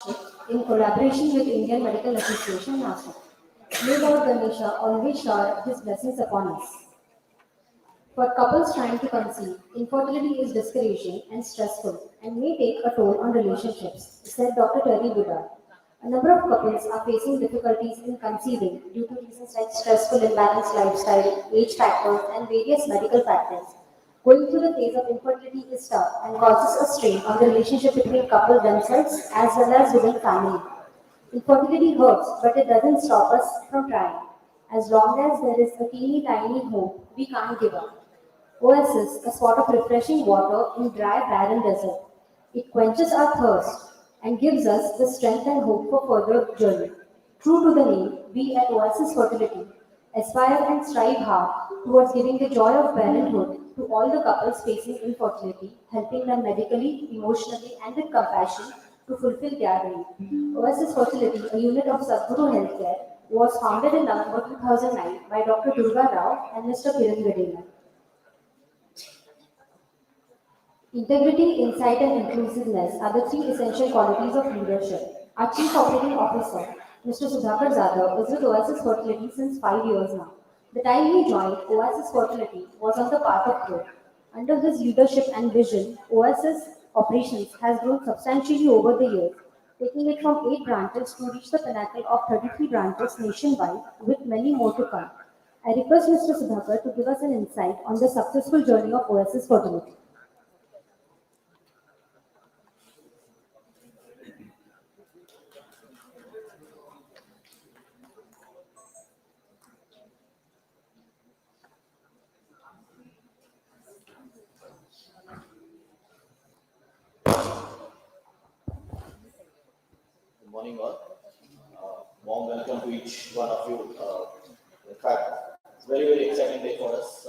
in collaboration with Indian Medical Association Nashik. May Lord Ganesha always shower his blessings upon us. For couples trying to conceive, infertility is discouraging and stressful and may take a toll on relationships, said Dr. Terry Budar. A number of couples are facing difficulties in conceiving due to reasons like stressful, imbalanced lifestyle, age factors, and various medical factors. Going through the phase of infertility is tough and causes a strain on the relationship between couple themselves as well as within family. Infertility hurts, but it doesn't stop us from trying. As long as there is a teeny tiny hope, we can't give up. Oasis, a spot of refreshing water in dry, barren desert. It quenches our thirst and gives us the strength and hope for further journey. True to the name, we at Oasis Fertility aspire and strive hard towards giving the joy of parenthood to all the couples facing infertility, helping them medically, emotionally, and with compassion to fulfill their dream. Oasis Fertility, a unit of Sadhguru Healthcare, was founded in November 2009 by Dr. Durga Rao and Mr. Kiran Gadela. Integrity, insight, and inclusiveness are the three essential qualities of leadership. Our Chief Operating Officer, Mr. Sudhakar Zadav, is with Oasis Fertility since 5 years now. The time he joined Oasis Fertility was on the path of growth. Under his leadership and vision, Oasis operations has grown substantially over the years, taking it from 8 branches to reach the pinnacle of 33 branches nationwide, with many more to come. I request Mr. Sudhakar to give us an insight on the successful journey of Oasis Fertility. Good morning, all. Warm welcome to each one of you. In fact, it's a very, very exciting day for us.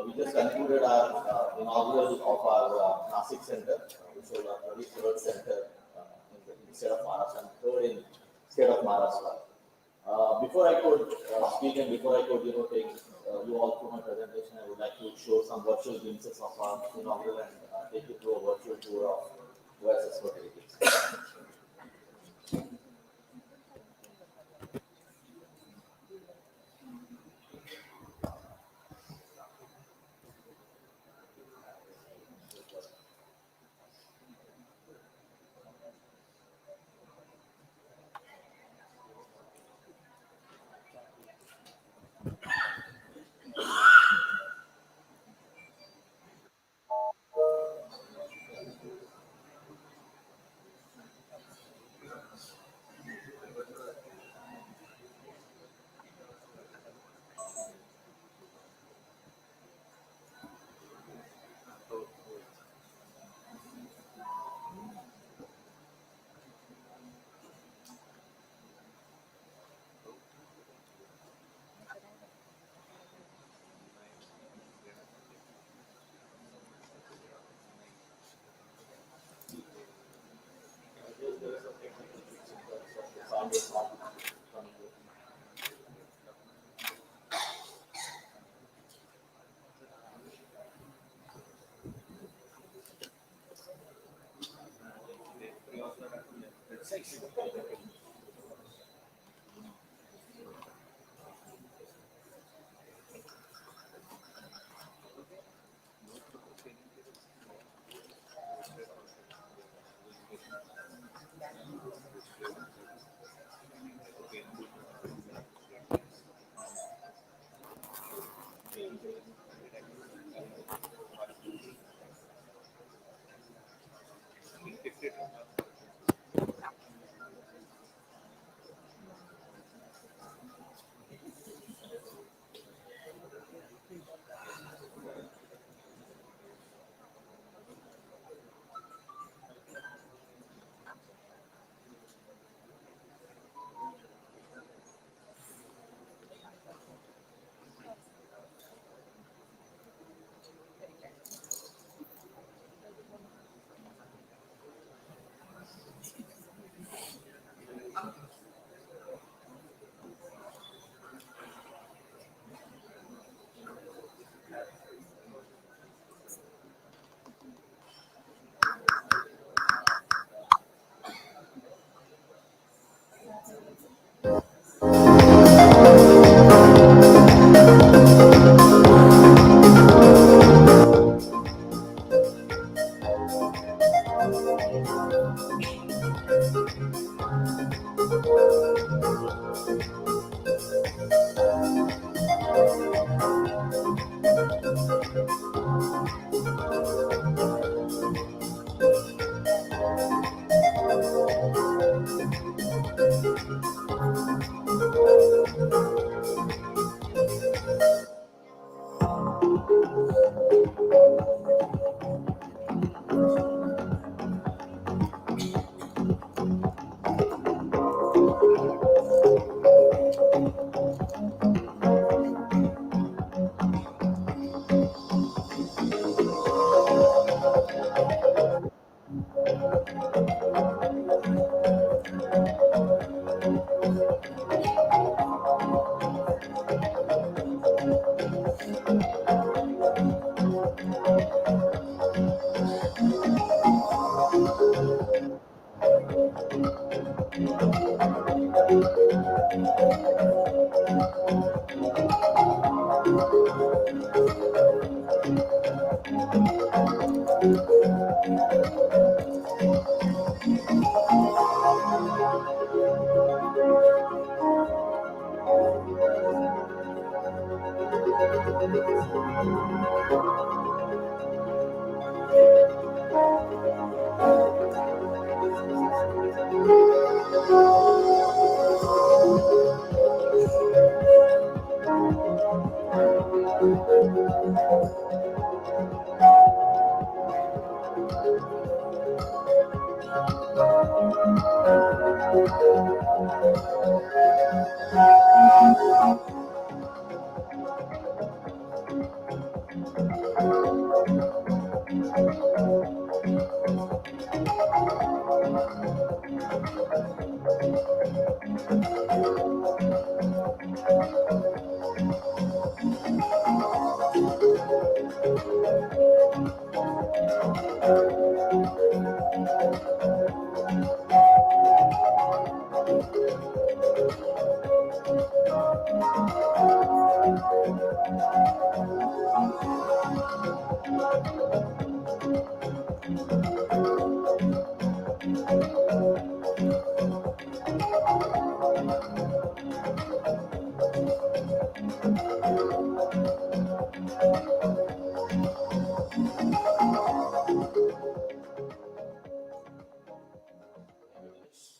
We just concluded our inaugural of our Nashik Center, which was our 23rd center in the state of Maharashtra and third in state of Maharashtra. Before I could speak and before I could, take you all through my presentation, I would like to show some virtual glimpses of our inaugural and take you through a virtual tour of OSS Fertility.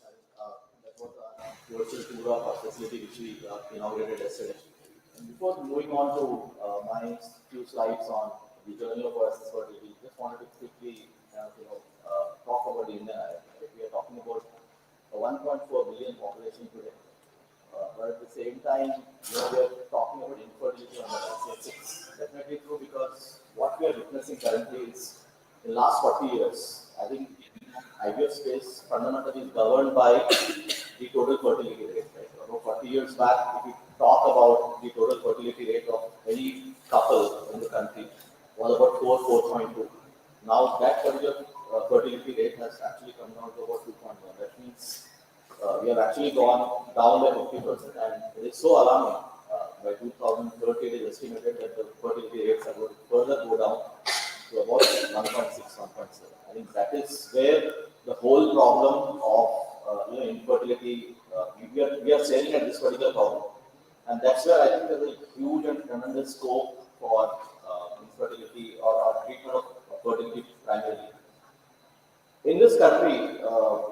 That was a virtual tour of our facility which we inaugurated yesterday. And before moving on to my few slides on the journey of Oasis Fertility, just wanted to quickly talk about the Indian island. Right? We are talking about a 1.4 billion population today. But at the same time, we are talking about infertility on the rise. It's definitely true because what we are witnessing currently is in the last 40 years, I think IVF space fundamentally is governed by the total fertility rate. Right? About 40 years back, if we talk about the total fertility rate of any couple in the country, was about 4.2. Now that particular fertility rate has actually come down to about 2.1. That means we have actually gone down by 50%, and it is so alarming. By 2030, it is estimated that the fertility rates are going to further go down to about 1.6, 1.7. I think that is where the whole problem of infertility, we are staring at this particular problem, and that's where I think there is a huge and tremendous scope for infertility or treatment of fertility primarily. In this country,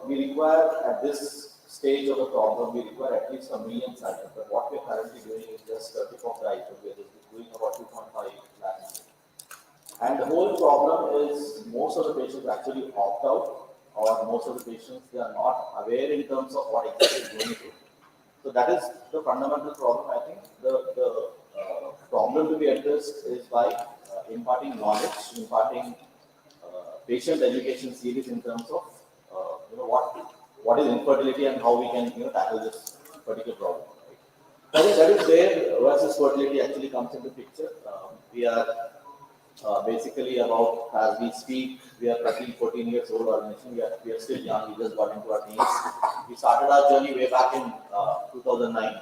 we require at this stage of the problem, we require at least 1 million cycles. But what we are currently doing is just the tip of the iceberg. We are just doing about 2.5 lakhs. And the whole problem is most of the patients actually opt out, or most of the patients they are not aware in terms of what exactly is going through. So that is the fundamental problem. I think the problem to be addressed is by imparting knowledge, imparting patient education series in terms of what is infertility and how we can tackle this particular problem. Right? I think that is where Oasis Fertility actually comes into picture. We are basically about, as we speak, we are 13, 14 years old organization. We are still young. We just got into our teens. We started our journey way back in 2009.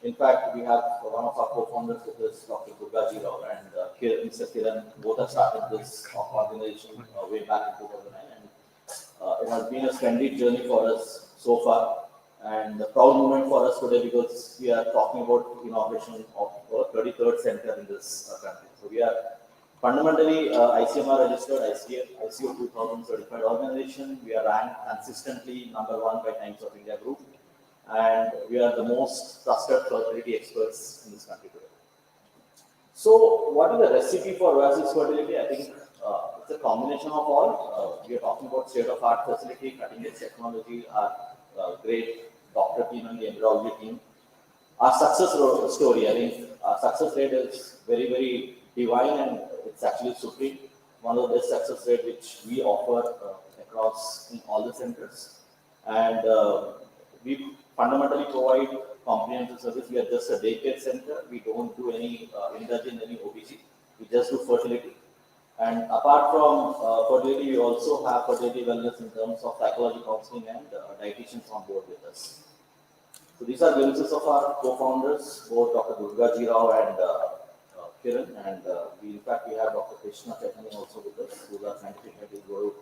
In fact, we have one of our co-founders with us, Dr. Durgaji Rao and Mr. Kiran. Both have started this organization way back in 2009. And it has been a splendid journey for us so far. And a proud moment for us today because we are talking about inauguration of our 33rd center in this country. So we are fundamentally ICMR registered, ICO 2000 certified organization. We are ranked consistently #1 by Times of India Group. And we are the most trusted fertility experts in this country today. So, what is the recipe for Oasis Fertility? I think it's a combination of all. We are talking about state-of-art facility, cutting-edge technology, our great doctor team and the embryology team. Our success story, I think our success rate is very, very divine and it's actually supreme. One of the best success rate which we offer across in all the centers. And we fundamentally provide comprehensive service. We are just a daycare center. We don't do any indulge in any OBG. We just do fertility. And apart from fertility, we also have fertility wellness in terms of psychology counseling and dietitians on board with us. So these are glimpses of our co-founders, both Dr. Durga Ji Rao and Kiran, and in fact we have Dr. Krishna Chaitanya also with us, who is our scientific head, who is going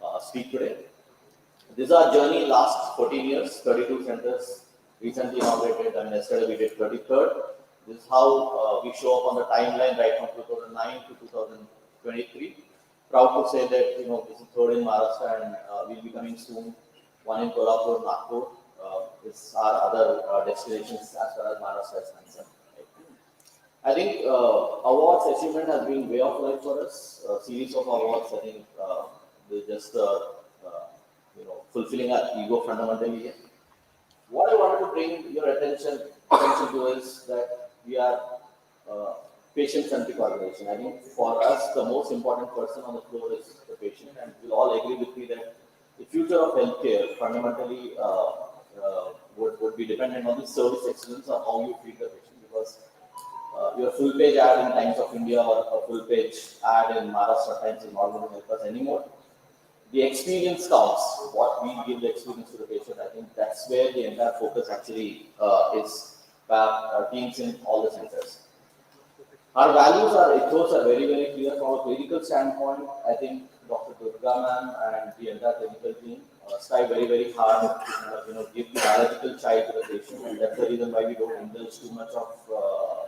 to speak today. This is our journey last 14 years, 32 centers recently inaugurated, and yesterday we did 33rd. This is how we show up on the timeline right from 2009 to 2023. Proud to say that this is third in Maharashtra, and we'll be coming soon. One in Kolhapur, Nagpur. Is our other destinations as far as Maharashtra is concerned. I think awards achievement has been way of life for us. A series of awards, I think, they're just fulfilling our ego fundamentally here. What I wanted to bring your attention to is that we are patient-centric organization. I think for us, the most important person on the floor is the patient, and we'll all agree with me that the future of healthcare fundamentally would be dependent on the service excellence of how you treat the patient, because your full page ad in Times of India or a full page ad in Maharashtra Times is not going to help us anymore. The experience counts. What we give the experience to the patient, I think that's where the entire focus actually is by our teams in all the centers. Our values, our ethos are very, very clear from a clinical standpoint. I think Dr. Durga ma'am and the entire clinical team strive very, very hard to give the biological child to the patient, and that's the reason why we don't indulge too much of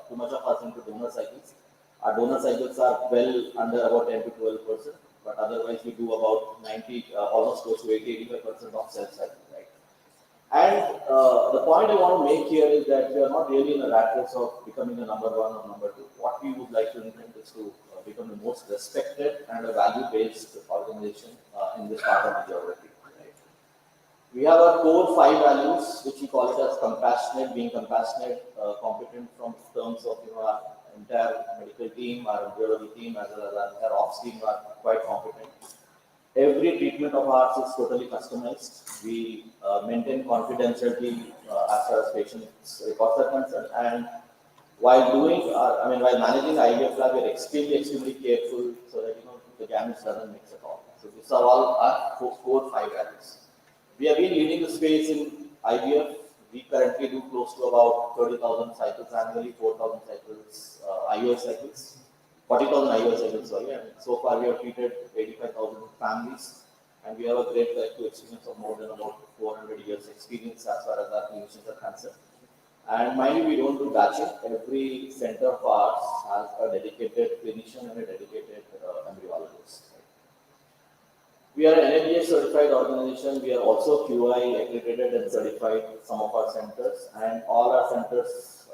us into donor cycles. Our donor cycles are well under about 10 to 12%, but otherwise we do about 90, almost close to 80-85% of cell cycles, right? And the point I want to make here is that we are not really in a rat race of becoming the number one or number two. What we would like to intend is to become the most respected and a value-based organization in this part of the geography. Right? We have our core 5 values, which we call it as compassionate, being compassionate, competent from terms of our entire medical team, our embryology team, as well as our entire ops team are quite competent. Every treatment of ours is totally customized. We maintain confidentiality as far as patients' records are concerned, and while managing the IVF lab, we are extremely careful so that the gametes doesn't mix at all. So these are all our core 5 values. We have been leading the space in IVF. We currently do close to about 30,000 cycles annually, 4,000 cycles, IVF cycles, 40,000 IVF cycles, sorry. And so far we have treated 85,000 families, and we have a great collective experience of more than about 400 years experience as far as our clinicians are concerned. And mind you, we don't do batching. Every center of ours has a dedicated clinician and a dedicated embryologist. We are an NABH certified organization. We are also QI accredited and certified some of our centers, and all our centers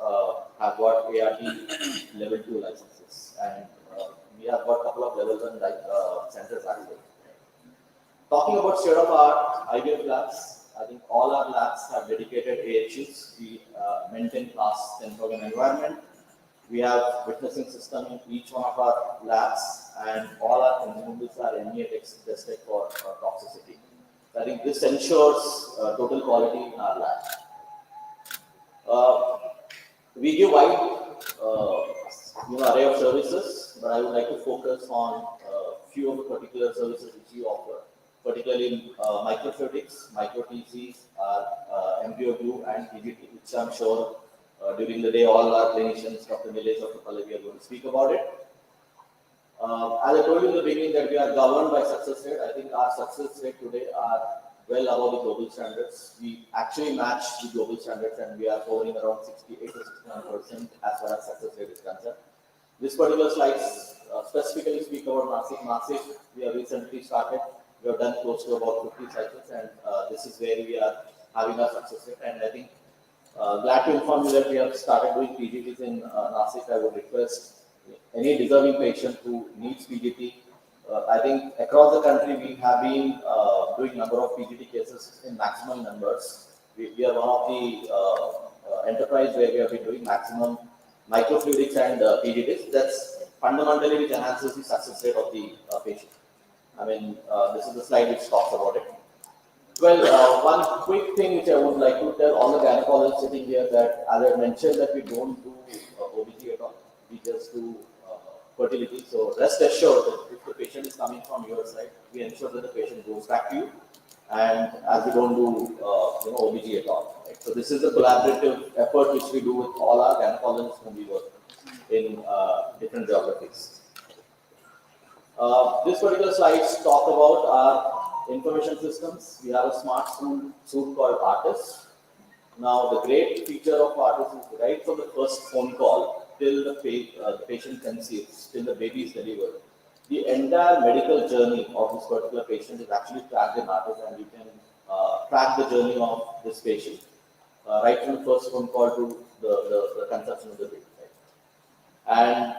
have got ART level 2 licenses, and we have got a couple of level 1 centers as well. Talking about state of art IVF labs, I think all our labs have dedicated AHUs. We maintain class 10,000 environment. We have witnessing system in each one of our labs, and all our consumables are NEA tested for toxicity. So I think this ensures total quality in our lab. We give wide array of services, but I would like to focus on a few of the particular services which we offer, particularly in microfluidics, micro-TCs, embryo glue, and PGT, which I'm sure during the day all our clinicians, Dr. Nilesh, Dr. Pallavi, are going to speak about it. As I told you in the beginning that we are governed by success rate, I think our success rate today are well above the global standards. We actually match the global standards, and we are hovering around 68 to 69% as far as success rate is concerned. This particular slide specifically speak about Nashik. Nashik, we have recently started. We have done close to about 50 cycles, and this is where we are having our success rate. And I think glad to inform you that we have started doing PGTs in Nashik. I would request any deserving patient who needs PGT. I think across the country we have been doing number of PGT cases in maximum numbers. We are one of the enterprise where we have been doing maximum microfluidics and PGTs. That's fundamentally which enhances the success rate of the patient. I mean, this is the slide which talks about it. Well, one quick thing which I would like to tell all the gynecologists sitting here that, as I mentioned, that we don't do OBG at all. We just do fertility. So rest assured that if the patient is coming from your side, we ensure that the patient goes back to you, and as we don't do OBG at all. Right? So this is a collaborative effort which we do with all our gynecologists when we work in different geographies. This particular slides talk about our information systems. We have a smart suite called Artist. Now, the great feature of Artist is right from the first phone call till the patient conceives, till the baby is delivered. The entire medical journey of this particular patient is actually tracked in Artist, and you can track the journey of this patient right from the first phone call to the conception of the baby. Right? And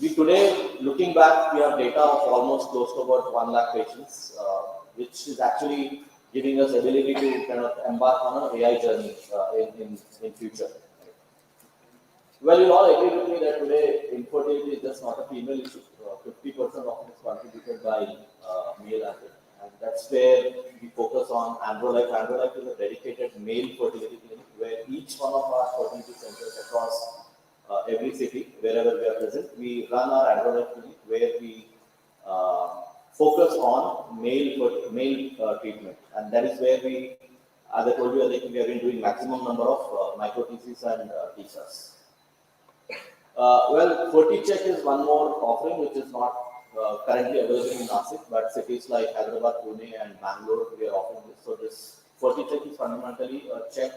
we today, looking back, we have data of almost close to about 1 lakh patients, which is actually giving us ability to kind of embark on an AI journey in future. Well, you all agree with me that today infertility is just not a female issue. 50% of it is contributed by male athletes. And that's where we focus on AndroLife. AndroLife is a dedicated male fertility clinic where each one of our fertility centers across every city, wherever we are present, we run our AndroLife clinic where we focus on male treatment. And that is where we, as I told you, I think we have been doing maximum number of micro TCs and TCAs. Well, FertiCheck is one more offering which is not currently available in Nashik, but cities like Hyderabad, Pune, and Bangalore, we are offering this. So this FertiCheck is fundamentally a check,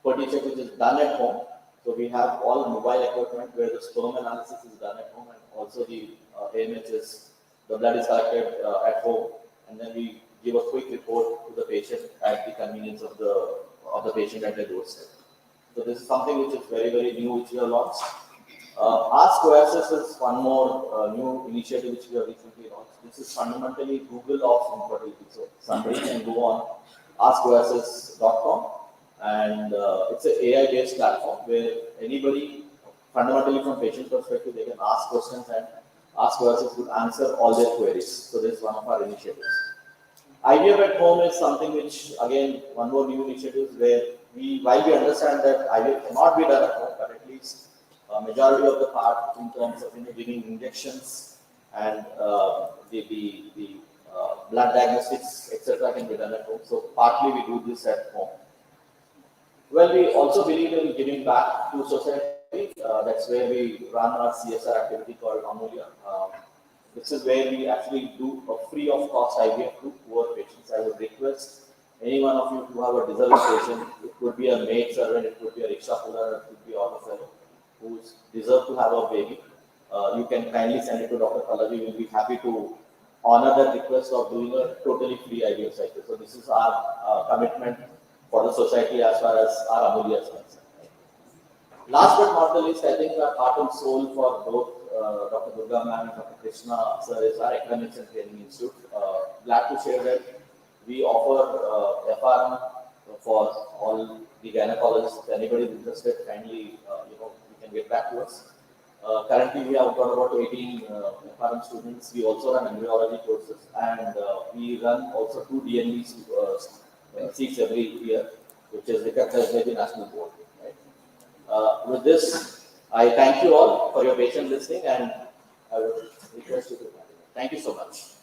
FertiCheck which is done at home. So we have all mobile equipment where the sperm analysis is done at home, and also the AMH is, the blood is collected at home, and then we give a quick report to the patient at the convenience of the patient at their doorstep. So this is something which is very, very new, which we have launched. Ask Oasis is one more new initiative which we have recently launched. This is fundamentally Google of infertility. So somebody can go on askoasis.com, and it's an AI-based platform where anybody, fundamentally from patient perspective, they can ask questions and Ask Oasis would answer all their queries. So this is one of our initiatives. IVF at home is something which, again, one more new initiative where while we understand that IVF cannot be done at home, but at least majority of the part in terms of giving injections and the blood diagnostics, etc., can be done at home. So partly we do this at home. Well, we also believe in giving back to society. That's where we run our CSR activity called Amulya. This is where we actually do a free of cost IVF to poor patients. I would request any one of you who have a deserving patient, it could be a maid servant, it could be a rickshaw puller, it could be auto fellow, who deserve to have a baby. You can kindly send it to Dr. Pallavi. We will be happy to honor that request of doing a totally free IVF cycle. So this is our commitment for the society as far as our Amulya is concerned. Last but not the least, I think our heart and soul for both Dr. Durga ma'am and Dr. Krishna sir is our Academics and Training Institute. Glad to share that we offer FRM for all the gynecologists. If anybody is interested, kindly you can get back to us. Currently, we have got about 18 FRM students. We also run embryology courses, and we run also 2 DNB seats every year, which is recognized by the national board. Right? With this, I thank you all for your patient listening, and I would request you to continue. Thank you so much.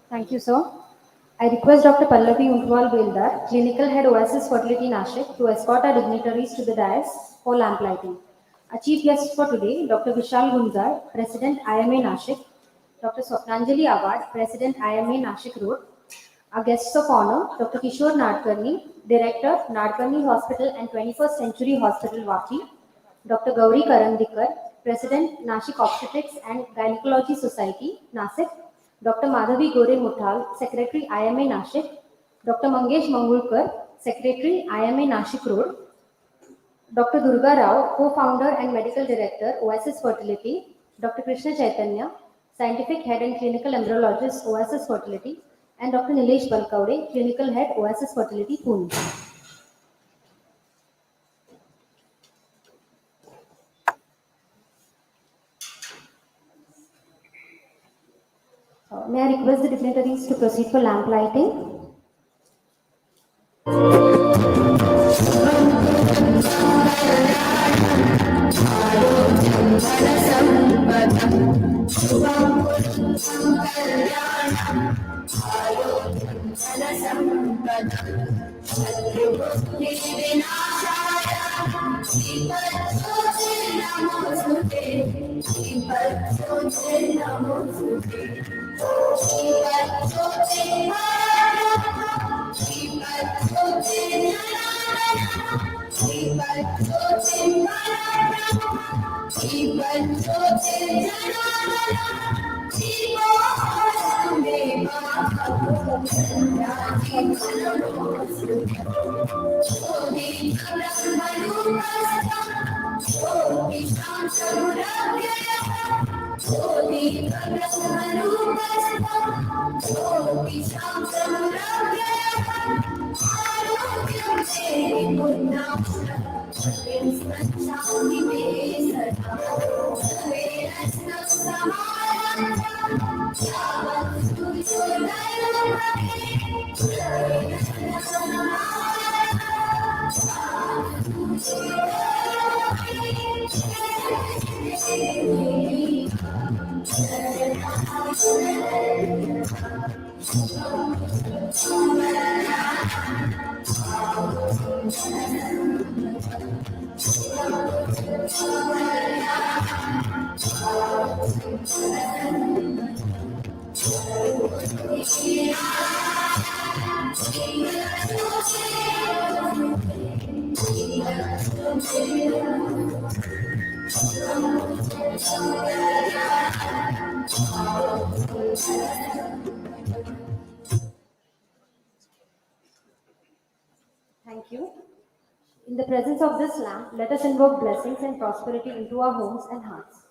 Thank you, sir. I request Dr. Pallavi Untwal Beldar, Clinical Head Oasis Fertility Nashik, to escort our dignitaries to the dais for lamp lighting. Our chief guests for today, Dr. Vishal Gunjar, President IMA Nashik, Dr. Swapnanjali Awad, President IMA Nashik Road. Our guests of honor, Dr. Kishore Nadkarni, Director, Nadkarni Hospital and 21st Century Hospital, Vapi, Dr. Gauri Karandikar, President, Nashik Obstetrics and Gynecology Society, Nasik, Dr. Madhavi Gore Muthal, Secretary IMA Nashik, Dr. Mangesh Mangulkar, Secretary IMA Nashik Road, Dr. Durga Rao, Co-founder and Medical Director, Oasis Fertility, Dr. Krishna Chaitanya, Scientific Head and Clinical Embryologist, Oasis Fertility, and Dr. Nilesh Balkaude, Clinical Head, Oasis Fertility, Pune. May I request the dignitaries to proceed for lamp lighting? Thank you. In the presence of this lamp, let us invoke blessings and prosperity into our homes and hearts.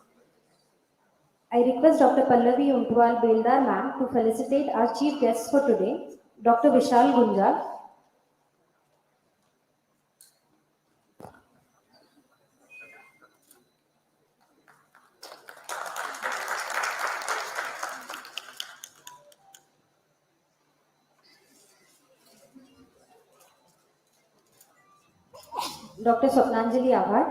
I request Dr. Pallavi Untwal Beldar ma'am to felicitate our chief guests for today, Dr. Vishal Gunjal, Dr. Swapnanjali Avar,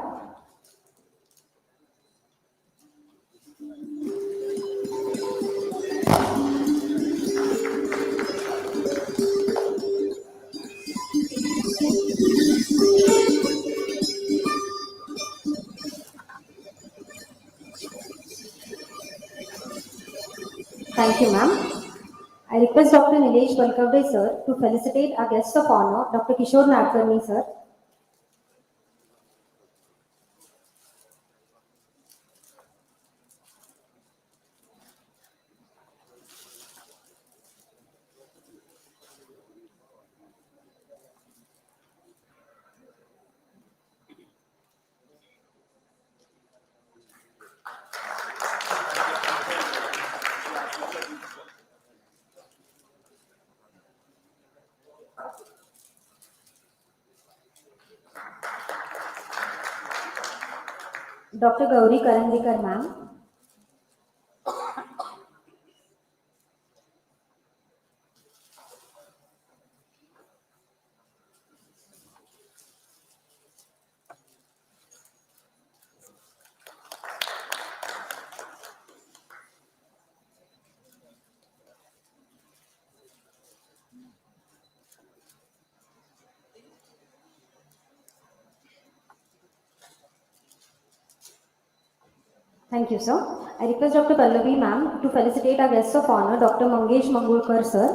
thank you ma'am. I request Dr. Nilesh Balkavde sir to felicitate our guests of honor, Dr. Kishore Nadkarni sir, Dr. Gauri Karandikar ma'am, thank you sir. I request Dr. Pallavi ma'am to felicitate our guests of honor, Dr. Mangesh Mangulkar sir,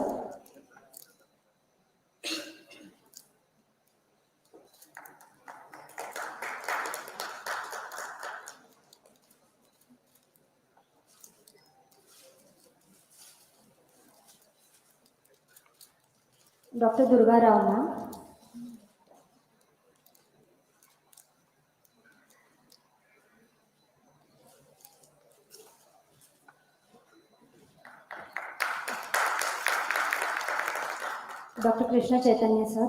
Dr. Durga Rao ma'am, Dr. Krishna Chaitanya sir,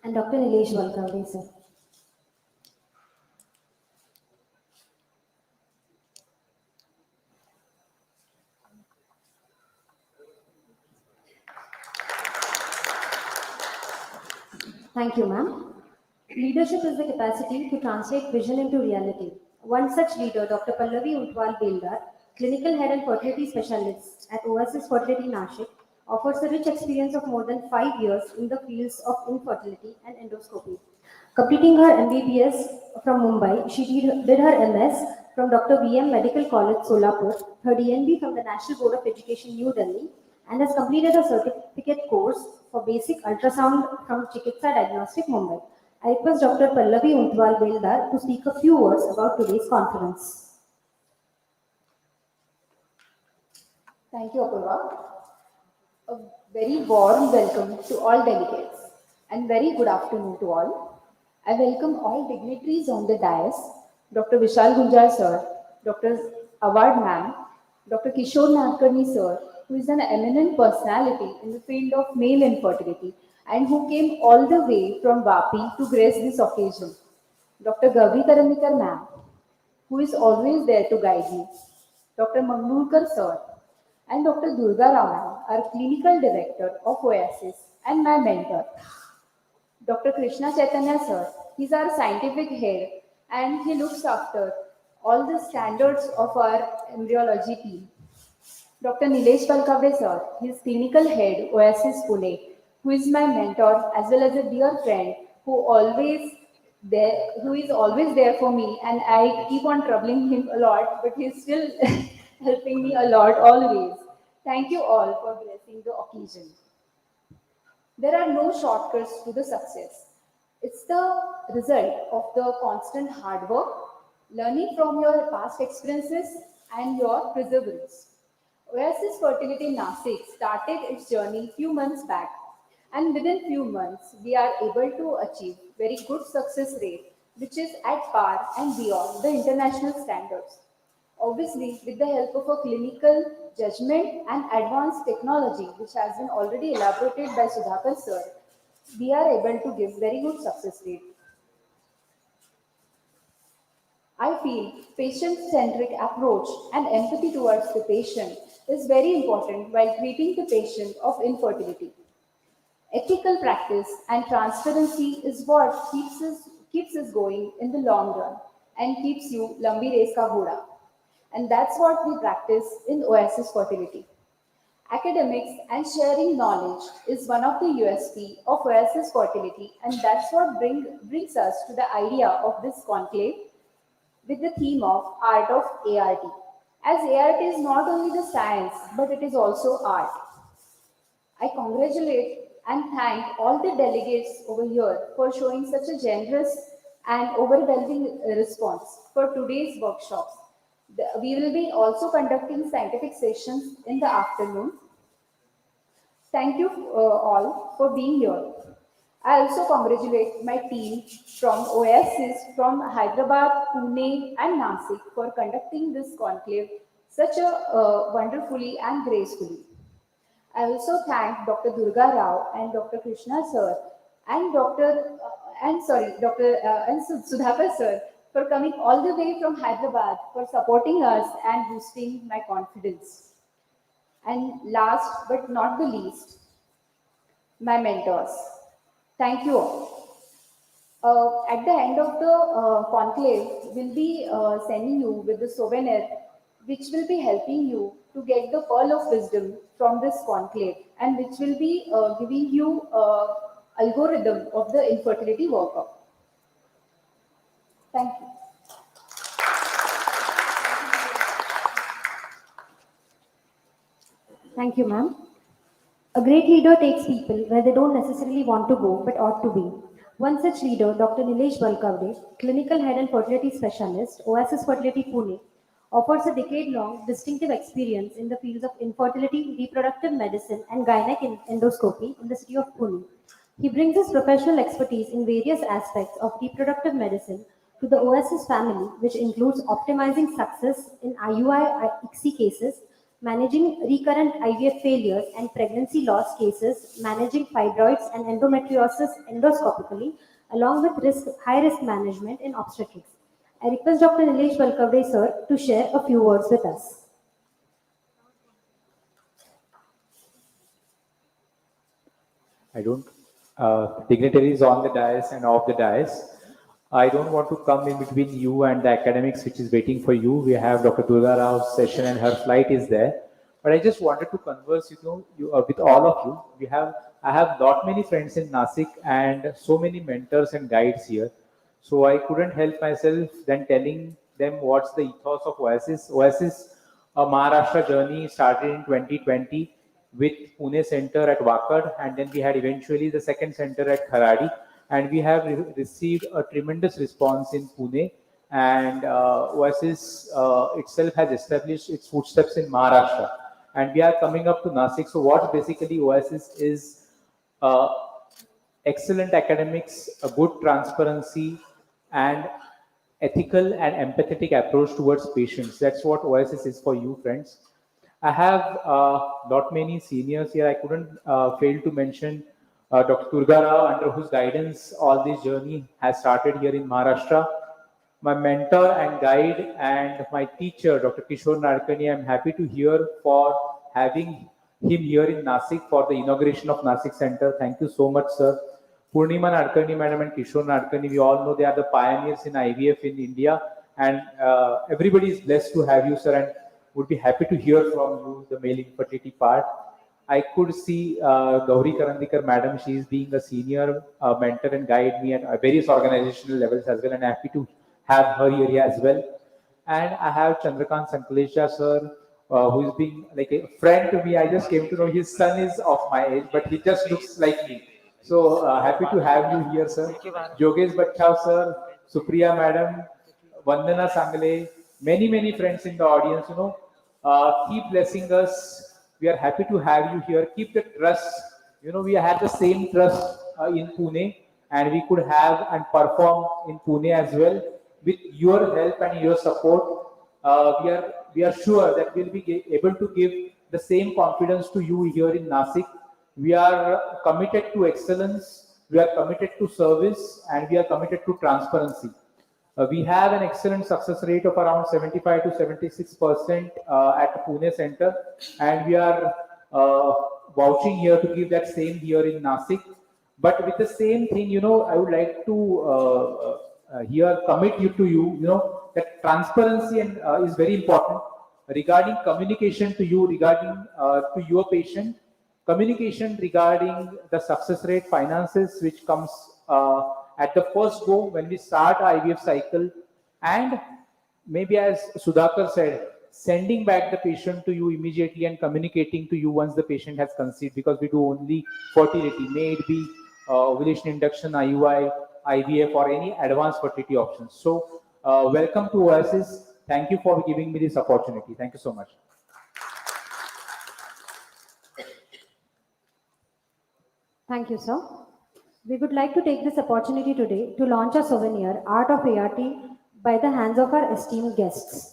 and Dr. Nilesh Valkavde, sir. Thank you, ma'am. Leadership is the capacity to translate vision into reality. One such leader, Dr. Pallavi Untwal Beldar, clinical head and fertility specialist at Oasis Fertility Nashik, offers a rich experience of more than 5 years in the fields of infertility and endoscopy. Completing her MBBS from Mumbai, she did her MS from Dr. VM Medical College, Solapur, her DNB from the National Board of Education, New Delhi, and has completed a certificate course for basic ultrasound from Chikitsa Diagnostic, Mumbai. I request Dr. Pallavi Untwal Beldar to speak a few words about today's conference. Thank you, Apurva. A very warm welcome to all delegates and very good afternoon to all. I welcome all dignitaries on the dais, Dr. Vishal Gunjar sir, Dr. Award ma'am, Dr. Kishore Nadkarni sir, who is an eminent personality in the field of male infertility and who came all the way from Vapi to grace this occasion. Dr. Gauri Karamikar ma'am, who is always there to guide me, Dr. Manglurkar sir, and Dr. Durga Raman, our clinical director of Oasis and my mentor. Dr. Krishna Chaitanya sir, he's our scientific head and he looks after all the standards of our embryology team. Dr. Nilesh Valkavde sir, he is clinical head Oasis Pune, who is my mentor as well as a dear friend who is always there for me, and I keep on troubling him a lot, but he's still helping me a lot always. Thank you all for blessing the occasion. There are no shortcuts to the success. It's the result of the constant hard work, learning from your past experiences, and your perseverance. Oasis Fertility Nashik started its journey few months back, and within few months we are able to achieve very good success rate, which is at par and beyond the international standards. Obviously, with the help of a clinical judgment and advanced technology, which has been already elaborated by Sudhakar sir, we are able to give very good success rate. I feel patient-centric approach and empathy towards the patient is very important while treating the patient of infertility. Ethical practice and transparency is what keeps us going in the long run and keeps you lambi race ka ghoda. And that's what we practice in Oasis Fertility. Academics and sharing knowledge is one of the USP of Oasis Fertility, and that's what brings us to the idea of this conclave with the theme of Art of ART. As ART is not only the science, but it is also art. I congratulate and thank all the delegates over here for showing such a generous and overwhelming response for today's workshops. We will be also conducting scientific sessions in the afternoon. Thank you all for being here. I also congratulate my team from Oasis, from Hyderabad, Pune, and Nashik for conducting this conclave such a wonderfully and gracefully. I also thank Dr. Durga Rao and Dr. Krishna sir and Sudhakar sir for coming all the way from Hyderabad for supporting us and boosting my confidence. And last but not the least, my mentors. Thank you all. At the end of the conclave, we'll be sending you with the souvenir, which will be helping you to get the pearl of wisdom from this conclave, and which will be giving you algorithm of the infertility workup. Thank you. Thank you, ma'am. A great leader takes people where they don't necessarily want to go but ought to be. One such leader, Dr. Nilesh Valkavde, clinical head and fertility specialist, Oasis Fertility Pune, offers a decade-long distinctive experience in the fields of infertility, reproductive medicine, and gynec endoscopy in the city of Pune. He brings his professional expertise in various aspects of reproductive medicine to the Oasis family, which includes optimizing success in IUI-ICSI cases, managing recurrent IVF failures and pregnancy loss cases, managing fibroids and endometriosis endoscopically, along with high risk management in obstetrics. I request Dr. Nilesh Balkavde sir to share a few words with us. I don't, dignitaries on the dais and off the dais. I don't want to come in between you and the academics which is waiting for you. We have Dr. Durga Rao's session and her flight is there. But I just wanted to converse, with all of you. I have not many friends in Nashik and so many mentors and guides here. So I couldn't help myself then telling them what's the ethos of Oasis. Oasis, a Maharashtra journey started in 2020 with Pune center at Wakad, and then we had eventually the second center at Kharadi, and we have received a tremendous response in Pune, and Oasis itself has established its footsteps in Maharashtra, and we are coming up to Nashik. So what basically Oasis is, uh, excellent academics, a good transparency, and ethical and empathetic approach towards patients. That's what Oasis is for you, friends. I have not many seniors here. I couldn't fail to mention Dr. Durga Rao, under whose guidance all this journey has started here in Maharashtra. My mentor and guide and my teacher, Dr. Kishore Narkani, I'm happy to hear for having him here in Nashik for the inauguration of Nashik Center. Thank you so much, sir. Purnima Narkani, madam, and Kishore Narkani, we all know they are the pioneers in IVF in India, and everybody is blessed to have you, sir, and would be happy to hear from you the male infertility part. I could see Gauri Karandikar, madam, she is being a senior mentor and guide me at various organizational levels as well, and happy to have her here as well. And I have Chandrakant Sankalesha, sir, who is being like a friend to me. I just came to know his son is of my age, but he just looks like me. So happy to have you here, sir. Jogesh Bachchav, sir, Supriya, madam, Vandana Sangle, many friends in the audience, keep blessing us. We are happy to have you here. Keep the trust. We had the same trust in Pune, and we could have and perform in Pune as well. With your help and your support, we are sure that we'll be able to give the same confidence to you here in Nashik. We are committed to excellence. We are committed to service, and we are committed to transparency. We have an excellent success rate of around 75 to 76% at Pune Center, and we are vouching here to give that same here in Nashik. But with the same thing, I would like to here commit you to that transparency and is very important regarding communication to you, regarding to your patient, communication regarding the success rate, finances, which comes at the first go when we start IVF cycle, and maybe as Sudhakar said, sending back the patient to you immediately and communicating to you once the patient has conceived, because we do only fertility, may it be ovulation induction, IUI, IVF, or any advanced fertility options. So welcome to Oasis. Thank you for giving me this opportunity. Thank you so much. Thank you, sir. We would like to take this opportunity today to launch a souvenir, Art of ART, by the hands of our esteemed guests.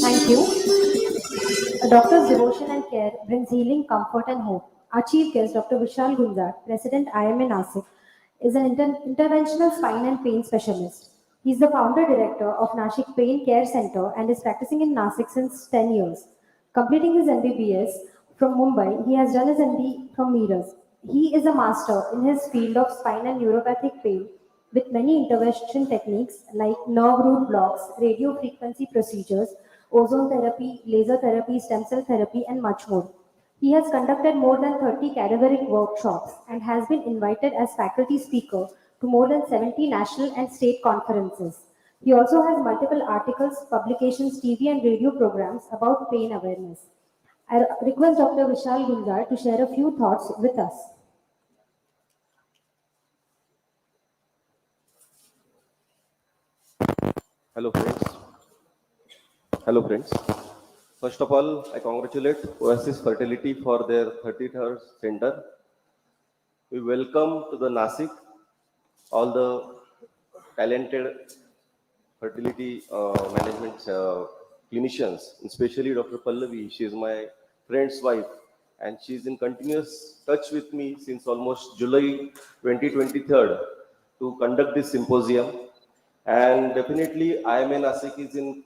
Thank you. A doctor's devotion and care brings healing, comfort, and hope. Our chief guest, Dr. Vishal Gunjar, President IMA Nashik, is an interventional spine and pain specialist. He is the founder director of Nashik Pain Care Center and is practicing in Nashik since 10 years. Completing his MBBS from Mumbai, he has done his MD from Meerut. He is a master in his field of spine and neuropathic pain with many intervention techniques like nerve root blocks, radio frequency procedures, ozone therapy, laser therapy, stem cell therapy, and much more. He has conducted more than 30 cadaveric workshops and has been invited as faculty speaker to more than 70 national and state conferences. He also has multiple articles, publications, TV and radio programs about pain awareness. I request Dr. Vishal Gulzar to share a few thoughts with us. Hello friends. Hello friends. First of all, I congratulate Oasis Fertility for their 33rd center. We welcome to the Nashik all the talented fertility management clinicians, especially Dr. Pallavi. She is my friend's wife and she is in continuous touch with me since almost July 2023 to conduct this symposium. And definitely, IMA Nashik is in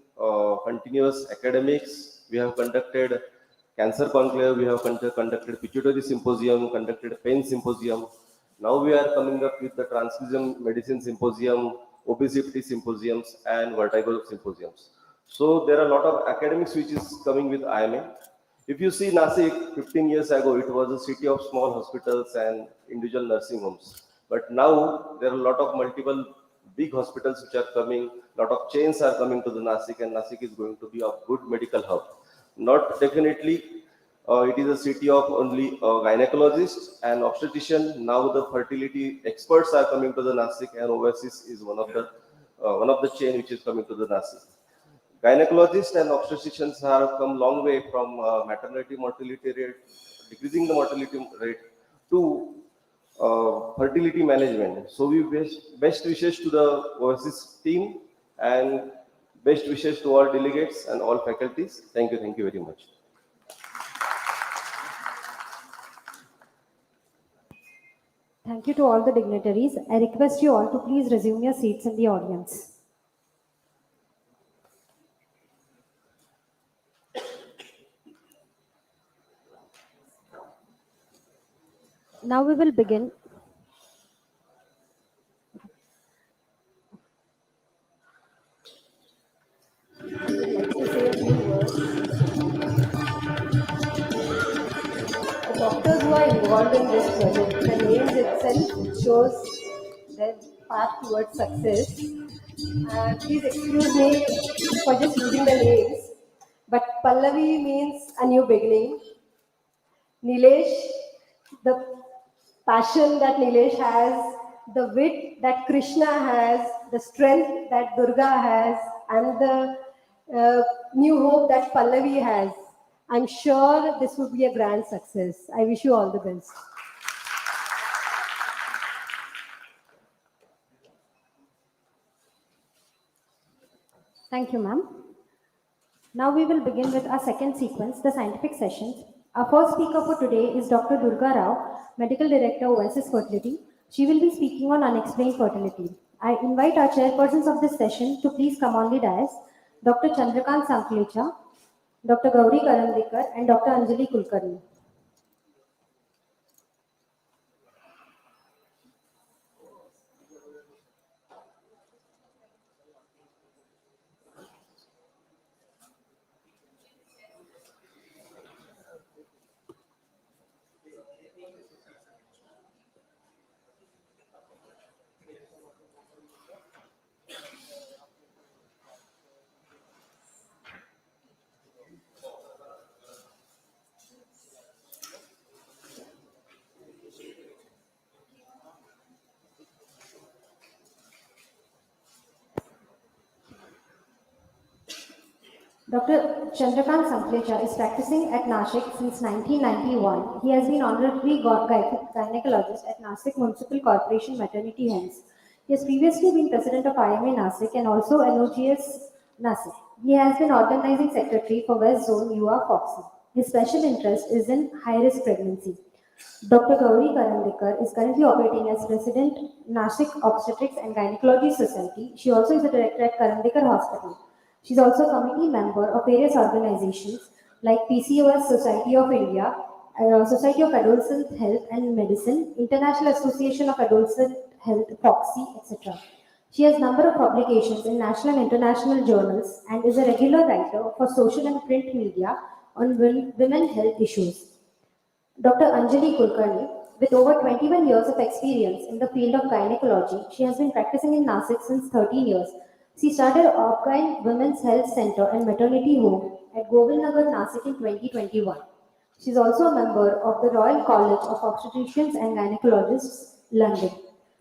continuous academics. We have conducted cancer conclave, we have conducted pituitary symposium, conducted pain symposium. Now we are coming up with the transfusion medicine symposium, obesity symposiums, and vertigo symposiums. So there are a lot of academics which is coming with IMA. If you see Nashik, 15 years ago, it was a city of small hospitals and individual nursing homes. But now there are a lot of multiple big hospitals which are coming, a lot of chains are coming to the Nashik, and Nashik is going to be a good medical hub. Not definitely, it is a city of only gynecologists and obstetrician. Now the fertility experts are coming to the Nashik, and Oasis is one of the chain which is coming to the Nashik. Gynecologists and obstetricians have come long way from maternity mortality rate, decreasing the mortality rate, to fertility management. So we best wishes to the Oasis team and best wishes to all delegates and all faculties. Thank you very much. Thank you to all the dignitaries. I request you all to please resume your seats in the audience. Now we will begin. I would like to say a few words. The doctors who are involved in this project, the names itself shows their path towards success. Please excuse me for just using the names, but Pallavi means a new beginning. Nilesh, the passion that Nilesh has, the wit that Krishna has, the strength that Durga has, and the new hope that Pallavi has. I'm sure this will be a grand success. I wish you all the best. Thank you, ma'am. Now we will begin with our second sequence, the scientific sessions. Our first speaker for today is Dr. Durga Rao, Medical Director, Oasis Fertility. She will be speaking on unexplained fertility. I invite our chairpersons of this session to please come on the dais, Dr. Chandrakant Sanklecha, Dr. Gauri Karandikar, and Dr. Anjali Kulkarni. Dr. Chandrakant Sanklecha is practicing at Nashik since 1991. He has been honorary gynecologist at Nashik Municipal Corporation Maternity Homes. He has previously been president of IMA Nashik and also NOGS Nashik. He has been organizing secretary for West Zone UA Foxy. His special interest is in high-risk pregnancy. Dr. Gauri Karandikar is currently operating as President Nashik Obstetrics and Gynecology Society. She also is a director at Karandikar Hospital. She is also a committee member of various organizations like PCOS Society of India, Society of Adolescent Health and Medicine, International Association of Adolescent Health, Proxy, etc. She has number of publications in national and international journals and is a regular writer for social and print media on women health issues. Dr. Anjali Kulkarni, with over 21 years of experience in the field of gynecology, she has been practicing in Nashik since 13 years. She started Opgyn Women's Health Center and Maternity Home at Govindnagar, Nashik in 2021. She is also a member of the Royal College of Obstetricians and Gynecologists, London.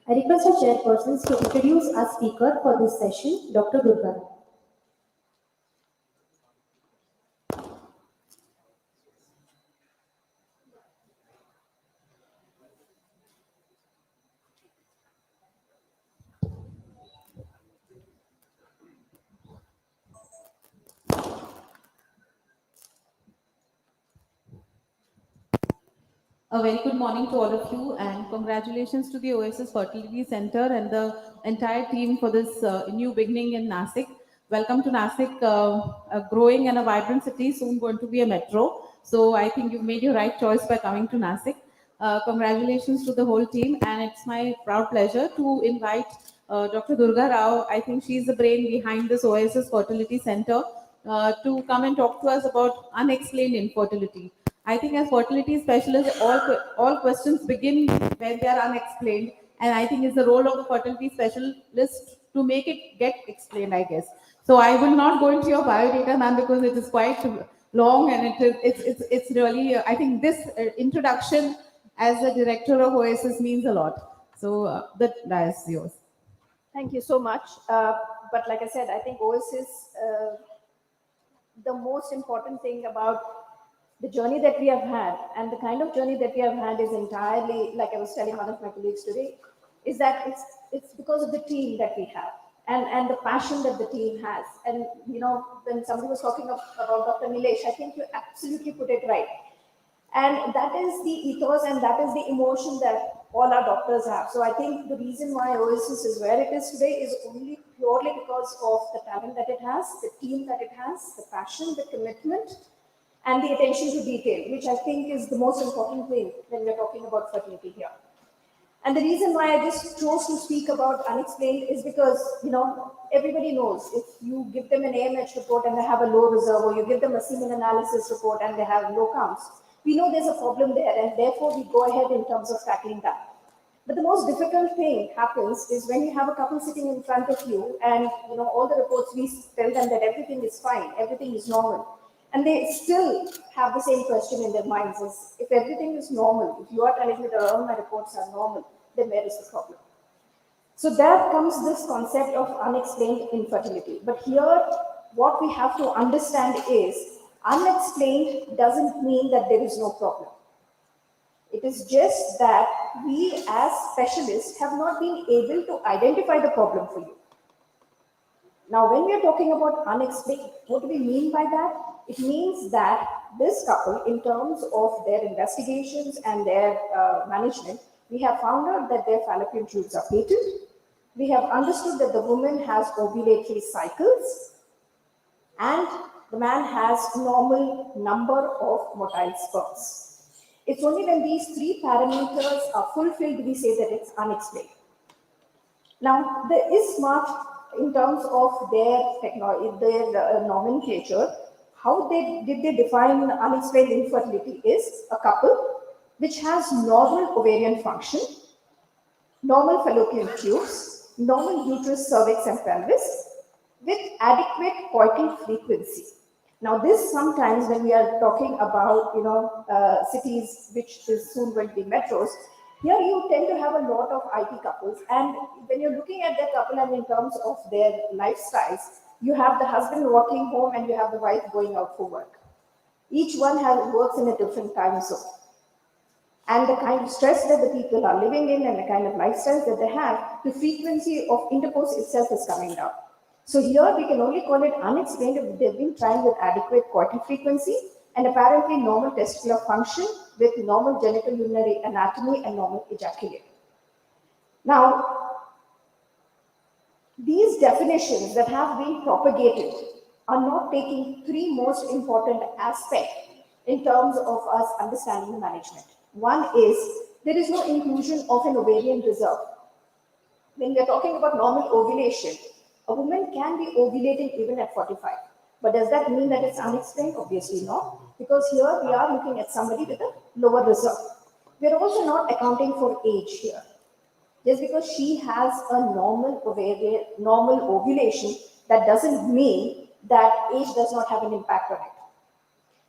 I request our chairpersons to introduce our speaker for this session, Dr. Durga. A very good morning to all of you, and congratulations to the Oasis Fertility Center and the entire team for this new beginning in Nashik. Welcome to Nashik, a growing and a vibrant city, soon going to be a metro. So I think you've made your right choice by coming to Nashik. Congratulations to the whole team, and it's my proud pleasure to invite Dr. Durga Rao. I think she's the brain behind this Oasis Fertility Center to come and talk to us about unexplained infertility. I think as fertility specialists, all questions begin when they are unexplained, and I think it's the role of the fertility specialist to make it get explained, I guess. So I will not go into your biodata, ma'am, because it is quite long, and it's really I think this introduction as the director of Oasis means a lot. So that is yours. Thank you so much. But like I said, I think Oasis, the most important thing about the journey that we have had and the kind of journey that we have had is entirely, like I was telling one of my colleagues today, is that it's because of the team that we have and the passion that the team has. And you know, when somebody was talking about Dr. Nilesh, I think you absolutely put it right. And that is the ethos and that is the emotion that all our doctors have. So I think the reason why Oasis is where it is today is only purely because of the talent that it has, the team that it has, the passion, the commitment, and the attention to detail, which I think is the most important thing when we're talking about fertility here. And the reason why I just chose to speak about unexplained is because, you know, everybody knows if you give them an AMH report and they have a low reserve, or you give them a semen analysis report and they have low counts, we know there's a problem there, and therefore we go ahead in terms of tackling that. But the most difficult thing happens is when you have a couple sitting in front of you and, you know, all the reports, we tell them that everything is fine, everything is normal. And they still have the same question in their minds is, if everything is normal, if you are telling me that all my reports are normal, then where is the problem? So there comes this concept of unexplained infertility. But here, what we have to understand is, unexplained doesn't mean that there is no problem. It is just that we as specialists have not been able to identify the problem for you. Now, when we are talking about unexplained, what do we mean by that? It means that this couple, in terms of their investigations and their management, we have found out that their fallopian tubes are patent. We have understood that the woman has ovulatory cycles and the man has normal number of motile sperms. It's only when these three parameters are fulfilled we say that it's unexplained. Now, the ISMART, in terms of their technology, their nomenclature, how did they define unexplained infertility is a couple which has normal ovarian function, normal fallopian tubes, normal uterus, cervix, and pelvis, with adequate coital frequency. Now, this sometimes when we are talking about, you know, cities which is soon going to be metros, here you tend to have a lot of IT couples, and when you're looking at their couple and in terms of their lifestyles, you have the husband working home and you have the wife going out for work. Each one works in a different time zone. And the kind of stress that the people are living in and the kind of lifestyles that they have, the frequency of intercourse itself is coming down. So here we can only call it unexplained if they've been trying with adequate coital frequency and apparently normal testicular function with normal genital urinary anatomy and normal ejaculate. Now, these definitions that have been propagated are not taking three most important aspects in terms of us understanding the management. One is there is no inclusion of an ovarian reserve. When we are talking about normal ovulation, a woman can be ovulating even at 45. But does that mean that it's unexplained? Obviously not, because here we are looking at somebody with a lower reserve. We're also not accounting for age here. Just because she has a normal ovulation, that doesn't mean that age does not have an impact on it.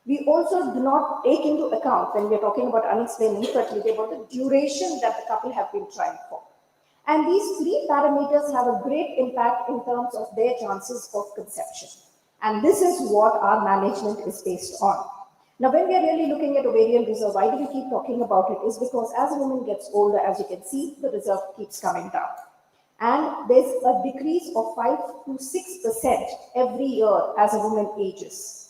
We also do not take into account, when we're talking about unexplained infertility, about the duration that the couple have been trying for. And these three parameters have a great impact in terms of their chances of conception. And this is what our management is based on. Now, when we are really looking at ovarian reserve, why do we keep talking about it? Is because as a woman gets older, as you can see, the reserve keeps coming down. And there's a decrease of 5 to 6% every year as a woman ages.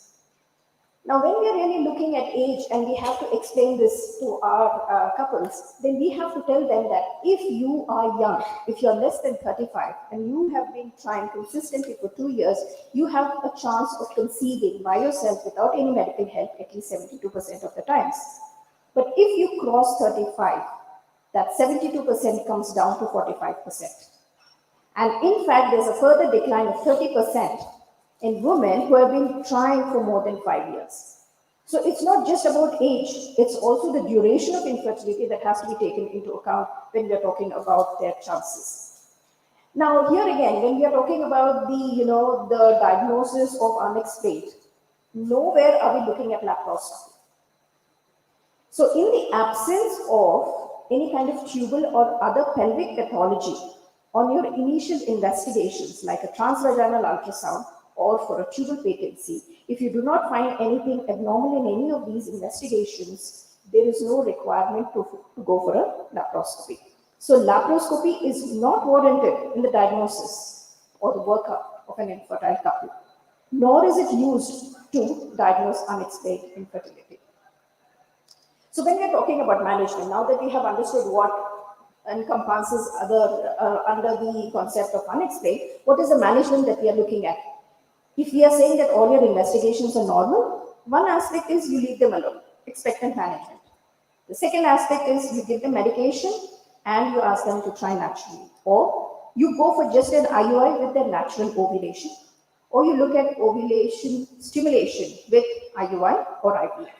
Now, when we are really looking at age and we have to explain this to our couples, then we have to tell them that if you are young, if you're less than 35 and you have been trying consistently for 2 years, you have a chance of conceiving by yourself without any medical help at least 72% of the times. But if you cross 35, that 72% comes down to 45%. And in fact, there's a further decline of 30% in women who have been trying for more than 5 years. So it's not just about age, it's also the duration of infertility that has to be taken into account when we're talking about their chances. Now, here again, when we are talking about the diagnosis of unexplained, nowhere are we looking at laparoscopy. So in the absence of any kind of tubal or other pelvic pathology on your initial investigations, like a transvaginal ultrasound, or for a tubal patency, if you do not find anything abnormal in any of these investigations, there is no requirement to go for a laparoscopy. So laparoscopy is not warranted in the diagnosis or the workup of an infertile couple, nor is it used to diagnose unexplained infertility. So when we're talking about management, now that we have understood what encompasses under the concept of unexplained, what is the management that we are looking at? If we are saying that all your investigations are normal, one aspect is you leave them alone, expectant management. The second aspect is you give them medication and you ask them to try naturally. Or you go for just an IUI with their natural ovulation. Or you look at ovulation stimulation with IUI or IVF.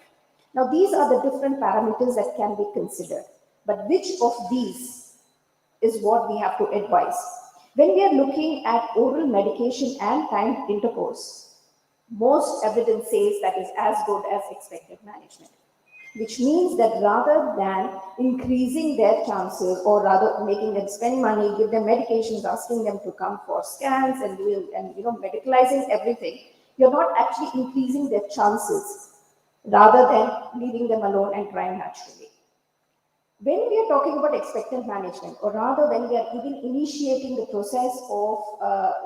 Now these are the different parameters that can be considered. But which of these is what we have to advise? When we are looking at oral medication and timed intercourse, most evidence says that is as good as expected management, which means that rather than increasing their chances or rather making them spend money, give them medications, asking them to come for scans and medicalizing everything, you're not actually increasing their chances rather than leaving them alone and trying naturally. When we are talking about expectant management, or rather when we are even initiating the process of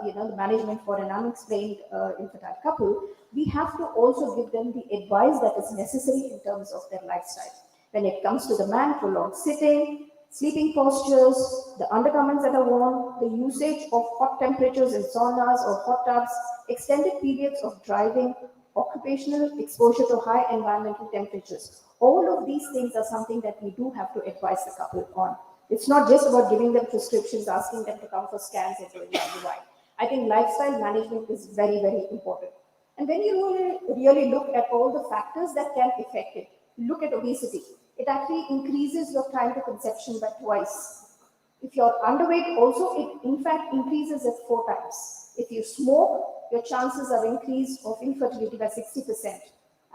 the management for an unexplained infertile couple, we have to also give them the advice that is necessary in terms of their lifestyle. When it comes to the man, prolonged sitting, sleeping postures, the undergarments that are worn, the usage of hot temperatures in saunas or hot tubs, extended periods of driving, occupational exposure to high environmental temperatures. All of these things are something that we do have to advise the couple on. It's not just about giving them prescriptions, asking them to come for scans and doing IUI. I think lifestyle management is very, very important. And when you really look at all the factors that can affect it, look at obesity. It actually increases your time to conception by twice. If you're underweight also, it in fact increases it 4 times. If you smoke, your chances are increased of infertility by 60%.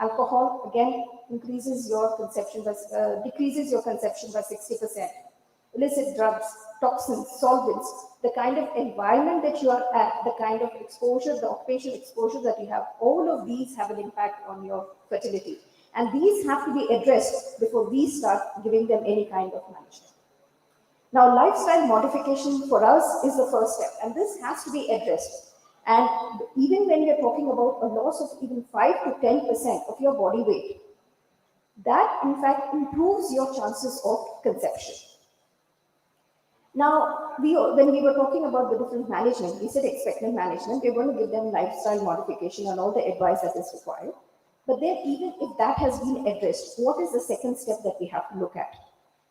Alcohol, again, decreases your conception by 60%. Illicit drugs, toxins, solvents, the kind of environment that you are at, the kind of exposure, the occupational exposure that you have, all of these have an impact on your fertility. And these have to be addressed before we start giving them any kind of management. Now, lifestyle modification for us is the first step, and this has to be addressed. And even when we are talking about a loss of even 5 to 10% of your body weight, that in fact improves your chances of conception. Now, when we were talking about the different management, we said expectant management, we're going to give them lifestyle modification and all the advice that is required. But then even if that has been addressed, what is the second step that we have to look at?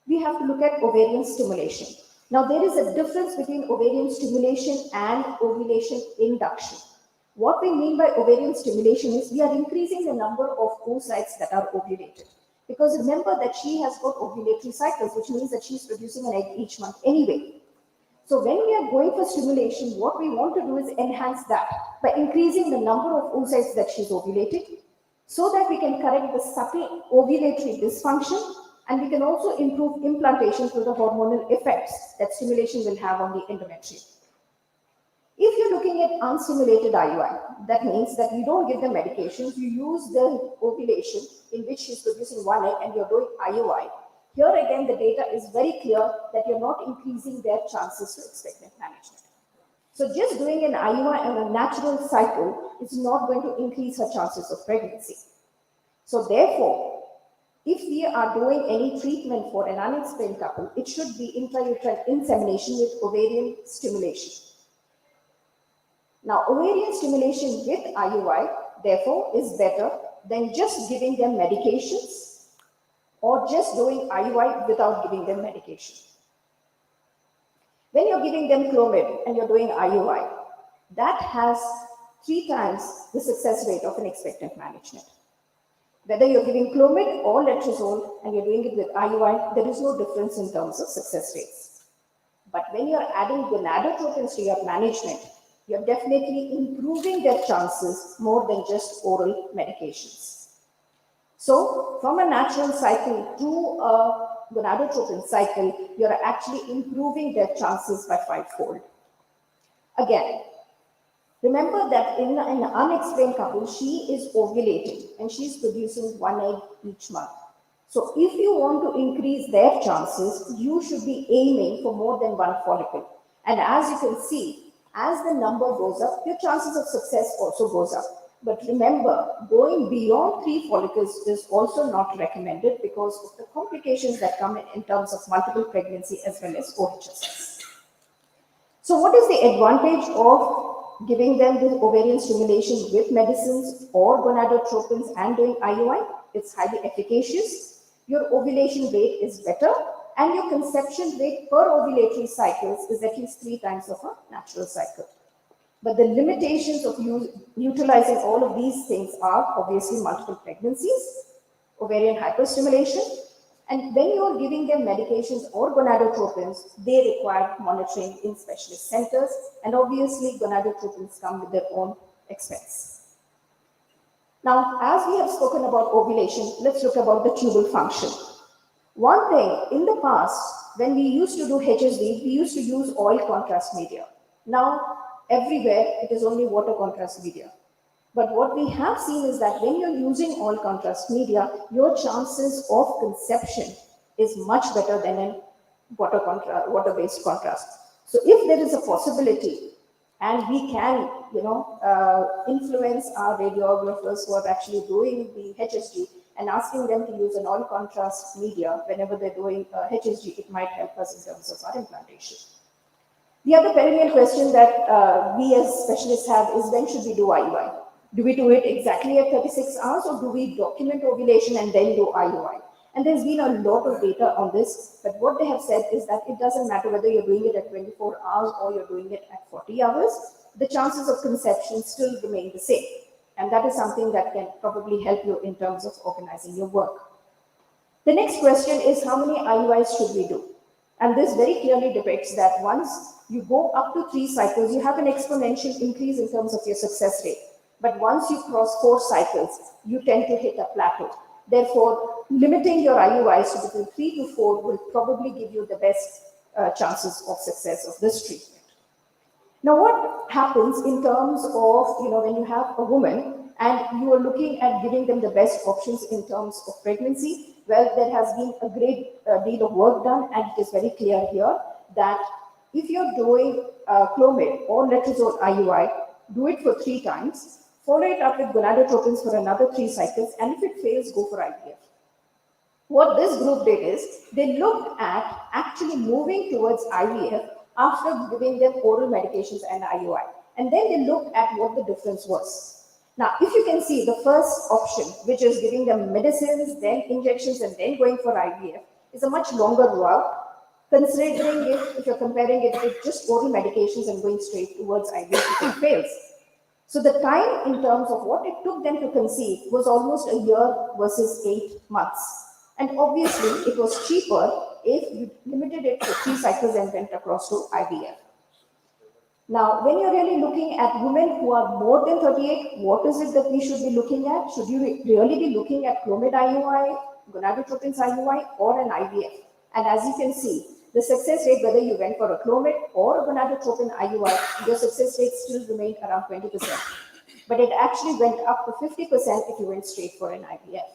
We have to look at ovarian stimulation. Now, there is a difference between ovarian stimulation and ovulation induction. What we mean by ovarian stimulation is we are increasing the number of oocytes that are ovulated. Because remember that she has got ovulatory cycles, which means that she's producing an egg each month anyway. So when we are going for stimulation, what we want to do is enhance that by increasing the number of oocytes that she's ovulating, so that we can correct the subtle ovulatory dysfunction, and we can also improve implantation through the hormonal effects that stimulation will have on the endometrium. If you're looking at unstimulated IUI, that means that you don't give them medications, you use the ovulation in which she's producing one egg and you're doing IUI. Here again, the data is very clear that you're not increasing their chances to expectant management. So just doing an IUI on a natural cycle is not going to increase her chances of pregnancy. So therefore, if we are doing any treatment for an unexplained couple, it should be intrauterine insemination with ovarian stimulation. Now, ovarian stimulation with IUI, therefore, is better than just giving them medications or just doing IUI without giving them medication. When you're giving them Clomid and you're doing IUI, that has 3 times the success rate of an expectant management. Whether you're giving Clomid or letrozole and you're doing it with IUI, there is no difference in terms of success rates. But when you're adding gonadotropins to your management, you're definitely improving their chances more than just oral medications. So from a natural cycle to a gonadotropin cycle, you're actually improving their chances by 5-fold. Again, remember that in an unexplained couple, she is ovulating and she's producing 1 egg each month. So if you want to increase their chances, you should be aiming for more than 1 follicle. And as you can see, as the number goes up, your chances of success also goes up. But remember, going beyond 3 follicles is also not recommended because of the complications that come in terms of multiple pregnancy as well as OHSS. So what is the advantage of giving them the ovarian stimulation with medicines or gonadotropins and doing IUI? It's highly efficacious. Your ovulation rate is better, and your conception rate per ovulatory cycles is at least 3 times of a natural cycle. But the limitations of utilizing all of these things are obviously multiple pregnancies, ovarian hyperstimulation, and when you're giving them medications or gonadotropins, they require monitoring in specialist centers, and obviously gonadotropins come with their own expense. Now, as we have spoken about ovulation, let's look about the tubal function. One thing, in the past, when we used to do HSD, we used to use oil contrast media. Now, everywhere, it is only water contrast media. But what we have seen is that when you're using oil contrast media, your chances of conception is much better than in water-based contrast. So if there is a possibility, and we can, influence our radiographers who are actually doing the HSG and asking them to use an oil contrast media whenever they're doing HSG, it might help us in terms of our implantation. The other perennial question that we as specialists have is, when should we do IUI? Do we do it exactly at 36 hours, or do we document ovulation and then do IUI? And there's been a lot of data on this, but what they have said is that it doesn't matter whether you're doing it at 24 hours or you're doing it at 40 hours, the chances of conception still remain the same. And that is something that can probably help you in terms of organizing your work. The next question is, how many IUIs should we do? And this very clearly depicts that once you go up to 3 cycles, you have an exponential increase in terms of your success rate. But once you cross 4 cycles, you tend to hit a plateau. Therefore, limiting your IUIs to between 3 to 4 will probably give you the best chances of success of this treatment. Now, what happens in terms of, when you have a woman and you are looking at giving them the best options in terms of pregnancy? Well, there has been a great deal of work done, and it is very clear here that if you're doing Clomid or letrozole IUI, do it for 3 times, follow it up with gonadotropins for another 3 cycles, and if it fails, go for IVF. What this group did is, they looked at actually moving towards IVF after giving them oral medications and IUI. And then they looked at what the difference was. Now, if you can see the first option, which is giving them medicines, then injections, and then going for IVF, is a much longer route, considering if you're comparing it with just oral medications and going straight towards IVF, if it fails. So the time in terms of what it took them to conceive was almost a year versus 8 months. And obviously, it was cheaper if you limited it to 3 cycles and went across to IVF. Now, when you're really looking at women who are more than 38, what is it that we should be looking at? Should you really be looking at Clomid IUI, gonadotropins IUI, or an IVF? And as you can see, the success rate, whether you went for a Clomid or a gonadotropin IUI, your success rate still remained around 20%. But it actually went up to 50% if you went straight for an IVF.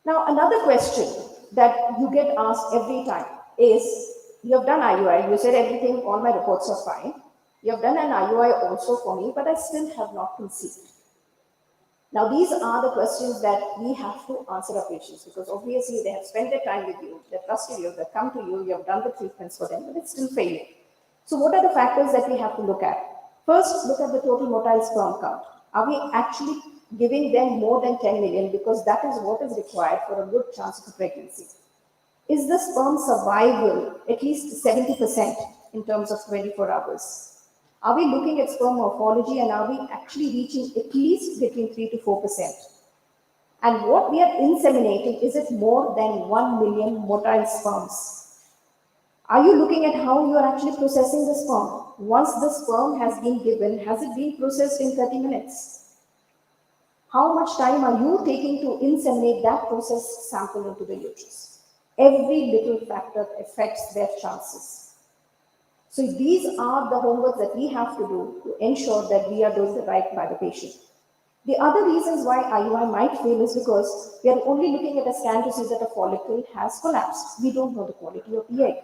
Now, another question that you get asked every time is, you have done IUI, you said everything, all my reports are fine. You have done an IUI also for me, but I still have not conceived. Now, these are the questions that we have to answer our patients, because obviously they have spent their time with you, they've trusted you, they've come to you, you have done the treatments for them, but it's still failing. So what are the factors that we have to look at? First, look at the total motile sperm count. Are we actually giving them more than 10 million? Because that is what is required for a good chance of a pregnancy. Is the sperm survival at least 70% in terms of 24 hours? Are we looking at sperm morphology, and are we actually reaching at least between 3 to 4%? And what we are inseminating, is it more than 1 million motile sperms? Are you looking at how you are actually processing the sperm? Once the sperm has been given, has it been processed in 30 minutes? How much time are you taking to inseminate that processed sample into the uterus? Every little factor affects their chances. So these are the homework that we have to do to ensure that we are doing the right by the patient. The other reasons why IUI might fail is because we are only looking at a scan to see that a follicle has collapsed. We don't know the quality of the egg.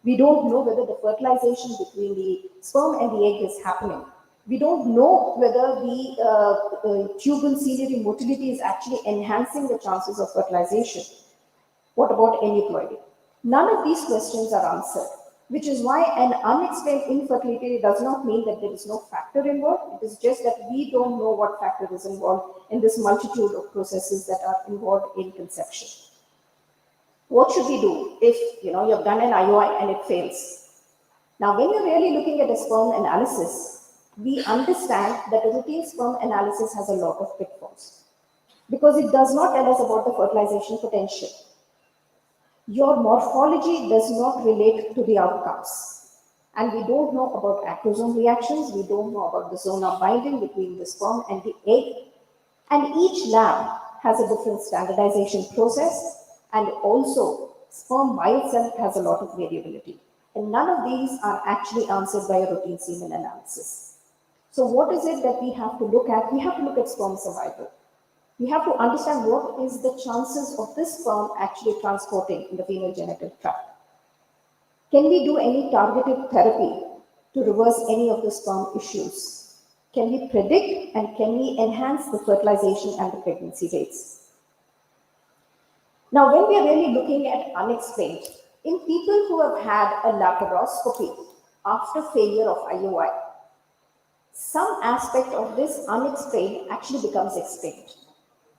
We don't know whether the fertilization between the sperm and the egg is happening. We don't know whether the tubal ciliary motility is actually enhancing the chances of fertilization. What about aneuploidy? None of these questions are answered, which is why an unexplained infertility does not mean that there is no factor involved. It is just that we don't know what factor is involved in this multitude of processes that are involved in conception. What should we do if you have done an IUI and it fails? Now, when you're really looking at a sperm analysis, we understand that a routine sperm analysis has a lot of pitfalls, because it does not tell us about the fertilization potential. Your morphology does not relate to the outcomes. And we don't know about acrosome reactions. We don't know about the zone of binding between the sperm and the egg. And each lab has a different standardization process. And also, sperm by itself has a lot of variability. And none of these are actually answered by a routine semen analysis. So what is it that we have to look at? We have to look at sperm survival. We have to understand what is the chances of this sperm actually transporting in the female genital tract. Can we do any targeted therapy to reverse any of the sperm issues? Can we predict, and can we enhance the fertilization and the pregnancy rates? Now, when we are really looking at unexplained, in people who have had a laparoscopy after failure of IUI, some aspect of this unexplained actually becomes explained.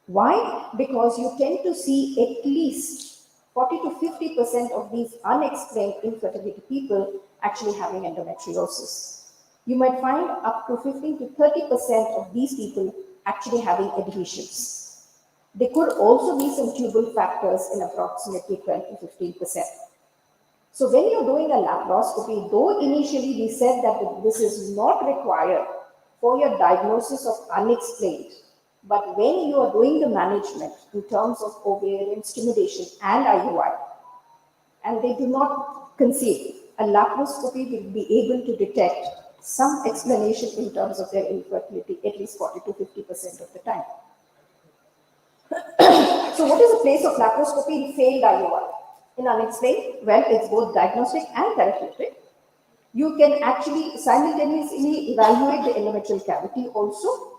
Why? Because you tend to see at least 40 to 50% of these unexplained infertility people actually having endometriosis. You might find up to 15 to 30% of these people actually having adhesions. There could also be some tubal factors in approximately 12 to 15%. So when you're doing a laparoscopy, though initially we said that this is not required for your diagnosis of unexplained, but when you are doing the management in terms of ovarian stimulation and IUI, and they do not conceive, a laparoscopy will be able to detect some explanation in terms of their infertility at least 40 to 50% of the time. So what is the place of laparoscopy in failed IUI? In unexplained? Well, it's both diagnostic and therapeutic. You can actually simultaneously evaluate the endometrial cavity also.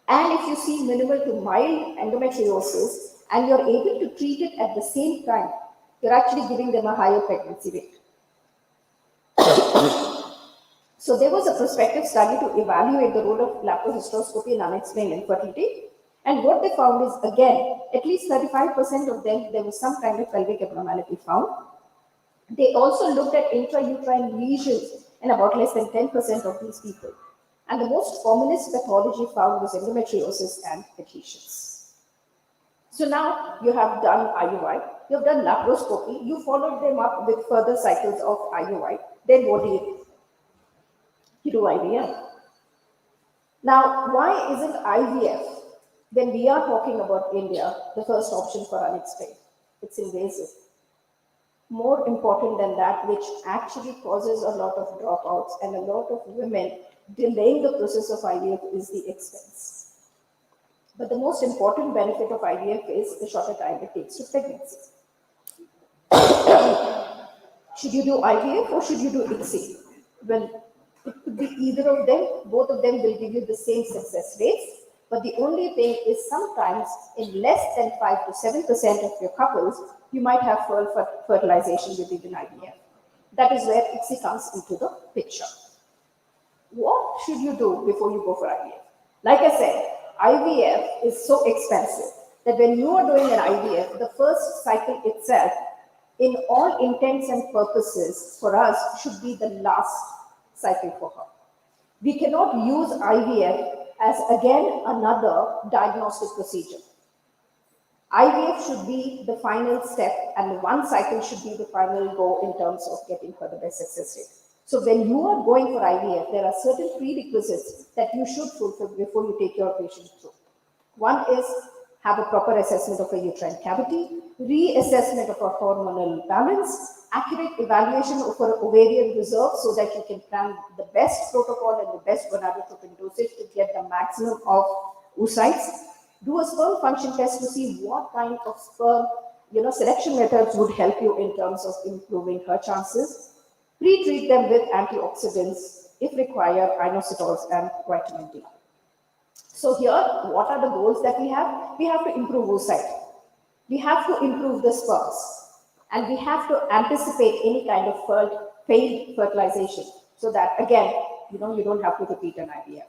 And if you see minimal to mild endometriosis and you're able to treat it at the same time, you're actually giving them a higher pregnancy rate. So there was a prospective study to evaluate the role of laparohysteroscopy in unexplained infertility. And what they found is, again, at least 35% of them, there was some kind of pelvic abnormality found. They also looked at intrauterine lesions in about less than 10% of these people. And the most commonest pathology found was endometriosis and adhesions. So now you have done IUI, you have done laparoscopy, you followed them up with further cycles of IUI. Then what do? You do IVF. Now, why isn't IVF, when we are talking about India, the first option for unexplained? It's invasive. More important than that, which actually causes a lot of dropouts and a lot of women delaying the process of IVF, is the expense. But the most important benefit of IVF is the shorter time it takes to pregnancy. Should you do IVF or should you do ICSI? Well, it could be either of them. Both of them will give you the same success rates. But the only thing is, sometimes in less than 5 to 7% of your couples, you might have fertilization with even IVF. That is where ICSI comes into the picture. What should you do before you go for IVF? Like I said, IVF is so expensive that when you are doing an IVF, the first cycle itself, in all intents and purposes, for us, should be the last cycle for her. We cannot use IVF as, again, another diagnostic procedure. IVF should be the final step, and the one cycle should be the final go in terms of getting her the best success rate. So when you are going for IVF, there are certain prerequisites that you should fulfill before you take your patient through. One is, have a proper assessment of a uterine cavity, reassessment of a hormonal balance, accurate evaluation of her ovarian reserve so that you can plan the best protocol and the best gonadotropin dosage to get the maximum of oocytes. Do a sperm function test to see what kind of sperm selection methods would help you in terms of improving her chances. Pre-treat them with antioxidants, if required, inositols and vitamin D. So here, what are the goals that we have? We have to improve oocyte. We have to improve the sperms. And we have to anticipate any kind of failed fertilization so that, again, you don't have to repeat an IVF.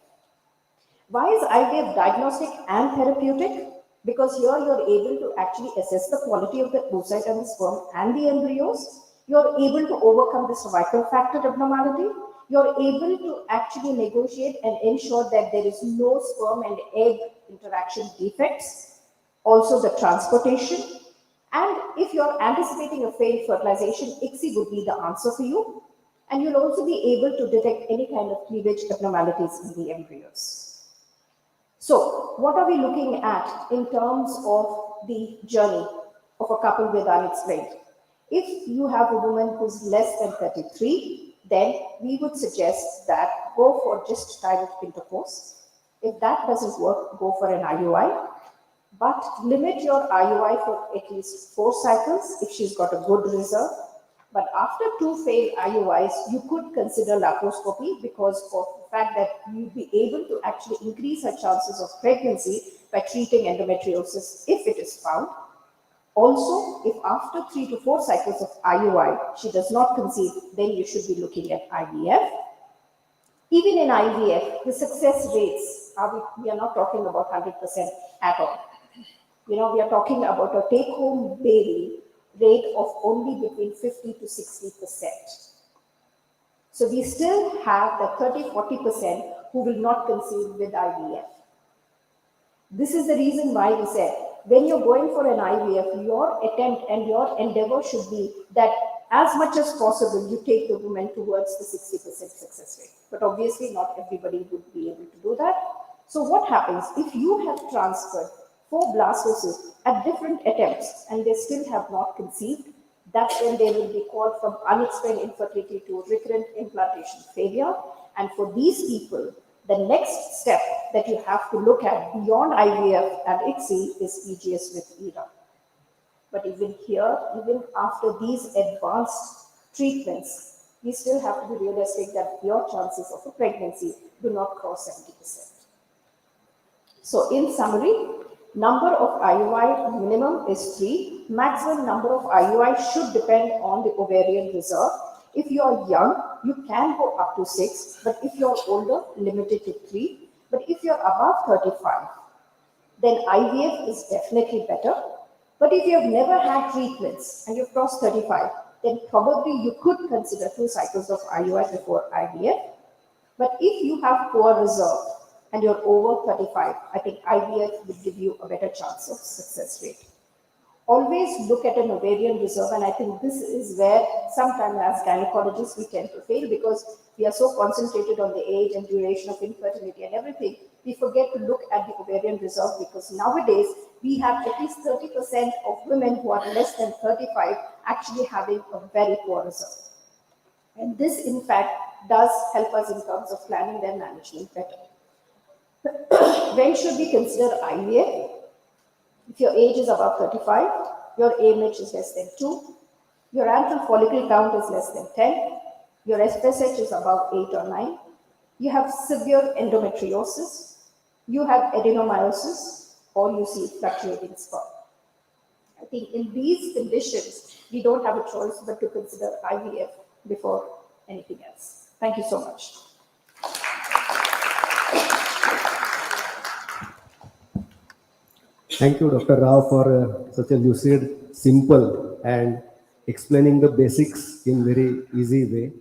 Why is IVF diagnostic and therapeutic? Because here you're able to actually assess the quality of the oocyte and the sperm and the embryos. You're able to overcome the cervical factor abnormality. You're able to actually negotiate and ensure that there is no sperm and egg interaction defects. Also the transportation. And if you're anticipating a failed fertilization, ICSI would be the answer for you. And you'll also be able to detect any kind of cleavage abnormalities in the embryos. So what are we looking at in terms of the journey of a couple with unexplained? If you have a woman who's less than 33, then we would suggest that go for just time of intercourse. If that doesn't work, go for an IUI. But limit your IUI for at least 4 cycles if she's got a good reserve. But after 2 failed IUIs, you could consider laparoscopy because of the fact that you'll be able to actually increase her chances of pregnancy by treating endometriosis if it is found. Also, if after 3 to 4 cycles of IUI, she does not conceive, then you should be looking at IVF. Even in IVF, the success rates, we are not talking about 100% at all. We are talking about a take-home baby rate of only between 50 to 60%. So we still have the 30-40% who will not conceive with IVF. This is the reason why we said, when you're going for an IVF, your attempt and your endeavor should be that as much as possible, you take the woman towards the 60% success rate. But obviously not everybody would be able to do that. So what happens if you have transferred 4 blastocysts at different attempts and they still have not conceived? That's when they will be called from unexplained infertility to recurrent implantation failure. And for these people, the next step that you have to look at beyond IVF and ICSI is EGS with ERA. But even here, even after these advanced treatments, we still have to be realistic that your chances of a pregnancy do not cross 70%. So in summary, number of IUI minimum is 3. Maximum number of IUI should depend on the ovarian reserve. If you are young, you can go up to 6, but if you're older, limit it to 3. But if you're above 35, then IVF is definitely better. But if you have never had treatments and you've crossed 35, then probably you could consider 2 cycles of IUI before IVF. But if you have poor reserve and you're over 35, I think IVF would give you a better chance of success rate. Always look at an ovarian reserve, and I think this is where sometimes as gynecologists we tend to fail because we are so concentrated on the age and duration of infertility and everything, we forget to look at the ovarian reserve because nowadays we have at least 30% of women who are less than 35 actually having a very poor reserve. And this, in fact, does help us in terms of planning their management better. When should we consider IVF? If your age is above 35, your AMH is less than 2, your antral follicle count is less than 10, your FSH is above 8 or 9, you have severe endometriosis, you have adenomyosis, or you see fluctuating sperm. I think in these conditions, we don't have a choice but to consider IVF before anything else. Thank you so much. Thank you, Dr. Rao, for such a lucid, simple, and explaining the basics in very easy way.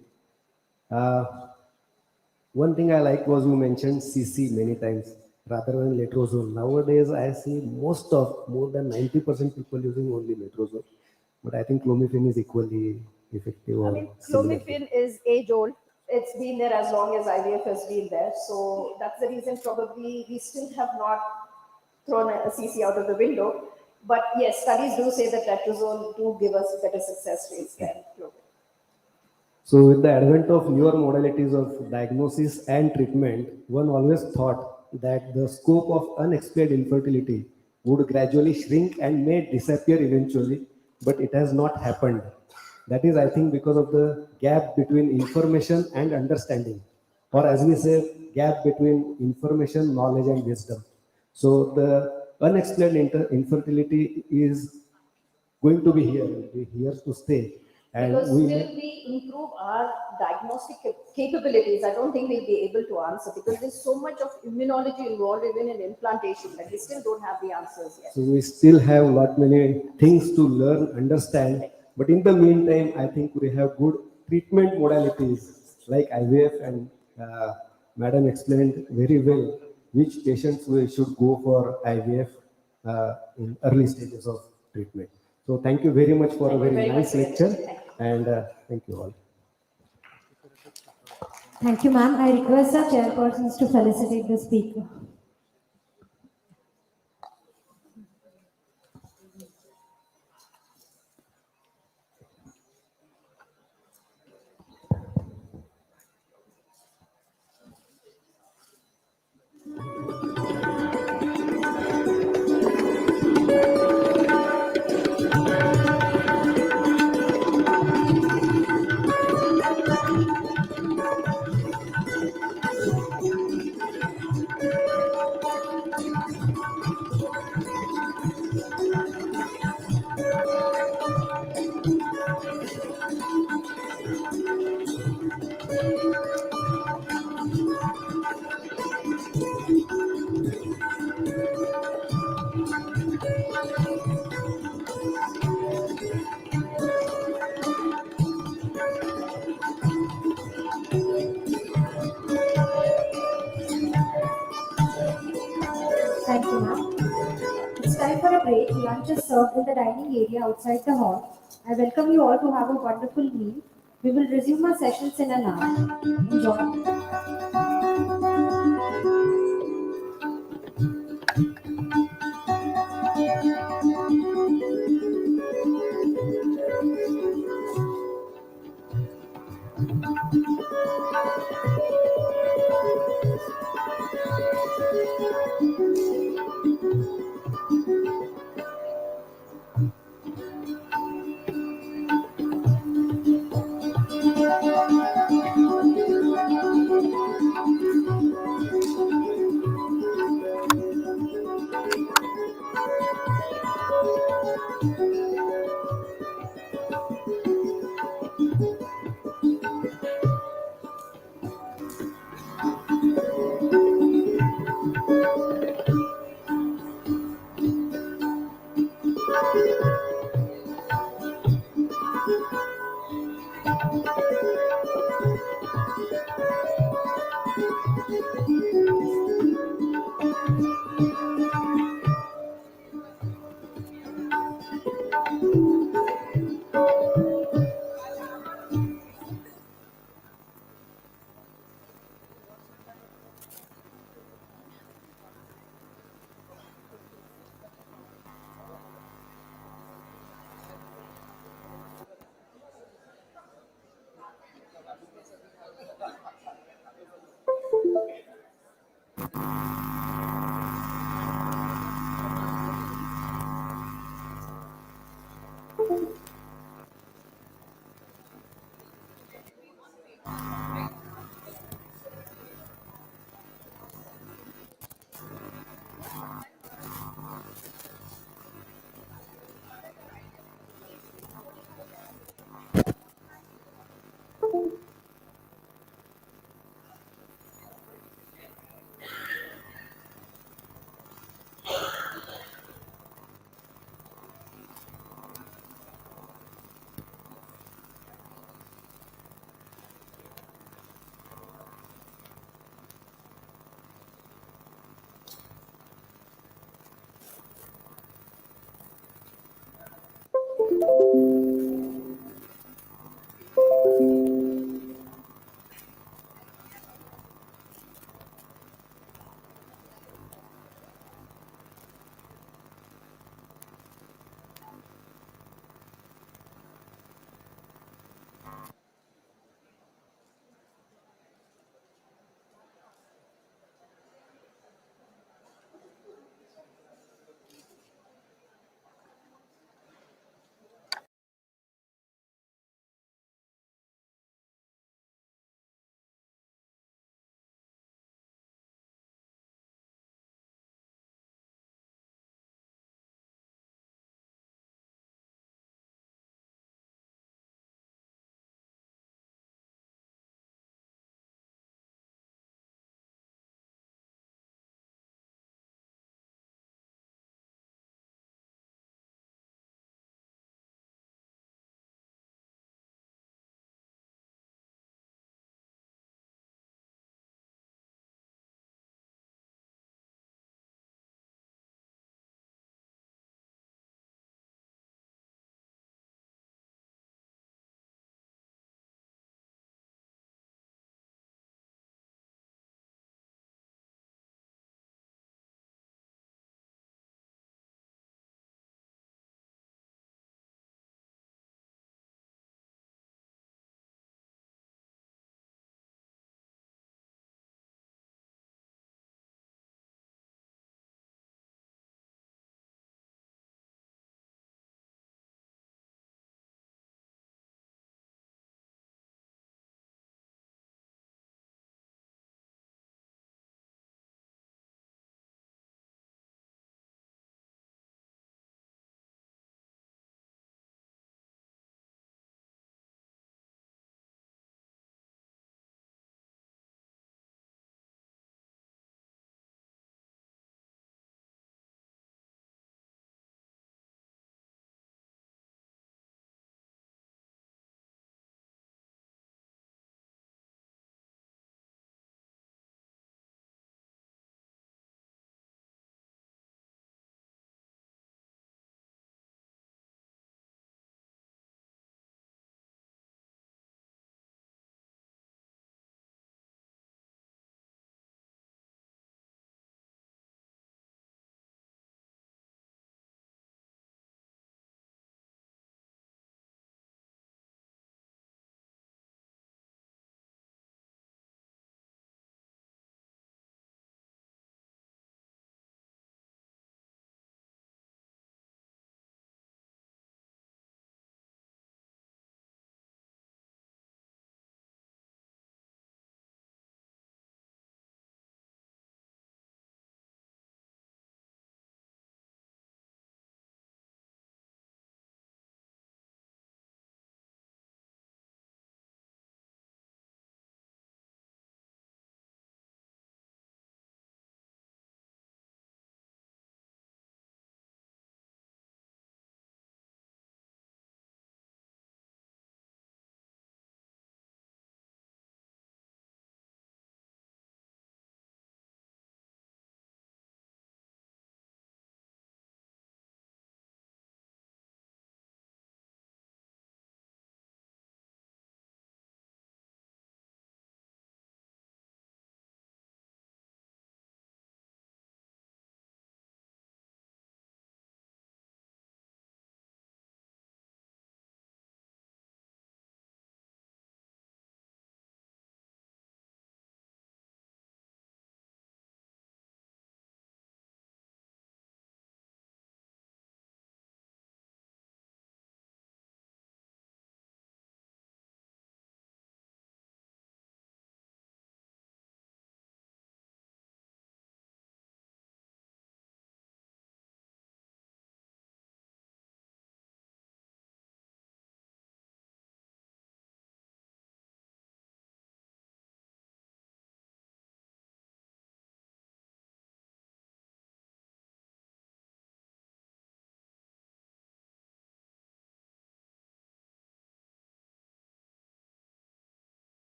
One thing I like was you mentioned CC many times rather than letrozole. Nowadays, I see more than 90% people using only letrozole, but I think clomiphene is equally effective. I mean, clomiphene is age old. It's been there as long as IVF has been there. So that's the reason probably we still have not thrown a CC out of the window. But yes, studies do say that letrozole do give us better success rates than clomiphene. So with the advent of newer modalities of diagnosis and treatment, one always thought that the scope of unexplained infertility would gradually shrink and may disappear eventually, but it has not happened. That is, I think, because of the gap between information and understanding, or as we say, gap between information, knowledge, and wisdom. So the unexplained infertility is going to be here to stay. And because till we improve our diagnostic capabilities, I don't think we'll be able to answer because there's so much of immunology involved even in implantation that we still don't have the answers yet. So we still have a lot many things to learn, understand. But in the meantime, I think we have good treatment modalities like IVF, and Madam explained very well which patients we should go for IVF in early stages of treatment. So thank you very much for a very nice lecture, and thank you all. Thank you, ma'am. I request our chairpersons to felicitate the speaker. Thank you, ma'am. It's time for a break. Lunch is served in the dining area outside the hall. I welcome you all to have a wonderful meal. We will resume our sessions in an hour. Enjoy.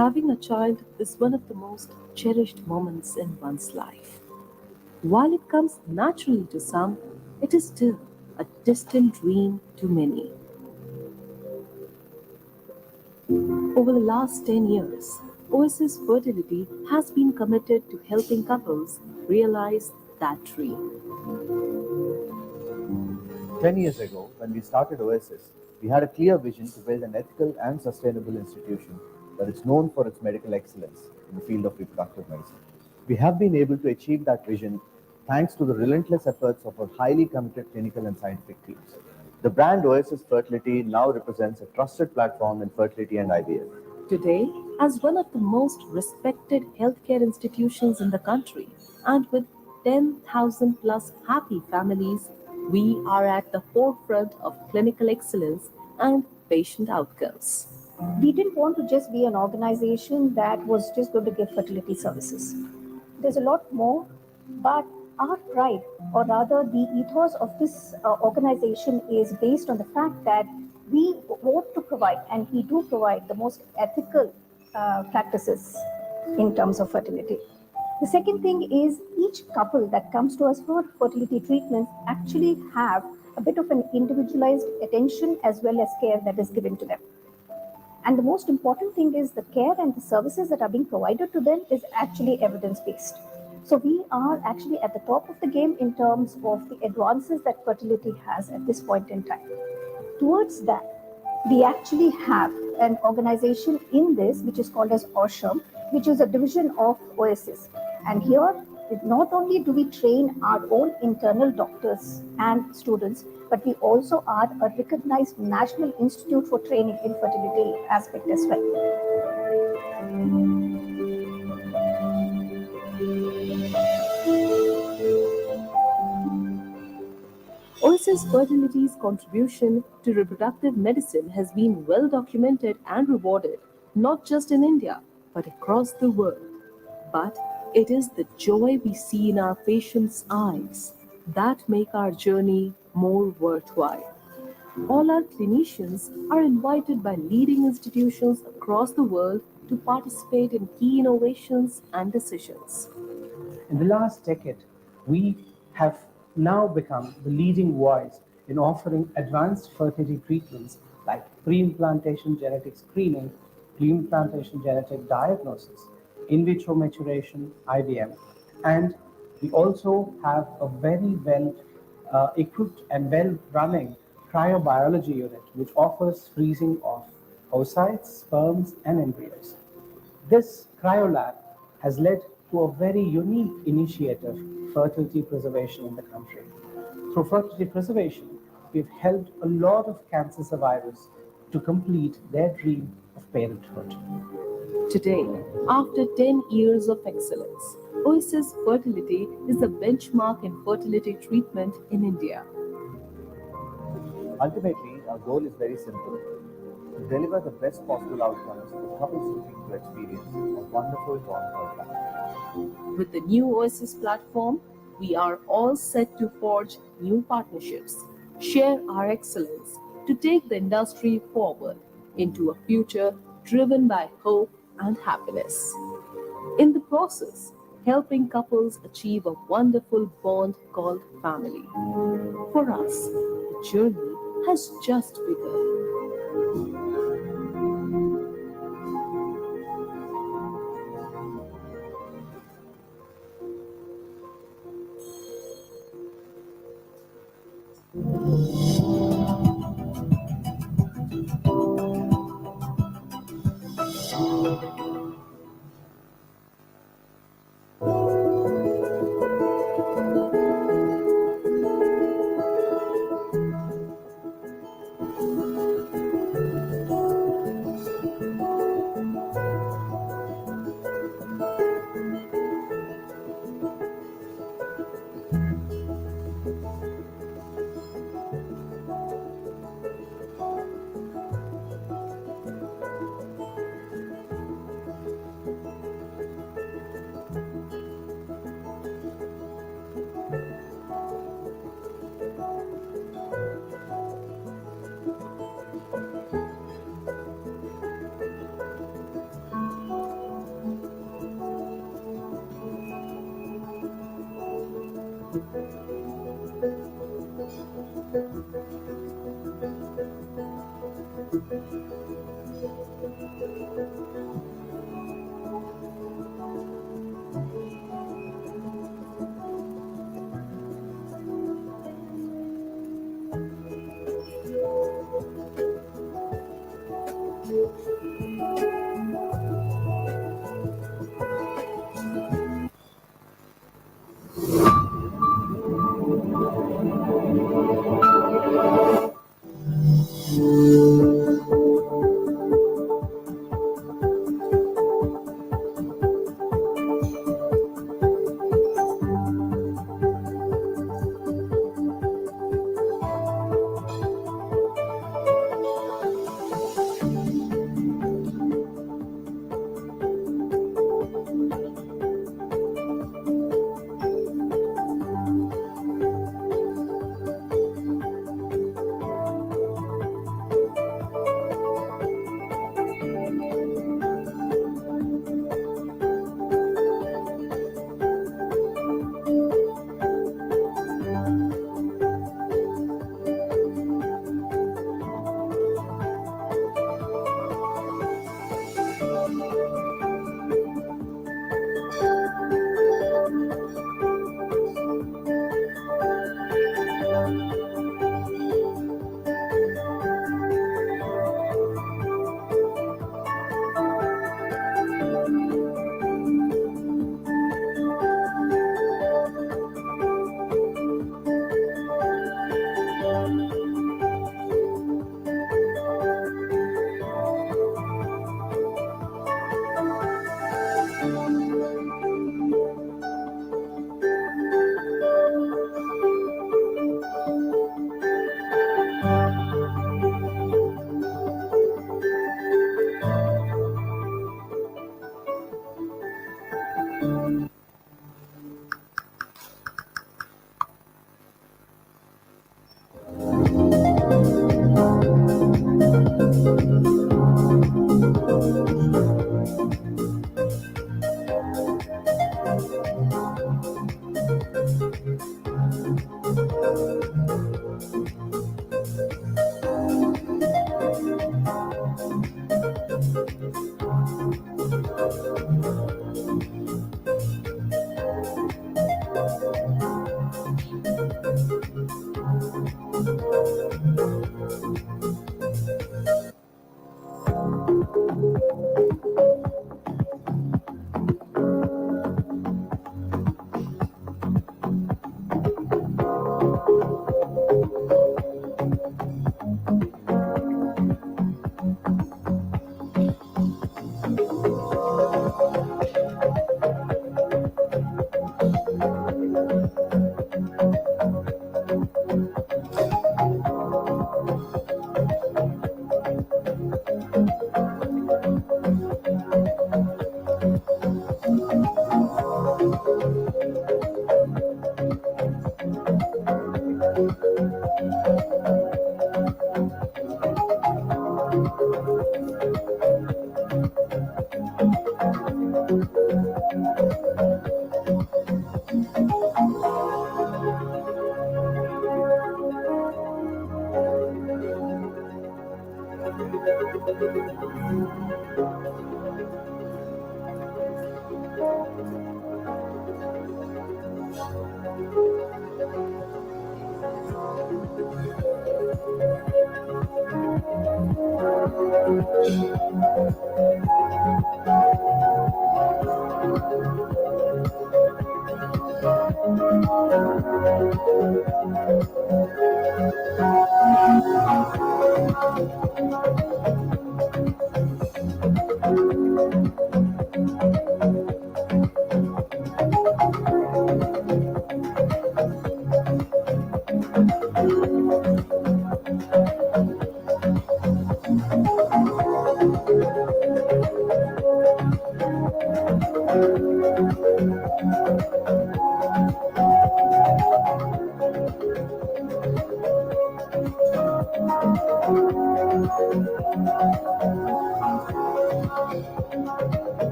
Having a child is one of the most cherished moments in one's life. While it comes naturally to some, it is still a distant dream to many. Over the last 10 years, Oasis Fertility has been committed to helping couples realize that dream. 10 years ago, when we started Oasis, we had a clear vision to build an ethical and sustainable institution that is known for its medical excellence in the field of reproductive medicine. We have been able to achieve that vision thanks to the relentless efforts of our highly committed clinical and scientific teams. The brand Oasis Fertility now represents a trusted platform in fertility and IVF. Today, as one of the most respected healthcare institutions in the country, and with 10,000 plus happy families, we are at the forefront of clinical excellence and patient outcomes. We didn't want to just be an organization that was just going to give fertility services. There's a lot more, but our pride, or rather the ethos of this organization, is based on the fact that we want to provide, and we do provide, the most ethical practices in terms of fertility. The second thing is each couple that comes to us for fertility treatments actually have a bit of an individualized attention as well as care that is given to them. And the most important thing is the care and the services that are being provided to them is actually evidence-based. So we are actually at the top of the game in terms of the advances that fertility has at this point in time. Towards that, we actually have an organization in this which is called as OSHAM, which is a division of Oasis. And here, not only do we train our own internal doctors and students, but we also are a recognized National Institute for Training in Fertility aspect as well. Oasis Fertility's contribution to reproductive medicine has been well documented and rewarded, not just in India, but across the world. But it is the joy we see in our patients' eyes that make our journey more worthwhile. All our clinicians are invited by leading institutions across the world to participate in key innovations and decisions. In the last decade, we have now become the leading voice in offering advanced fertility treatments like pre-implantation genetic screening, pre-implantation genetic diagnosis, in vitro maturation, IVM, and we also have a very well equipped and well running cryobiology unit which offers freezing of oocytes, sperms, and embryos. This cryolab has led to a very unique initiative, fertility preservation in the country. Through fertility preservation, we've helped a lot of cancer survivors to complete their dream of parenthood. Today, after 10 years of excellence, Oasis Fertility is the benchmark in fertility treatment in India. Ultimately, our goal is very simple: to deliver the best possible outcomes for couples looking to experience a wonderful bond family. With the new Oasis platform, we are all set to forge new partnerships, share our excellence to take the industry forward into a future driven by hope and happiness. In the process, helping couples achieve a wonderful bond called family. For us, the journey has just begun.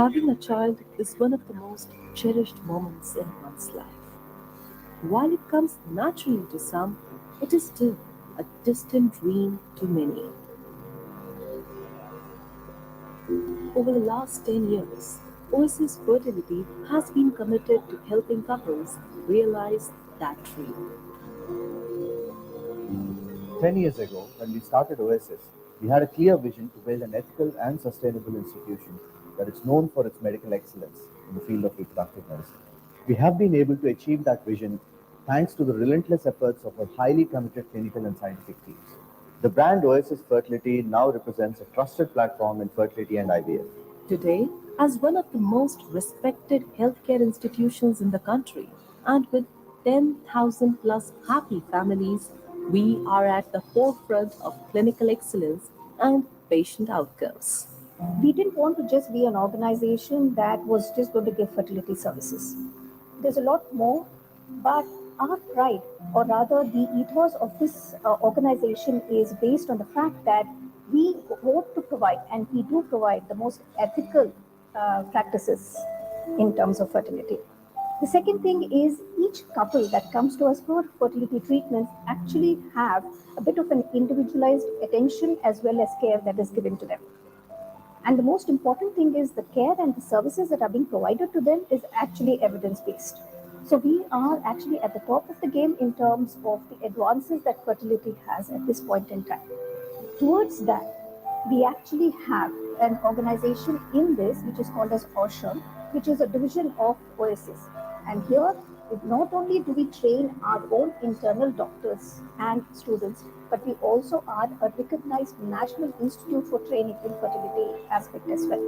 Having a child is one of the most cherished moments in one's life. While it comes naturally to some, it is still a distant dream to many. Over the last 10 years, Oasis Fertility has been committed to helping couples realize that dream. 10 years ago, when we started Oasis, we had a clear vision to build an ethical and sustainable institution that is known for its medical excellence in the field of reproductive medicine. We have been able to achieve that vision thanks to the relentless efforts of our highly committed clinical and scientific teams. The brand Oasis Fertility now represents a trusted platform in fertility and IVF. Today, as one of the most respected healthcare institutions in the country, and with 10,000 plus happy families, we are at the forefront of clinical excellence and patient outcomes. We didn't want to just be an organization that was just going to give fertility services. There's a lot more, but our pride, or rather the ethos of this organization, is based on the fact that we want to provide, and we do provide, the most ethical practices in terms of fertility. The second thing is each couple that comes to us for fertility treatments actually have a bit of an individualized attention as well as care that is given to them. And the most important thing is the care and the services that are being provided to them is actually evidence-based. So we are actually at the top of the game in terms of the advances that fertility has at this point in time. Towards that, we actually have an organization in this which is called as OSHAM, which is a division of Oasis. And here, not only do we train our own internal doctors and students, but we also are a recognized National Institute for Training in Fertility aspect as well.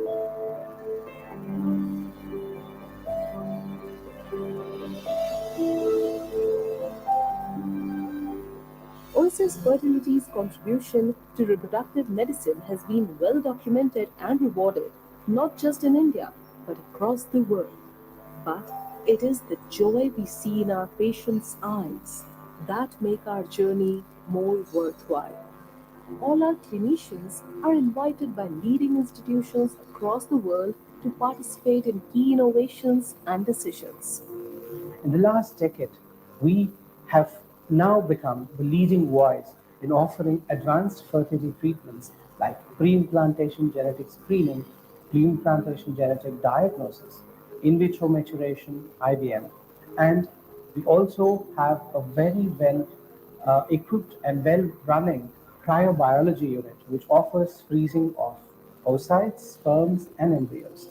Oasis Fertility's contribution to reproductive medicine has been well documented and rewarded, not just in India, but across the world. But it is the joy we see in our patients' eyes that make our journey more worthwhile. All our clinicians are invited by leading institutions across the world to participate in key innovations and decisions. In the last decade, we have now become the leading voice in offering advanced fertility treatments like pre-implantation genetic screening, pre-implantation genetic diagnosis, in vitro maturation, IVM, and we also have a very well equipped and well running cryobiology unit which offers freezing of oocytes, sperms, and embryos.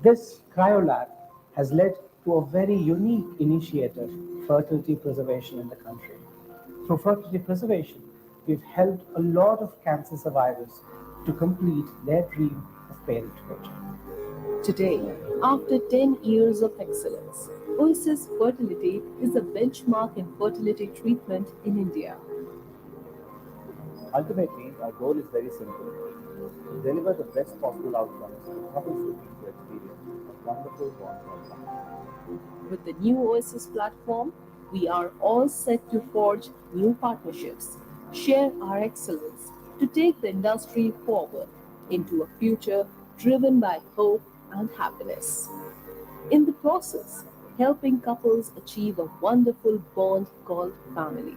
This cryolab has led to a very unique initiative, fertility preservation in the country. Through fertility preservation, we've helped a lot of cancer survivors to complete their dream of parenthood. Today, after 10 years of excellence, Oasis Fertility is a benchmark in fertility treatment in India. Ultimately, our goal is very simple: to deliver the best possible outcomes to couples looking to experience a wonderful bond of life. With the new Oasis platform, we are all set to forge new partnerships, share our excellence to take the industry forward into a future driven by hope and happiness. In the process, helping couples achieve a wonderful bond called family.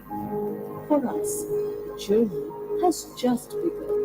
For us, the journey has just begun.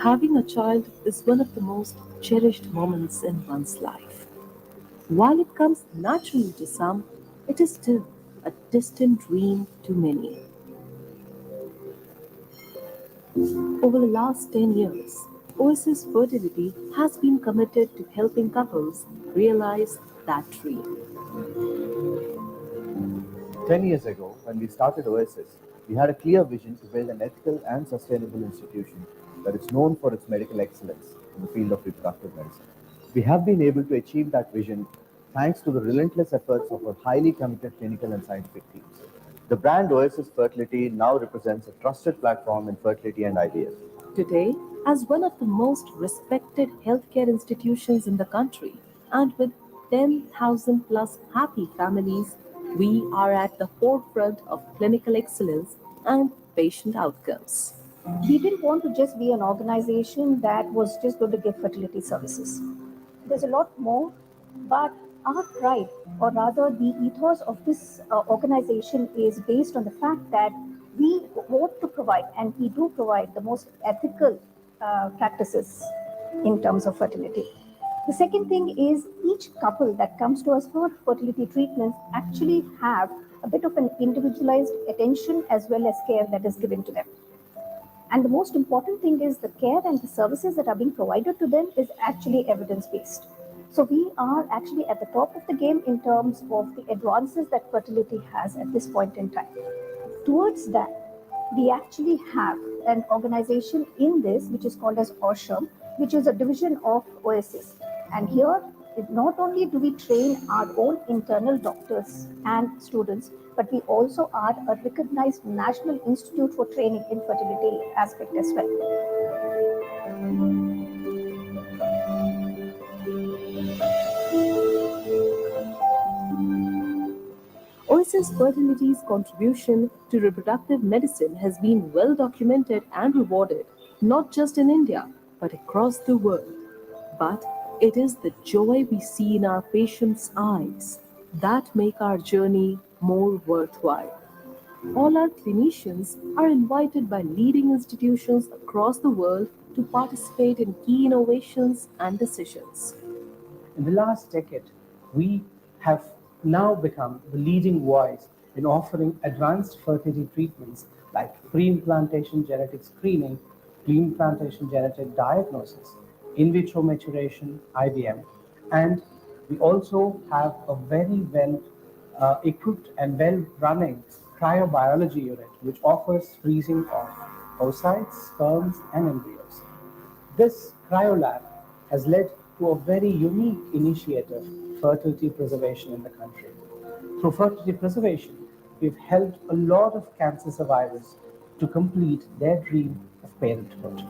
Having a child is one of the most cherished moments in one's life. While it comes naturally to some, it is still a distant dream to many. Over the last 10 years, Oasis Fertility has been committed to helping couples realize that dream. 10 years ago, when we started Oasis, we had a clear vision to build an ethical and sustainable institution that is known for its medical excellence in the field of reproductive medicine. We have been able to achieve that vision thanks to the relentless efforts of our highly committed clinical and scientific teams. The brand Oasis Fertility now represents a trusted platform in fertility and IVF. Today, as one of the most respected healthcare institutions in the country, and with 10,000 plus happy families, we are at the forefront of clinical excellence and patient outcomes. We didn't want to just be an organization that was just going to give fertility services. There's a lot more, but our pride, or rather the ethos of this organization, is based on the fact that we want to provide, and we do provide, the most ethical practices in terms of fertility. The second thing is each couple that comes to us for fertility treatments actually have a bit of an individualized attention as well as care that is given to them. And the most important thing is the care and the services that are being provided to them is actually evidence based. So we are actually at the top of the game in terms of the advances that fertility has at this point in time. Towards that, we actually have an organization in this which is called as OSHAM, which is a division of Oasis. And here, not only do we train our own internal doctors and students, but we also are a recognized National Institute for Training in Fertility aspect as well. Oasis Fertility's contribution to reproductive medicine has been well documented and rewarded, not just in India, but across the world. But it is the joy we see in our patients' eyes that make our journey more worthwhile. All our clinicians are invited by leading institutions across the world to participate in key innovations and decisions. In the last decade, we have now become the leading voice in offering advanced fertility treatments like pre-implantation genetic screening, pre-implantation genetic diagnosis, in vitro maturation, IVM, and we also have a very well equipped and well running cryobiology unit which offers freezing of oocytes, sperms, and embryos. This cryolab has led to a very unique initiative, fertility preservation in the country. Through fertility preservation, we've helped a lot of cancer survivors to complete their dream of parenthood.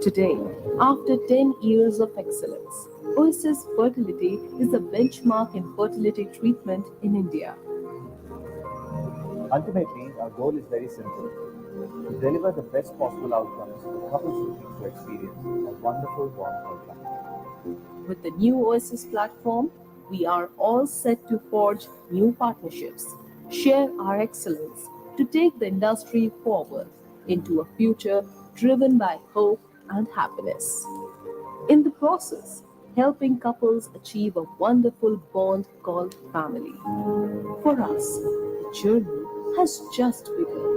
Today, after 10 years of excellence, Oasis Fertility is a benchmark in fertility treatment in India. Ultimately, our goal is very simple: to deliver the best possible outcomes for couples looking to experience a wonderful warm life. With the new Oasis platform, we are all set to forge new partnerships, share our excellence to take the industry forward into a future driven by hope and happiness. In the process, helping couples achieve a wonderful bond called family. For us, the journey has just begun.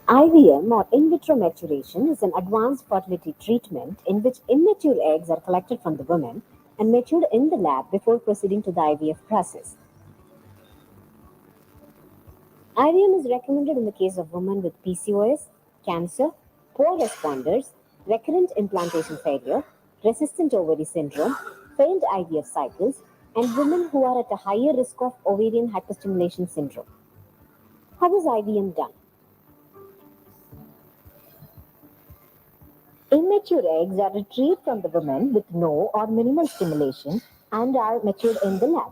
IVM or in vitro maturation is an advanced fertility treatment in which immature eggs are collected from the woman and matured in the lab before proceeding to the IVF process. IVM is recommended in the case of women with PCOS, cancer, poor responders, recurrent implantation failure, resistant ovary syndrome, failed IVF cycles, and women who are at a higher risk of ovarian hyperstimulation syndrome. How is IVM done? Immature eggs are retrieved from the woman with no or minimal stimulation and are matured in the lab.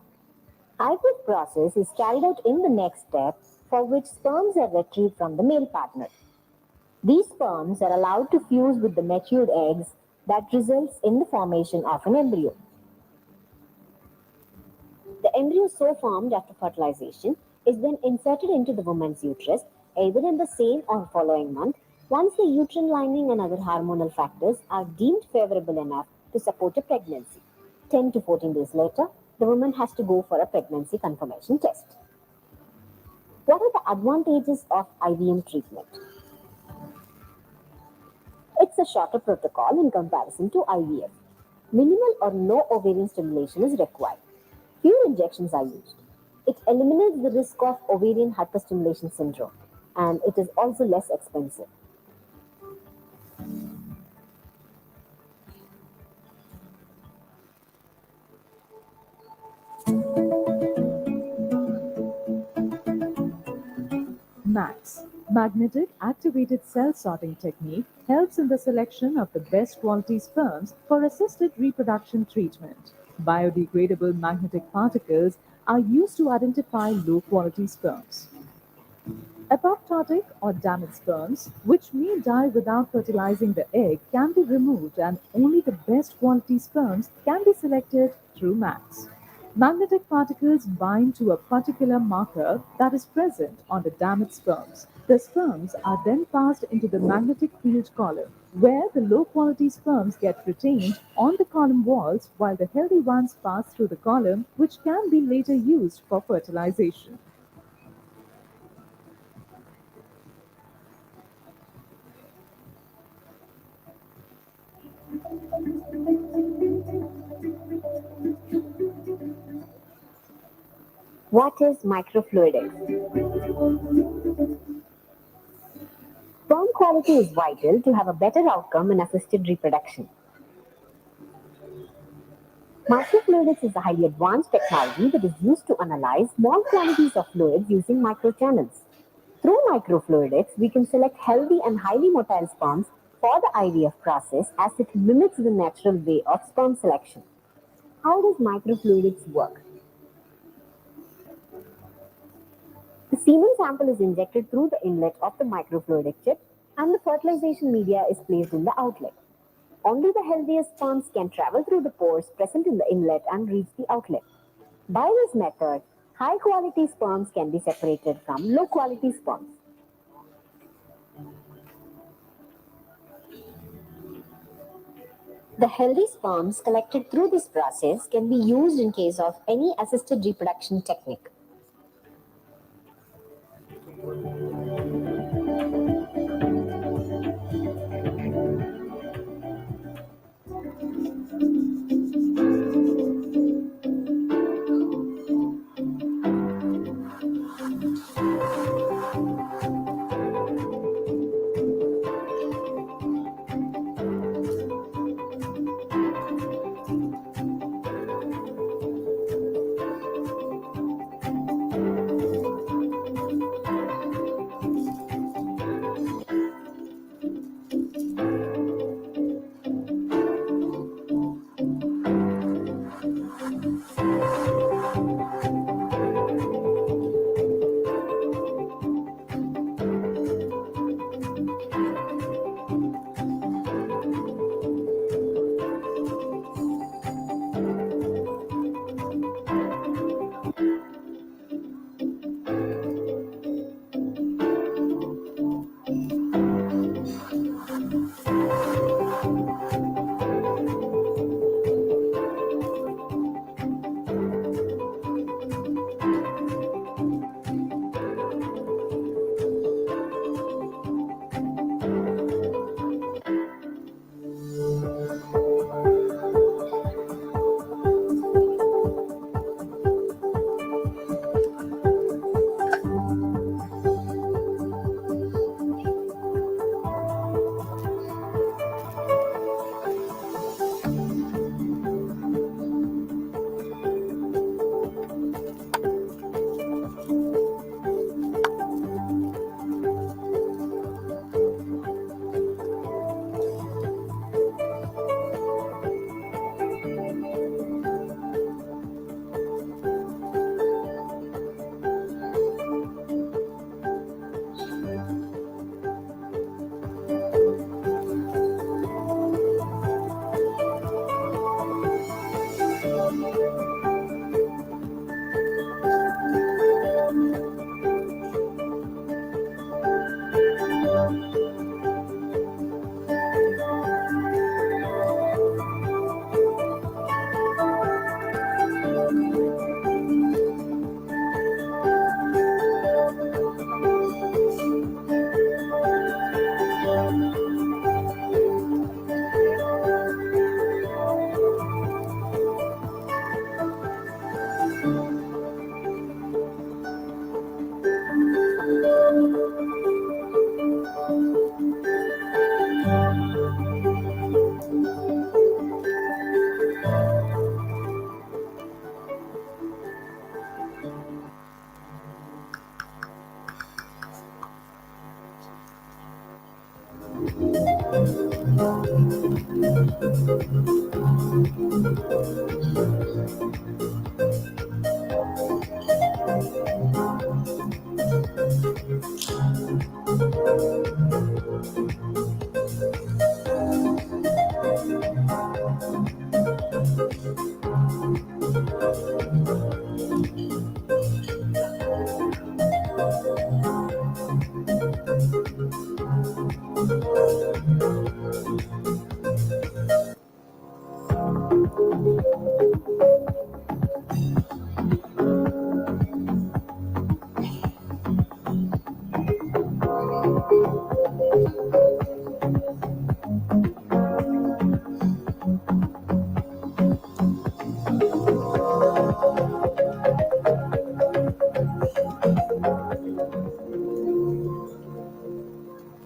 IVF process is carried out in the next step, for which sperms are retrieved from the male partner. These sperms are allowed to fuse with the matured eggs that results in the formation of an embryo. The embryo so formed after fertilization is then inserted into the woman's uterus either in the same or following month once the uterine lining and other hormonal factors are deemed favorable enough to support a pregnancy. 10 to 14 days later, the woman has to go for a pregnancy confirmation test. What are the advantages of IVM treatment? It's a shorter protocol in comparison to IVF. Minimal or no ovarian stimulation is required. Few injections are used. It eliminates the risk of ovarian hyperstimulation syndrome, and it is also less expensive. MAX, magnetic activated cell sorting technique, helps in the selection of the best quality sperms for assisted reproduction treatment. Biodegradable magnetic particles are used to identify low quality sperms. Apoptotic or damaged sperms, which may die without fertilizing the egg, can be removed and only the best quality sperms can be selected through MAX. Magnetic particles bind to a particular marker that is present on the damaged sperms. The sperms are then passed into the magnetic field column, where the low quality sperms get retained on the column walls while the healthy ones pass through the column, which can be later used for fertilization. What is microfluidics? Sperm quality is vital to have a better outcome in assisted reproduction. Microfluidics is a highly advanced technology that is used to analyze small quantities of fluids using microchannels. Through microfluidics, we can select healthy and highly motile sperms for the IVF process as it mimics the natural way of sperm selection. How does microfluidics work? The semen sample is injected through the inlet of the microfluidic chip and the fertilization media is placed in the outlet. Only the healthiest sperms can travel through the pores present in the inlet and reach the outlet. By this method, high quality sperms can be separated from low quality sperms. The healthy sperms collected through this process can be used in case of any assisted reproduction technique.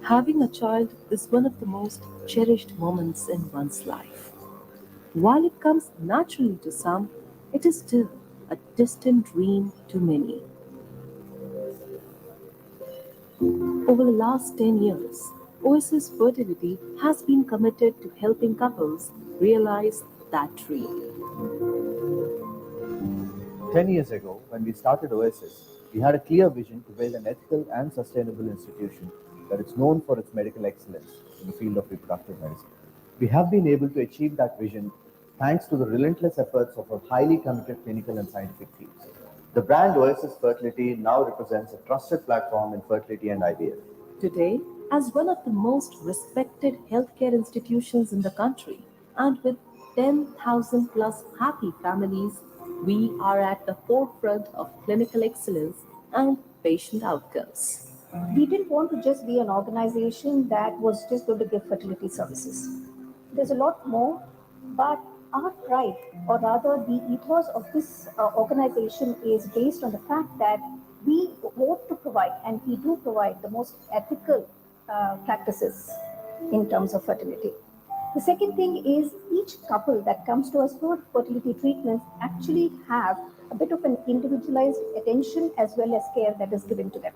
Having a child is one of the most cherished moments in one's life. While it comes naturally to some, it is still a distant dream to many. Over the last 10 years, Oasis Fertility has been committed to helping couples realize that dream. 10 years ago, when we started Oasis, we had a clear vision to build an ethical and sustainable institution that is known for its medical excellence in the field of reproductive medicine. We have been able to achieve that vision thanks to the relentless efforts of our highly committed clinical and scientific teams. The brand Oasis Fertility now represents a trusted platform in fertility and IVF. Today, as one of the most respected healthcare institutions in the country, and with 10,000 plus happy families, we are at the forefront of clinical excellence and patient outcomes. We didn't want to just be an organization that was just going to give fertility services. There's a lot more, but our pride, or rather the ethos of this organization, is based on the fact that we want to provide, and we do provide, the most ethical practices in terms of fertility. The second thing is each couple that comes to us for fertility treatments actually have a bit of an individualized attention as well as care that is given to them.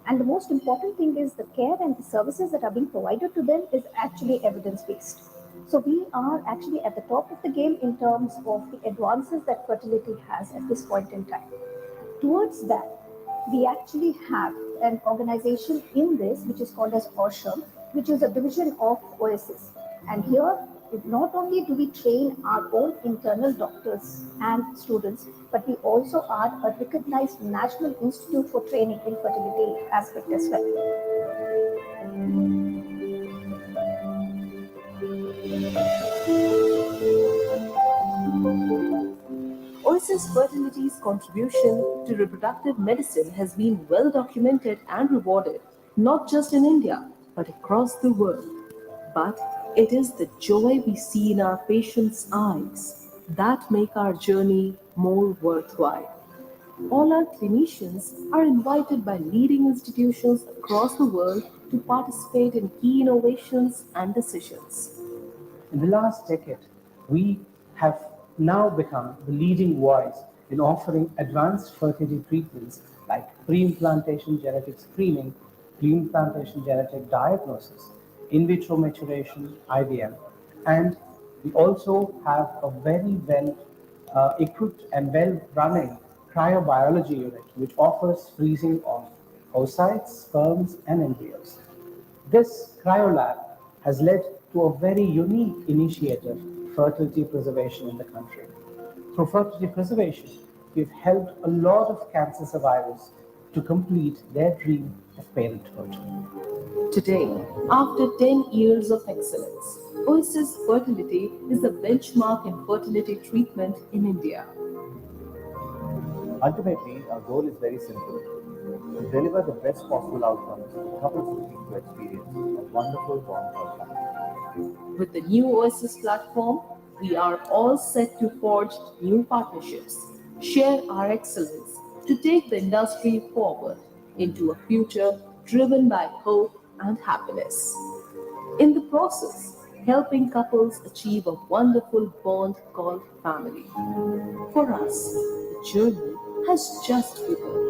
And the most important thing is the care and the services that are being provided to them is actually evidence-based. So we are actually at the top of the game in terms of the advances that fertility has at this point in time. Towards that, we actually have an organization in this which is called as OSHAM, which is a division of Oasis. And here, not only do we train our own internal doctors and students, but we also are a recognized National Institute for Training in Fertility aspect as well. Oasis Fertility's contribution to reproductive medicine has been well documented and rewarded, not just in India, but across the world. But it is the joy we see in our patients' eyes that make our journey more worthwhile. All our clinicians are invited by leading institutions across the world to participate in key innovations and decisions. In the last decade, we have now become the leading voice in offering advanced fertility treatments like pre-implantation genetic screening, pre-implantation genetic diagnosis, in vitro maturation, IVM, and we also have a very well equipped and well running cryobiology unit which offers freezing of oocytes, sperms, and embryos. This cryolab has led to a very unique initiative, fertility preservation in the country. Through fertility preservation, we've helped a lot of cancer survivors to complete their dream of parenthood. Today, after 10 years of excellence, Oasis Fertility is a benchmark in fertility treatment in India. Ultimately, our goal is very simple: to deliver the best possible outcomes to couples looking to experience a wonderful bond life. With the new Oasis platform, we are all set to forge new partnerships, share our excellence to take the industry forward into a future driven by hope and happiness. In the process, helping couples achieve a wonderful bond called family. For us, the journey has just begun.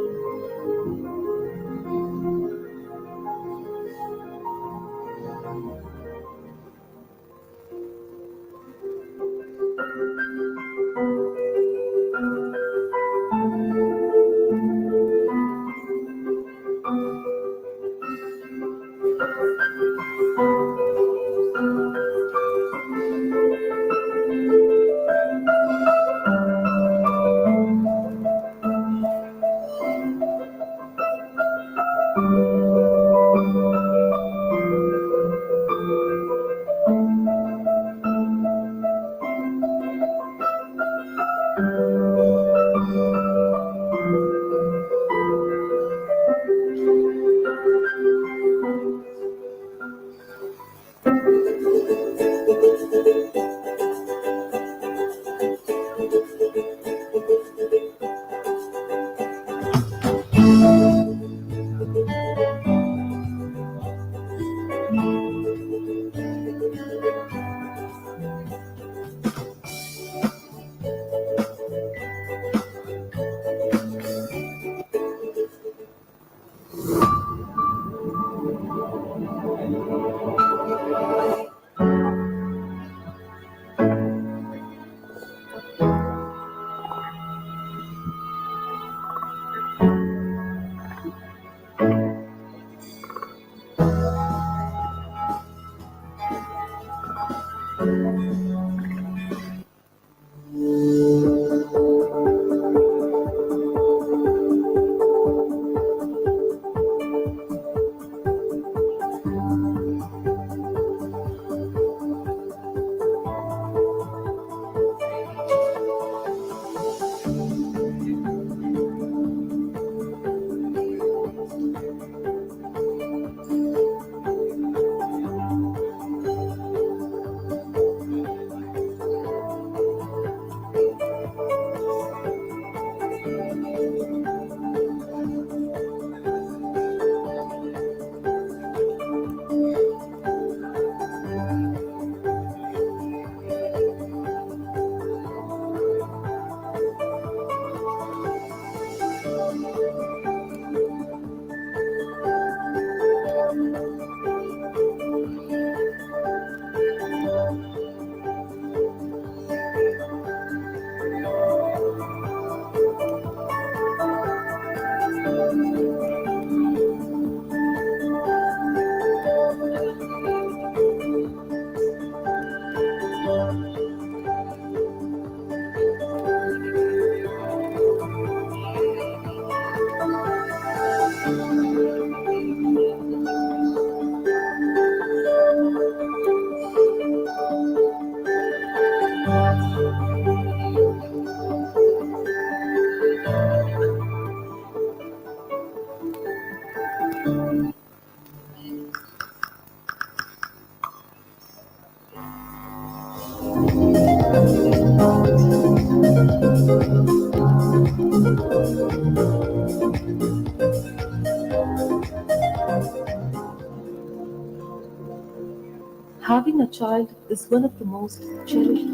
Having a child is one of the most cherished.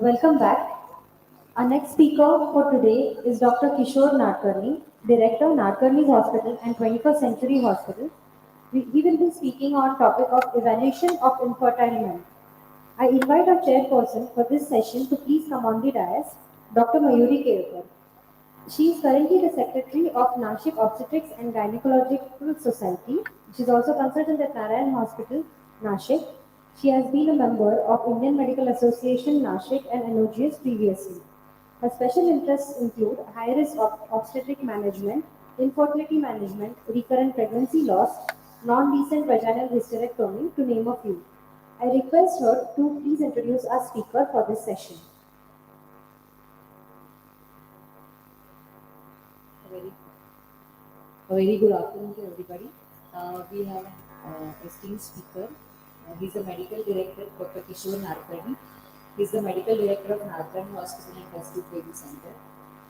Welcome back. Our next speaker for today is Dr. Kishore Nadkarni, Director, Nadkarni's Hospital and 21st Century Hospital. He will be speaking on topic of evaluation of infertile men. I invite our chairperson for this session to please come on the dais, Dr. Mayuri Kelkar. She is currently the secretary of Nashik Obstetrics and Gynecological Society. She is also consultant at Narayan Hospital, Nashik. She has been a member of Indian Medical Association, Nashik and NOGS previously. Her special interests include high-risk obstetric management, infertility management, recurrent pregnancy loss, non-decent vaginal hysterectomy, to name a few. I request her to please introduce our speaker for this session. A very good afternoon to everybody. We have an esteemed speaker. He's the medical director, Dr. Kishore Nadkarni. He's the medical director of Narayan Hospital and Test Baby Center.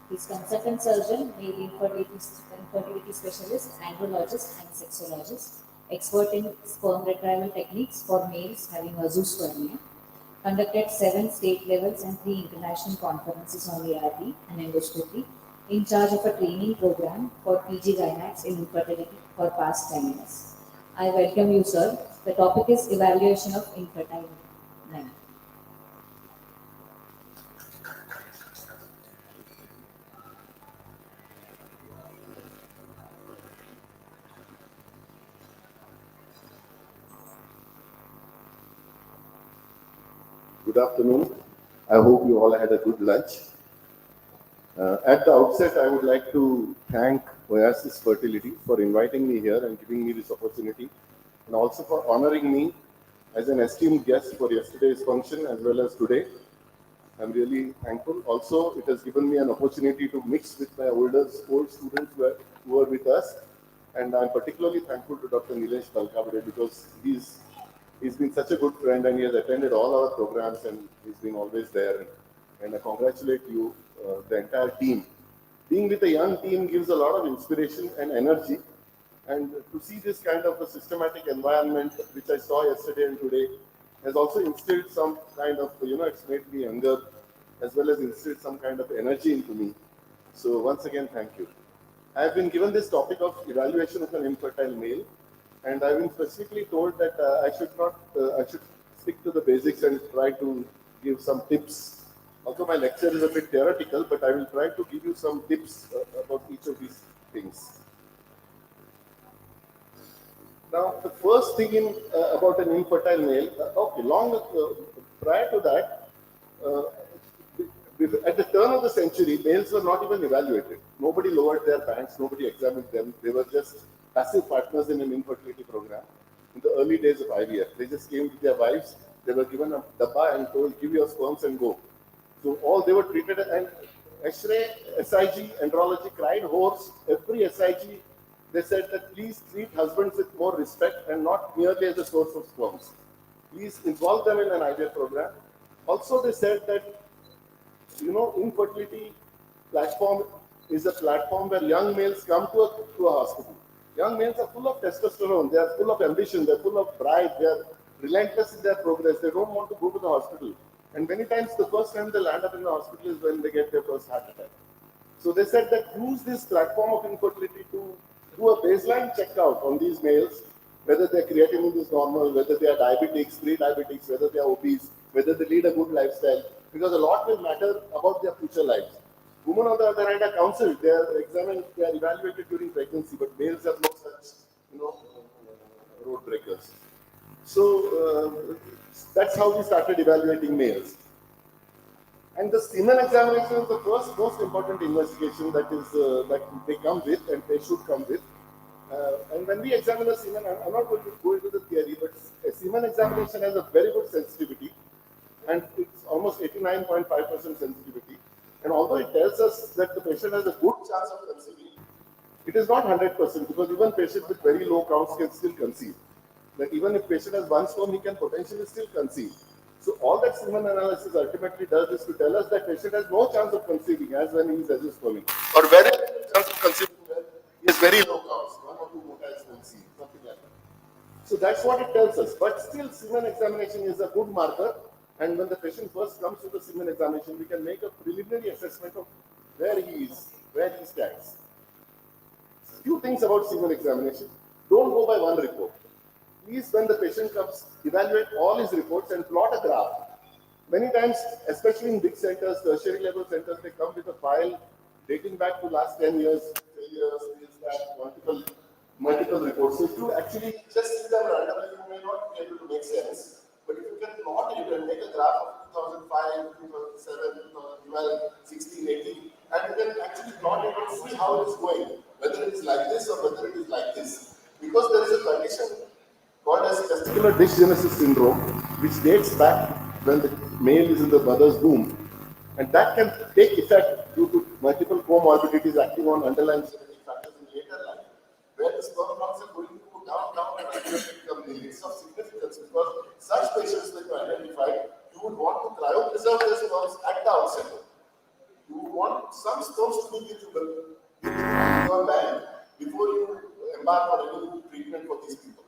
He's consultant surgeon, male infertility specialist, andrologist, and sexologist. Expert in sperm retrieval techniques for males having azoospermia. Conducted 7 state levels and 3 international conferences on ART and endoscopy. In charge of a training program for PG Gynacs in infertility for past 10 years. I welcome you, sir. The topic is evaluation of infertile men. Good afternoon. I hope you all had a good lunch. At the outset, I would like to thank Oasis Fertility for inviting me here and giving me this opportunity, and also for honoring me as an esteemed guest for yesterday's function as well as today. I'm really thankful. Also, it has given me an opportunity to mix with my old students who are with us, and I'm particularly thankful to Dr. Nilesh Talkavade because he's been such a good friend and he has attended all our programs and he's been always there. And I congratulate you, the entire team. Being with a young team gives a lot of inspiration and energy. And to see this kind of a systematic environment, which I saw yesterday and today, has also instilled some kind of, it's made me younger, as well as instilled some kind of energy into me. So once again, thank you. I have been given this topic of evaluation of an infertile male. And I've been specifically told that I should stick to the basics and try to give some tips. Although my lecture is a bit theoretical, but I will try to give you some tips about each of these things. Now, the first thing about an infertile male, prior to that, at the turn of the century, males were not even evaluated. Nobody lowered their pants, nobody examined them. They were just passive partners in an infertility program. In the early days of IVF, they just came with their wives, they were given a dabba and told, give your sperms and go. So all they were treated, and X-ray, SIG, andrology, cried horse, every SIG, they said that please treat husbands with more respect and not merely as a source of sperms. Please involve them in an IVF program. Also, they said that, infertility platform is a platform where young males come to a hospital. Young males are full of testosterone, they are full of ambition, they are full of pride, they are relentless in their progress, they don't want to go to the hospital. And many times the first time they land up in the hospital is when they get their first heart attack. So they said that use this platform of infertility to do a baseline checkout on these males, whether their creatinine is normal, whether they are diabetics, pre-diabetics, whether they are obese, whether they lead a good lifestyle, because a lot will matter about their future lives. Women on the other hand are counseled, they are examined, they are evaluated during pregnancy, but males have no such, road breakers. So that's how we started evaluating males. And the semen examination is the first most important investigation that they come with and they should come with. And when we examine a semen, I'm not going to go into the theory, but a semen examination has a very good sensitivity, and it's almost 89.5% sensitivity. And although it tells us that the patient has a good chance of conceiving, it is not 100% because even patients with very low counts can still conceive. Like even if patient has one sperm, he can potentially still conceive. So all that semen analysis ultimately does is to tell us that patient has no chance of conceiving as when he is azoospermic, or very little chance of conceiving when he has very low counts, 1 or 2 motiles conceive, something like that. So that's what it tells us. But still, semen examination is a good marker, And when the patient first comes to the semen examination, we can make a preliminary assessment of where he is, where he stands. Few things about semen examination. Don't go by one report. Please, when the patient comes, evaluate all his reports and plot a graph. Many times, especially in big centers, tertiary level centers, they come with a file dating back to last 10 years, 10 years, multiple reports. So if you actually just see them randomly, you may not be able to make sense. But if you can plot it and make a graph of 2005, 2007, 2012, 16, 18, and you can actually plot it and see how it is going, whether it is like this or whether it is like this. Because there is a condition called as testicular dysgenesis syndrome, which dates back when the male is in the mother's womb. And that can take effect due to multiple comorbidities acting on underlying genetic factors in later life, where the sperm counts are going to go down, and ultimately become nil. Of significance because such patients that you identified, you would want to cryopreserve their sperms at the outset. You would want some sperms to be in your bank before you embark on any treatment for these people.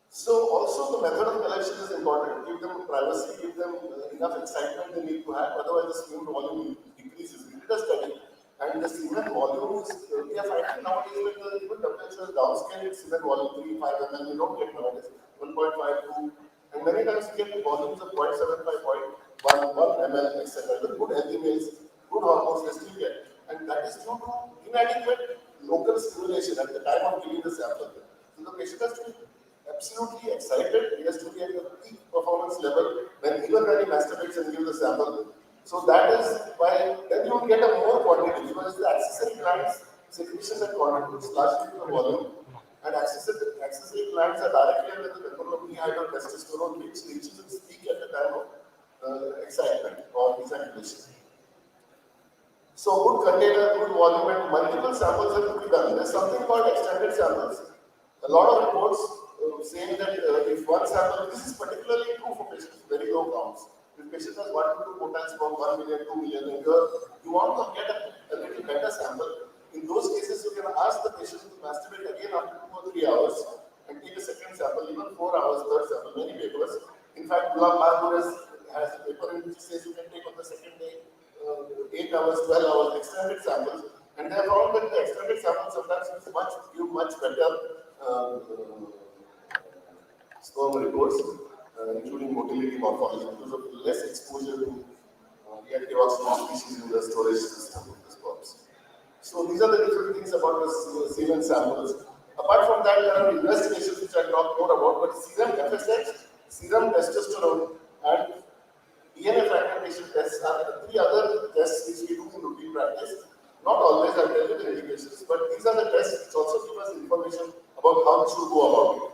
So also the method of collection is important. Give them privacy, give them enough excitement they need to have, otherwise the semen volume decreases. We did a study and the semen volume is, we are finding nowadays when the even temperature is downscaled, semen volume 3, 5 ml, you don't get nowadays 1.5, 2, and many times you get volumes of 0.75, 0.1, 1 ml, etc. The good healthy males, good hormones they still get. And that is due to inadequate local stimulation at the time of giving the sample. So the patient has to be absolutely excited, he has to be at the peak performance level even when he masturbates and gives the sample. So that is why then you will get a more quantity because the accessory glands secretion that contributes largely to the volume and accessory glands are directly under the control of higher testosterone which reaches its peak at the time of excitement or ejaculation. So good container, good volume and multiple samples have to be done. There is something called extended samples. A lot of reports saying that if one sample, this is particularly true for patients with very low counts. If patient has 1 to 2 motile from 1 million, 2 million a year, you want to get a little better sample. In those cases, you can ask the patient to masturbate again after 2 or 3 hours and take a second sample, even 4 hours, third sample, many papers. In fact, Gulab has a paper in which says you can take on the second day 8 hours, 12 hours, extended samples. And they have found that the extended samples sometimes give much better sperm reports, including motility morphology, because of less exposure to reactive oxygen species in the storage system of the sperms. So these are the different things about the semen samples. Apart from that, there are investigations which I'll talk more about, but serum FSH, serum testosterone, and DNA fragmentation tests are the 3 other tests which we do in routine practice. Not always, I'll tell you the indications, but these are the tests which also give us information about how we should go about it.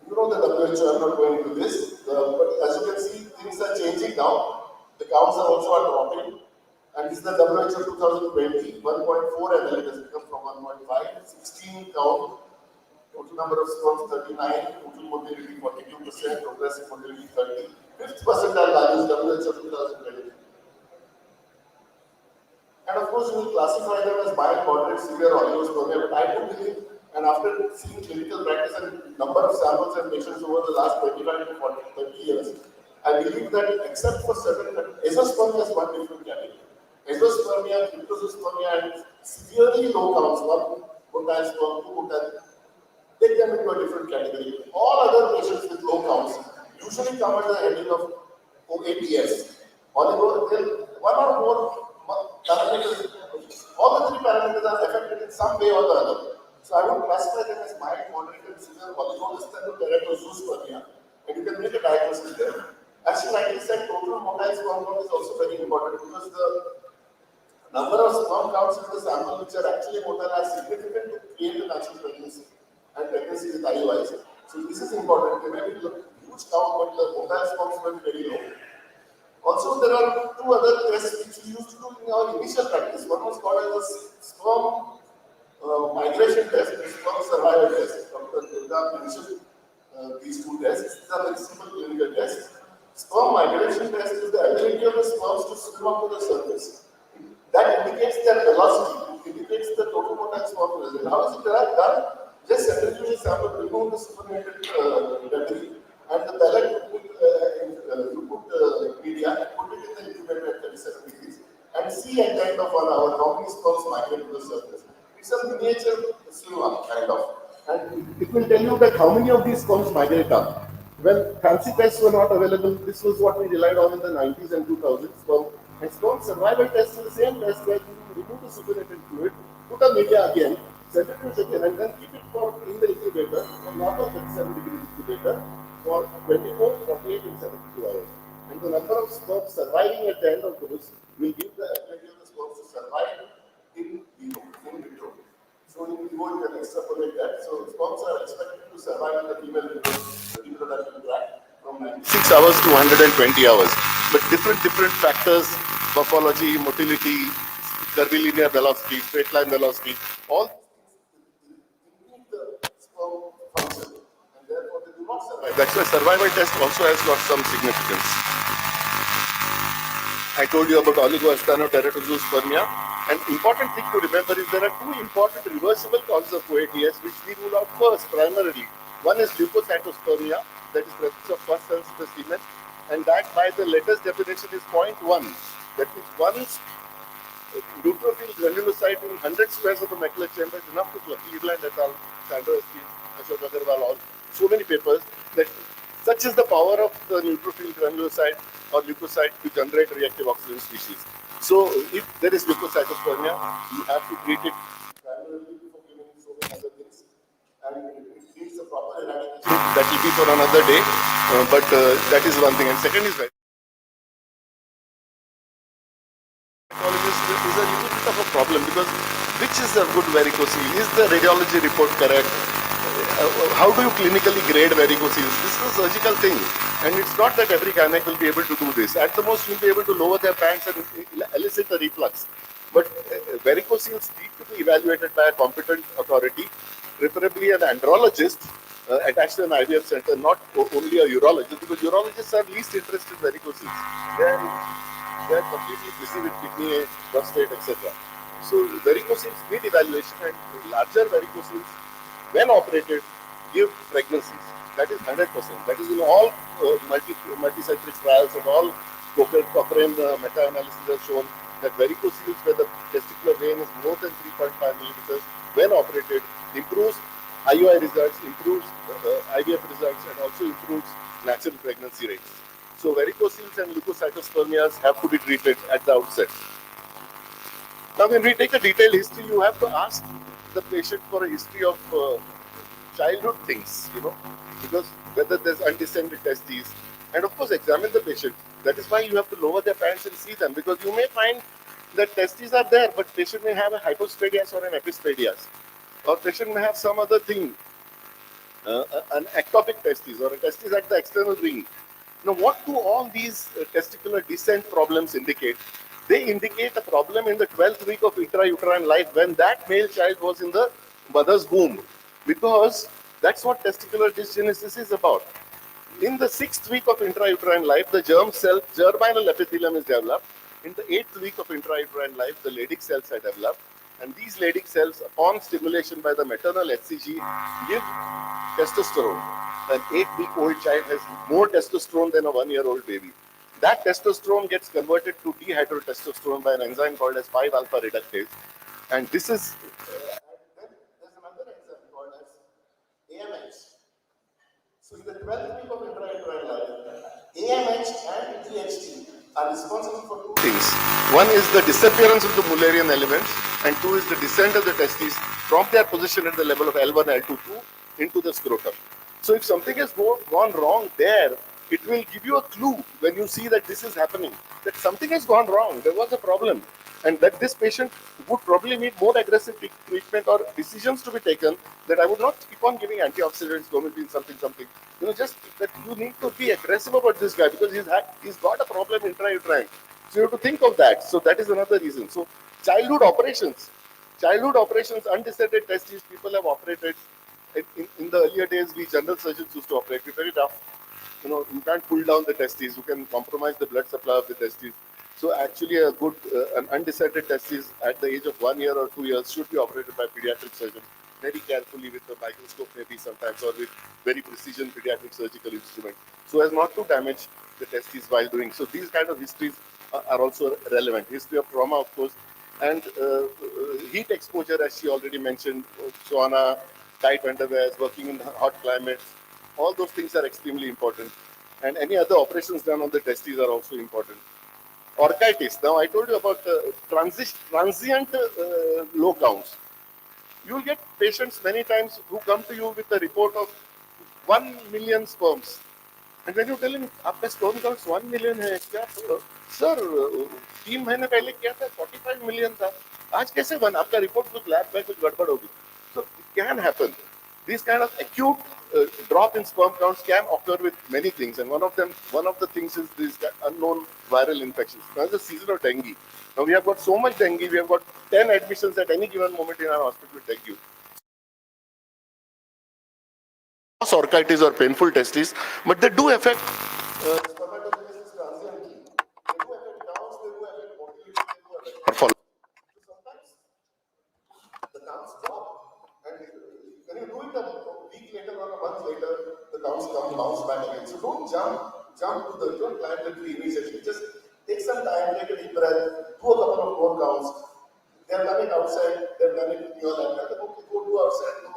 You know the WHO, I'm not going into this, but as you can see, things are changing now. The counts are also dropping. And this is the WHO 2020, 1.4 ml, it has become from 1.5, 16 count, total number of sperms 39, total motility 42%, progressive motility 30, 5th percentile values WHO 2020. And of course, you will classify them as mild, moderate, severe, oligospermia, but I do believe, and after seeing clinical practice and number of samples and patients over the last 25 to 40, 30 years, I believe that except for certain, azoospermia is one different category. Azoospermia, cryptospermia, and severely low counts, 1 motile sperm, 2 motile, take them into a different category. All other patients with low counts usually come under the heading of OAPS. One or more parameters, all the 3 parameters are affected in some way or the other. So I would classify them as mild, moderate, and severe oligosteroid, and you can make a diagnosis there. As you rightly said, total motile sperm count is also very important because the number of sperm counts in the sample which are actually motile are significant to create a natural pregnancy and pregnancy with IUIs. So this is important. There may be a huge count, but the motile sperms will be very low. Also, there are 2 other tests which we used to do in our initial practice. One was called as a sperm migration test and sperm survival test. Dr. Durga mentioned these 2 tests. These are very simple clinical tests. Sperm migration test is the ability of the sperms to swim up to the surface. That indicates their velocity, it indicates the total motile sperm present. How is it done? Just centrifugal sample, remove the supernatant debris, And the pellet you put media and put it in the incubator at 37 degrees and see at the end of 1 hour how many sperms migrate to the surface. It's a miniature cinema kind of, and it will tell you that how many of these sperms migrate up. When fancy tests were not available, this was what we relied on in the 90s and 2000s. Sperm survival test is the same test where you remove the supernatant fluid, put a media again, centrifuge again, and then keep it for in the incubator, for normal 37-degree incubator, for 24, 48, and 72 hours. And the number of sperms surviving at the end of those will give the ability of the sperms to survive in vitro. So in vivo, you can extrapolate that. So sperms are expected to survive in the female reproductive tract from 96 hours to 120 hours. But different factors, morphology, motility, curvilinear velocity, straight line velocity, all improve the sperm function, and therefore they do not survive. That's why survival test also has got some significance. I told you about oligoasthenoteratozoospermia. An important thing to remember is there are two important reversible causes of OATS which we rule out first primarily. One is leukocytospermia, that is presence of first cells in the semen, and that by the latest definition is 0.1. That means one neutrophil granulocyte in 100 squares of the macular chamber is enough to kill. Cleveland et al., Sandro Esteem, Ashok Agarwal, all so many papers that such is the power of the neutrophil granulocyte or leukocyte to generate reactive oxygen species. So if there is leukocytospermia, you have to treat it primarily before giving so many other things, and it needs a proper eradication. That will be for another day, but that is one thing. And second is is a little bit of a problem because which is a good varicocele? Is the radiology report correct? How do you clinically grade varicoceles? This is a surgical thing, and it's not that every gynec will be able to do this. At the most, you'll be able to lower their pants and elicit a reflux. But varicoceles need to be evaluated by a competent authority, preferably an andrologist attached to an IVF center, not only a urologist, because urologists are least interested in varicoceles. They are completely busy with kidney, prostate, etc. So varicoceles need evaluation, and larger varicoceles, when operated, give pregnancies. That is 100%. That is in all multicentric trials and all Cochrane meta-analysis have shown that varicoceles where the testicular vein is more than 3.5 millimeters, when operated, improves IUI results, improves IVF results, and also improves natural pregnancy rates. So varicoceles and leukocytospermias have to be treated at the outset. Now, when we take a detailed history, you have to ask the patient for a history of childhood things, because whether there's undescended testes, and of course examine the patient. That is why you have to lower their pants and see them, because you may find that testes are there, but patient may have a hypospadias or an epispadias, or patient may have some other thing, an ectopic testes or a testis at the external ring. Now, what do all these testicular descent problems indicate? They indicate a problem in the 12th week of intrauterine life when that male child was in the mother's womb, because that's what testicular dysgenesis is about. In the 6th week of intrauterine life, the germ cell, germinal epithelium is developed. In the 8th week of intrauterine life, the Leydig cells are developed. And these Leydig cells, upon stimulation by the maternal HCG, give testosterone. An 8-week-old child has more testosterone than a 1-year-old baby. That testosterone gets converted to dehydrotestosterone by an enzyme called as 5-alpha reductase. And this is, then there's another enzyme called as AMH. So in the 12th week of intrauterine life, AMH and THT are responsible for two things. One is the disappearance of the Mullerian elements, and two is the descent of the testes from their position at the level of L1, L2, into the scrotum. So if something has gone wrong there, it will give you a clue when you see that this is happening, that something has gone wrong, there was a problem, and that this patient would probably need more aggressive treatment or decisions to be taken, that I would not keep on giving antioxidants, glomulin, something. Just that you need to be aggressive about this guy because he's got a problem intrauterine. So you have to think of that. So that is another reason. So childhood operations, undescended testes, people have operated. In the earlier days, we general surgeons used to operate. It's very tough. You can't pull down the testes. You can compromise the blood supply of the testes. So actually, an undescended testes at the age of 1 year or 2 years should be operated by pediatric surgeons. very carefully with the microscope maybe sometimes, or with very precision pediatric surgical instrument, so as not to damage the testes while doing. So these kind of histories are also relevant. History of trauma, of course, and heat exposure, as she already mentioned, sauna, tight underwears, working in hot climates, all those things are extremely important. And any other operations done on the testes are also important. Orchitis. Now, I told you about transient low counts. You will get patients many times who come to you with a report of 1 million sperms. And when you tell him, आपका sperm counts 1 million है, क्या sir 3 महीने पहले क्या था 45 million था, आज कैसे 1? आपका रिपोर्ट कुछ लैब में कुछ गड़बड़ होगी. So it can happen. This kind of acute drop in sperm counts can occur with many things, and one of the things is these unknown viral infections. Now it's the season of dengue. Now we have got so much dengue, we have got 10 admissions at any given moment in our hospital with dengue. Orchitis or painful testes, but they do affect spermatogenesis transiently. They do affect counts, they do affect motility, they do affect morphology. So sometimes the counts drop, and when you do it a week later or a month later, the counts bounce back again. So don't don't climb the tree immediately. Just take some time, take a deep breath, do a couple of more counts. They have done it outside, they have done it in your lab. Go do outside, do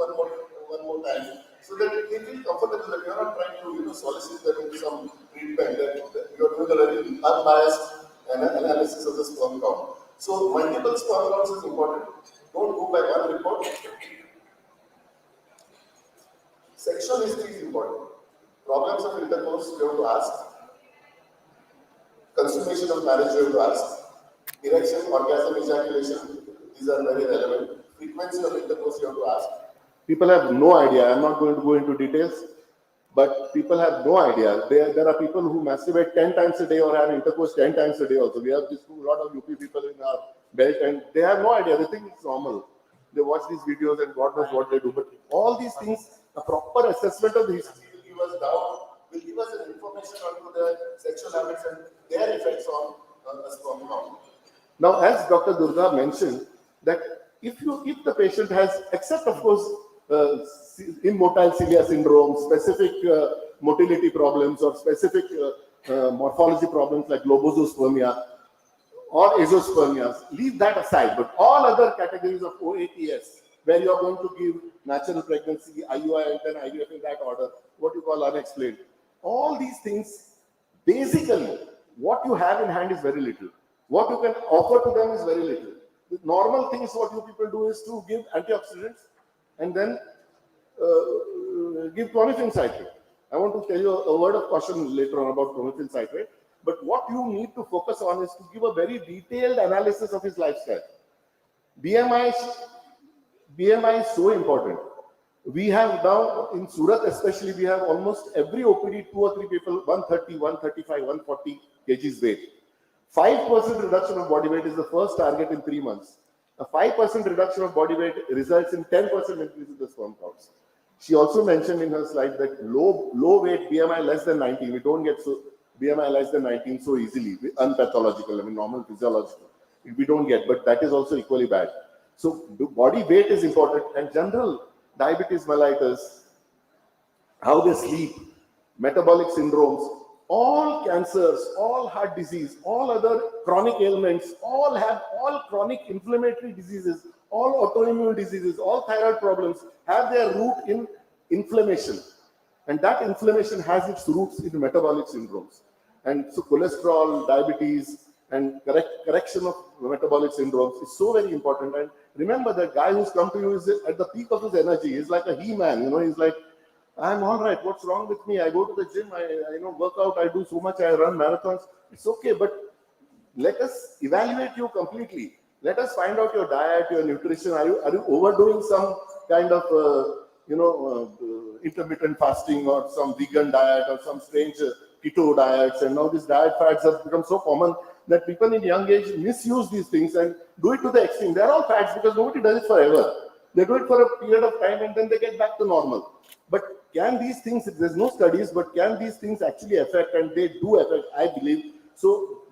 one more time, so that they feel comfortable that you are not trying to solicit them into some treatment, that you are doing a very unbiased analysis of the sperm count. So multiple sperm counts is important. Don't go by one report. Sexual history is important. Problems of intercourse you have to ask. Consummation of marriage you have to ask. Erection, orgasm, ejaculation, these are very relevant. Frequency of intercourse you have to ask. People have no idea. I'm not going to go into details, but people have no idea. There are people who masturbate 10 times a day or have intercourse 10 times a day also. We have a lot of UP people in our belt, and they have no idea. They think it's normal. They watch these videos and God knows what they do. But all these things, a proper assessment of the history will give us doubt, will give us an information onto their sexual habits and their effects on a sperm count. Now, as Dr. Durga mentioned, that if the patient has, except of course, immotile cilia syndrome, specific motility problems, or specific morphology problems like globosospermia or azoospermias, leave that aside. But all other categories of OATS, where you are going to give natural pregnancy, IUI, and then IVF in that order, what you call unexplained, all these things, basically, what you have in hand is very little. What you can offer to them is very little. The normal things what you people do is to give antioxidants and then give chloroquine citrate. I want to tell you a word of caution later on about chloroquine citrate. But what you need to focus on is to give a very detailed analysis of his lifestyle. BMI is so important. We have now, in Surat especially, we have almost every OPD, 2 or 3 people, 130, 135, 140 kgs weight. 5% reduction of body weight is the first target in 3 months. A 5% reduction of body weight results in 10% increase in the sperm counts. She also mentioned in her slide that low weight BMI less than 19, we don't get BMI less than 19 so easily, unpathological, I mean normal physiological. We don't get, but that is also equally bad. So body weight is important, and general diabetes mellitus, how they sleep, metabolic syndromes, all cancers, all heart disease, all other chronic ailments, all chronic inflammatory diseases, all autoimmune diseases, all thyroid problems have their root in inflammation. And that inflammation has its roots in metabolic syndromes. And so cholesterol, diabetes, and correction of metabolic syndromes is so very important. And remember, that guy who's come to you is at the peak of his energy. He's like a he-man, he's like, I'm all right. What's wrong with me? I go to the gym, I work out, I do so much, I run marathons. It's okay, but let us evaluate you completely. Let us find out your diet, your nutrition. Are you overdoing some kind of, intermittent fasting or some vegan diet or some strange keto diets? And now these diet fads have become so common that people in young age misuse these things and do it to the extreme. They're all fads because nobody does it forever. They do it for a period of time and then they get back to normal. But can these things, there's no studies, but can these things actually affect, and they do affect, I believe. So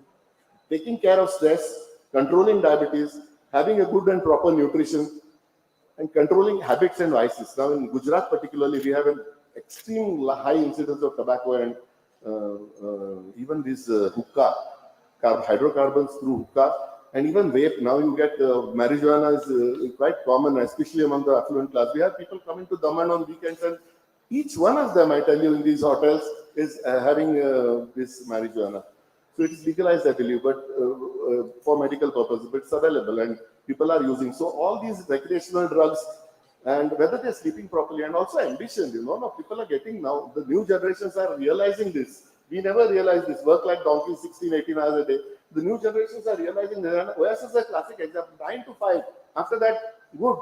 taking care of stress, controlling diabetes, having a good and proper nutrition, and controlling habits and vices. Now in Gujarat particularly, we have an extreme high incidence of tobacco and even this hookah, hydrocarbons through hookah, and even vape. Now you get marijuana is quite common, especially among the affluent class. We have people coming to Daman on weekends, and each one of them, I tell you, in these hotels is having this marijuana. So it is legalized, I believe, but for medical purposes, but it's available and people are using. So all these recreational drugs, and whether they're sleeping properly, and also ambition, no, people are getting now, the new generations are realizing this. We never realized this. Work like donkeys, 16, 18 hours a day. The new generations are realizing that. And Oasis is a classic example, 9 to 5. After that, good.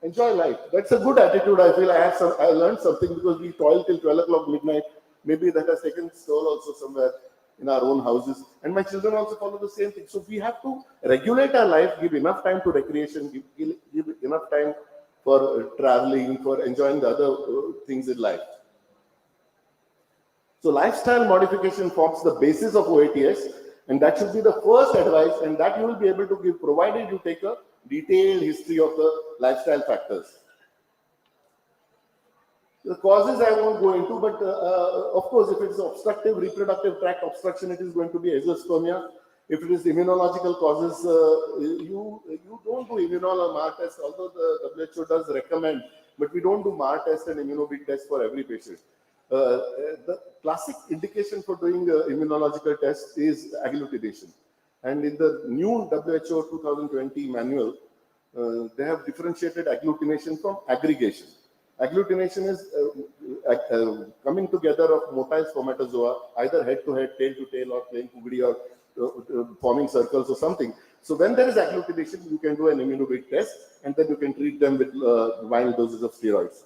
Enjoy life. That's a good attitude. I feel I learned something because we toil till 12 o'clock midnight. Maybe that has taken toll also somewhere in our own houses. And my children also follow the same thing. So we have to regulate our life, give enough time to recreation, give enough time for traveling, for enjoying the other things in life. So lifestyle modification forms the basis of OATS, and that should be the first advice, and that you will be able to give, provided you take a detailed history of the lifestyle factors. The causes I won't go into, but of course, if it's obstructive reproductive tract obstruction, it is going to be azoospermia. If it is immunological causes, you don't do immunol or MAR test, although the WHO does recommend, but we don't do MAR test and immunobeat test for every patient. The classic indication for doing immunological test is agglutination. And in the new WHO 2020 manual, they have differentiated agglutination from aggregation. Agglutination is coming together of motile spermatozoa, either head to head, tail to tail, or playing kugdi, or forming circles or something. So when there is agglutination, you can do an immunobeat test, and then you can treat them with mild doses of steroids.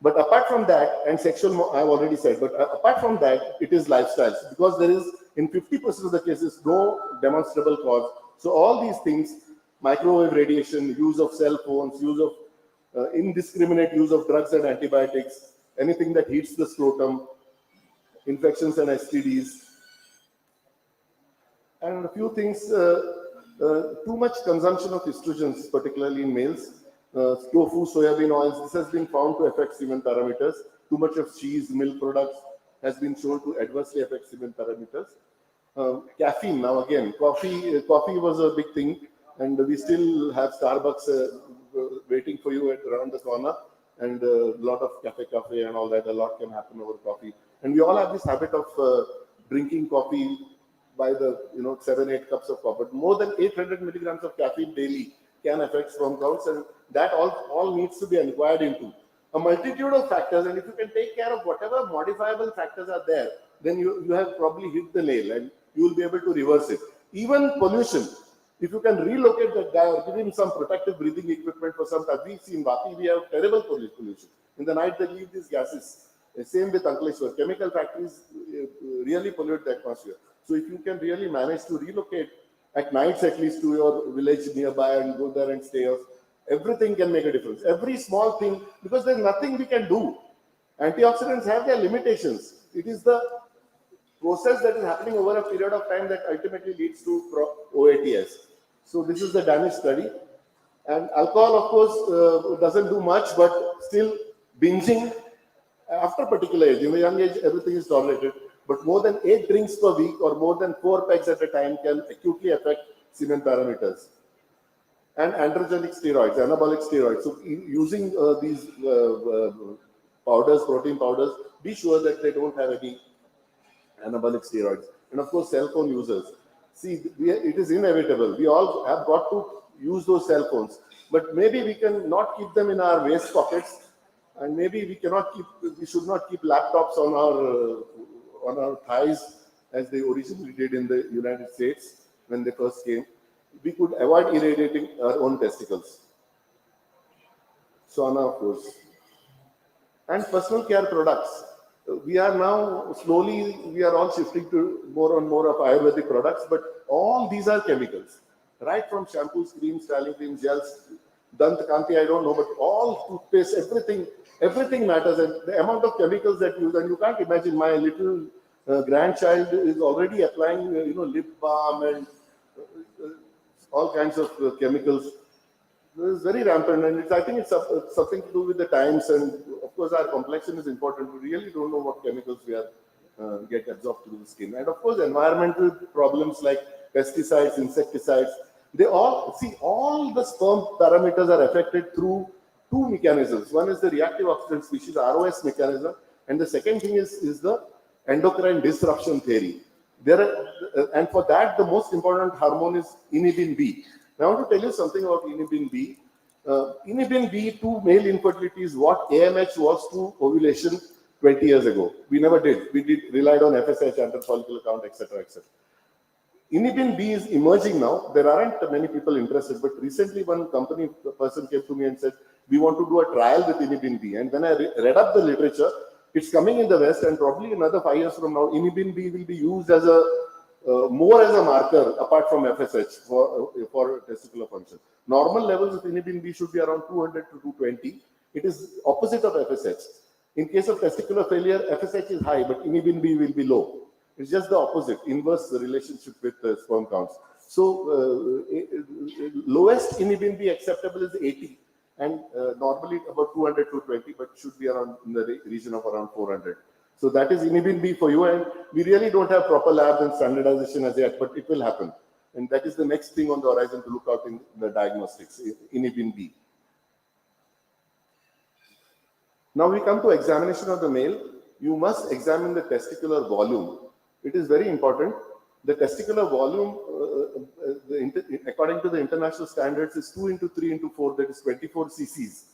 But apart from that, and sexual, I've already said, but apart from that, it is lifestyles, because there is, in 50% of the cases, no demonstrable cause. So all these things, microwave radiation, use of cell phones, use of indiscriminate use of drugs and antibiotics, anything that heats the scrotum, infections and STDs, and a few things, too much consumption of estrogens, particularly in males, tofu, soybean oils, this has been found to affect semen parameters. Too much of cheese, milk products has been shown to adversely affect semen parameters. Caffeine, now again, coffee was a big thing, and we still have Starbucks waiting for you around the corner, and a lot of cafe and all that, a lot can happen over coffee. And we all have this habit of drinking coffee by the 7-8 cups of coffee. But more than 800 milligrams of caffeine daily can affect sperm counts, and that all needs to be inquired into. A multitude of factors, and if you can take care of whatever modifiable factors are there, then you have probably hit the nail, and you will be able to reverse it. Even pollution, if you can relocate that guy or give him some protective breathing equipment for some time. We see in Vapi, we have terrible pollution. In the night, they leave these gases. Same with Ankleshwar. Chemical factories really pollute the atmosphere. So if you can really manage to relocate at nights at least to your village nearby and go there and stay, everything can make a difference. Every small thing, because there's nothing we can do. Antioxidants have their limitations. It is the process that is happening over a period of time that ultimately leads to OATS. So this is the Danish study. And alcohol, of course, doesn't do much, but still binging after a particular age, in a young age, everything is tolerated. But more than 8 drinks per week or more than 4 pegs at a time can acutely affect semen parameters. And androgenic steroids, anabolic steroids. So using these powders, protein powders, be sure that they don't have any anabolic steroids. And of course, cell phone users. See, it is inevitable. We all have got to use those cell phones. But maybe we can not keep them in our waist pockets, and maybe we should not keep laptops on our thighs as they originally did in the United States when they first came. We could avoid irradiating our own testicles. Sauna, of course. And personal care products. We are now slowly, we are all shifting to more and more of Ayurvedic products, but all these are chemicals. Right from shampoos, creams, styling creams, gels, Dant Kanti, I don't know, but all toothpaste, everything matters. And the amount of chemicals that you use, and you can't imagine, my little grandchild is already applying, lip balm and all kinds of chemicals. is very rampant, and I think it's something to do with the times, and of course our complexion is important. We really don't know what chemicals we are get absorbed through the skin, and of course environmental problems like pesticides, insecticides. They all the sperm parameters are affected through two mechanisms. One is the reactive oxygen species ROS mechanism, and the second thing is the endocrine disruption theory. And for that the most important hormone is inhibin B. Now, I want to tell you something about inhibin B. Inhibin B to male infertility is what AMH was to ovulation 20 years ago. We never did. We relied on FSH, anti-follicular count, etc., etc. Inhibin B is emerging now. There aren't many people interested, but recently one person came to me and said, we want to do a trial with inhibin B. And when I read up the literature, it's coming in the West, and probably another 5 years from now, inhibin B will be used as more as a marker apart from FSH for testicular function. Normal levels of inhibin B should be around 200 to 220. It is opposite of FSH. In case of testicular failure, FSH is high, but inhibin B will be low. It's just the opposite, inverse relationship with sperm counts. So lowest inhibin B acceptable is 80, and normally about 200 to 220, but should be around in the region of around 400. So that is inhibin B for you, and we really don't have proper labs and standardization as yet, but it will happen. And that is the next thing on the horizon to look out in the diagnostics, inhibin B. Now we come to examination of the male. You must examine the testicular volume. It is very important. The testicular volume, according to the international standards, is 2 into 3 into 4, that is 24 cc's.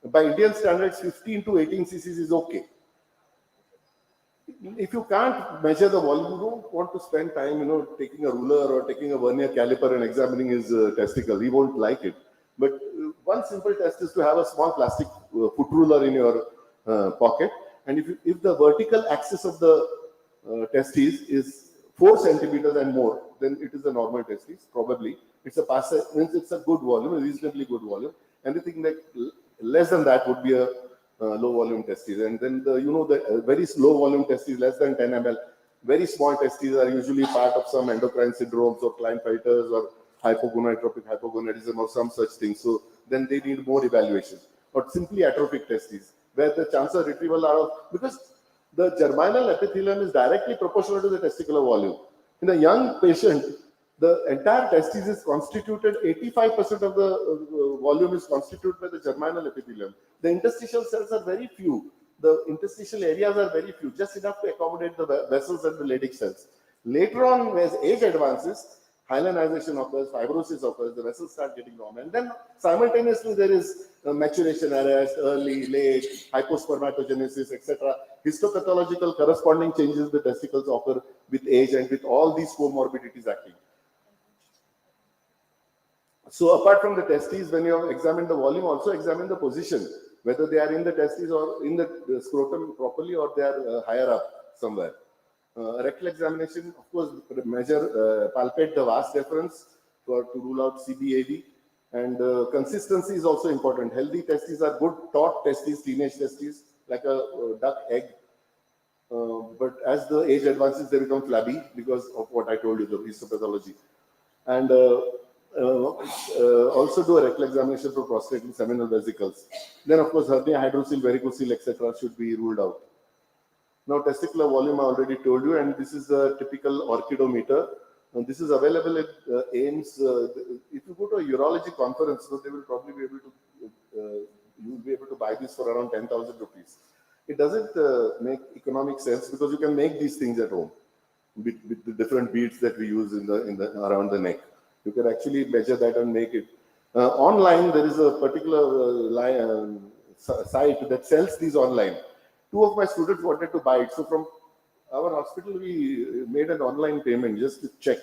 By Indian standards, 15 to 18 cc's is okay. If you can't measure the volume, you don't want to spend time, taking a ruler or taking a vernier caliper and examining his testicle. He won't like it. But one simple test is to have a small plastic foot ruler in your pocket, and if the vertical axis of the testes is 4 centimeters and more, then it is a normal testis. Probably it's means it's a good volume, a reasonably good volume. Anything like less than that would be a low volume testes, and then the very low volume testes less than 10 ml. Very small testes are usually part of some endocrine syndromes or Klinefelters or hypogonadotropic hypogonadism or some such thing. So then they need more evaluation. Or simply atrophic testes, where the chance of retrieval are because the germinal epithelium is directly proportional to the testicular volume. In a young patient, the entire testis is constituted, 85% of the volume is constituted by the germinal epithelium. The interstitial cells are very few. The interstitial areas are very few, just enough to accommodate the vessels and the Leydig cells. Later on, as age advances, hyalinization occurs, fibrosis occurs, the vessels start getting normal. And then simultaneously there is maturation arrest, early, late, hypospermatogenesis, etc. Histopathological corresponding changes in the testicles occur with age and with all these comorbidities acting. So apart from the testes, when you examine the volume, also examine the position, whether they are in the testes or in the scrotum properly or they are higher up somewhere. Rectal examination, of course, palpate the vas deferens to rule out CBAV, and consistency is also important. Healthy testes are good taut testes, teenage testes, like a duck egg. But as the age advances, they become flabby because of what I told you, the histopathology. And also do a rectal examination for prostate and seminal vesicles. Then, of course, hernia, hydrocele, varicocele, etc. should be ruled out. Now, testicular volume I already told you, and this is a typical orchidometer. And this is available at AIMS. If you go to a urology conference, so they will probably be able to, you will be able to buy this for around 10,000 rupees. It doesn't make economic sense because you can make these things at home with the different beads that we use around the neck. You can actually measure that and make it. Online, there is a particular site that sells these online. 2 of my students wanted to buy it. So from our hospital, we made an online payment just to check.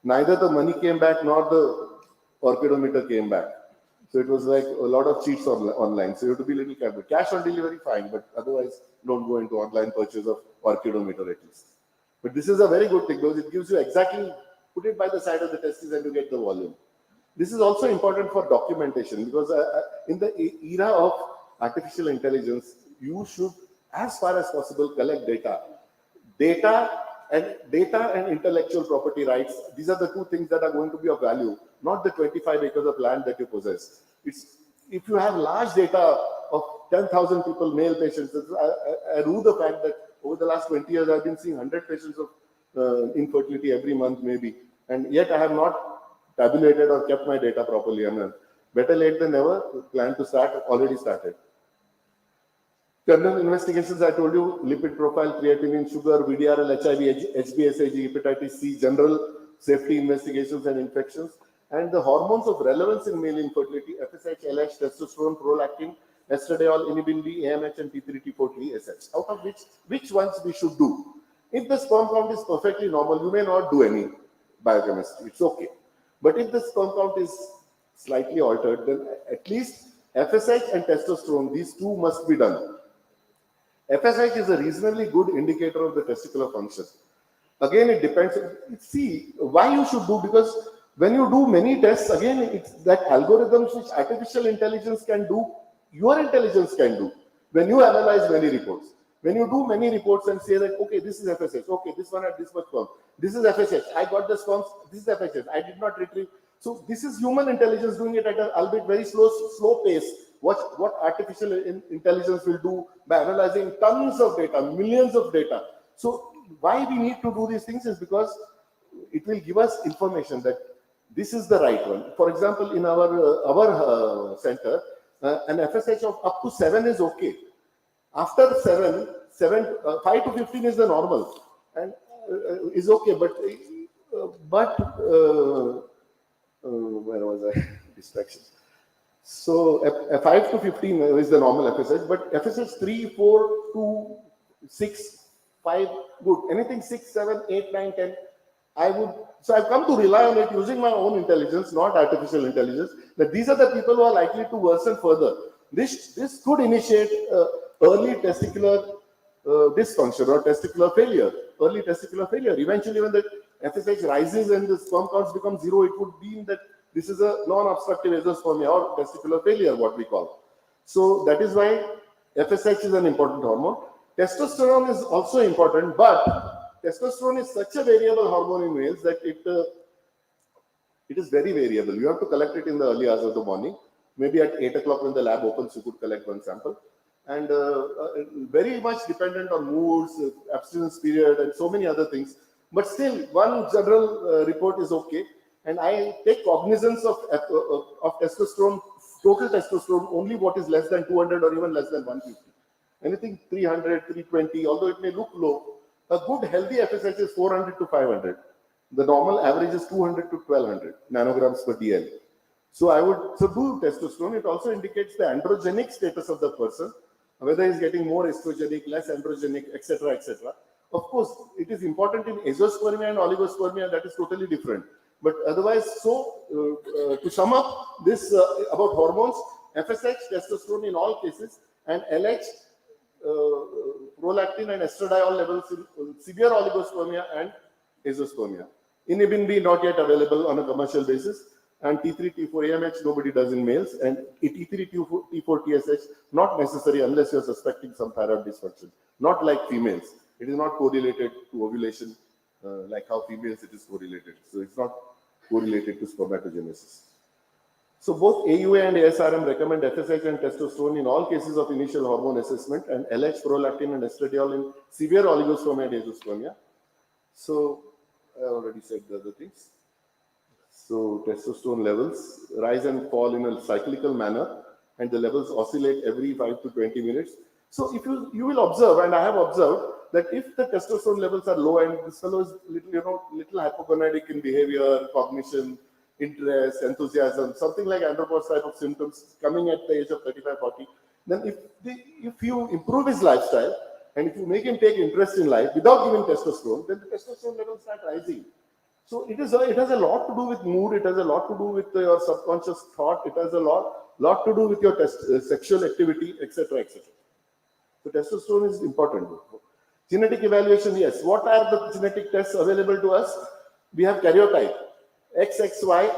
Neither the money came back nor the orchidometer came back. So it was like a lot of cheats online. So you have to be a little careful. Cash on delivery, fine, but otherwise don't go into online purchase of orchidometer at least. But this is a very good thing because it gives you exactly, put it by the side of the testes and you get the volume. This is also important for documentation because in the era of artificial intelligence, you should, as far as possible, collect data. Data And data and intellectual property rights, these are the two things that are going to be of value, not the 25 acres of land that you possess. If you have large data of 10,000 people, male patients, I rue the fact that over the last 20 years, I've been seeing 100 patients of infertility every month, maybe. And yet I have not tabulated or kept my data properly. I mean, better late than never. Plan to start, already started. General investigations, I told you, lipid profile, creatinine, sugar, VDRL, HIV, HBsAg, hepatitis C, general safety investigations and infections, and the hormones of relevance in male infertility, FSH, LH, testosterone, prolactin, estradiol, inhibin B, AMH, and T3, T4, TSH, out of which ones we should do. If the sperm count is perfectly normal, you may not do any biochemistry, it's okay. But if the sperm count is slightly altered, then at least FSH and testosterone, these two must be done. FSH is a reasonably good indicator of the testicular function. Again, it depends. See, why you should do, because when you do many tests, again, it's that algorithms which artificial intelligence can do, your intelligence can do. When you analyze many reports, when you do many reports and say that, okay, this is FSH, okay, this one had this much sperm, this is FSH, I got the sperms, this is FSH, I did not retrieve. So this is human intelligence doing it at a albeit very slow pace. What artificial intelligence will do by analyzing tons of data, millions of data. So why we need to do these things is because it will give us information that this is the right one. For example, in our center, an FSH of up to 7 is okay. After 5 to 15 is the normal and is okay. But where was I? Distractions. So a 5 to 15 is the normal FSH, but FSH 3, 4, 2, 6, 5, good. Anything 6, 7, 8, 9, 10, so I've come to rely on it using my own intelligence, not artificial intelligence, that these are the people who are likely to worsen further. This could initiate early testicular dysfunction or testicular failure, early testicular failure. Eventually, when the FSH rises and the sperm counts become 0, it would mean that this is a non-obstructive azoospermia or testicular failure, what we call. So that is why FSH is an important hormone. Testosterone is also important, but testosterone is such a variable hormone in males that it is very variable. You have to collect it in the early hours of the morning. Maybe at 8 o'clock when the lab opens, you could collect one sample. And very much dependent on moods, abstinence period, and so many other things. But still, one general report is okay. And I take cognizance of testosterone, total testosterone, only what is less than 200 or even less than 150. Anything 300, 320, although it may look low, a good healthy FSH is 400 to 500. The normal average is 200 to 1200 nanograms per DL. So do testosterone. It also indicates the androgenic status of the person, whether he's getting more estrogenic, less androgenic, etc., etc. Of course, it is important in azoospermia and oligospermia, that is totally different. But otherwise, to sum up this about hormones, FSH, testosterone in all cases, and LH, prolactin and estradiol levels in severe oligospermia and azoospermia. Inhibin B not yet available on a commercial basis, and T3, T4, AMH nobody does in males, and T3, T4, TSH not necessary unless you're suspecting some thyroid dysfunction. Not like females. It is not correlated to ovulation like how females it is correlated. So it's not correlated to spermatogenesis. So both AUA and ASRM recommend FSH and testosterone in all cases of initial hormone assessment, and LH, prolactin, and estradiol in severe oligospermia and azoospermia. So I already said the other things. So testosterone levels rise and fall in a cyclical manner, and the levels oscillate every 5 to 20 minutes. So if you will observe, and I have observed, that if the testosterone levels are low and this fellow is little hypogonadic in behavior, cognition, interest, enthusiasm, something like andropause type of symptoms coming at the age of 35, 40, then if you improve his lifestyle and if you make him take interest in life without giving testosterone, then the testosterone levels start rising. So it has a lot to do with mood, it has a lot to do with your subconscious thought, it has a lot to do with your sexual activity, etc., etc. So testosterone is important. Genetic evaluation, yes. What are the genetic tests available to us? We have karyotype, XXY,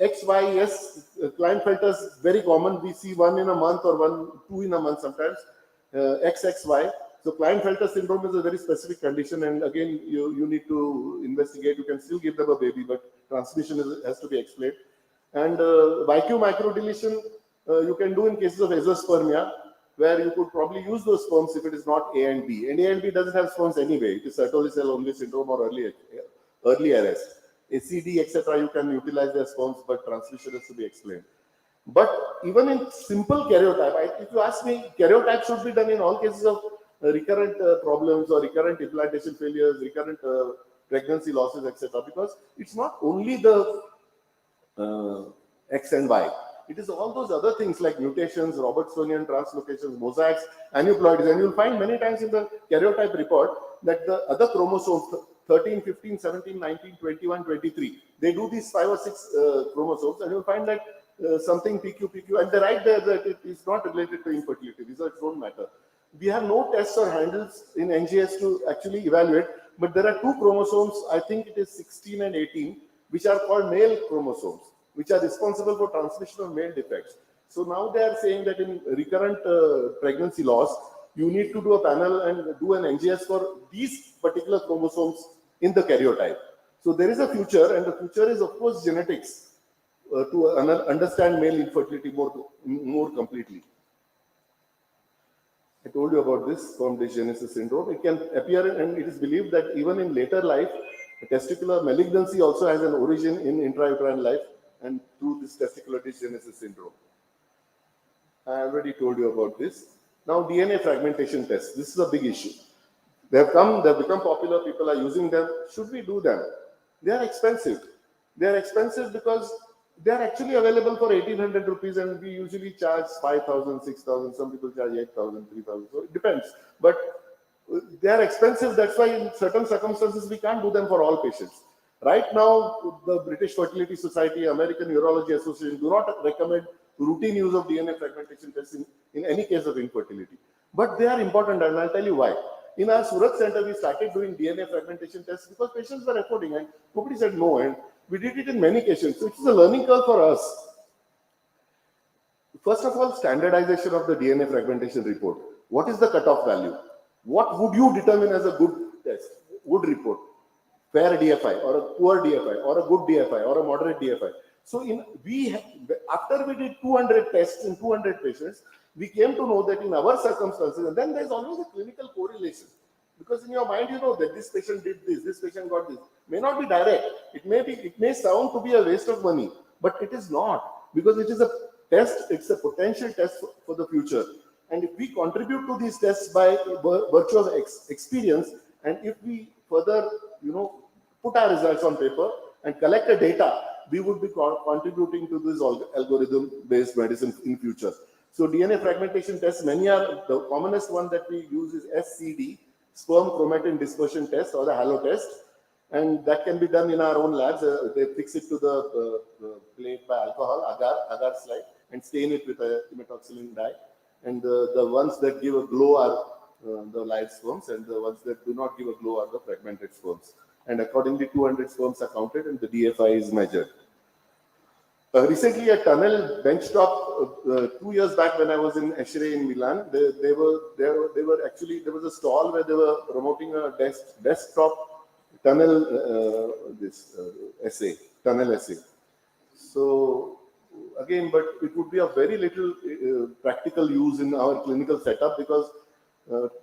XY, yes, Klinefelter's very common. We see 1 in a month or 2 in a month sometimes. XXY, So Klinefelter syndrome is a very specific condition, and again, you need to investigate. You can still give them a baby, but transmission has to be explained. And YQ microdeletion you can do in cases of azoospermia, where you could probably use those sperms if it is not A and B. And A and B doesn't have sperms anyway. It is Sertoli cell only syndrome or early arrest. ACD, etc. You can utilize their sperms, but transmission has to be explained. But even in simple karyotype, if you ask me, karyotype should be done in all cases of recurrent problems or recurrent implantation failures, recurrent pregnancy losses, etc. Because it's not only the X and Y. It is all those other things like mutations, Robertsonian translocations, mosaics, aneuploidies. And you'll find many times in the karyotype report that the other chromosomes, 13, 15, 17, 19, 21, 23, they do these 5 or 6 chromosomes, and you'll find that something PQ, and they write there that it is not related to infertility. These don't matter. We have no tests or handles in NGS to actually evaluate, but there are 2 chromosomes, I think it is 16 and 18, which are called male chromosomes, which are responsible for transmission of male defects. So now they are saying that in recurrent pregnancy loss, you need to do a panel and do an NGS for these particular chromosomes in the karyotype. So there is a future, and the future is of course genetics to understand male infertility more completely. I told you about this sperm dysgenesis syndrome. It can appear, and it is believed that even in later life, testicular malignancy also has an origin in intrauterine life and through this testicular dysgenesis syndrome. I already told you about this. Now, DNA fragmentation tests. This is a big issue. They've become popular. People are using them. Should we do them? They are expensive. They are expensive because they are actually available for 1,800 rupees, and we usually charge 5,000, 6,000. Some people charge 8,000, 3,000. So it depends. But they are expensive. That's why in certain circumstances we can't do them for all patients. Right now, the British Fertility Society, American Urology Association do not recommend routine use of DNA fragmentation tests in any case of infertility. But they are important, and I'll tell you why. In our Surat center, we started doing DNA fragmentation tests because patients were affording, and nobody said no, and we did it in many cases. So it is a learning curve for us. First of all, standardization of the DNA fragmentation report. What is the cutoff value? What would you determine as a good test, good report? Fair DFI or a poor DFI or a good DFI or a moderate DFI. So after we did 200 tests in 200 patients, we came to know that in our circumstances, and then there's always a clinical correlation. Because in your mind, you know that this patient did this patient got this. May not be direct. It may sound to be a waste of money, but it is not, because it is a test. It's a potential test for the future. And if we contribute to these tests by virtue of experience, and if we further, put our results on paper and collect the data, we would be contributing to this algorithm-based medicine in future. So DNA fragmentation tests, many are, the commonest one that we use is SCD, sperm chromatin dispersion test, or the halo test. And that can be done in our own labs. They fix it to the plate by alcohol, agar slide, and stain it with a methoxylin dye. And the ones that give a glow are the live sperms, and the ones that do not give a glow are the fragmented sperms. And accordingly, 200 sperms are counted, and the DFI is measured. Recently, a tunnel benchtop, 2 years back when I was in Escere in Milan, there was a stall where they were promoting a desktop tunnel tunnel assay. So again, but it would be a very little practical use in our clinical setup, because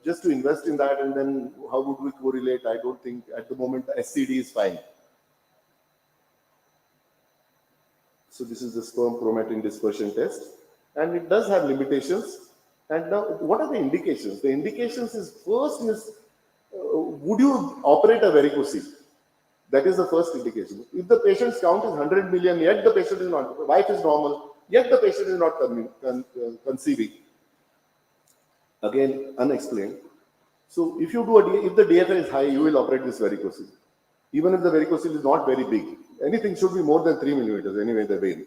just to invest in that and then how would we correlate? I don't think at the moment the SCD is fine. So this is the sperm chromatin dispersion test, and it does have limitations. And now, what are the indications? The indications first is, would you operate a varicose? That is the first indication. If the patient's count is 100 million, yet the patient is not, wife is normal, yet the patient is not conceiving. Again, unexplained. So if you do if the DFI is high, you will operate this varicose. Even if the varicose is not very big. Anything should be more than 3 millimeters anyway, the vein.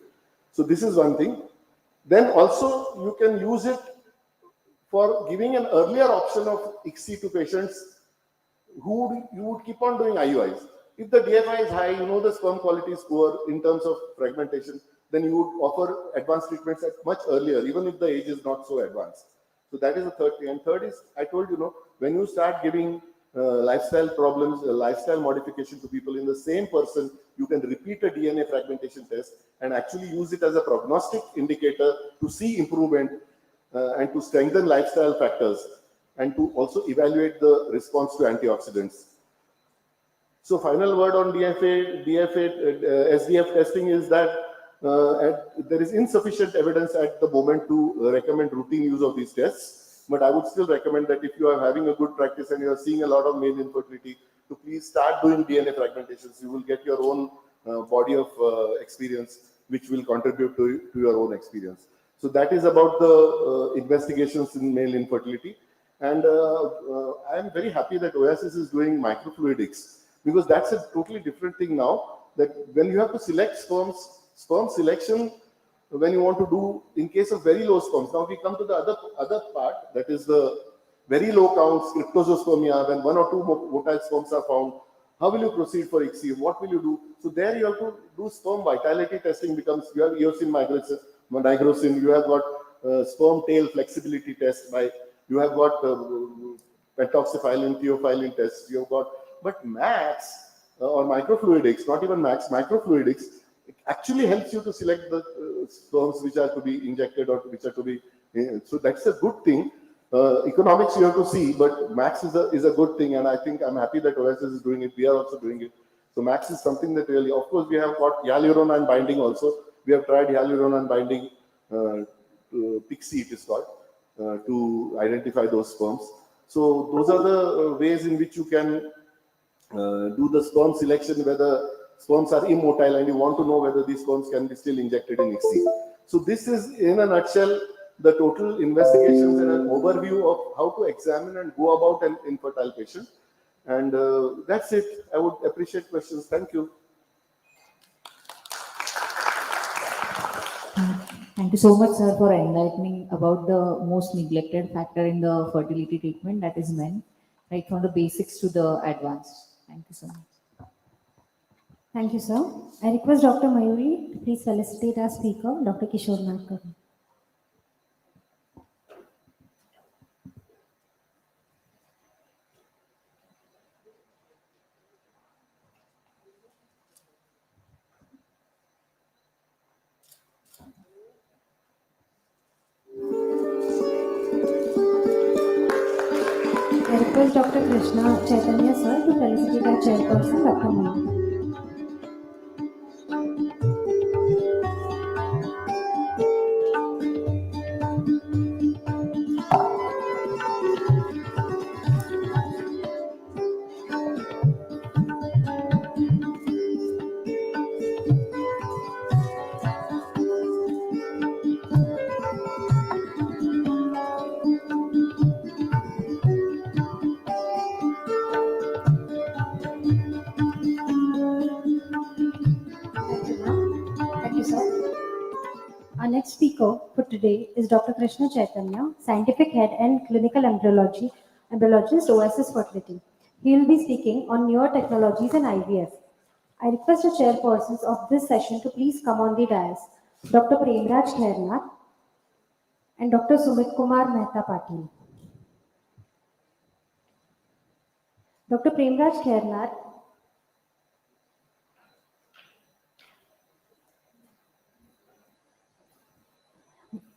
So this is one thing. Then also you can use it for giving an earlier option of ICSI to patients who you would keep on doing IUIs. If the DFI is high, the sperm quality is poor in terms of fragmentation, then you would offer advanced treatments at much earlier, even if the age is not so advanced. So that is the third thing. And third is, I told you, when you start giving lifestyle problems, lifestyle modification to people in the same person, you can repeat a DNA fragmentation test and actually use it as a prognostic indicator to see improvement and to strengthen lifestyle factors and to also evaluate the response to antioxidants. So final word on SDF testing is that there is insufficient evidence at the moment to recommend routine use of these tests. But I would still recommend that if you are having a good practice and you are seeing a lot of male infertility, to please start doing DNA fragmentations. You will get your own body of experience, which will contribute to your own experience. So that is about the investigations in male infertility. And I am very happy that Oasis is doing microfluidics, because that's a totally different thing now, that when you have to select sperm selection, when you want to do in case of very low sperms. Now we come to the other part, that is the very low counts, cryptospermia, when 1 or 2 motile sperms are found. How will you proceed for ICSI? What will you do? So there you have to do sperm vitality testing. Becomes, you have eosin nigrosin, you have got sperm tail flexibility test, you have got pentoxyphilin, theophylline tests, you have got, but MAX or microfluidics, not even MAX, microfluidics, it actually helps you to select the sperms which are to be injected or which are to be, so that's a good thing. Economics you have to see, but MAX is a good thing, and I think I'm happy that Oasis is doing it. We are also doing it. So MAX is something that really, of course, we have got hyaluronine binding also. We have tried hyaluronine binding, PIXI it is called, to identify those sperms. So those are the ways in which you can do the sperm selection, where the sperms are immotile and you want to know whether these sperms can be still injected in ICSI. So this is, in a nutshell, the total investigations and an overview of how to examine and go about an infertile patient. And that's it. I would appreciate questions. Thank you. Thank you so much, sir, for enlightening about the most neglected factor in the fertility treatment, that is men, right from the basics to the advanced. Thank you so much. Thank you, sir. I request Dr. Mayuri to please felicitate our speaker, Dr. Kishore Narkar. I request Dr. Krishna Chaitanya, sir, to felicitate our chairperson, Dr. Mayuri. Thank you, sir. Our next speaker for today is Dr. Krishna Chaitanya, Scientific Head and Clinical Embryologist, Oasis Fertility. He will be speaking on newer technologies and IVF. I request the chairpersons of this session to please come on the dais, Dr. Premraj Khairnar and Dr. Sumit Kumar Mehta Patil. Dr. Premraj Khairnar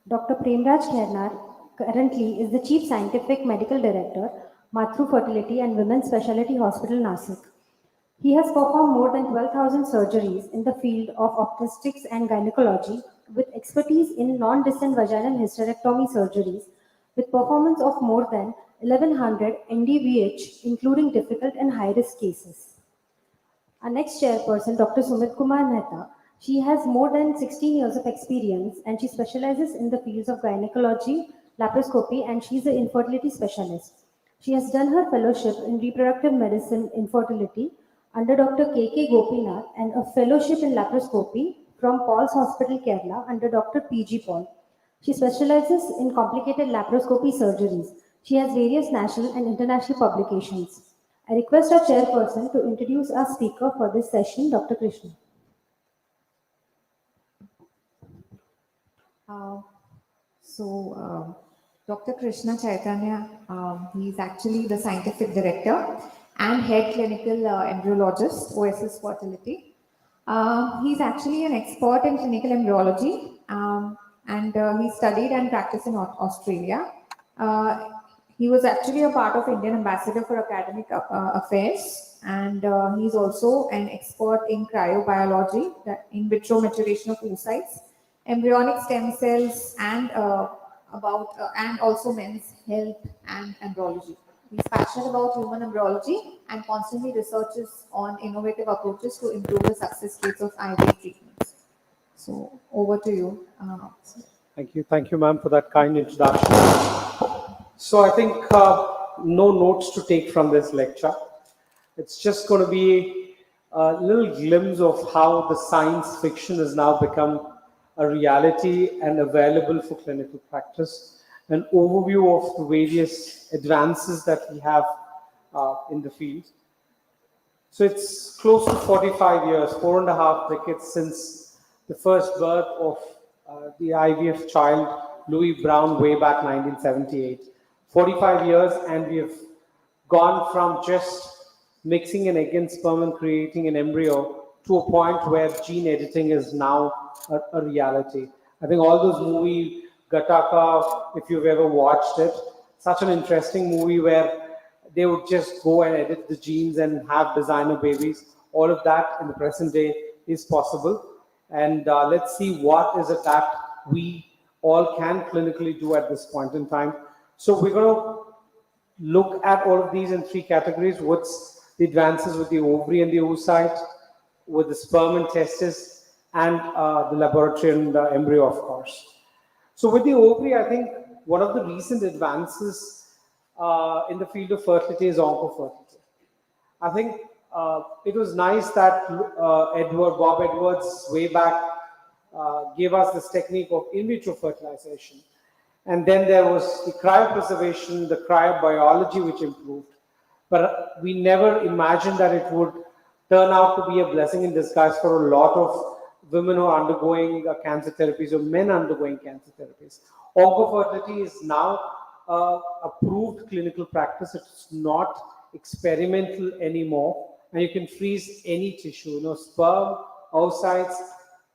Dr. Premraj Khairnar currently is the Chief Scientific Medical Director, Matru Fertility and Women's Specialty Hospital, Nashik. He has performed more than 12,000 surgeries in the field of obstetrics and gynecology with expertise in non-distant vaginal hysterectomy surgeries with performance of more than 1100 NDVH, including difficult and high-risk cases. Our next chairperson, Dr. Sumit Kumar Mehta, she has more than 16 years of experience and she specializes in the fields of gynecology, laparoscopy, and she's an infertility specialist. She has done her fellowship in reproductive medicine infertility under Dr. K.K. Gopinath and a fellowship in laparoscopy from Paul's Hospital, Kerala under Dr. P.G. Paul. She specializes in complicated laparoscopy surgeries. She has various national and international publications. I request our chairperson to introduce our speaker for this session, Dr. Krishna. Dr. Krishna Chaitanya, he's actually the scientific director and head clinical embryologist, Oasis Fertility. He's actually an expert in clinical embryology and he studied and practiced in Australia. He was actually a part of Indian Ambassador for Academic Affairs, and he's also an expert in cryobiology, the in vitro maturation of oocytes, embryonic stem cells, and also men's health and embryology. He's passionate about human embryology and constantly researches on innovative approaches to improve the success rates of IVF treatments. So over to you. Thank you, ma'am, for that kind introduction. So I think no notes to take from this lecture. It's just going to be a little glimpse of how the science fiction has now become a reality and available for clinical practice, an overview of the various advances that we have in the field. So it's close to 45 years, 4.5 decades since the first birth of the IVF child, Louis Brown, way back 1978. 45 years, and we have gone from just mixing an egg and sperm and creating an embryo to a point where gene editing is now a reality. I think all those movies, Gattaca, if you've ever watched it, such an interesting movie where they would just go and edit the genes and have designer babies. All of that in the present day is possible. And let's see what is it that we all can clinically do at this point in time. So we're going to look at all of these in 3 categories. What's the advances with the ovary and the oocyte, with the sperm and testis, and the laboratory and the embryo, of course. So with the ovary, I think one of the recent advances in the field of fertility is oncofertility. I think it was nice that Bob Edwards way back gave us this technique of in vitro fertilization. And then there was the cryopreservation, the cryobiology, which improved. But we never imagined that it would turn out to be a blessing in disguise for a lot of women who are undergoing cancer therapies or men undergoing cancer therapies. Oncofertility is now approved clinical practice. It's not experimental anymore. And you can freeze any tissue, sperm, oocytes.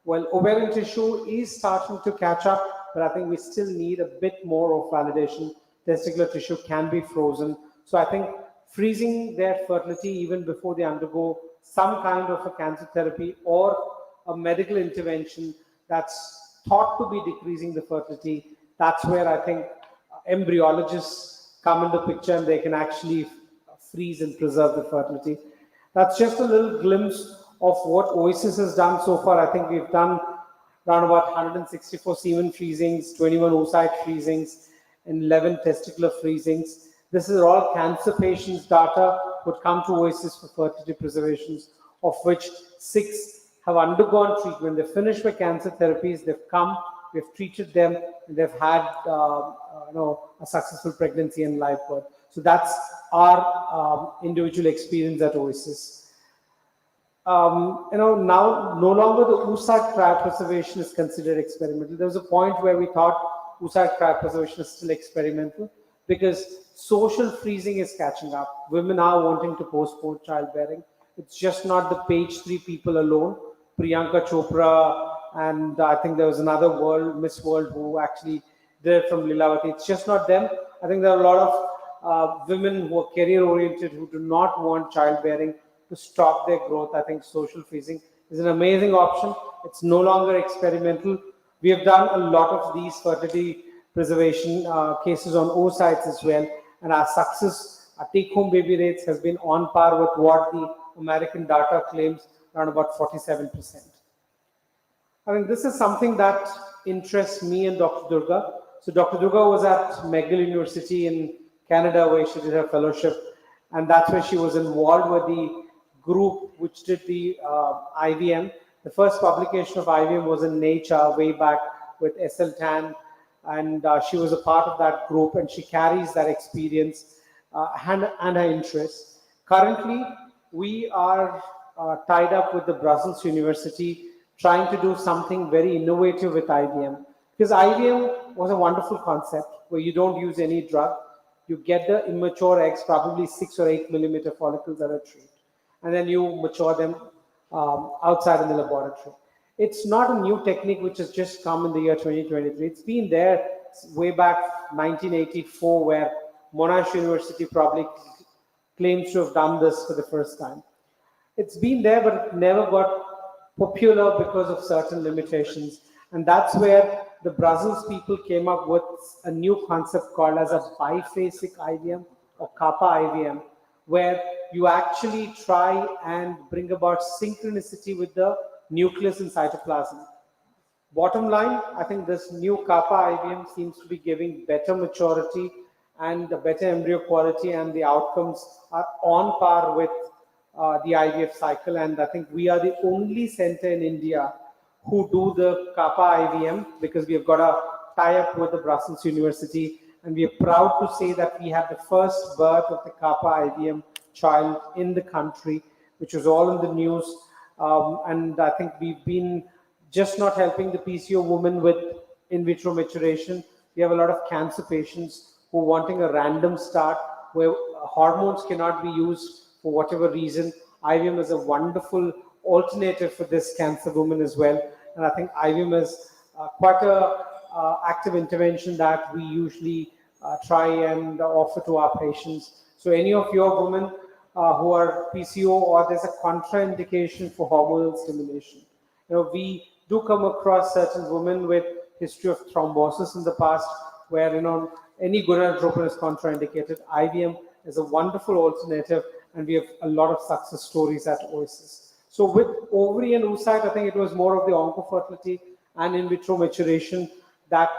Well, ovarian tissue is starting to catch up, but I think we still need a bit more of validation. Testicular tissue can be frozen. So I think freezing their fertility even before they undergo some kind of a cancer therapy or a medical intervention that's thought to be decreasing the fertility, that's where I think embryologists come into picture and they can actually freeze and preserve the fertility. That's just a little glimpse of what Oasis has done so far. I think we've done around about 164 semen freezings, 21 oocyte freezings, and 11 testicular freezings. This is all cancer patients' data would come to Oasis for fertility preservations, of which 6 have undergone treatment. They've finished with cancer therapies, they've come, we've treated them, and they've had a successful pregnancy and live birth. So that's our individual experience at Oasis. Now no longer the oocyte cryopreservation is considered experimental. There was a point where we thought oocyte cryopreservation is still experimental because social freezing is catching up. Women are wanting to postpone childbearing. It's just not the page 3 people alone. Priyanka Chopra, and I think there was another Miss World who actually did it from Lilavati. It's just not them. I think there are a lot of women who are career oriented who do not want childbearing to stop their growth. I think social freezing is an amazing option. It's no longer experimental. We have done a lot of these fertility preservation cases on oocytes as well, and our success, our take-home baby rates has been on par with what the American data claims, around about 47%. I think this is something that interests me and Dr. Durga. So Dr. Durga was at McGill University in Canada where she did her fellowship, and that's where she was involved with the group which did the IVM. The first publication of IVM was in Nature way back with SL Tan, and she was a part of that group, and she carries that experience and her interests. Currently, we are tied up with the Brussels University trying to do something very innovative with IVM. Because IVM was a wonderful concept where you don't use any drug. You get the immature eggs, probably 6 or 8 millimeter follicles that are treated, and then you mature them outside in the laboratory. It's not a new technique which has just come in the year 2023. It's been there way back 1984, where Monash University probably claims to have done this for the first time. It's been there, but it never got popular because of certain limitations. And that's where the Brussels people came up with a new concept called as a biphasic IVM or kappa IVM, where you actually try and bring about synchronicity with the nucleus in cytoplasm. Bottom line, I think this new kappa IVM seems to be giving better maturity and a better embryo quality, and the outcomes are on par with the IVF cycle. And I think we are the only center in India who do the kappa IVM, because we have got a tie-up with the Brussels University, and we are proud to say that we have the first birth of the kappa IVM child in the country, which was all in the news. And I think we've been just not helping the PCO women with in vitro maturation. We have a lot of cancer patients who are wanting a random start where hormones cannot be used for whatever reason. IVM is a wonderful alternative for this cancer woman as well. And I think IVM is quite a active intervention that we usually try and offer to our patients. So any of your women who are PCO or there's a contraindication for hormonal stimulation, we do come across certain women with history of thrombosis in the past where, any gonadotropin is contraindicated. IVM is a wonderful alternative, and we have a lot of success stories at Oasis. So with ovary and oocyte, I think it was more of the oncofertility and in vitro maturation that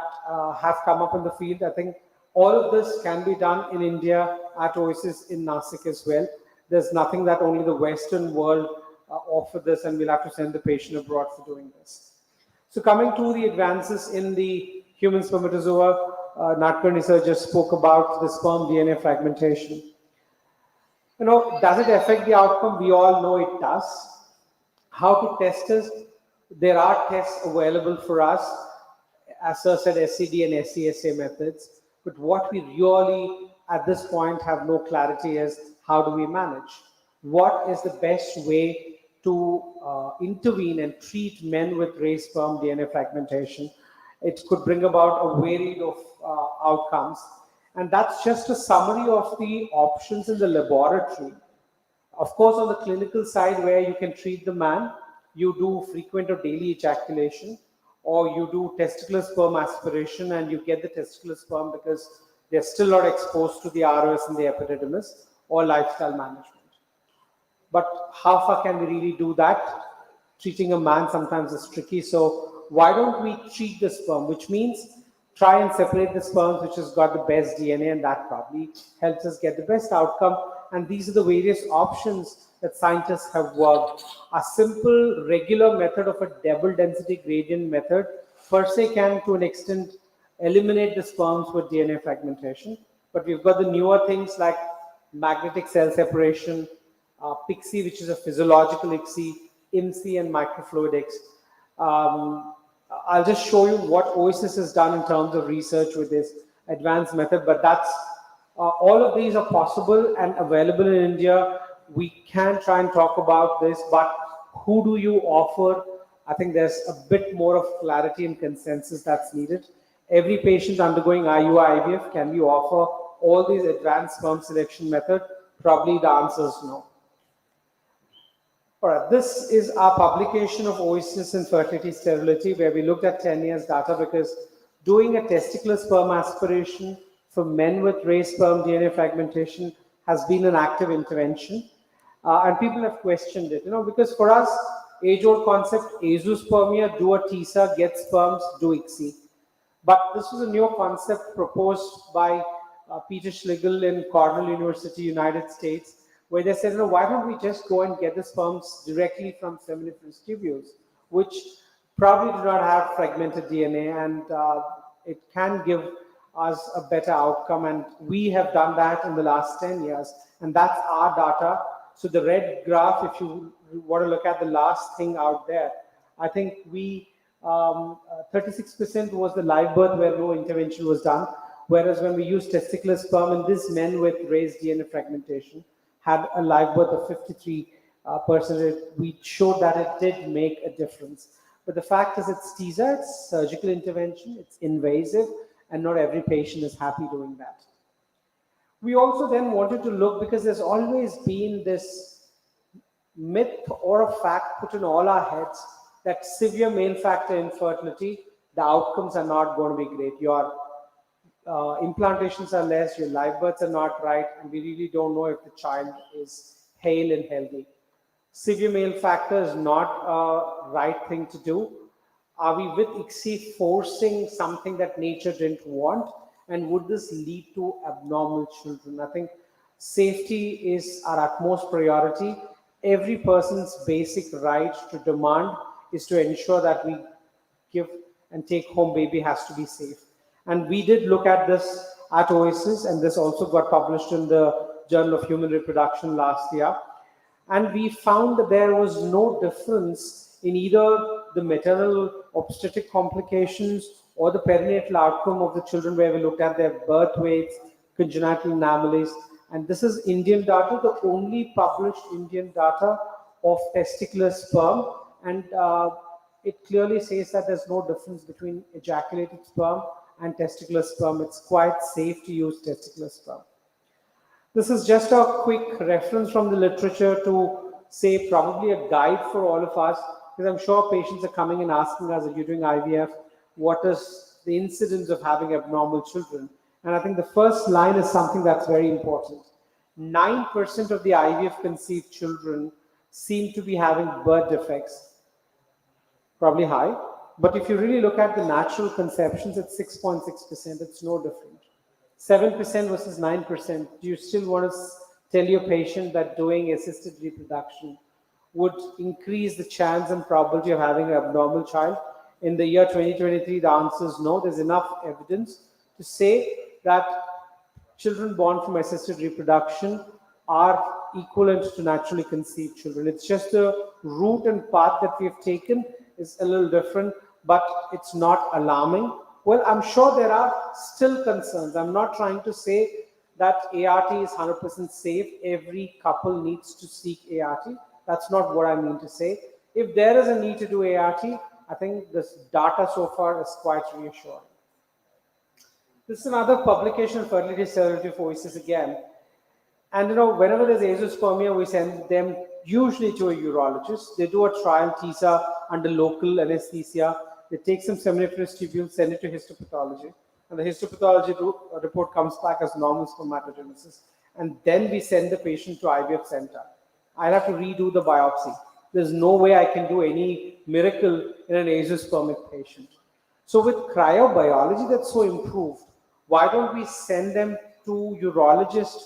have come up in the field. I think all of this can be done in India at Oasis in Nashik as well. There's nothing that only the Western world offer this, and we'll have to send the patient abroad for doing this. So coming to the advances in the human spermatozoa, Nadkarni sir just spoke about the sperm DNA fragmentation. Does it affect the outcome? We all know it does. How to test this? There are tests available for us, as sir said, SCD and SCSA methods. But what we really, at this point, have no clarity is how do we manage? What is the best way to intervene and treat men with raised sperm DNA fragmentation? It could bring about a varied of outcomes. And that's just a summary of the options in the laboratory. Of course, on the clinical side, where you can treat the man, you do frequent or daily ejaculation, or you do testicular sperm aspiration, and you get the testicular sperm because they're still not exposed to the ROS and the epididymis, or lifestyle management. But how far can we really do that? Treating a man sometimes is tricky. So why don't we treat the sperm, which means try and separate the sperms which has got the best DNA, and that probably helps us get the best outcome. And these are the various options that scientists have worked. A simple regular method of a double density gradient method per se can to an extent eliminate the sperms with DNA fragmentation. But we've got the newer things like magnetic cell separation, PIXI, which is a physiological ICSI, IMSI, and microfluidics. I'll just show you what Oasis has done in terms of research with this advanced method, but that's all of these are possible and available in India. We can try and talk about this, but who do you offer? I think there's a bit more of clarity and consensus that's needed. Every patient undergoing IUI IVF, can we offer all these advanced sperm selection method? Probably the answer is no. All right, this is our publication of Oasis in Fertility Sterility, where we looked at 10 years data, because doing a testicular sperm aspiration for men with raised sperm DNA fragmentation has been an active intervention. And people have questioned it, because for us, age-old concept, azoospermia, do a TISA, get sperms, do ICSI. But this was a new concept proposed by Peter Schlegel in Cornell University, United States, where they said, why don't we just go and get the sperms directly from seminiferous tubules, which probably do not have fragmented DNA, and it can give us a better outcome. And we have done that in the last 10 years, and that's our data. So the red graph, if you want to look at the last thing out there, I think we 36% was the live birth where no intervention was done, whereas when we used testicular sperm in these men with raised DNA fragmentation had a live birth of 53%. We showed that it did make a difference. But the fact is it's teaser, it's surgical intervention, it's invasive, and not every patient is happy doing that. We also then wanted to look, because there's always been this myth or a fact put in all our heads that severe male factor infertility, the outcomes are not going to be great. Your implantations are less, your live births are not right, and we really don't know if the child is hale and healthy. Severe male factor is not a right thing to do. Are we with ICSI forcing something that nature didn't want? And would this lead to abnormal children? I think safety is our utmost priority. Every person's basic right to demand is to ensure that we give and take home baby has to be safe. And we did look at this at Oasis, and this also got published in the Journal of Human Reproduction last year. And we found that there was no difference in either the maternal obstetric complications or the perinatal outcome of the children, where we looked at their birth weights, congenital anomalies. And this is Indian data, the only published Indian data of testicular sperm. And it clearly says that there's no difference between ejaculated sperm and testicular sperm. It's quite safe to use testicular sperm. This is just a quick reference from the literature to say probably a guide for all of us, because I'm sure patients are coming and asking us, are you doing IVF? What is the incidence of having abnormal children? And I think the first line is something that's very important. 9% of the IVF conceived children seem to be having birth defects. Probably high. But if you really look at the natural conceptions, it's 6.6%. It's no different. 7% versus 9%. Do you still want to tell your patient that doing assisted reproduction would increase the chance and probability of having an abnormal child? In the year 2023, the answer is no. There's enough evidence to say that children born from assisted reproduction are equivalent to naturally conceived children. It's just the route and path that we have taken is a little different, but it's not alarming. Well, I'm sure there are still concerns. I'm not trying to say that ART is 100% safe. Every couple needs to seek ART. That's not what I mean to say. If there is a need to do ART, I think this data so far is quite reassuring. This is another publication, Fertility Sterility for Oasis again. And whenever there's azoospermia, we send them usually to a urologist. They do a trial TISA under local anesthesia. They take some seminiferous tubules, send it to histopathology. And the histopathology report comes back as normal spermatogenesis. And then we send the patient to IVF center. I'll have to redo the biopsy. There's no way I can do any miracle in an azoospermic patient. So with cryobiology that's so improved, why don't we send them to urologists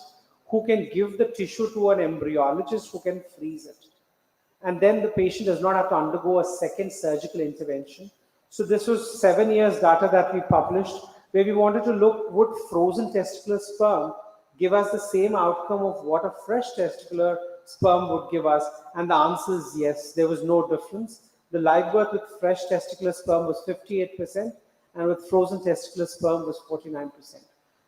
who can give the tissue to an embryologist who can freeze it? And then the patient does not have to undergo a second surgical intervention. So this was 7 years data that we published, where we wanted to look, would frozen testicular sperm give us the same outcome of what a fresh testicular sperm would give us? And the answer is yes. There was no difference. The live birth with fresh testicular sperm was 58%, and with frozen testicular sperm was 49%.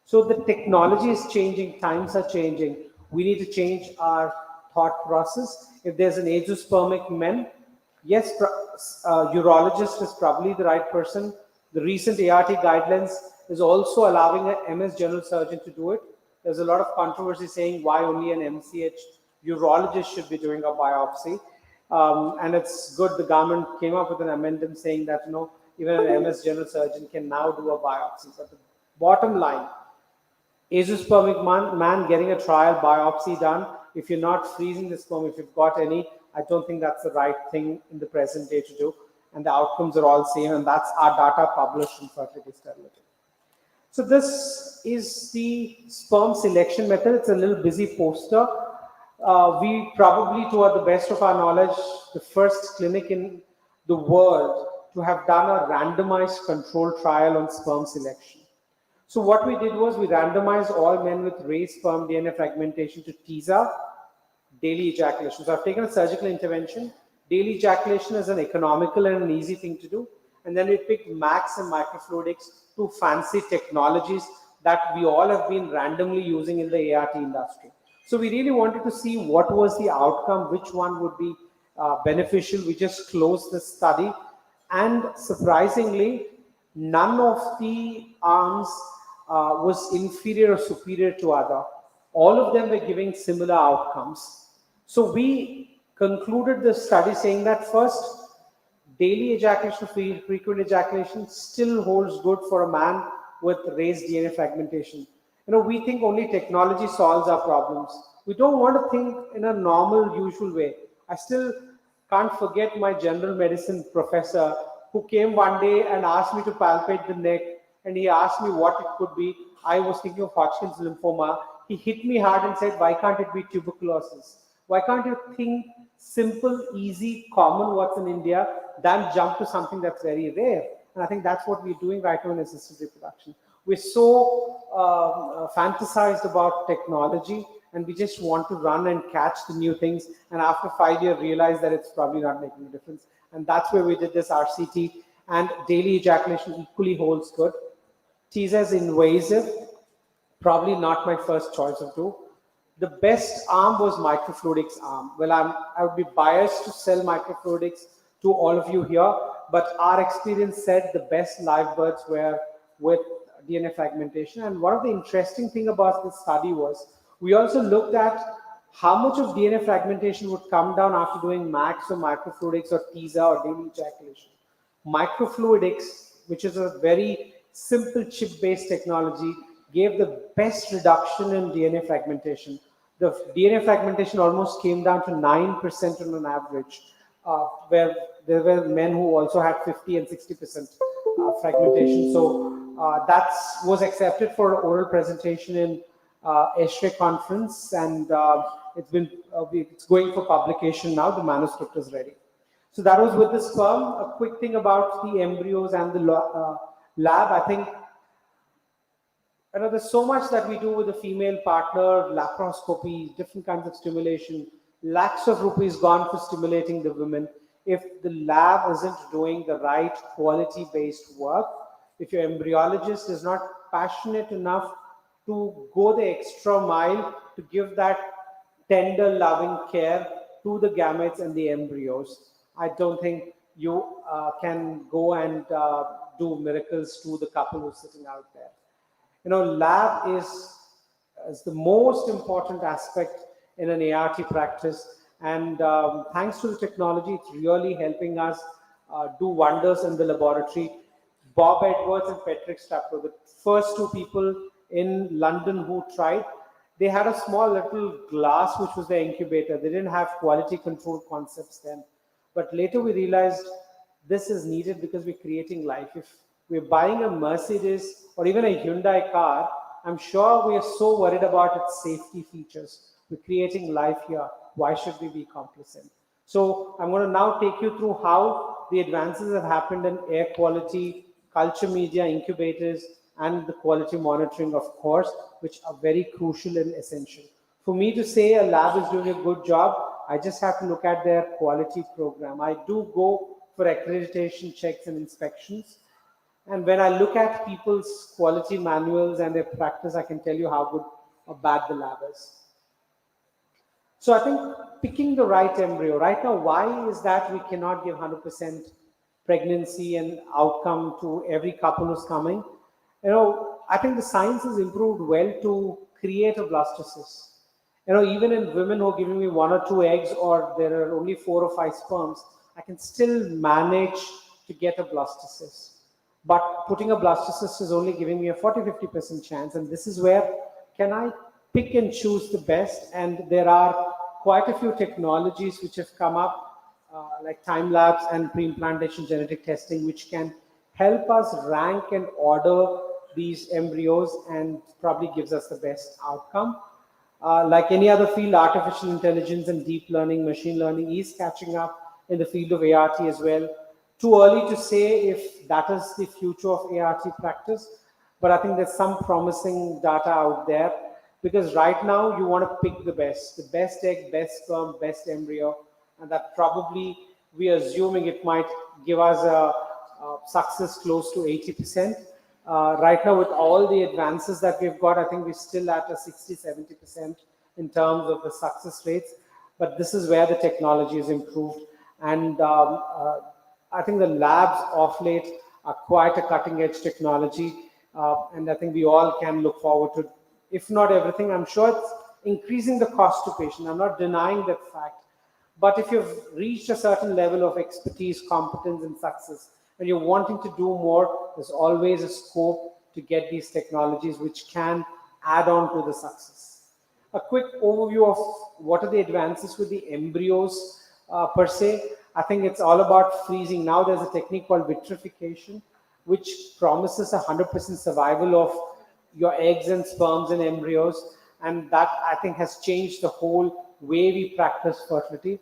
So the technology is changing, times are changing. We need to change our thought process. If there's an azoospermic men, yes, urologist is probably the right person. The recent ART guidelines is also allowing an MS general surgeon to do it. There's a lot of controversy saying why only an MCH urologist should be doing a biopsy. And it's good the government came up with an amendment saying that even an MS general surgeon can now do a biopsy. But the bottom line, azoospermic man getting a trial biopsy done, if you're not freezing the sperm, if you've got any, I don't think that's the right thing in the present day to do. And the outcomes are all same, and that's our data published in Fertility Sterility. So this is the sperm selection method. It's a little busy poster. We probably, to the best of our knowledge, the first clinic in the world to have done a randomized controlled trial on sperm selection. So what we did was we randomized all men with raised sperm DNA fragmentation to TISA, daily ejaculation. So I've taken a surgical intervention. Daily ejaculation is an economical and an easy thing to do. and then we picked Max and microfluidics, two fancy technologies that we all have been randomly using in the ART industry. So we really wanted to see what was the outcome, which one would be beneficial. We just closed the study, and surprisingly, none of the arms was inferior or superior to other. All of them were giving similar outcomes. So we concluded the study saying that first, daily ejaculation, frequent ejaculation still holds good for a man with raised DNA fragmentation. We think only technology solves our problems. We don't want to think in a normal, usual way. I still can't forget my general medicine professor who came one day and asked me to palpate the neck, and he asked me what it could be. I was thinking of Hodgkin's lymphoma. He hit me hard and said, why can't it be tuberculosis? Why can't you think simple, easy, common what's in India than jump to something that's very rare? And I think that's what we're doing right now in assisted reproduction. We're so fantasized about technology, and we just want to run and catch the new things. And after 5 years, realize that it's probably not making a difference. And that's where we did this RCT. And daily ejaculation equally holds good. Teaser is invasive, probably not my first choice of two. The best arm was microfluidics arm. Well, I would be biased to sell microfluidics to all of you here, but our experience said the best live births were with DNA fragmentation. And one of the interesting thing about this study was we also looked at how much of DNA fragmentation would come down after doing MAX or microfluidics or teaser or daily ejaculation. Microfluidics, which is a very simple chip-based technology, gave the best reduction in DNA fragmentation. The DNA fragmentation almost came down to 9% on an average, where there were men who also had 50 and 60% fragmentation. So that was accepted for oral presentation in ESHRE conference, and it's going for publication now. The manuscript is ready. So that was with the sperm. A quick thing about the embryos and the lab. I think there's so much that we do with the female partner, laparoscopy, different kinds of stimulation, lakhs of rupees gone for stimulating the women. If the lab isn't doing the right quality-based work, if your embryologist is not passionate enough to go the extra mile to give that tender, loving care to the gametes and the embryos, I don't think you can go and do miracles to the couple who's sitting out there. Lab is the most important aspect in an ART practice, and thanks to the technology, it's really helping us do wonders in the laboratory. Bob Edwards and Patrick Stapler, the first two people in London who tried, they had a small little glass which was the incubator. They didn't have quality control concepts then. But later we realized this is needed because we're creating life. If we're buying a Mercedes or even a Hyundai car, I'm sure we are so worried about its safety features. We're creating life here. Why should we be complacent? So I'm going to now take you through how the advances have happened in air quality, culture media, incubators, and the quality monitoring, of course, which are very crucial and essential. For me to say a lab is doing a good job, I just have to look at their quality program. I do go for accreditation checks and inspections. And when I look at people's quality manuals and their practice, I can tell you how good or bad the lab is. So I think picking the right embryo. Right now, why is that we cannot give 100% pregnancy and outcome to every couple who's coming? I think the science has improved well to create a blastocyst. Even in women who are giving me 1 or 2 eggs, or there are only 4 or 5 sperms, I can still manage to get a blastocyst. But putting a blastocyst is only giving me a 40-50% chance. And this is where can I pick and choose the best? And there are quite a few technologies which have come up, like time lapse and pre-implantation genetic testing, which can help us rank and order these embryos and probably gives us the best outcome. Like any other field, artificial intelligence and deep learning, machine learning is catching up in the field of ART as well. Too early to say if that is the future of ART practice, but I think there's some promising data out there, because right now you want to pick the best egg, best sperm, best embryo, and that probably we're assuming it might give us a success close to 80%. Right now, with all the advances that we've got, I think we're still at a 60-70% in terms of the success rates. But this is where the technology is improved. And I think the labs of late are quite a cutting edge technology. And I think we all can look forward to, if not everything, I'm sure it's increasing the cost to patient. I'm not denying that fact. But if you've reached a certain level of expertise, competence, and success, and you're wanting to do more, there's always a scope to get these technologies which can add on to the success. A quick overview of what are the advances with the embryos per se. I think it's all about freezing. Now there's a technique called vitrification, which promises 100% survival of your eggs and sperms and embryos. And that, I think, has changed the whole way we practice fertility.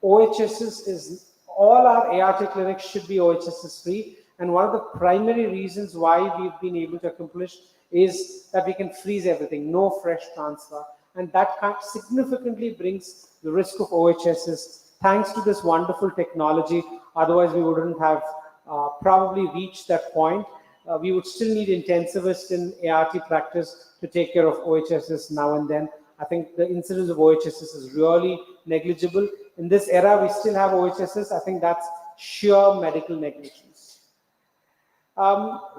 OHSs is, all our ART clinics should be OHSs free. And one of the primary reasons why we've been able to accomplish is that we can freeze everything, no fresh transfer. And that significantly brings the risk of OHSs thanks to this wonderful technology. Otherwise, we wouldn't have probably reached that point. We would still need intensivists in ART practice to take care of OHSs now and then. I think the incidence of OHSs is really negligible. In this era, we still have OHSs. I think that's sheer medical negligence.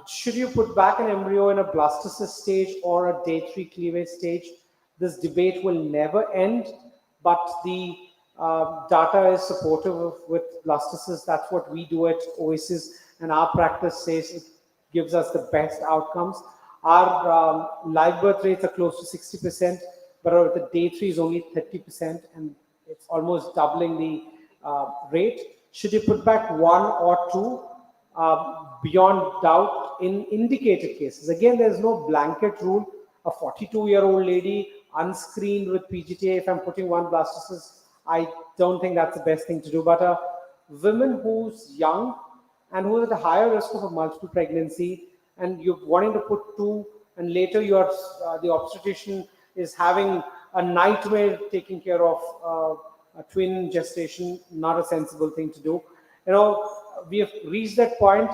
Should you put back an embryo in a blastocyst stage or a day 3 cleavage stage? This debate will never end, but the data is supportive with blastocysts. That's what we do at Oasis, and our practice says it gives us the best outcomes. Our live birth rates are close to 60%, but at the day 3 is only 30%, and it's almost doubling the rate. Should you put back 1 or 2? Beyond doubt in indicated cases. Again, there's no blanket rule. A 42-year-old lady unscreened with PGTA, if I'm putting 1 blastocyst, I don't think that's the best thing to do. But a woman who's young and who is at a higher risk of a multiple pregnancy, and you're wanting to put 2, and later the obstetrician is having a nightmare taking care of a twin gestation, not a sensible thing to do. You know, we have reached that point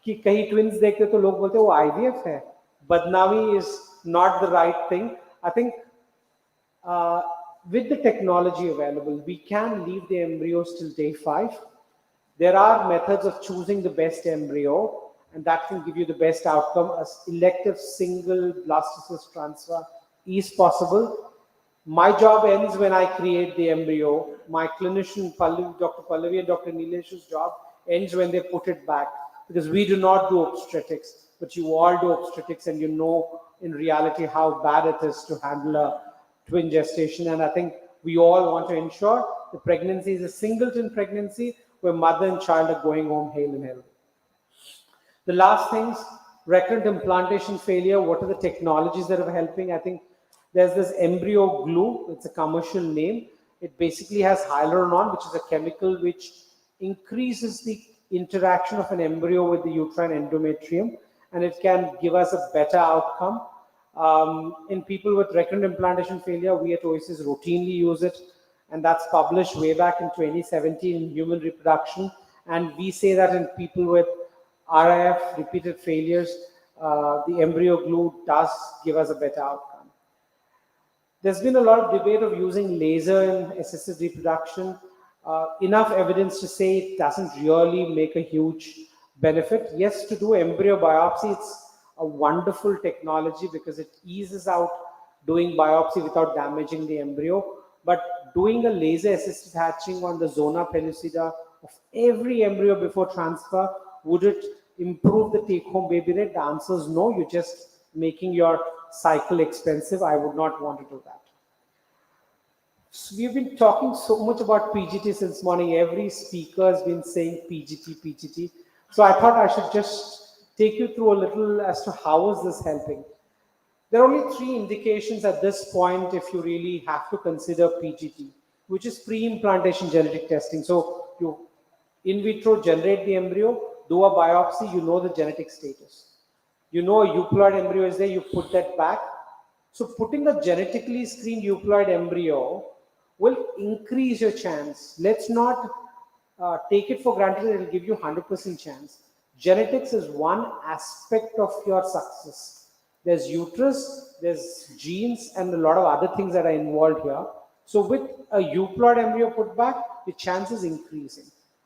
कि कहीं twins देखते तो लोग बोलते वो IVF है. Badnami is not the right thing. I think with the technology available, we can leave the embryos till day 5. There are methods of choosing the best embryo, and that can give you the best outcome. A elective single blastocyst transfer is possible. My job ends when I create the embryo. My clinician, Dr. Pallavi and Dr. Nilesh's job ends when they put it back, because we do not do obstetrics, but you all do obstetrics, and you know in reality how bad it is to handle a twin gestation. And I think we all want to ensure the pregnancy is a singleton pregnancy where mother and child are going home hale and healthy. The last things, recurrent implantation failure. What are the technologies that are helping? I think there's this embryo glue. It's a commercial name. It basically has hyaluronan, which is a chemical which increases the interaction of an embryo with the uterine endometrium, and it can give us a better outcome. In people with recurrent implantation failure, we at Oasis routinely use it, and that's published way back in 2017 in Human Reproduction. And we say that in people with RIF, repeated failures, the embryo glue does give us a better outcome. There's been a lot of debate of using laser in assisted reproduction. Enough evidence to say it doesn't really make a huge benefit. Yes, to do embryo biopsy, it's a wonderful technology because it eases out doing biopsy without damaging the embryo. But doing a laser-assisted hatching on the zona pellucida of every embryo before transfer, would it improve the take-home baby rate? The answer is no. You're just making your cycle expensive. I would not want to do that. So we've been talking so much about PGT since morning. Every speaker has been saying PGT, PGT. So I thought I should just take you through a little as to how is this helping. There are only 3 indications at this point if you really have to consider PGT, which is pre-implantation genetic testing. So you in vitro generate the embryo, do a biopsy, you know the genetic status. You know a euploid embryo is there, you put that back. So putting a genetically screened euploid embryo will increase your chance. Let's not take it for granted that it will give you 100% chance. Genetics is one aspect of your success. There's uterus, there's genes, and a lot of other things that are involved here. So with a euploid embryo put back, the chance is increasing.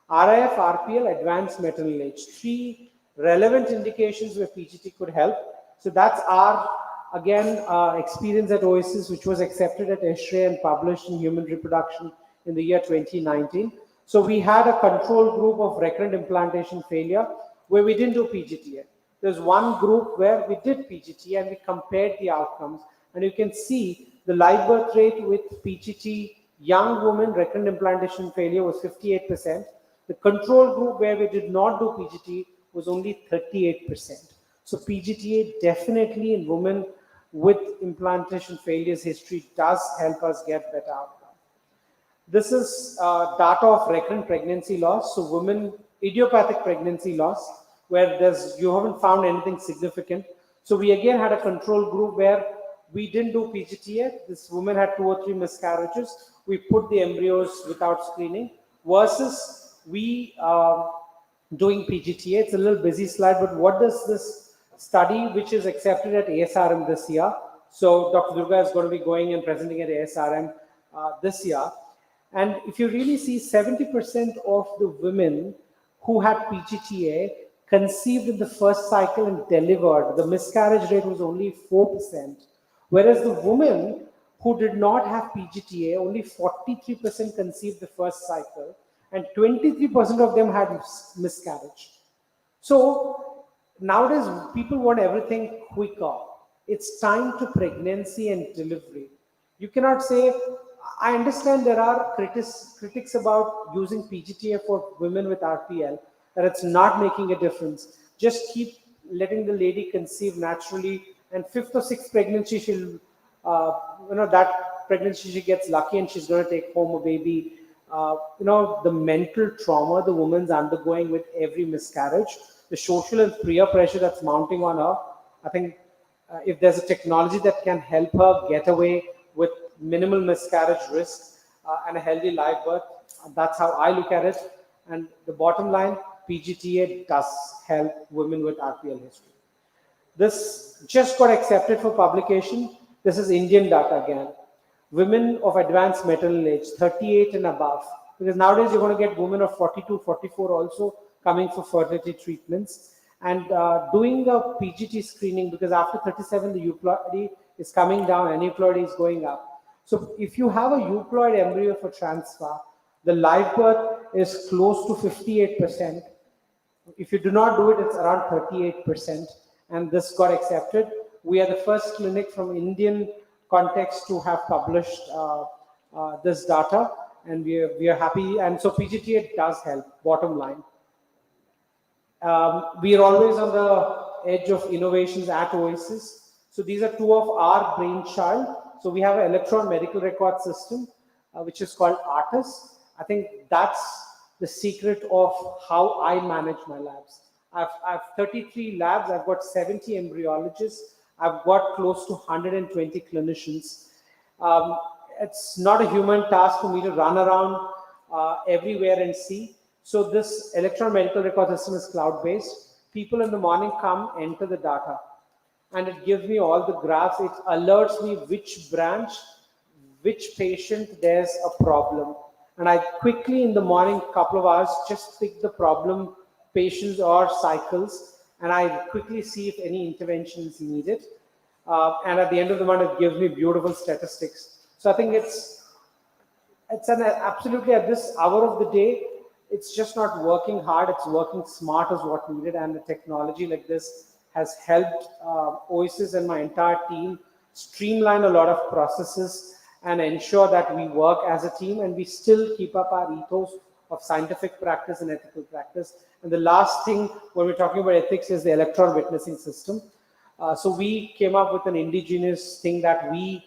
RIF, RPL, advanced maternal age. 3 relevant indications where PGT could help. So that's our, again, experience at Oasis, which was accepted at ESHRE and published in Human Reproduction in the year 2019. So we had a control group of recurrent implantation failure where we didn't do PGTA. There's one group where we did PGT and we compared the outcomes. And you can see the live birth rate with PGT, young women, recurrent implantation failure was 58%. The control group where we did not do PGT was only 38%. So PGTA definitely in women with implantation failures history does help us get better outcomes. This is data of recurrent pregnancy loss. So women, idiopathic pregnancy loss, where you haven't found anything significant. So we again had a control group where we didn't do PGTA. This woman had 2 or 3 miscarriages. We put the embryos without screening versus we doing PGTA. It's a little busy slide, but what does this study, which is accepted at ASRM this year? So Dr. Durga is going to be going and presenting at ASRM this year. And if you really see 70% of the women who had PGTA conceived in the first cycle and delivered, the miscarriage rate was only 4%. Whereas the women who did not have PGTA, only 43% conceived the first cycle and 23% of them had miscarriage. So nowadays people want everything quicker. It's time to pregnancy and delivery. You cannot say, I understand there are critics about using PGTA for women with RPL, that it's not making a difference. Just keep letting the lady conceive naturally, and 5th or 6th pregnancy, she'll, that pregnancy she gets lucky and she's going to take home a baby. The mental trauma the woman's undergoing with every miscarriage, the social and peer pressure that's mounting on her. I think if there's a technology that can help her get away with minimal miscarriage risk and a healthy live birth, that's how I look at it. And the bottom line, PGTA does help women with RPL history. This just got accepted for publication. This is Indian data again. Women of advanced maternal age, 38 and above. Because nowadays you're going to get women of 42, 44 also coming for fertility treatments. And doing a PGT screening, because after 37 the euploidy is coming down, aneuploidy is going up. So if you have a euploid embryo for transfer, the live birth is close to 58%. If you do not do it, it's around 38%. And this got accepted. We are the first clinic from Indian context to have published this data, and we are happy. And so PGTA does help, bottom line. We are always on the edge of innovations at Oasis. So these are 2 of our brainchild. So we have an electron medical record system, which is called ARTIS. I think that's the secret of how I manage my labs. I've 33 labs. I've got 70 embryologists. I've got close to 120 clinicians. It's not a human task for me to run around everywhere and see. So this electron medical record system is cloud-based. People in the morning come, enter the data, and it gives me all the graphs. It alerts me which branch, which patient there's a problem. And I quickly in the morning, couple of hours, just pick the problem patients or cycles, and I quickly see if any intervention is needed. And at the end of the month, it gives me beautiful statistics. So I think it's absolutely at this hour of the day, it's just not working hard, it's working smart is what needed. And the technology like this has helped Oasis and my entire team streamline a lot of processes and ensure that we work as a team and we still keep up our ethos of scientific practice and ethical practice. And the last thing when we're talking about ethics is the electron witnessing system. So we came up with an indigenous thing that we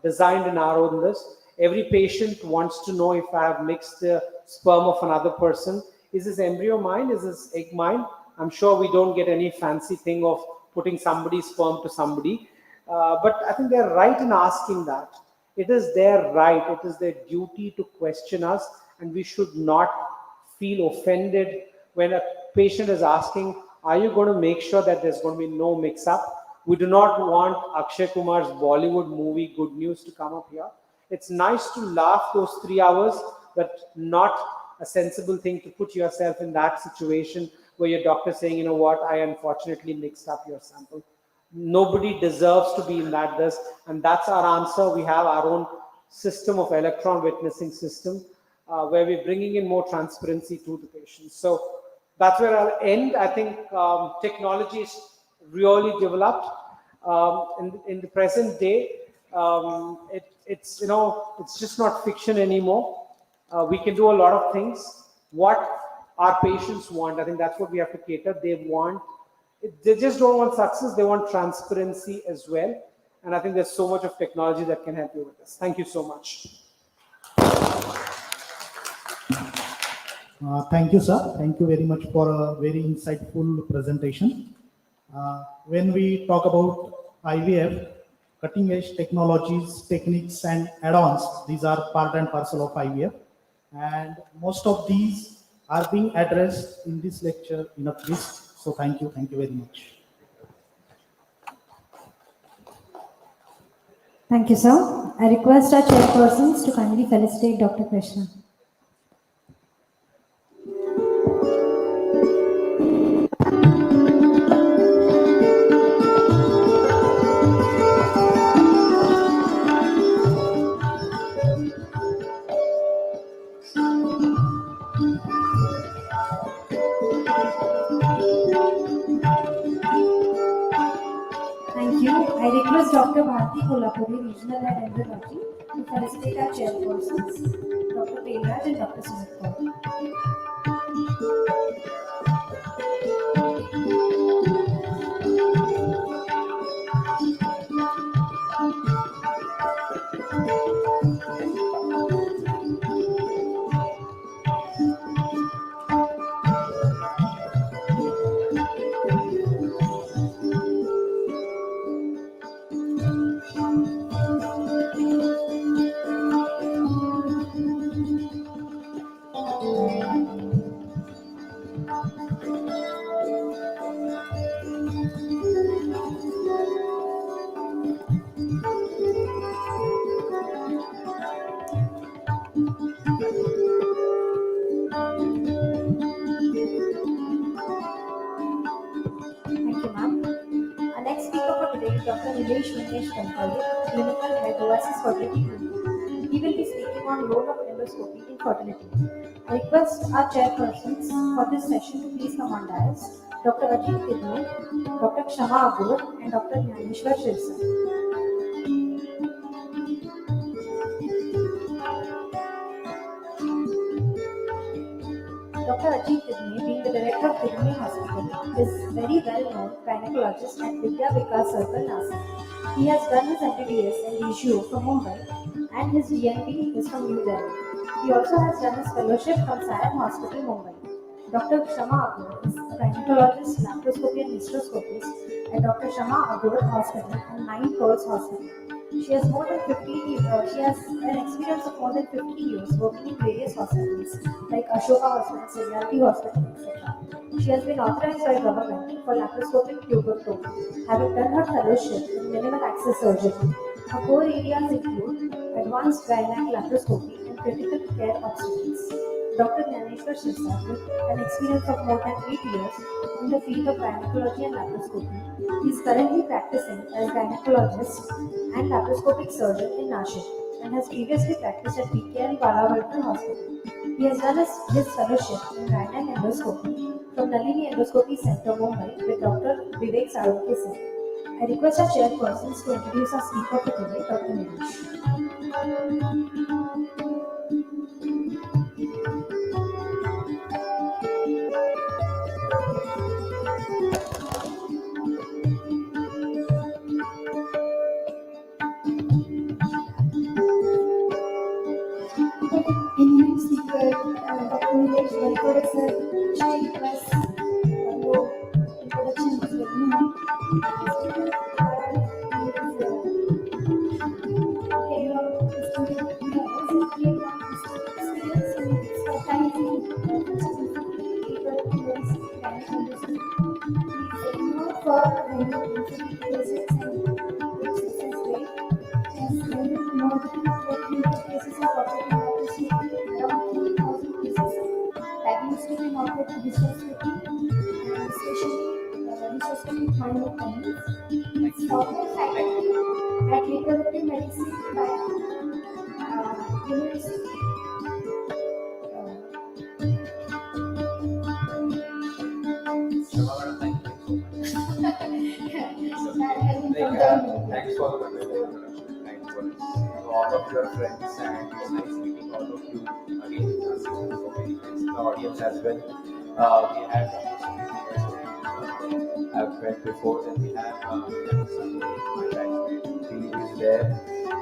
designed in our own list. Every patient wants to know if I have mixed the sperm of another person. Is this embryo mine? Is this egg mine? I'm sure we don't get any fancy thing of putting somebody's sperm to somebody. But I think they're right in asking that. It is their right. It is their duty to question us, and we should not feel offended when a patient is asking, are you going to make sure that there's going to be no mix-up? We do not want Akshay Kumar's Bollywood movie Good News to come up here. It's nice to laugh those 3 hours, but not a sensible thing to put yourself in that situation where your doctor saying, you know what, I unfortunately mixed up your sample. Nobody deserves to be in that this, and that's our answer. We have our own system of electron witnessing system where we're bringing in more transparency to the patients. So that's where I'll end. I think technology is really developed in the present day. It's just not fiction anymore. We can do a lot of things. What our patients want, I think that's what we have to cater. They just don't want success, they want transparency as well. And I think there's so much of technology that can help you with this. Thank you so much. Thank you, sir. Thank you very much for a very insightful presentation. When we talk about IVF, cutting edge technologies, techniques, and add-ons, these are part and parcel of IVF. And most of these are being addressed in this lecture in a twist. So thank you very much. Thank you, sir. I request our chairpersons to kindly felicitate Dr. Krishna. Thank you. I request Dr. Bharti Kolhapuri, Regional Head Embryology, to felicitate our chairpersons, Dr. Pelraj and Dr. Sumit Kaur. Our next speaker for today is Dr. Conclave, Clinical Head Oasis Fertility. He will be speaking on role of endoscopy in fertility. I request our chairpersons for this session to please come on dais, Dr. Ajit Kidne, Dr. Kshama Agur, and Dr. Nyanishwar Shirsa. Dr. Ajit Kidne, being the director of Kidney Hospital, is very well-known gynecologist at Vidya Vikas Circle, Nashik. He has done his MBBS and DGO from Mumbai, and his DNB is from New Delhi. He also has done his fellowship from Sayat Hospital, Mumbai. Dr. Kshama Agur is a gynecologist, laparoscopy and hysteroscopist at Dr. Kshama Agur Hospital and 9 Pearls Hospital. She has she has an experience of more than 15 years working in various hospitals like Ashoka Hospital, Civilianity Hospital, etc. She has been authorized by government for laparoscopic tuberculosis, having done her fellowship in minimal access surgery. Her core areas include advanced gynec laparoscopy and critical care obstetrics. Dr. Nyanishwar Shirsa, with an experience of more than 8 years in the field of gynecology and laparoscopy, is currently practicing as gynecologist and laparoscopic surgeon in Nashik and has previously practiced at PKL Valavalkar Hospital. He has done his fellowship in gynec endoscopy from Nalini Endoscopy Center, Mumbai with Dr. Vivek Sarokhe Singh. I request our chairpersons to introduce our speaker for today, Dr. Nilesh. Indian speaker, Dr. Nilesh, welcome, sir. I request your introduction is very known. handle infertility cases and success rate. Has handled more than 1,200 cases of operating laparoscopy, around 3,000 cases, diagnostic and operative hysteroscopy, and especially hysteroscopic minor panels. It's former faculty at reproductive medicine by University. Thanks for the wonderful introduction. Thanks for all of your friends, and it's nice meeting all of you again. So many friends in the audience as well. We have I've met before, then we have my batchmate, he is there.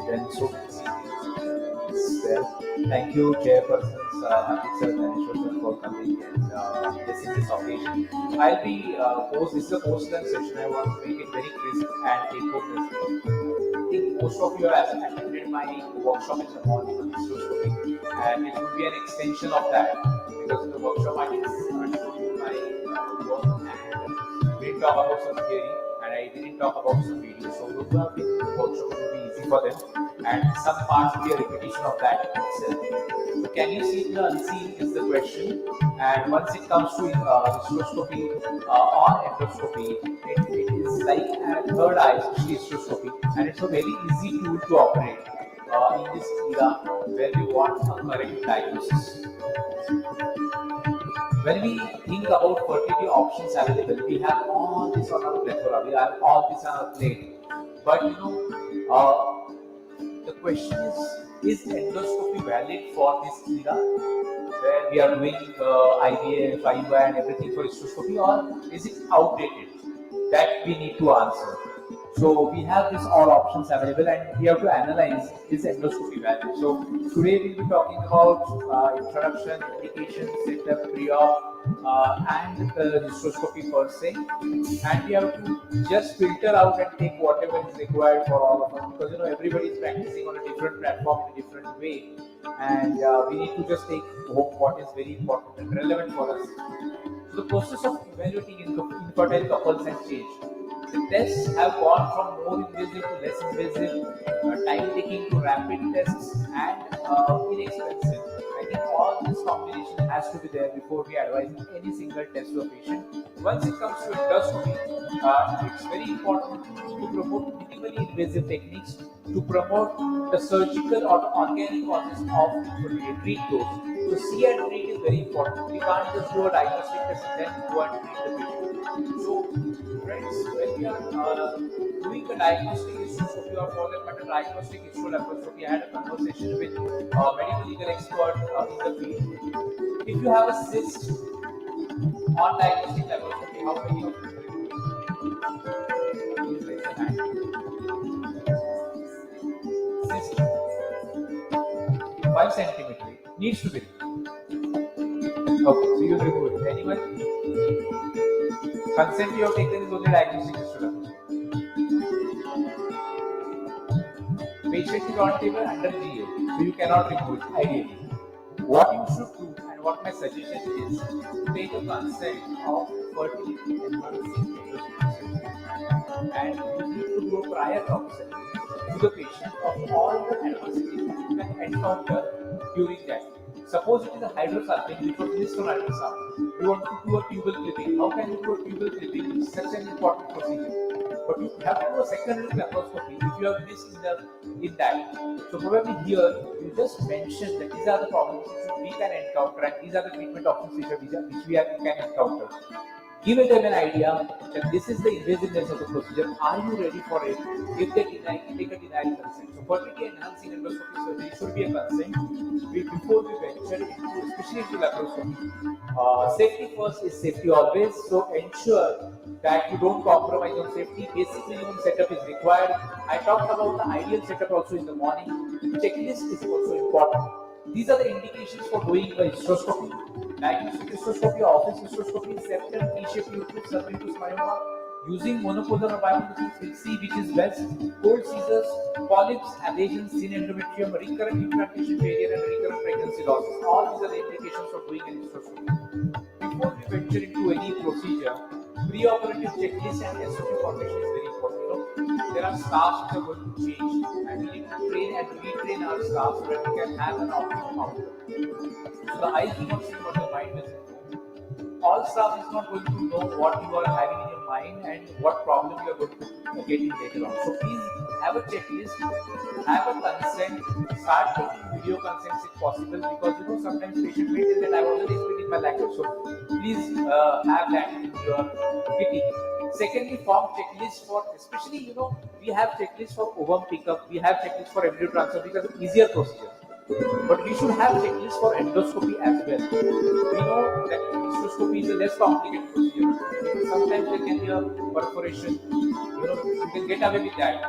Then so many seniors is there. Thank you, chairpersons, Hardik sir, Daneshwar sir, for coming and blessing this occasion. I'll be this is a post-lunch session. I want to make it very crisp and take home message. I think most of you have attended my workshop in the morning on hysteroscopy, and it will be an extension of that because in the workshop I can show you my work, and we didn't talk about some theory and I didn't talk about some videos. So those who have been in the workshop will be easy for them, and some parts will be a repetition of that itself. So can you see the unseen is the question, and once it comes to hysteroscopy or endoscopy, it is like a third eye, especially hysteroscopy, and it's a very easy tool to operate in this era where we want a correct diagnosis. When we think about fertility options available, we have all this on our plethora, we have all this on our plate. But the question is endoscopy valid for this era where we are doing IVF, IUI and everything for hysteroscopy, or is it outdated? That we need to answer. So we have this all options available, and we have to analyze is endoscopy valid. So today we'll be talking about introduction, indication, setup, pre-op, and hysteroscopy per se. And we have to just filter out and take whatever is required for all of us, because everybody is practicing on a different platform in a different way, and we need to just take home what is very important and relevant for us. So the process of evaluating infertile couples has changed. The tests have gone from more invasive to less invasive, time-taking to rapid tests, and inexpensive. I think all this combination has to be there before we advise any single test to a patient. Once it comes to endoscopy, it's very important to promote minimally invasive techniques, to promote the surgical or organic causes of infertility, treat those. So see and treat is very important. We can't just do a diagnostic test and then go and treat the patient. So friends, when we are doing a diagnostic hysteroscopy, or for that matter diagnostic hysterolaparoscopy, I had a conversation with a medical legal expert in the field. If you have a cyst on diagnostic laparoscopy, how many of you please raise your hand? Cyst 5 centimeters needs to be. Okay, so you remove it. Anyone? Consent you have taken is only diagnostic hysteroscopy. Patient is on table under GA, so you cannot remove it ideally. What you should do and what my suggestion is, take a consent of fertility enhancing surgery, and you need to do a prior counseling to the patient of all the adversities that you can encounter during that. Suppose it is a hydrosalping which was missed on ultrasound. You want to do a tubal clipping. How can you do a tubal clipping? It's such an important procedure. But you have to do a secondary laparoscopy if you have missed in that. So probably here you just mention that these are the problems which we can encounter, and these are the treatment options which we can encounter. Give them an idea that this is the invasiveness of the procedure. Are you ready for it? If they deny, take a denial consent. So fertility enhancing endoscopy surgery should be a consent before we venture into, especially into laparoscopy. Safety first is safety always. So ensure that you don't compromise on safety. Basic minimum setup is required. I talked about the ideal setup also in the morning. Checklist is also important. These are the indications for doing a hysteroscopy. Diagnostic hysteroscopy, office hysteroscopy, septum, T-shaped uterus, submucous myoma, using monopolar or bipolar, we'll see which is best. Cold seizures, polyps, abrasions, thin endometrium, recurrent implantation failure, and recurrent pregnancy losses. All these are the indications for doing a hysteroscopy. Before we venture into any procedure, Pre-operative checklist and SOP formation is very important. There are staffs which are going to change, and we need to train and retrain our staff so that we can have an optimum outcome. So the eyes do not see what the mind doesn't know. All staff is not going to know what you are having in your mind and what problem you are going to get in later on. So please have a checklist, have a consent, start taking video consents if possible, because sometimes patient may tell that I was already speaking my language. So please have that in your kitty. Secondly, form checklist for, especially we have checklist for ovum pickup, we have checklist for embryo transfer because of easier procedures. But we should have checklist for endoscopy as well. We know that cystoscopy is a less complicated procedure. Sometimes there can be a perforation. You can get away with that.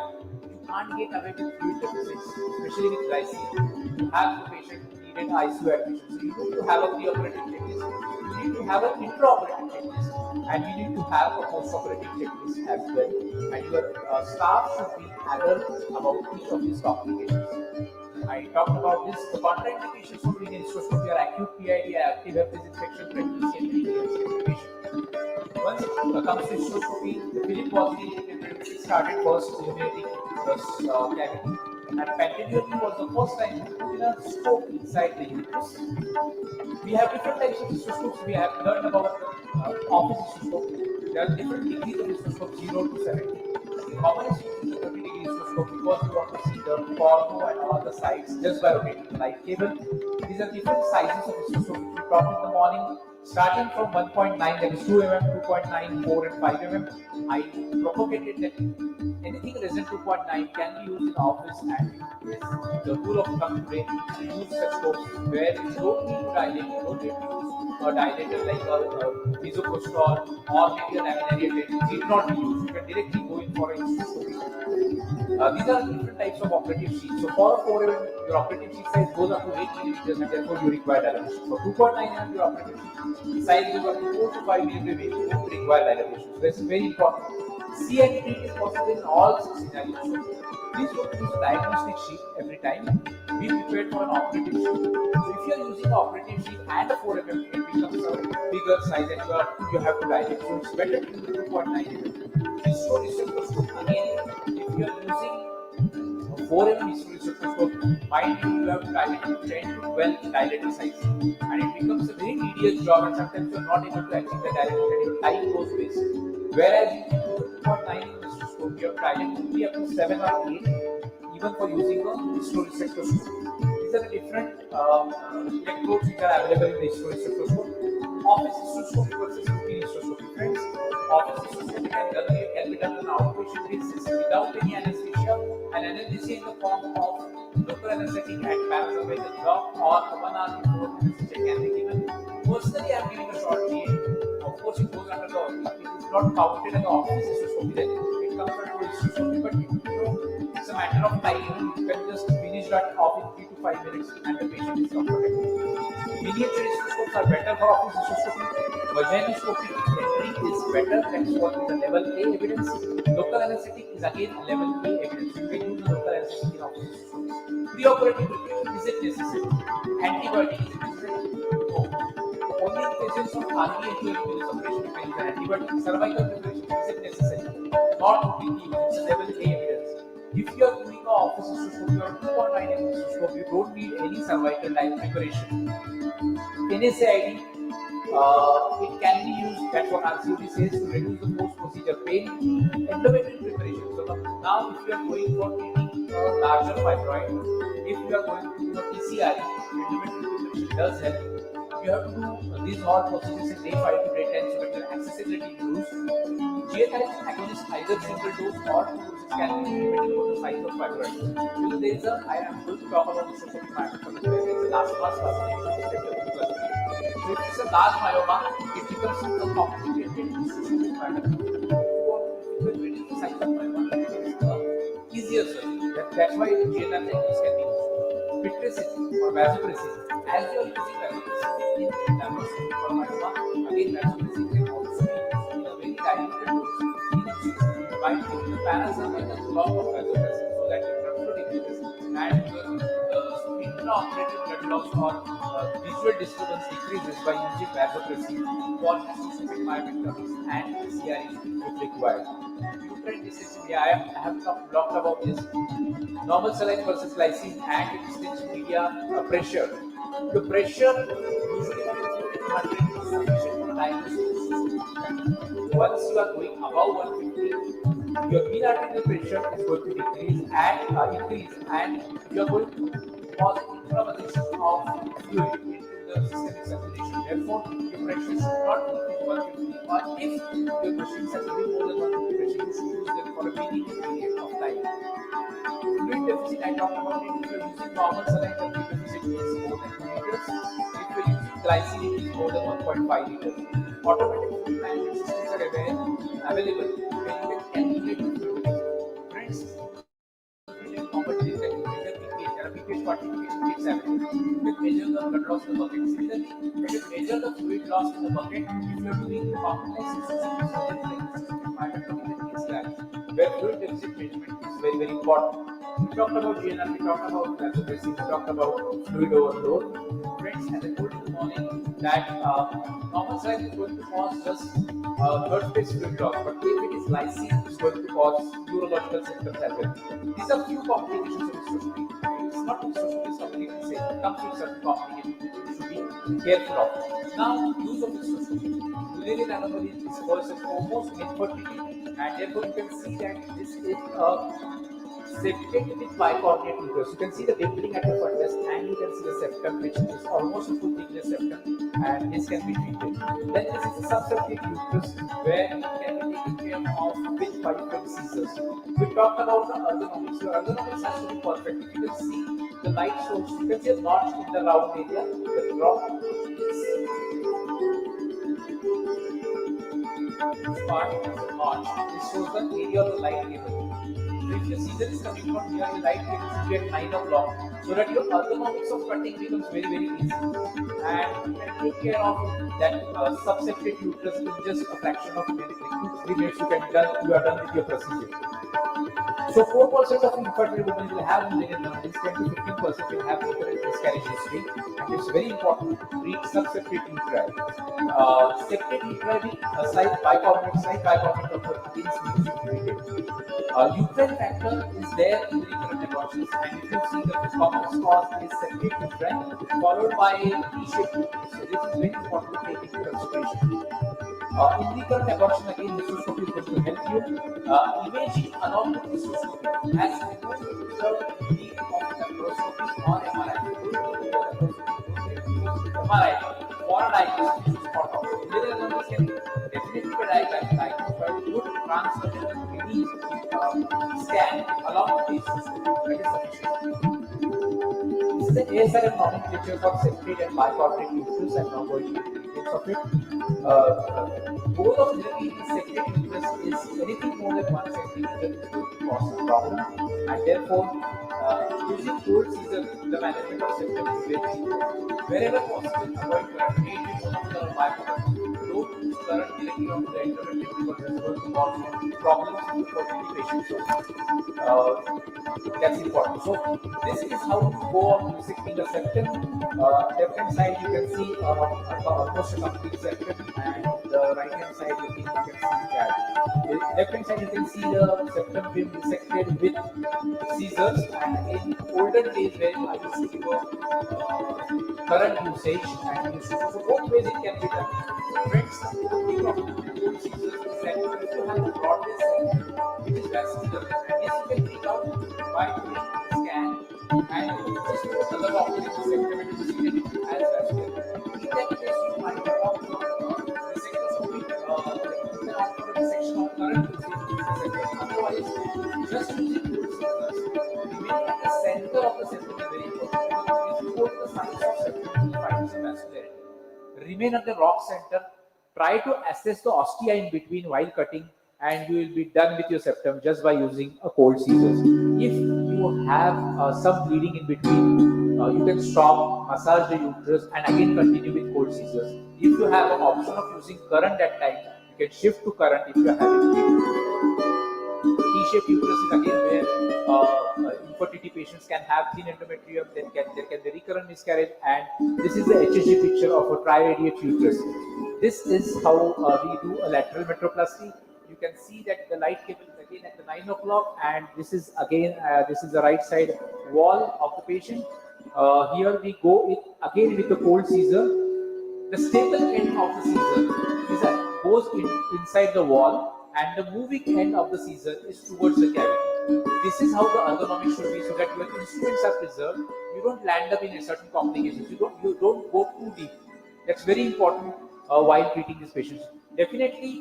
You can't get away with fluid deficits, especially with glycine. You have the patient who needed ICU admission. So you need to have a pre-operative checklist. You need to have an intraoperative checklist, and you need to have a post-operative checklist as well. And your staff should be alert about each of these complications. I talked about this. The contraindications for doing cystoscopy are acute PID, active herpes infection, pregnancy, and complication. Once it comes to cystoscopy, the Philip positive started first eliminating the cavity, and pentaduotomy was the first time to put in a scope inside the uterus. We have different types of cystoscopes. We have learned about office cystoscope. There are different degrees of cystoscope, 0 to 70. The commonest is the 30-degree cystoscope because we want to see the porno and all the sides just by rotating the light cable. These are different sizes of cystoscope. We talked in the morning, starting from 1.9, that is 2 mm, 2.9, 4 and 5 mm. I propagated that anything less than 2.9 can be used in office, and yes, the rule of thumb today to use such scopes where you don't need to dilate, you don't need to use a dilator like a misoprostol or maybe a laminarian. It need not be used. You can directly go in for a cystoscopy. These are different types of operative sheets. So for a 4 mm, your operative sheet size goes up to 8 millimeters, and therefore you require dilatation. For 2.9 mm, your operative sheet size goes up to 4 to 5 millimeters, you don't require dilatation. So that's very important. See and treat is possible in all scenarios. Please don't use a diagnostic sheet every time. Be prepared for an operative sheet. So if you are using an operative sheet and a 4 mm, it becomes a bigger size and you have to dilate. So it's better to use 2.9 mm. Cystoscope again, if you are using 4 mm cystoscope, mind you have to dilate to 10 to 12 dilator size, and it becomes a very tedious job, and sometimes you are not able to achieve the dilation and your time goes waste. Whereas if you use 2.9 mm cystoscope, your dilate will be up to 7 or 8, even for using a hysteroreceptoscope. These are the different electrodes which are available in the hysteroreceptoscope. Office cystoscopy versus routine cystoscopy. Friends, office cystoscopy can be done on an outpatient basis without any anesthesia, and anesthesia in the form of local anesthetic and paracetamol drop, or 1 hour before anesthesia can be given. Personally, I am giving a short GA. Of course, it goes under the, it is not counted as an office cystoscopy, then it comes under cystoscopy, but it's a matter of time. You can just finish that off in 3 to 5 minutes, and the patient is comfortable. Miniature cystoscopes are better for office cystoscopy. Vaginoscopic entry is better, that's what is a level A evidence. Local anesthetic is again a level A evidence. You can use local anesthetic in office cystoscopy. Pre-operative preparation, is it necessary? Antibiotic, is it necessary? No. Only in cases of RBA operation you can use an antibiotic. Cervical preparation, is it necessary? Not routinely used, it's a level A evidence. If you are doing an office cystoscopy or 2.9 mm cystoscope, you don't need any cervical line preparation. NSAID, it can be used, that's what RCOD says, to reduce the post-procedure pain. Endometrial preparation. So now if you are going for treating a larger fibroid, if you are going to do a TCR, endometrial preparation does help. You have to do these all procedures in day 5 to day 10 so that your accessibility improves. GI agonist, either single dose or 2 doses can be depending on the size of fibroid. There is a, I am going to talk about this specific matter for the last mass classification. So if it's a large myoma, it becomes a complicated systemic matter. If you reduce the size of myoma, it becomes easier surgery. That's why GNR techniques can be used. Pitracin or vasopressin. As you are using vasopressin in laparoscopy for myoma, again vasopressin can also be used in a very diluted dose by taking the paracetamol block of vasopressin so that your blood flow decreases and the intra non-operative blood loss or visual disturbance decreases by using vasopressin, polycystic myomectomies, and CRE if required. Uterine dystension, I have talked about this. Normal saline versus glycine and distension media pressure. The pressure usually 100 is sufficient for diagnosis. Once you are going above 150, your mean arterial pressure is going to decrease and increase, and you are going to cause inflammation of fluid into the systemic circulation. Therefore, your pressure should not be 150, or if your pressure is actually more than 150 pressure, you should use them for a meaningful period of time. Fluid deficit, I talked about it. If you are using normal saline, the fluid deficit is more than 2 liters. If you are using glycine, it is more than 1.5 liters. Automatic fluid management systems are available where you can calculate the fluid. Friends, there are PPH quantification kits available. You can measure the blood loss in the bucket. Similarly, you can measure the fluid loss in the bucket if you are doing complex exercises like where fluid deficit management is very, very important. We talked about GNR, we talked about vasopressin, we talked about fluid overload. Friends, as I told you in the morning, that normal saline is going to cause just third phase fluid loss, but if it is lysine, it's going to cause neurological symptoms as well. These are few complications of hysterectomy. It's not hysterectomy, it's completely safe. It comes with certain complications which you should be careful of. Now, use of hysterectomy. Urinary anomaly is first and foremost infertility, and therefore you can see that this is a septate with bicoordinate uterus. You can see the dimpling at the fundus, and you can see the septum, which is almost a full thickness septum, and this can be treated. Then this is a subseptate uterus where it can be taken care of with bilateral scissors. We talked about the ergonomics. Your ergonomics has to be perfect. If you can see the light source, you can see a notch in the round area. The drop this part is a notch. This shows the area of the light cable. So if your scissor is coming from here, your light cable should be at 9 o'clock, so that your ergonomics of cutting becomes very, very easy. And you can take care of that subseptate uterus in just a fraction of a minute. Like 2-3 minutes, you are done with your procedure. So 4% of infertile women will have urinary anomalies, 10 to 15% will have recurrent miscarriage history, and it's very important to treat subseptate uteri. Septate uteri, bicarbonate of proteins need to be treated. Uterine factor is there in the recurrent abortions, and if you see the commonest cause is septate uteri, followed by T-shaped uterus. So this is very important to take into consideration. In recurrent abortion, again, hysteroscopy is going to help you. Imaging along with hysteroscopy has removed the need of laparoscopy or MRI. MRI for a diagnosis is spot on. Urinary anomalies can definitely be diagnosed by a good transvaginal image scan along with the hysteroscopy. That is sufficient. This is the ASRM nomenclature for septate and bicoordinate uterus. I'm not going to details of it. Goal of therapy in septate uterus is anything more than 1 centimeter is going to cause a problem, and therefore using cold scissors, the management of septum is very important. Wherever possible, avoid current. Treat with monocular bipolar. Don't use current directly onto the endometrium because it's going to cause problems in the fertility patient. So that's important. So this is how to go on resecting the septum. Left hand side you can see almost a complete septum, and the right hand side you can see that. Left hand side you can see the septum being resected with scissors, and in olden days when I used to give current usage and usage. So both ways it can be done. Friends, the thing of scissors is that if you have a broadest septum which is vascular, and yes, you can take out by doing a scan and just put another object in the septum and you see that it has vascular. In that case, you might opt for resectoscopy, you can opt for a resection of current usage in the septum. Otherwise, just using good scissors, remaining at the center of the septum is very important. Because if you go to the sides of septum, you find some vascularity. Remain at the rock center. Try to assess the ostia in between while cutting, and you will be done with your septum just by using a cold scissors. If you have some bleeding in between, you can stop, massage the uterus, and again continue with cold scissors. If you have an option of using current at time, you can shift to current if you are having bleeding. T-shaped uterus is again where infertility patients can have thin endometrium, there can be recurrent miscarriage, and this is the HSG picture of a triradiate uterus. This is how we do a lateral metroplasty. You can see that the light cable is again at the 9 o'clock, and this is again this is the right side wall of the patient. Here we go again with the cold Caesar. The stable end of the Caesar goes inside the wall, and the moving end of the Caesar is towards the cavity. This is how the ergonomy should be, so that your instruments are preserved. You don't land up in a certain complications. You don't go too deep. That's very important while treating these patients. Definitely,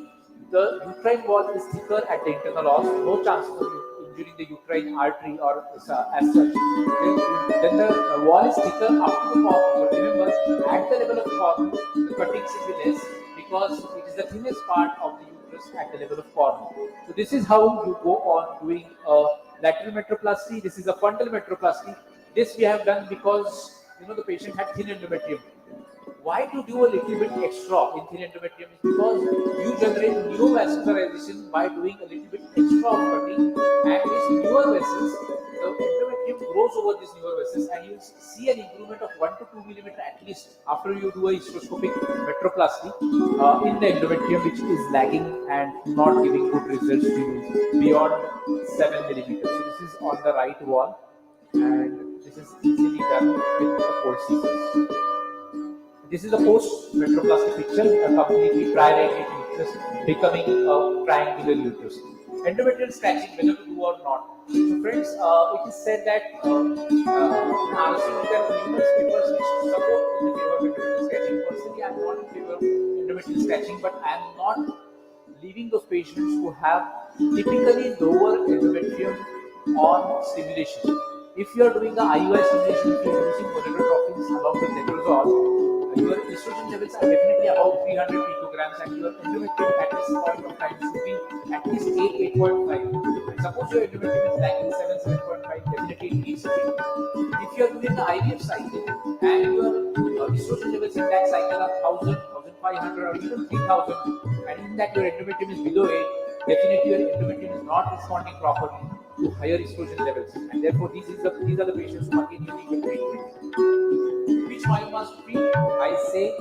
the uterine wall is thicker at the internal os. No chance of injuring the uterine artery or as such. Then the wall is thicker up to the corn. But remember, at the level of corn, the cuttings will be less because it is the thinnest part of the uterus at the level of corn. So this is how you go on doing a lateral metroplasty. This is a frontal metroplasty. This we have done because the patient had thin endometrium. Why to do a little bit extra in thin endometrium is because you generate neovascularization by doing a little bit extra of cutting, and these newer vessels, the endometrium grows over these newer vessels, and you see an improvement of 1 to 2 millimeter at least after you do a hysteroscopic metroplasty in the endometrium, which is lagging and not giving good results to you beyond 7 millimeters. So this is on the right wall, and this is easily done with the cold scissors. This is a post-metroplasty picture, a completely triradiate uterus becoming a triangular uterus. Endometrial stretching, whether to do or not. So friends, it is said that in RC there are numerous papers which support in the favor of endometrial stretching. Personally, I am not in favor of endometrial stretching, but I am not leaving those patients who have typically lower endometrium on stimulation. If you are doing the IUI stimulation, if you are using gonadotropins along with letrozole, your estrogen levels are definitely about 300 picograms, and your endometrium at this point of time should be at least 8.5. Suppose your endometrium is lacking 7.5, definitely it needs to be. If you are doing the IVF cycle and your estrogen levels in that cycle are 1000, 1500, or even 3000, and in that your endometrium is below 8, definitely your endometrium is not responding properly to higher estrogen levels, and therefore these are the patients who again you need to treat. Which myomas to treat? I say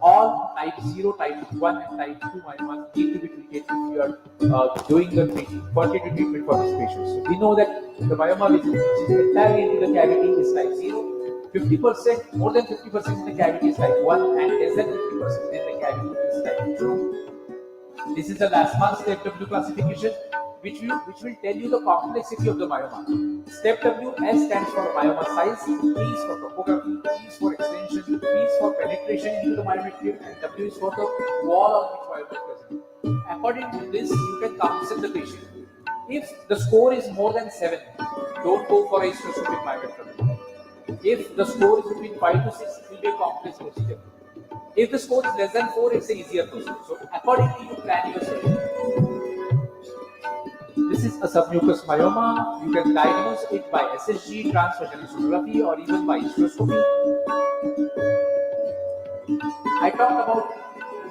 all type 0, type 1 and type 2 myomas need to be treated if you are doing the fertility treatment for these patients. So we know that the myoma which is entirely into the cavity is type 0, 50%, more than 50% in the cavity is type 1, and less than 50% in the cavity is type 2. This is the last one step W classification, which will tell you the complexity of the myoma. Step W, S stands for myoma size, T is for topography, E is for extension, P is for penetration into the myometrium, and W is for the wall on which myoma is present. According to this, you can counsel the patient. If the score is more than 7, don't go for a hysteroscopic myometry. If the score is between 5 to 6, it will be a complex procedure. If the score is less than 4, it's an easier procedure. So accordingly, you plan your surgery. This is a submucous myoma. You can diagnose it by SSG, transvaginal sonography, or even by hysteroscopy. I talked about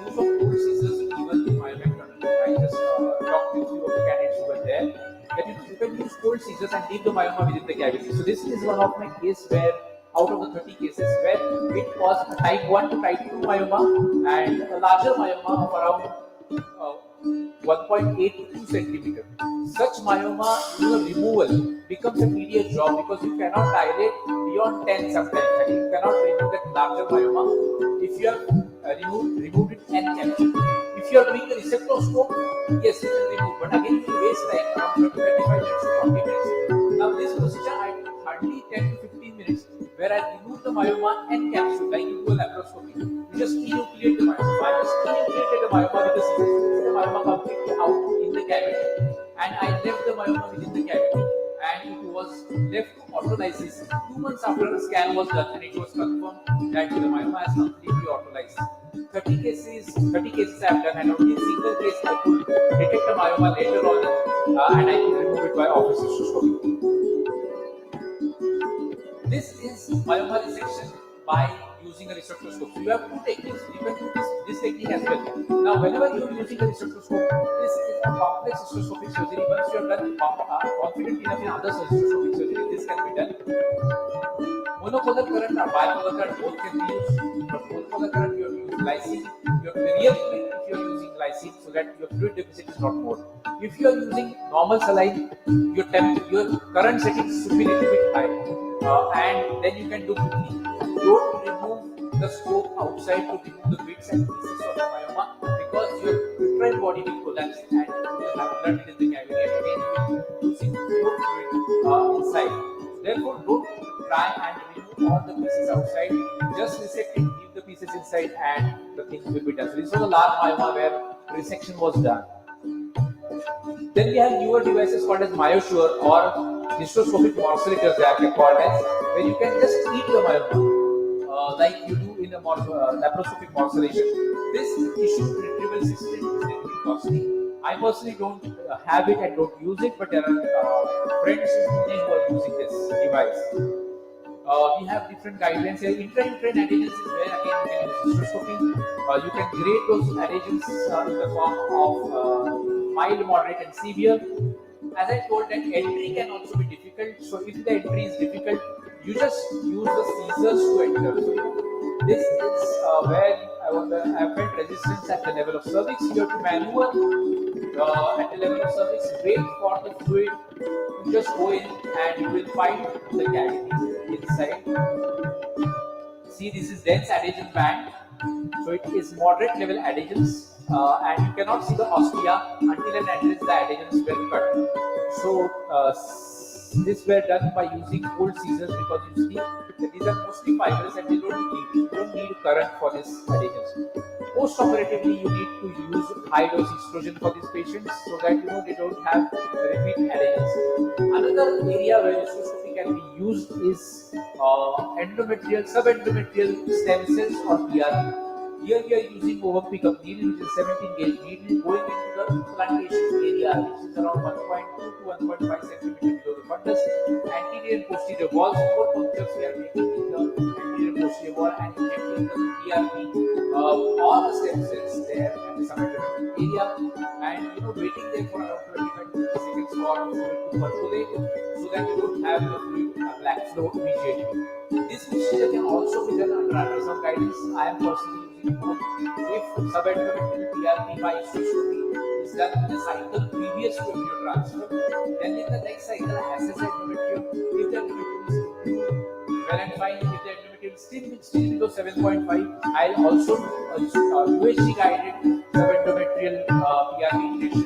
use of cold scissors even in myomectomy. I just talked with a few of the candidates who were there. That you can use cold scissors and leave the myoma within the cavity. So this is one of my cases where, out of the 30 cases, where it was a type 1 to type 2 myoma and a larger myoma of around 1.8 to 2 centimeter. Such myoma, removal becomes a tedious job because you cannot dilate beyond 10 sometimes, and you cannot remove that larger myoma if you have removed it N capsule. If you are doing the resectoscope, yes, you can remove, but again you waste time around 35 minutes to 40 minutes. Now this procedure I took hardly 10 to 15 minutes, where I remove the myoma N capsule like you do a laparoscopy. You just enucleate the myoma. So I just enucleated the myoma with the scissors. The myoma completely out in the cavity, and I left the myoma within the cavity, and it was left to autolysis 2 months after the scan was done, and it was confirmed that the myoma has completely autolyzed. 30 cases I have done, and only a single case I could detect a myoma later on, and I could remove it by office hysteroscopy. This is myoma resection by using a restructuroscope. So you have two techniques. You can do this technique as well. Now, whenever you are using a restructuroscope, this is a complex hysteroscopic surgery. Once you have done confident enough in other hysteroscopic surgery, this can be done. Monopolar current or bipolar current both can be used. For monopolar current, you have to use glycine. You have to be real quick if you are using glycine so that your fluid deficit is not more. If you are using normal saline, your current settings should be a little bit high, and then you can do quickly. Don't remove the scope outside to remove the bits and pieces of the myoma because your uterine body will collapse and you will have blood in the cavity and again you will be losing fluid inside. Therefore, don't try and remove all the pieces outside. Just resect it, leave the pieces inside, and the things will be done. So this was a large myoma where resection was done. Then we have newer devices called as myosure or hysteroscopic morcellators, they are called as, where you can just eat the myoma like you do in a laparoscopic morcellation. This tissue retrieval system is a little bit costly. I personally don't have it and don't use it, but there are friends who are using this device. We have different guidelines here. Intra-uterine adhesions is where again you can use hysteroscopy. You can grade those adhesions in the form of mild, moderate, and severe. As I told, that entry can also be difficult. So if the entry is difficult, you just use the scissors to enter. So this is where I felt resistance at the level of cervix. You have to maneuver at the level of cervix, wait for the fluid to just go in, and you will find the cavity inside. See, this is dense adhesion band. So it is moderate level adhesions, and you cannot see the ostia until and unless the adhesions were cut. So this were done by using old scissors because you see that these are mostly fibrous and you don't need current for these adhesions. Post-operatively, you need to use high-dose estrogen for these patients so that they don't have repeat adhesions. Another area where hysteroscopy can be used is endometrial, subendometrial stem cells or PRP. Here we are using ovum pickup needle, which is 17 gauge needle going into the implantation area, which is around 1.2 to 1.5 centimeter below the fundus. Anterior and posterior walls, 4 punctures we are making in the anterior and posterior wall and injecting the PRP, all the stem cells there at the submental area, and waiting there for around 25 to 30 seconds for the fluid to percolate so that you don't have the fluid black flow immediately. This procedure can also be done under ultrasound guidance. I am personally using both. If subabdominal PRP by hysteroscopy is done in a cycle previous to embryo transfer, then in the next cycle assess the endometrium. If the endometrium is improved, well and fine. If the endometrium is still below 7.5, I'll also USG guided subabdominal PRP injection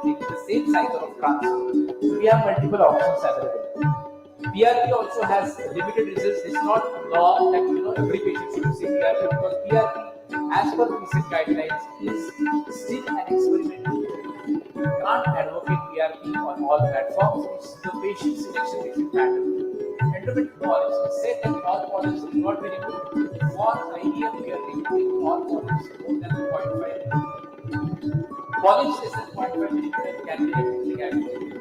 in the same cycle of transfer. So we have multiple options available. PRP also has limited results. It's not a law that every patient should receive PRP because PRP, as per recent guidelines, is still an experiment. You can't advocate PRP on all platforms. It's the patient selection which will matter. Endometrial polyps, we said that all polyps will not be removed. For IVF, we are removing all polyps more than 0.5. Polyps less than 0.5 millimeter can be definitely activated.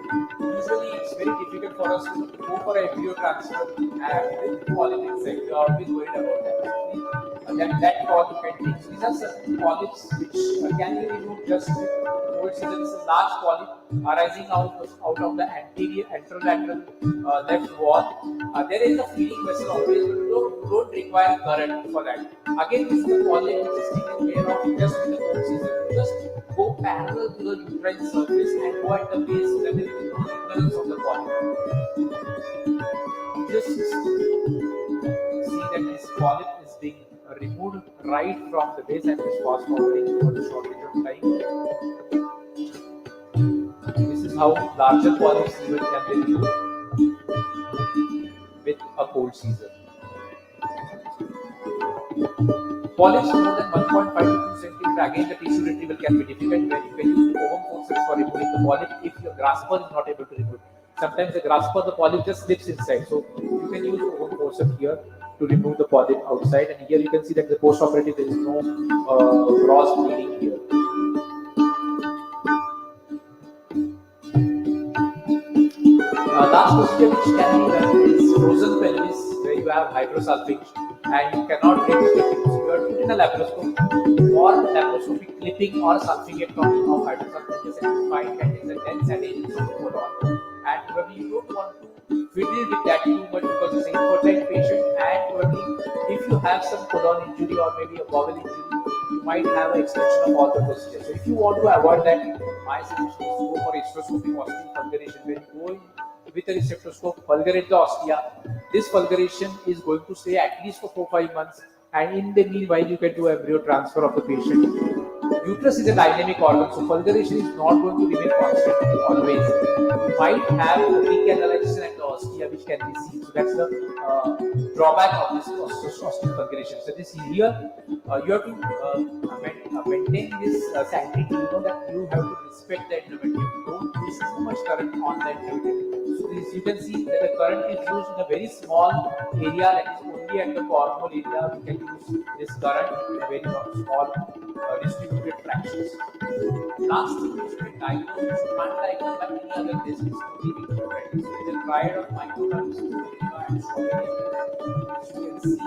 Usually, it's very difficult for us to go for a embryo transfer and with polyp insect. We are always worried about that. That polyp can take. These are certain polyps which can be removed just with coincidence. This is a large polyp arising out of the anterior anterolateral left wall. There is a feeding vessel always, but you don't require current for that. Again, this is the polyp which is taken care of just with the bone scissor. Just go parallel to the uterine surface and go at the base so that there is no recurrence of the polyp. Just see that this polyp is being removed right from the base and is fast forwarding for the short period of time. This is how larger polyps even can be removed with a cold scissor. Polyps more than 1.5 to 2 centimeter, again the tissue retrieval can be difficult where you can use ovum forceps for removing the polyp if your grasper is not able to remove it. Sometimes the grasper, the polyp just slips inside. So you can use ovum forceps here to remove the polyp outside, and here you can see that the post-operative there is no gross bleeding here. Last procedure which can be done is frozen pelvis, where you have hydrosalpinge. and you cannot get clipping. So you are put in a laparoscope or laparoscopic clipping or sulfate of hydrosulfuric acid to find that is a dense adhesion of the colon. And probably you don't want to fiddle with that too much because it's an infertile patient, and probably if you have some colon injury or maybe a bowel injury, you might have an extension of all the procedures. So if you want to avoid that, my suggestion is to go for hysteroscopic ostial fulguration, where you go in with a receptoscope, fulgurate the ostia. This fulguration is going to stay at least for 4-5 months, and in the meanwhile you can do embryo transfer of the patient. Uterus is a dynamic organ, so fulguration is not going to remain constant always. You might have a recanalization at the ostia which can be seen. So that's the drawback of this ostial fulguration. So this here you have to maintain this sanctity. You know that you have to respect the endometrium. Don't use too much current on the endometrium. So this, you can see that the current is used in a very small area, that is only at the cornal area. We can use this current in a very small distributed fractions. Last thing is to diagnose. You can't diagnose by any other test. It's only important. So it's a triad of microturns, and shortness. So you can see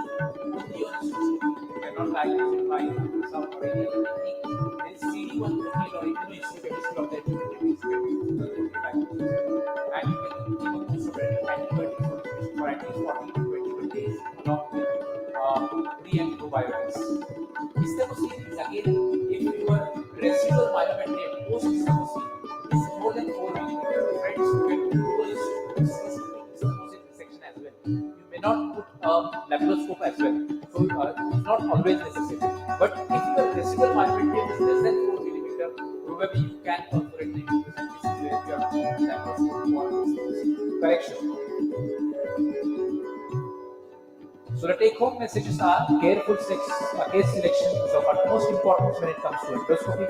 only on you cannot diagnose it by some or any other technique. There is CD1 protein or immunohistochemistry of the diagnosis. And you can give a course of antibiotics for at least 40 to 21 days along with pre-antibiotics. Histopathy is again, if your residual myometrium post histopathy is more than 4 millimeters, friends, you can do histopathy resection as well. You may not put a laparoscope as well, so it's not always necessary. But if your residual myometrium is less than 4 millimeters, probably you can perforate the uterus, and this is where you are doing laparoscope for correction. So the take-home messages are: careful case selection is of utmost importance when it comes to endoscopy.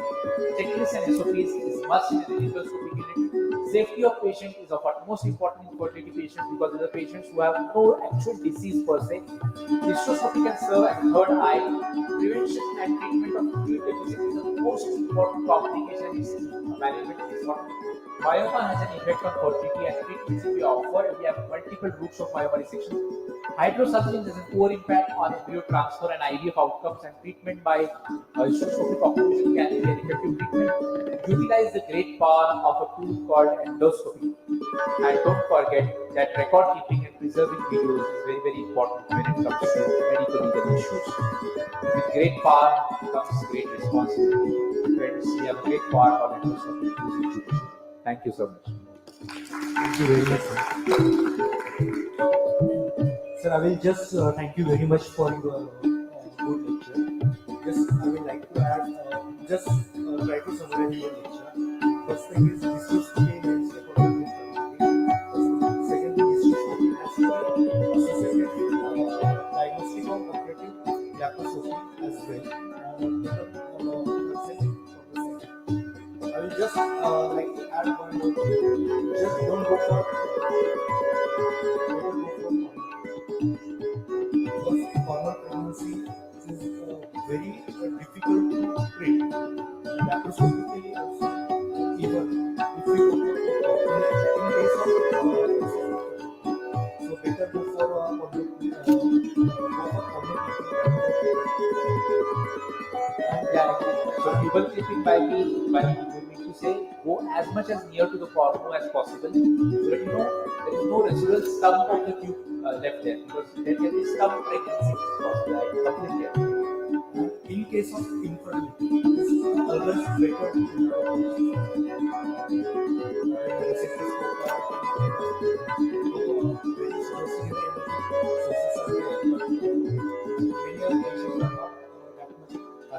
Checklists and SOPs is must in an endoscopy unit. Safety of patient is of utmost importance in fertility patients because these are patients who have no actual disease per se. Hysteroscopy can serve as a third eye. Prevention and treatment of fluid deficit is the most important complication in management is important. Myoma has an effect on fertility, and treatments we offer. We have multiple routes of myoma resection. Hydrosulfurin has a poor impact on embryo transfer and IVF outcomes, and treatment by hysteroscopic operation can be an effective treatment. Utilize the great power of a tool called endoscopy. And don't forget that record keeping and preserving videos is very, very important when it comes to medical legal issues. With great power comes great responsibility. Friends, we have a great power of endoscopy. Thank you so much. Thank you very much, sir. Sir, I will just thank you very much for your good lecture. Just I would like to add, just try to summarize your lecture. First thing is histoscopy and second thing is histoscopy has to be associated with diagnostic of operative laparoscopy as well. I will just like to add one more thing. Just don't go for formal pregnancy is very difficult to treat. Laparoscopically also, even if you go in case of so better go for So nipple clipping by me to say go as much as near to the cornu as possible, so that you know there is no residual stump of the tube left there, because there can be stump pregnancy which is possible. I completely agree. In case of infertility, this is always better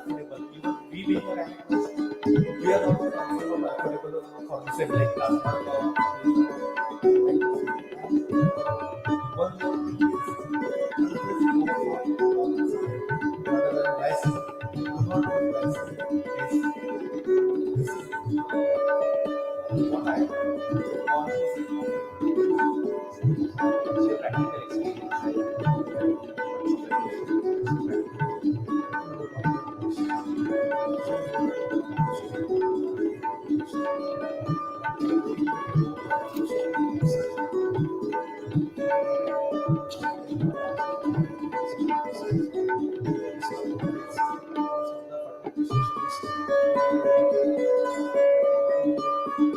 Even we being an activist, we are not affordable for the same like plasma. One more thing is this is what I want to say. It's your practical experience,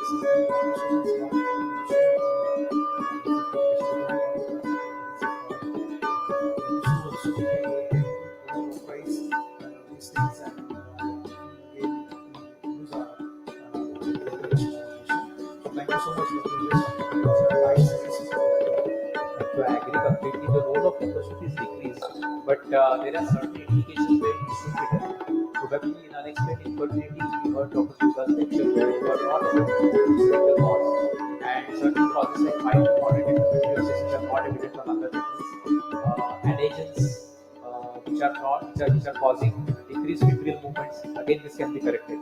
Thank you so much for this. To agree completely, the role of microscope is decreased, but there are certain indications where it should be done. Probably in unexplained infertility, we heard Dr. Duga's lecture where you are not able to state the cause, and certain causes like mitochondrial endometriosis which are not evident on other techniques, antigens which are causing decreased febrile movements. Again, this can be corrected.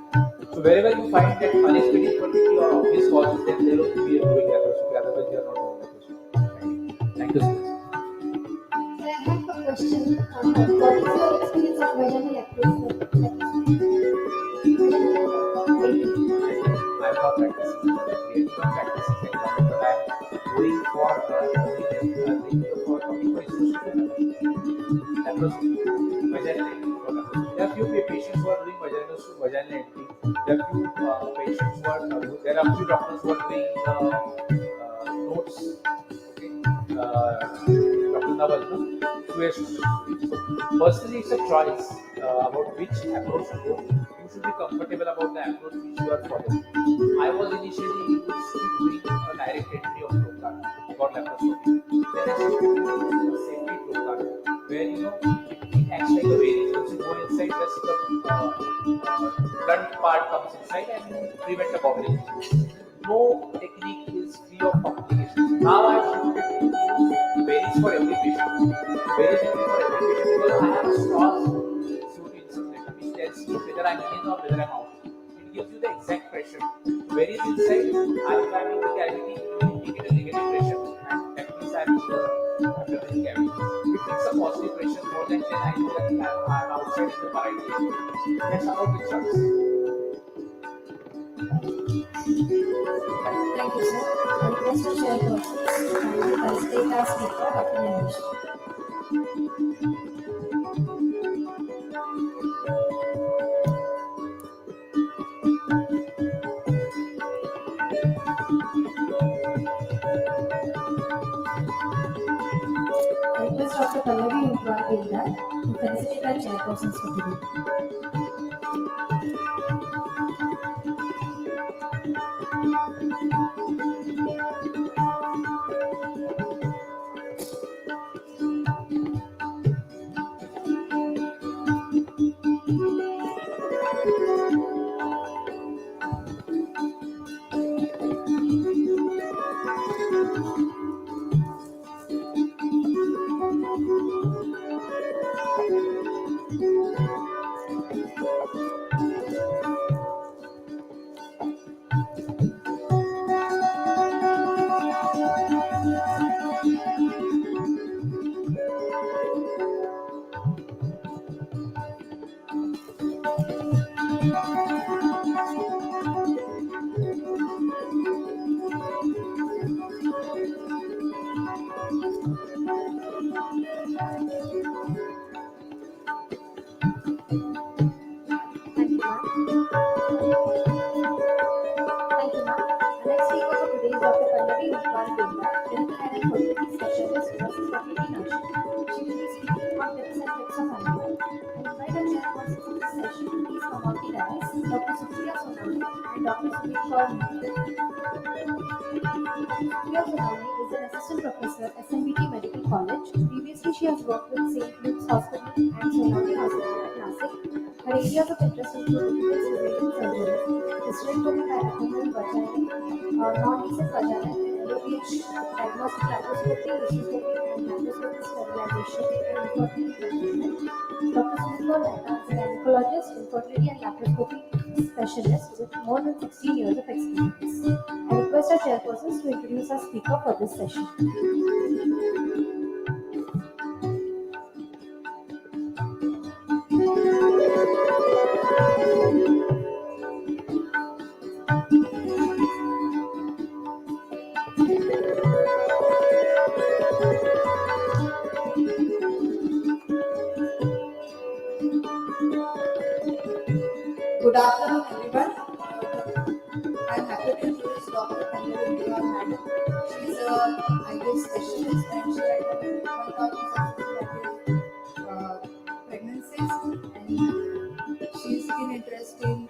So wherever you find that unexplained infertility or obvious causes, then there will be a doing laparoscopy. Otherwise, you are not doing laparoscopy. Thank you so much. I have a question. What is your experience of vaginal laparoscopy? I'm not practicing, really not practicing at the moment, but I'm going for laparoscopy. Vaginal entry. There are few patients who are doing vaginal entry. There are few patients who are there are few doctors who are doing notes. Okay, Dr. Naval, no? Personally, it's a choice about which approach to go. You should be comfortable about the approach which you are following. I was initially used to doing a direct entry of trocar about laparoscopy. Then I shifted to a safety trocar, where it acts like a variant. Once you go inside, just the blunt part comes inside and you prevent the bobbling. No technique is free of complications. Now I have shifted to varies for every patient. Varies for every patient because I have a strong suit insufflator which tells me whether I'm in or whether I'm out. It gives you the exact pressure. Varies inside, if I'm in the cavity, it will indicate a negative pressure, and that means I'm in the abdominal cavity. If it's a positive pressure more than 10, I know that I'm outside in the parietal. That's how it works. Thank you, sir. I request the chairperson to kindly facilitate our speaker, Dr. Nilesh. I request Dr. Pallavi Untwal Gildar to facilitate our chairpersons for today. Previously, she has worked with St. Luke's Hospital and Sonali Hospital at Nashik. Her areas of interest include cesarean surgery, hysterectomy by abdominal vagina, non-recent vagina, LOPH, diagnostic laparoscopy, hysteroscopy, and laparoscopic sterilization, and infertility treatment. Dr. Sumiko Mehta is a gynecologist, infertility and laparoscopy specialist with more than 16 years of experience. I request our chairpersons to introduce our speaker for this session. Good afternoon, everyone. I'm happy to introduce Dr. Conclave madam. She's a IVF specialist and she had 1,000 successful pregnancies, and she's been interested in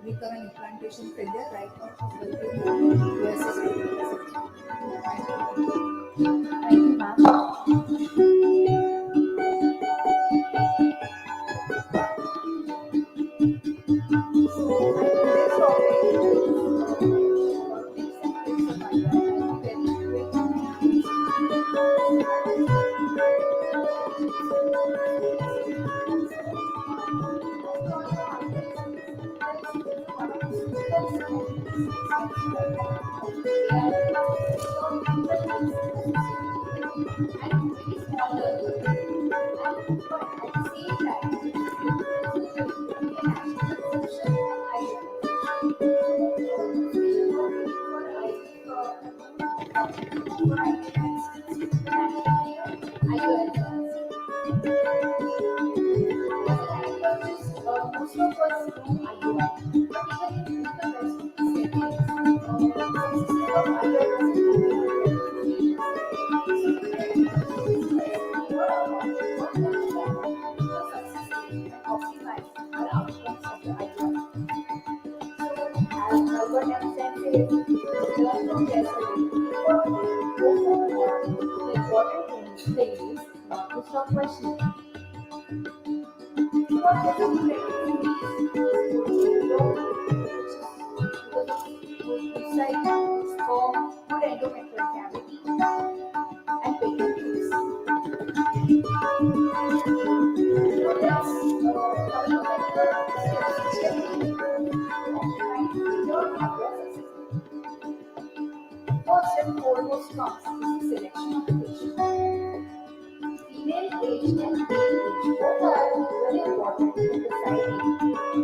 recurrent implantation failure. Right now, she's working in USS. Thank you, ma'am. Most of us know IUI, but even in the stop questioning. First and foremost comes the selection of the patient. Female age and male age both are very important in deciding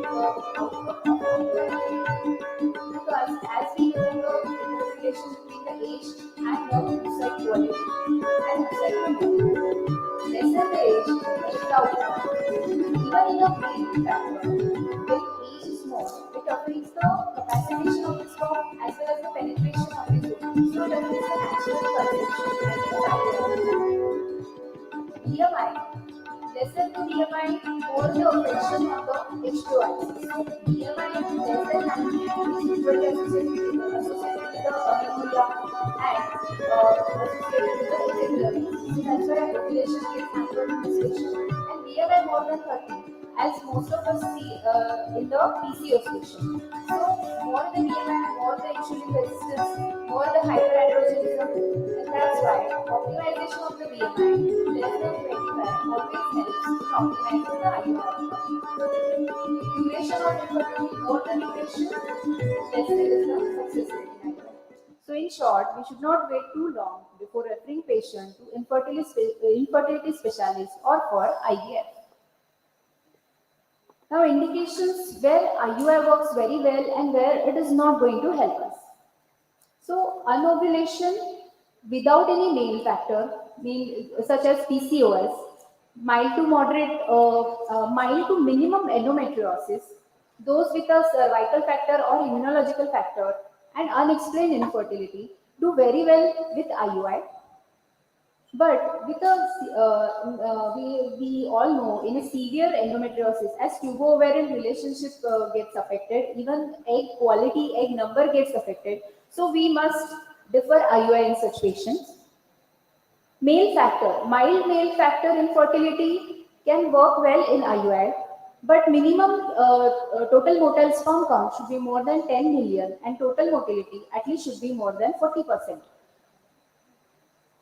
the outcome of IUI. Because as we remember, the relation between the age and the oocyte quality and oocyte number. Lesser the age, better the outcome. Even in a male factor, when age is small, it affects the capacitation of the sperm as well as the penetration of the ovum. So that is a natural correlation. BMI, lesser the BMI, more the affection of the H2 axis. So BMI less than 90 is usually associated with the amenorrhea and associated with the irregularity. So that's why ovulation gets hampered in this patient. And BMI more than 30, as most of us see in the PCOS patient. So more the BMI, more the insulin resistance, more the hyperandrogenism, and that's why optimization of the BMI less than 25 always helps in optimizing the IUI. Duration of infertility, more the duration, less is the success rate in IUI. So in short, we should not wait too long before referring patient to infertility specialist or for IVF. Now, indications where IUI works very well and where it is not going to help us. So, anovulation without any male factor, such as PCOS, mild to moderate, mild to minimum endometriosis, those with a cervical factor or immunological factor, and unexplained infertility do very well with IUI. But with we all know in a severe endometriosis, as tubo-ovarian relationship gets affected, even egg quality, egg number gets affected. So we must defer IUI in such patients. Male factor, mild male factor infertility can work well in IUI, but minimum total motile sperm count should be more than 10 million and total motility at least should be more than 40%.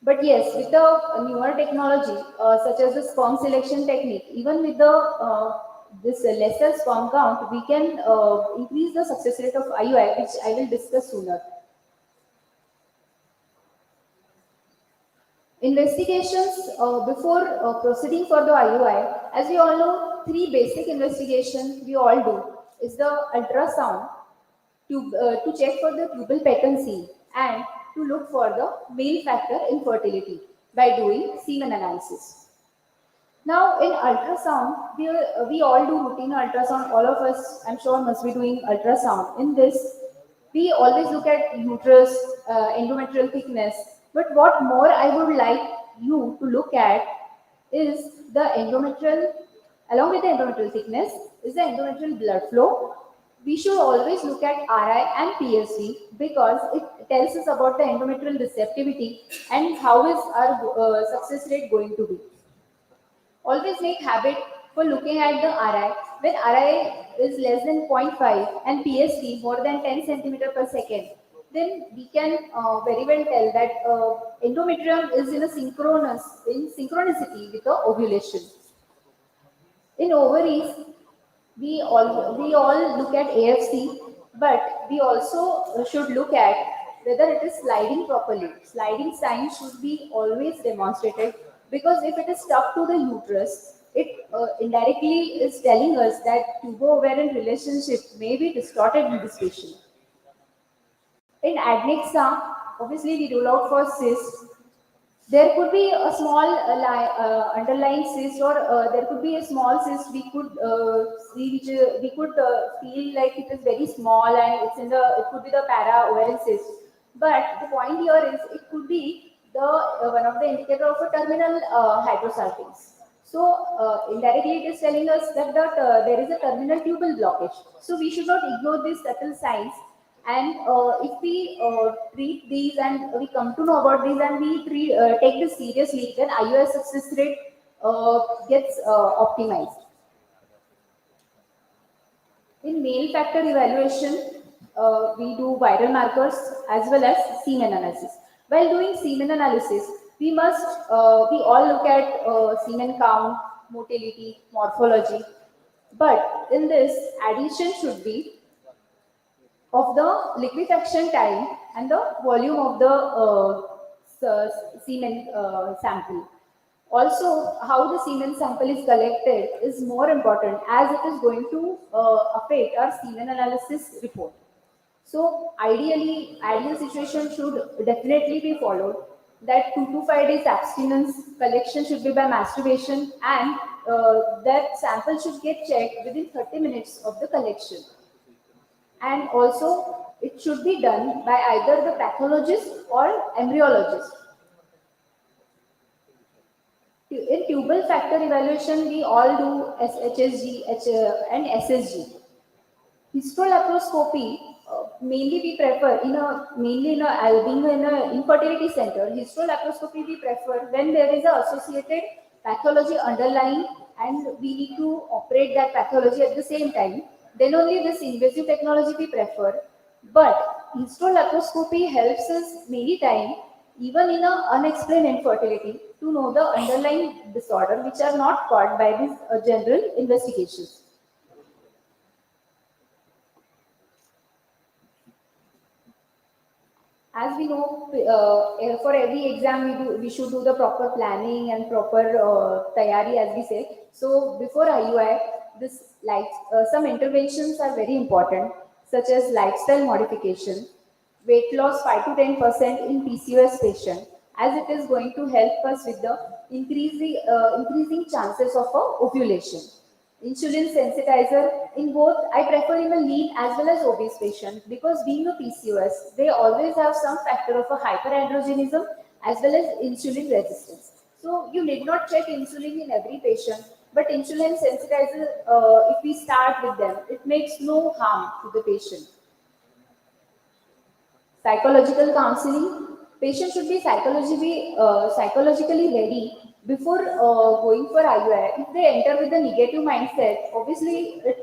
But yes, with the newer technology, such as the sperm selection technique, even with the this lesser sperm count, we can increase the success rate of IUI, which I will discuss sooner. Investigations before proceeding for the IUI, as we all know, 3 basic investigations we all do is the ultrasound to check for the tubal patency and to look for the male factor infertility by doing semen analysis. Now in ultrasound, we all do routine ultrasound. All of us, I'm sure, must be doing ultrasound. In this, We always look at uterus, endometrial thickness, but what more I would like you to look at is the endometrial, along with the endometrial thickness, is the endometrial blood flow. We should always look at RI and PSV because it tells us about the endometrial receptivity and how is our success rate going to be. Always make habit for looking at the RI. When RI is less than 0.5 and PSV more than 10 centimeter per second, then we can very well tell that endometrium is in synchronicity with the ovulation. In ovaries, we all look at AFC, but we also should look at whether it is sliding properly. Sliding sign should be always demonstrated because if it is stuck to the uterus, it indirectly is telling us that tubo-ovarian relationship may be distorted in this patient. In adnexa, obviously we rule out for cyst. There could be a small underlying cyst, or there could be a small cyst we could see, which we could feel like it is very small and it could be the para ovarian cyst. But the point here is it could be the one of the indicator of a terminal hydrosalpinx. So indirectly it is telling us that there is a terminal tubal blockage. So we should not ignore these subtle signs. And if we treat these and we come to know about these and we take this seriously, then IUI success rate gets optimized. In male factor evaluation, we do viral markers as well as semen analysis. While doing semen analysis, we all look at semen count, motility, morphology. But in this, addition should be of the liquefaction time and the volume of the semen sample. Also, how the semen sample is collected is more important as it is going to affect our semen analysis report. So, ideal situation should definitely be followed. That 2 to 5 days abstinence collection should be by masturbation, and that sample should get checked within 30 minutes of the collection. And also it should be done by either the pathologist or embryologist. In tubal factor evaluation, we all do HSG and SSG. Hysterolaparoscopy, mainly we prefer being in an infertility center. Hysterolaparoscopy we prefer when there is a associated pathology underlying and we need to operate that pathology at the same time. Then only this invasive technology we prefer. But hysterolaparoscopy helps us many times, even in an unexplained infertility, to know the underlying disorder which are not caught by these general investigations. As we know, for every exam we should do the proper planning and proper tayari, as we say. So before IUI, some interventions are very important, such as lifestyle modification, weight loss 5 to 10% in PCOS patient, as it is going to help us with the increasing chances of ovulation. Insulin sensitizer in both, I prefer in a lean as well as obese patient, because being a PCOS, they always have some factor of a hyperandrogenism as well as insulin resistance. So you need not check insulin in every patient, but insulin sensitizer, if we start with them, it makes no harm to the patient. Psychological counseling, patient should be psychologically ready before going for IUI. If they enter with a negative mindset, obviously it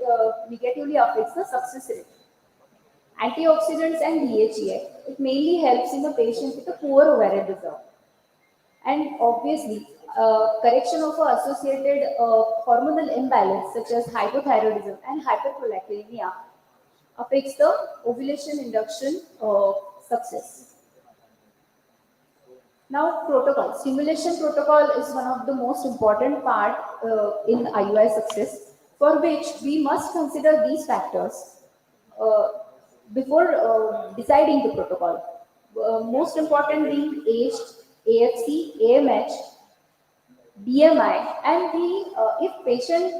negatively affects the success rate. Antioxidants and DHEA, it mainly helps in a patient with a poor ovarian reserve. And obviously, correction of associated hormonal imbalance such as hypothyroidism and hyperprolactinemia affects the ovulation induction success. Now, protocol. Stimulation protocol is one of the most important part in IUI success, for which we must consider these factors before deciding the protocol. Most important being age, AFC, AMH, BMI, and if patient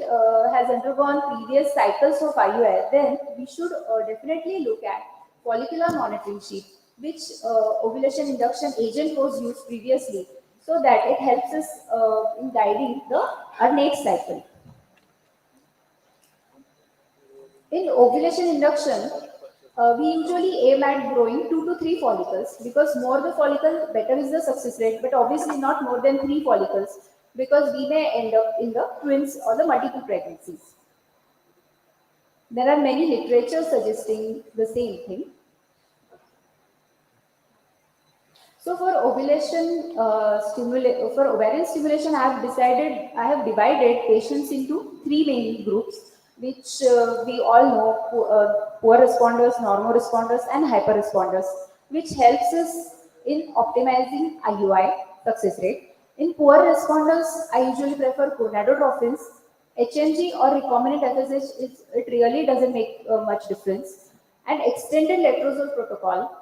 has undergone previous cycles of IUI, then we should definitely look at follicular monitoring sheet, which ovulation induction agent was used previously, so that it helps us in guiding our next cycle. In ovulation induction, we usually aim at growing 2 to 3 follicles, because more the follicle, better is the success rate, but obviously not more than 3 follicles, because we may end up in the twins or the multiple pregnancies. There are many literature suggesting the same thing. So for ovulation for ovarian stimulation, I have divided patients into 3 main groups, which we all know: poor responders, normal responders, and hyper responders, which helps us in optimizing IUI success rate. In poor responders, I usually prefer gonadotrophins. HMG or recombinant FSH, it really doesn't make much difference. And extended letrozole protocol,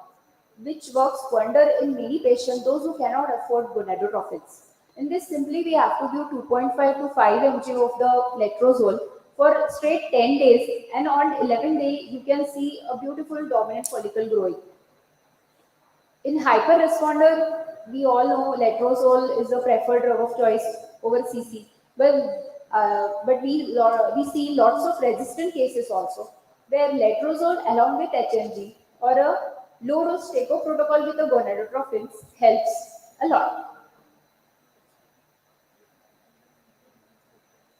which works wonder in many patients, those who cannot afford gonadotrophins. In this, simply we have to give 2.5 to 5 mg of the letrozole for straight 10 days, and on 11th day you can see a beautiful dominant follicle growing. In hyper responder, we all know letrozole is the preferred drug of choice over CC, but we see lots of resistant cases also, where letrozole along with HMG or a low dose take-off protocol with the gonadotrophins helps a lot.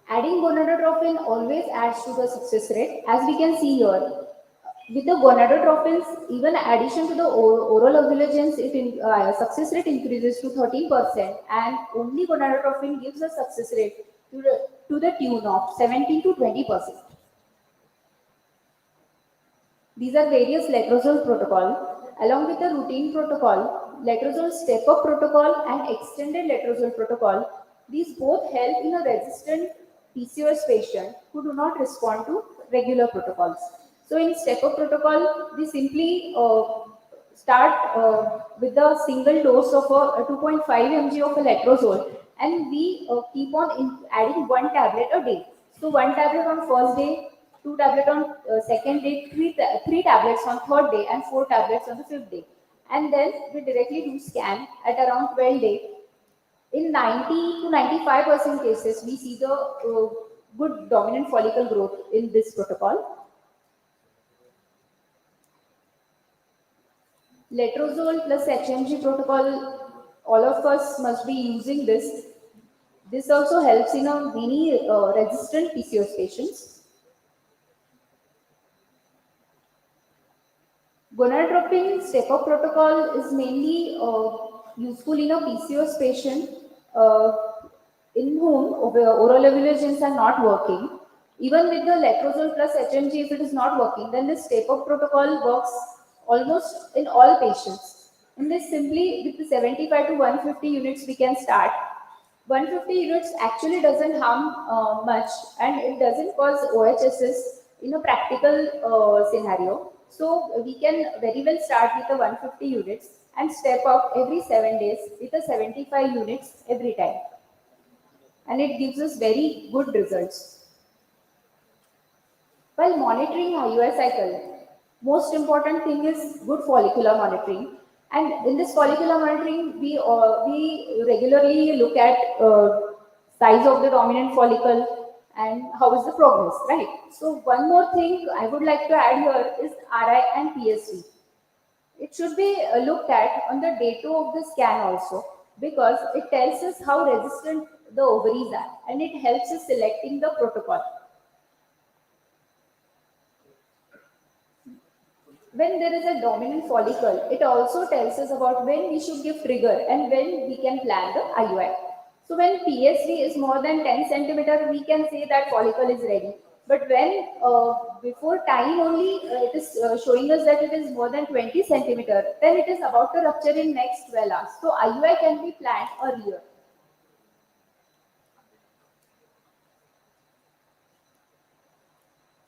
Adding gonadotrophin always adds to the success rate, as we can see here. With the gonadotrophins, even addition to the oral ovulagens, success rate increases to 13%, and only gonadotrophin gives a success rate to the tune of 17 to 20%. These are various letrozole protocol. Along with the routine protocol, letrozole step-up protocol and extended letrozole protocol, these both help in a resistant PCOS patient who do not respond to regular protocols. So in step-up protocol, we simply start with the single dose of a 2.5 mg of a letrozole, and we keep on adding 1 tablet a day. So 1 tablet on first day, 2 tablets on second day, 3 tablets on third day, and 4 tablets on the 5th day. And then we directly do scan at around 12 days. In 90 to 95% cases, we see the good dominant follicle growth in this protocol. Letrozole plus HMG protocol, all of us must be using this. This also helps in many resistant PCOS patients. Gonadotropin step-up protocol is mainly useful in a PCOS patient in whom oral ovulations are not working. Even with the letrozole plus HMG, if it is not working, then this step-up protocol works almost in all patients. In this, simply with the 75 to 150 units we can start. 150 units actually doesn't harm much, and it doesn't cause OHSs in a practical scenario. So we can very well start with the 150 units and step up every 7 days with the 75 units every time. And it gives us very good results. While monitoring IUI cycle, most important thing is good follicular monitoring. And in this follicular monitoring, we regularly look at size of the dominant follicle and how is the progress, right? So one more thing I would like to add here is RI and PSV. It should be looked at on the day 2 of the scan also, because it tells us how resistant the ovaries are, and it helps us selecting the protocol. When there is a dominant follicle, it also tells us about when we should give trigger and when we can plan the IUI. So when PSV is more than 10 centimeter, we can say that follicle is ready. But when before time only it is showing us that it is more than 20 centimeter, then it is about to rupture in next 12 hours. So IUI can be planned earlier.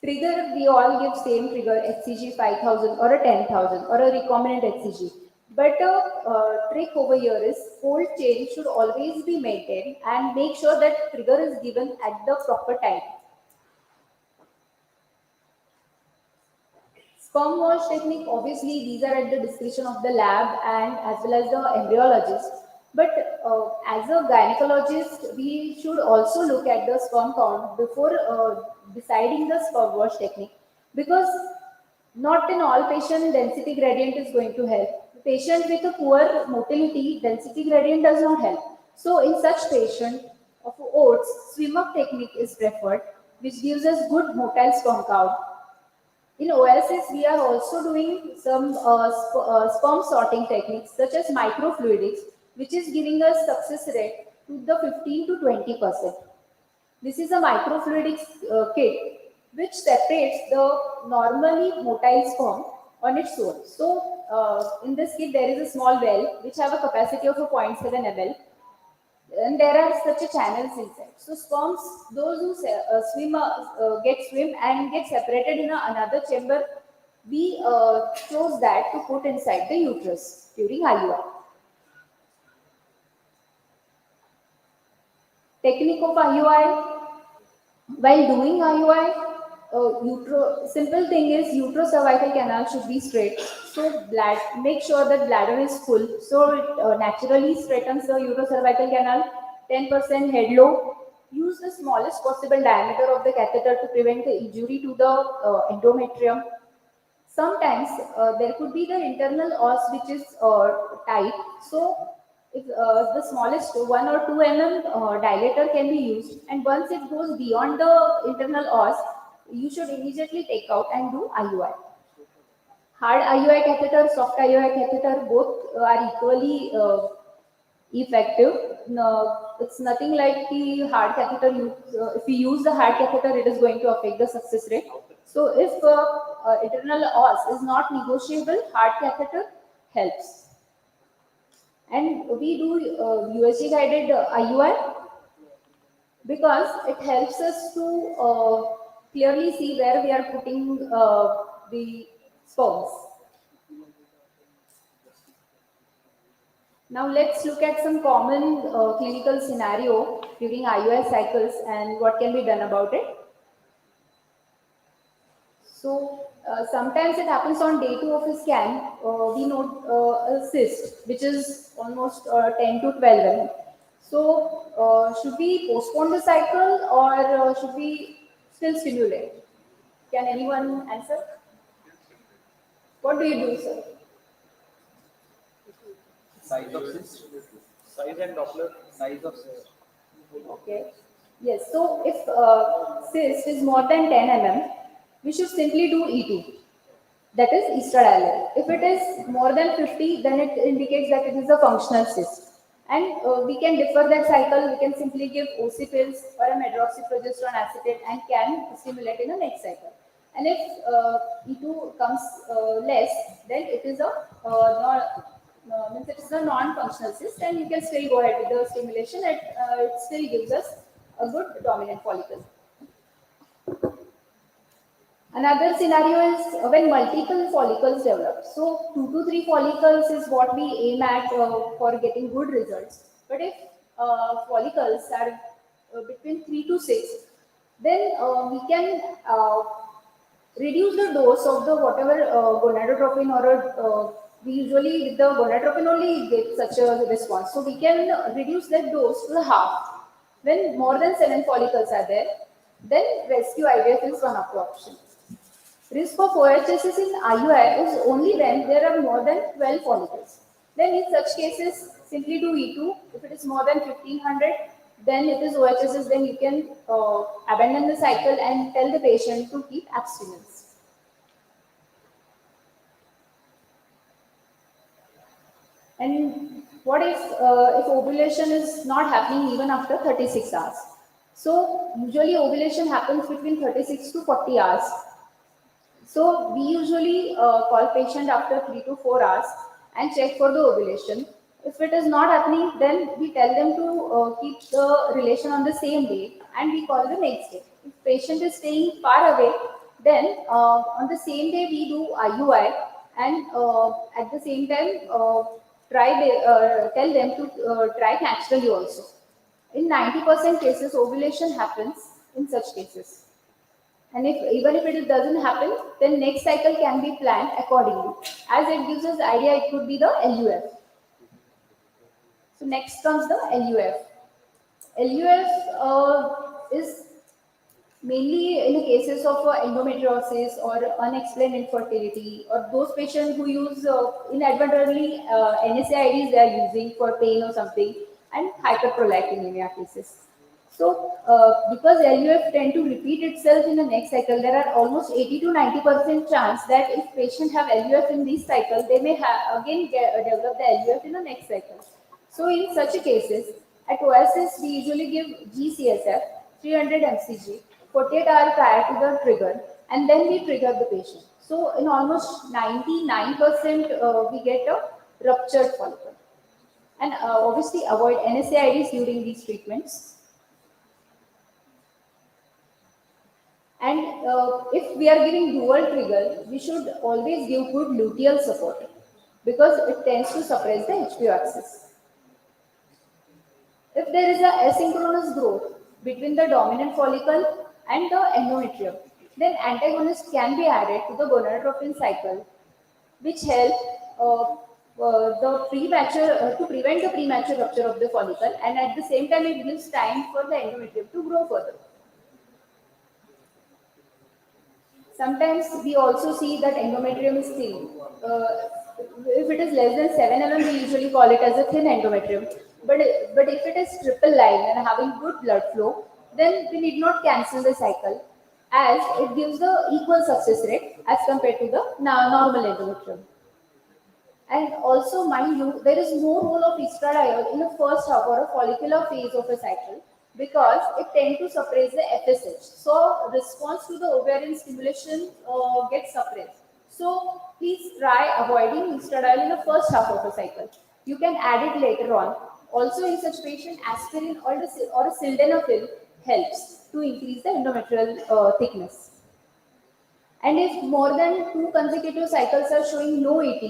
Trigger, we all give same trigger, HCG 5000 or a 10,000 or a recombinant HCG. But a trick over here is cold chain should always be maintained and make sure that trigger is given at the proper time. Sperm wash technique, obviously, these are at the discretion of the lab and as well as the embryologist. But as a gynecologist, we should also look at the sperm count before deciding the sperm wash technique, because not in all patient density gradient is going to help. Patient with a poor motility, density gradient does not help. So in such patient of oats, swim-up technique is preferred, which gives us good motile sperm count. In Oasis, we are also doing some sperm sorting techniques such as microfluidics, which is giving us success rate to the 15 to 20%. This is a microfluidics kit which separates the normally motile sperm on its own. So in this kit there is a small well which have a capacity of a 0.7 ml, and there are such a channels inside. So sperms, those who get swim and get separated in another chamber, we chose that to put inside the uterus during IUI. Technique of IUI. While doing IUI, simple thing is uterocervical canal should be straight. So make sure that bladder is full. So it naturally straightens the uterocervical canal. 10% head low. Use the smallest possible diameter of the catheter to prevent the injury to the endometrium. Sometimes there could be the internal os which is tight. So if the smallest 1 or 2 mm dilator can be used, and once it goes beyond the internal os, you should immediately take out and do IUI. Hard IUI catheter, soft IUI catheter, both are equally effective. No, it's nothing like the hard catheter. If you use the hard catheter, it is going to affect the success rate. So if internal os is not negotiable, hard catheter helps. And we do USG guided IUI because it helps us to clearly see where we are putting the sperms. Now let's look at some common clinical scenario during IUI cycles and what can be done about it. So sometimes it happens on day 2 of a scan. We note a cyst which is almost 10 to 12 mm. So should we postpone the cycle or should we still stimulate? Can anyone answer? What do you do, sir? Size of cyst, size and Doppler, size of cyst. Okay. Yes. So if cyst is more than 10 mm, we should simply do E2. That is estradiol. If it is more than 50, then it indicates that it is a functional cyst. And we can defer that cycle. We can simply give OC pills or a medroxyprogesterone acetate and can stimulate in the next cycle. And if E2 comes less, then it is it is a non-functional cyst, and you can still go ahead with the stimulation. It still gives us a good dominant follicle. Another scenario is when multiple follicles develop. So 2 to 3 follicles is what we aim at for getting good results. But if follicles are between 3 to 6, then we can reduce the dose of the whatever gonadotropin or we usually with the gonadotropin only get such a response. So we can reduce that dose to the half. When more than 7 follicles are there, then rescue IVF is one of the options. Risk of OHSS in IUI is only when there are more than 12 follicles. Then in such cases, simply do E2. If it is more than 1500, then it is OHSS, then you can abandon the cycle and tell the patient to keep abstinence. And what if ovulation is not happening even after 36 hours? So usually ovulation happens between 36 to 40 hours. So we usually call patient after 3 to 4 hours and check for the ovulation. If it is not happening, then we tell them to keep the relation on the same day and we call the next day. If patient is staying far away, then on the same day we do IUI and at the same time tell them to try naturally also. In 90% cases, ovulation happens in such cases. And even if it doesn't happen, then next cycle can be planned accordingly. As it gives us idea, it could be the LUF. So next comes the LUF. LUF is mainly in the cases of endometriosis or unexplained infertility, or those patients who use inadvertently NSAIDs they are using for pain or something, and hyperprolactinemia cases. So, because LUF tend to repeat itself in the next cycle, there are almost 80 to 90% chance that if patient have LUF in this cycle, they may again develop the LUF in the next cycle. So, in such cases, at Oasis we usually give GCSF 300 mcg 48 hours prior to the trigger, and then we trigger the patient. So, in almost 99% we get a ruptured follicle, and obviously avoid NSAIDs during these treatments. And if we are giving dual trigger, we should always give good luteal support because it tends to suppress the HPO axis. If there is a asynchronous growth between the dominant follicle and the endometrium, then antagonists can be added to the gonadotropin cycle, which help to prevent the premature rupture of the follicle, and at the same time it gives time for the endometrium to grow further. Sometimes we also see that endometrium is thin. If it is less than 7 mm, we usually call it as a thin endometrium. But if it is triple line and having good blood flow, then we need not cancel the cycle, as it gives the equal success rate as compared to the normal endometrium. And also, mind you, there is no role of estradiol in the first half or a follicular phase of a cycle because it tends to suppress the FSH. So, response to the ovarian stimulation gets suppressed. So, please try avoiding estradiol in the first half of a cycle. You can add it later on. Also, in such patient, aspirin or a sildenafil helps to increase the endometrial thickness. And if more than 2 consecutive cycles are showing no ET,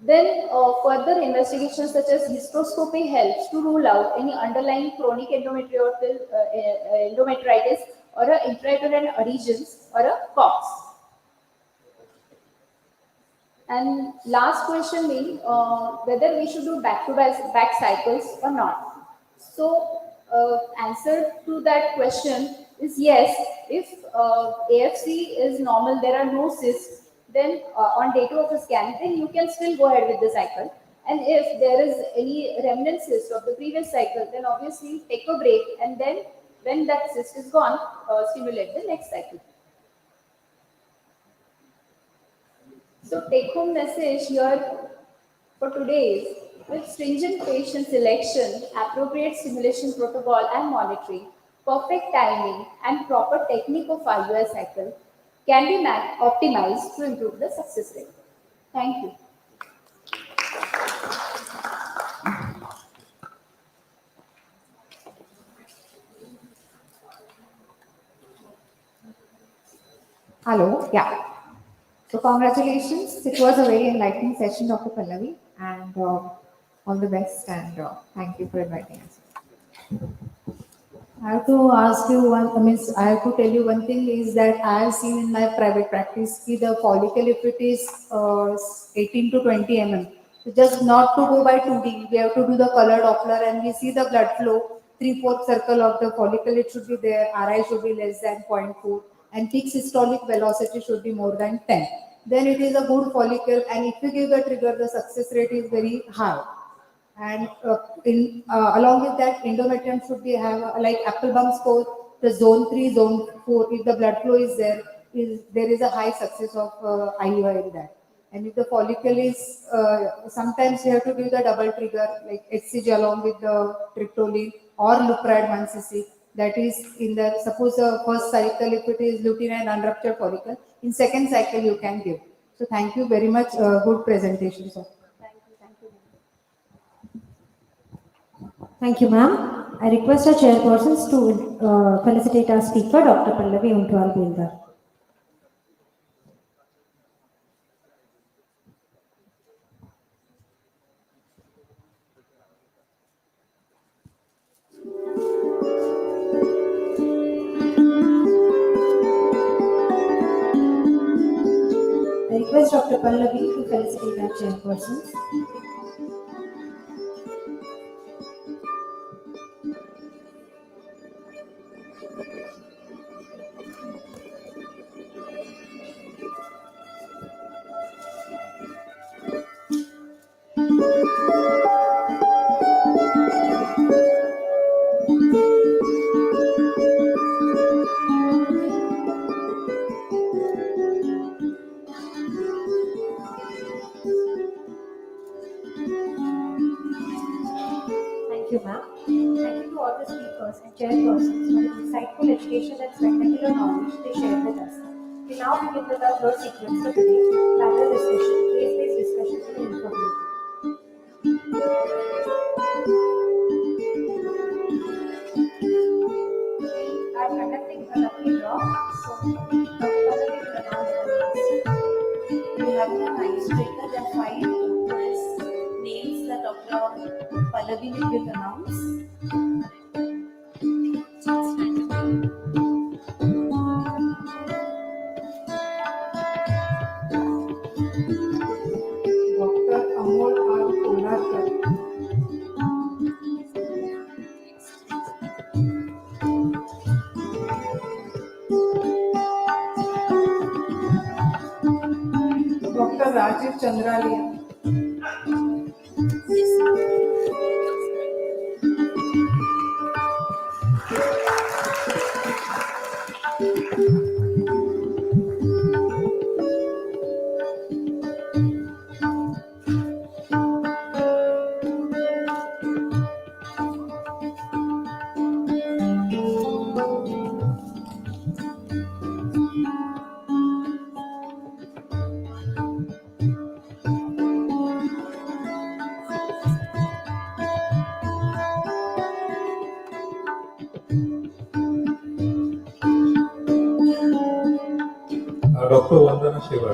then further investigations such as hysteroscopy helps to rule out any underlying chronic endometritis or a intrauterine adhesions or a COX. And last question being whether we should do back-to-back cycles or not. So answer to that question is yes. If AFC is normal, there are no cysts, then on day 2 of a scan, then you can still go ahead with the cycle. And if there is any remnant cyst of the previous cycle, then obviously take a break, and then when that cyst is gone, stimulate the next cycle. So take home message here for today is, with stringent patient selection, appropriate stimulation protocol and monitoring, perfect timing and proper technique of IUI cycle can be optimized to improve the success rate. Thank you. Hello, yeah. So congratulations. It was a very enlightening session, Dr. Pallavi, and all the best, and thank you for inviting us. I have to ask you I have to tell you one thing is that I have seen in my private practice the follicle, if it is 18 to 20 mm, just not to go by 2D, we have to do the color Doppler and we see the blood flow, 3/4 circle of the follicle, it should be there, RI should be less than 0.4 and peak systolic velocity should be more than 10. Then it is a good follicle, and if you give the trigger, the success rate is very high. And along with that, endometrium should be like apple bump score, the zone 3, zone 4. If the blood flow is there, there is a high success of IUI in that. And if the follicle is, sometimes you have to give the double trigger like HCG along with the triptolin or Lupride 1cc. That is in the, suppose the first cycle, if it is lutein and unruptured follicle, in second cycle you can give. So thank you very much. Good presentation, sir. Thank you, ma'am. I request our chairpersons to felicitate our speaker, Dr. Pallavi Untwal Bildar. request Dr. Pallavi to felicitate our chairpersons. Thank you, ma'am. Thank you to all the speakers and chairpersons for the insightful education and spectacular knowledge they shared with us. We now begin with our third sequence for today, panel discussion, case-based discussion on infertility. We are conducting a lucky draw, so Dr. Pallavi will announce the names. We have an icebreaker. There are 5 names that Dr. Pallavi will announce. Dr. Amol R. Kolarkar, Dr. Rajiv Chandralia, Dr. Vandana Shiva,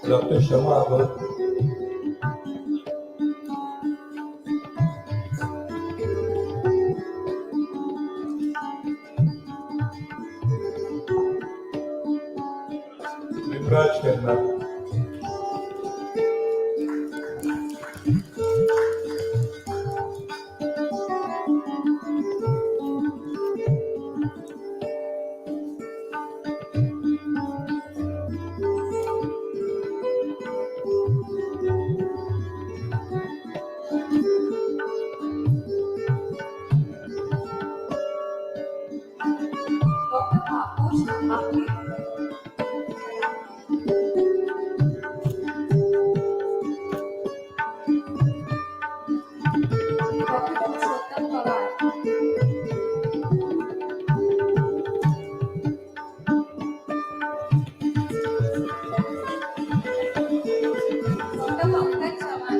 Dr. Shama Abad, Limraj Khanna, Dr. Apush Apne. Dr. Purushottam Pawar. Dr. Pankaj Chavan.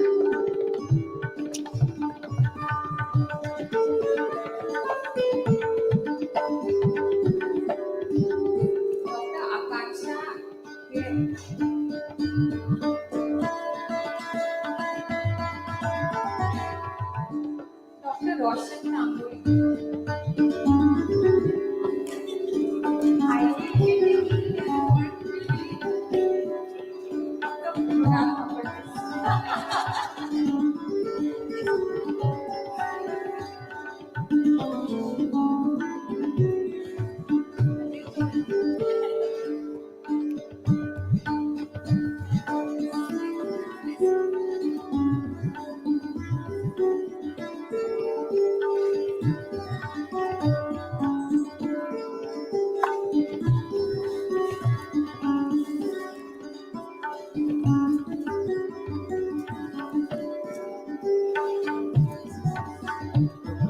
Dr. Akansha Kiran. Dr. Roshan Tamburi. Dr. Purana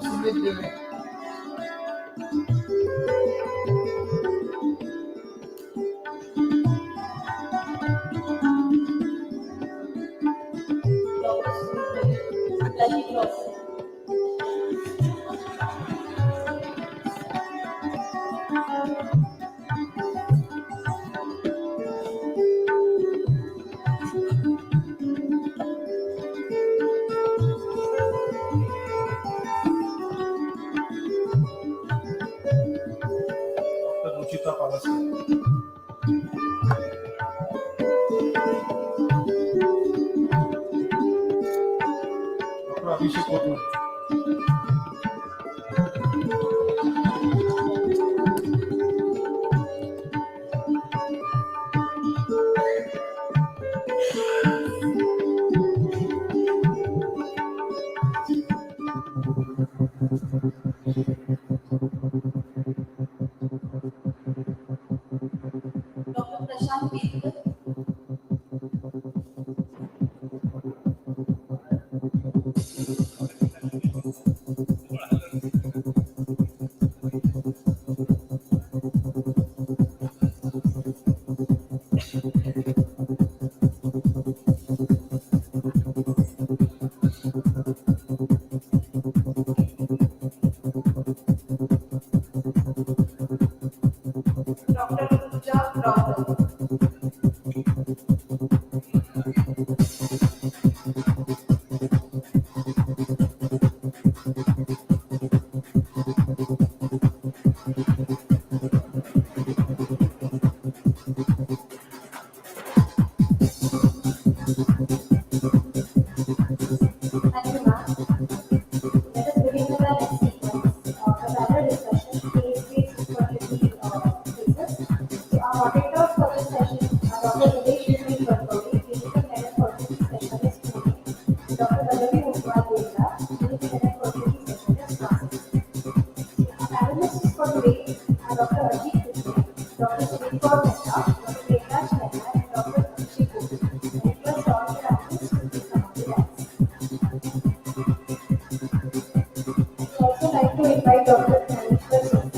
Sumit Deve, Rishita Palasia. Dr. Abhishek Kothur. Dr. Prashant Pedkar. Dr. Pooja Rautal. Thank you, ma'am. Let us begin with our next sequence. A panel discussion, case-based fertility cases. So our moderators for this session are Dr. Nilesh Vijay Karkoli, Clinical Head and Fertility Specialist, Pune; Dr. Pallavi Mutwal Devda, Clinical Head and Fertility Specialist, Nashik. Our panelists for today are Dr. Ajit Krishnan, Dr. Sunil Kaur Mehta, Dr. Devraj Mehta, and Dr. Abhishek Kothur. I request all the panelists to please come up to the dais. I would also like to invite Dr. Naneshwar Singh.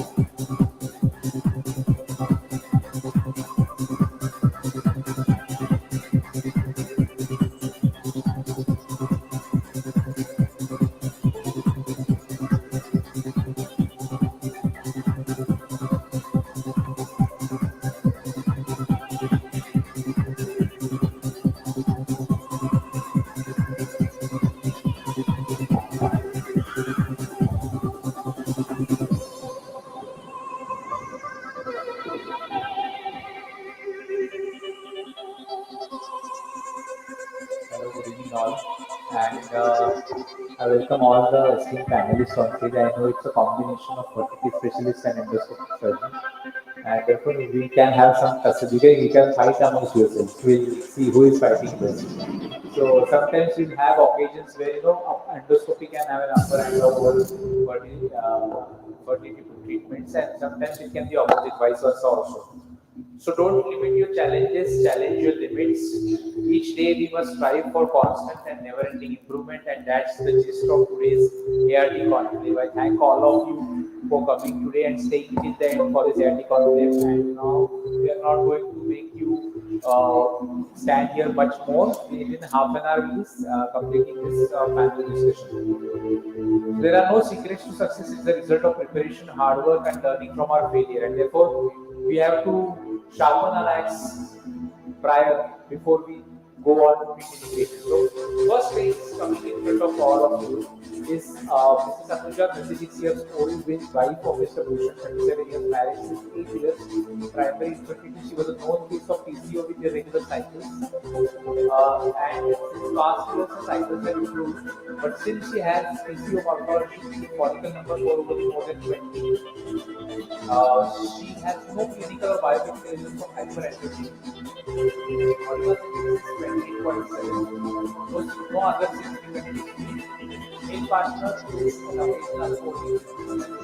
Hello, good evening all, and I welcome all the esteemed panelists on stage. I know it's a combination of fertility specialists and endoscopic surgeons, and therefore we can have some tussle. You can fight amongst yourselves. We'll see who is fighting best. So sometimes we'll have occasions where endoscopy can have an upper hand over fertility treatments, and sometimes it can be opposite, vice versa also. So don't limit your challenges, challenge your limits. Each day we must strive for constant and never-ending improvement, and that's the gist of today's ART Conclave. I thank all of you for coming today and staying till the end for this ART Conclave. And now we are not going to make you stand here much more. Within half an hour, we will completing this panel discussion. There are no secrets to success. It's the result of preparation, hard work, and learning from our failure. And therefore, we have to sharpen our axe prior before we go on with integration. So, first face coming in front of all of you is Mrs. Anuja, 36 years old, wife of Mr. Bhushan, 27 years, married since 8 years, primary infertility. She was a known case of PCO with irregular cycles, and since past years her cycles have improved. But since she has PCO morphology, follicle number 4 over more than 20, she has no clinical or biochemical evidence of hyperactivity. Follicle thickness is 28.7. No other significant main partner is an occasional coding,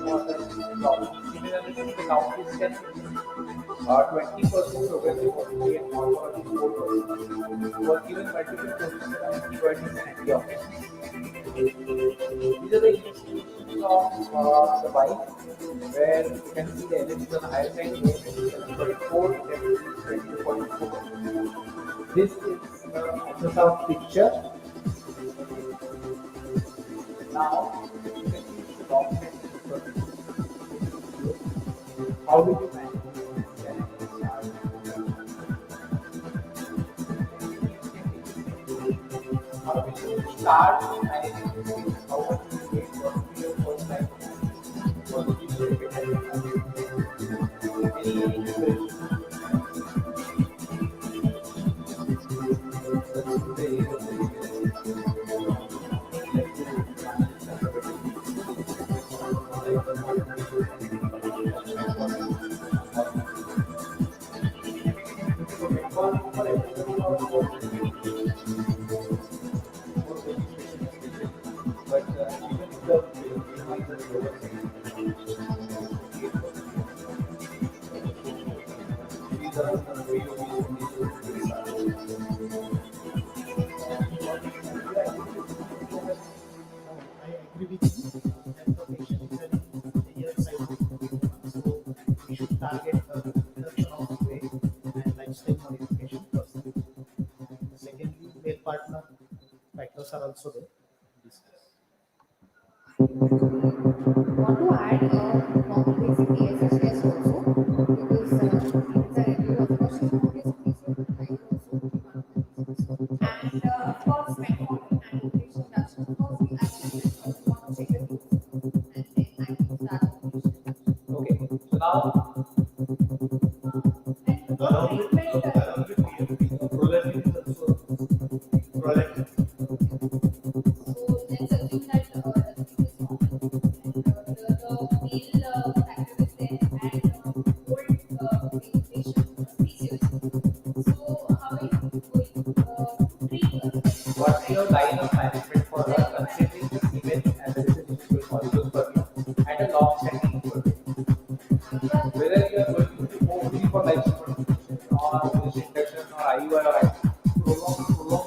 no other problem. Similarly, the count is 10, 20% progressive fertility and morphology 4%. Was given multiple doses of antibiotics and antioxidants. These are the investigations of the wife, where you can see the LH is on the higher side, 24, 20 to 44. This is the ultrasound picture. Now, you can see the document. How do you manage? How do you start managing this? How much you get? What will be your first time? What will be your any I agree with you. That the patient is an higher side of the so we should target reduction of weight and lifestyle modification first. Secondly, male partner factors are also there. Want to add normal basic ASH test also because females are everywhere. Of course, she's not basically so I will also be one of the reasons. And of course, metformin and ovulation reduction. Of course, we actually want to check the tubes and then I will start ovulation. Okay, so now Along with prolactin is also prolactin. So let's assume that everything is normal and the male factor is there and old patient PCOS. So how are you going to treat her? what's your line of management for her considering the semen and the residual molecules per year and a long-standing fluid? Whether you are going to go only for life support or ovulation induction or IUI or IUI, prolong.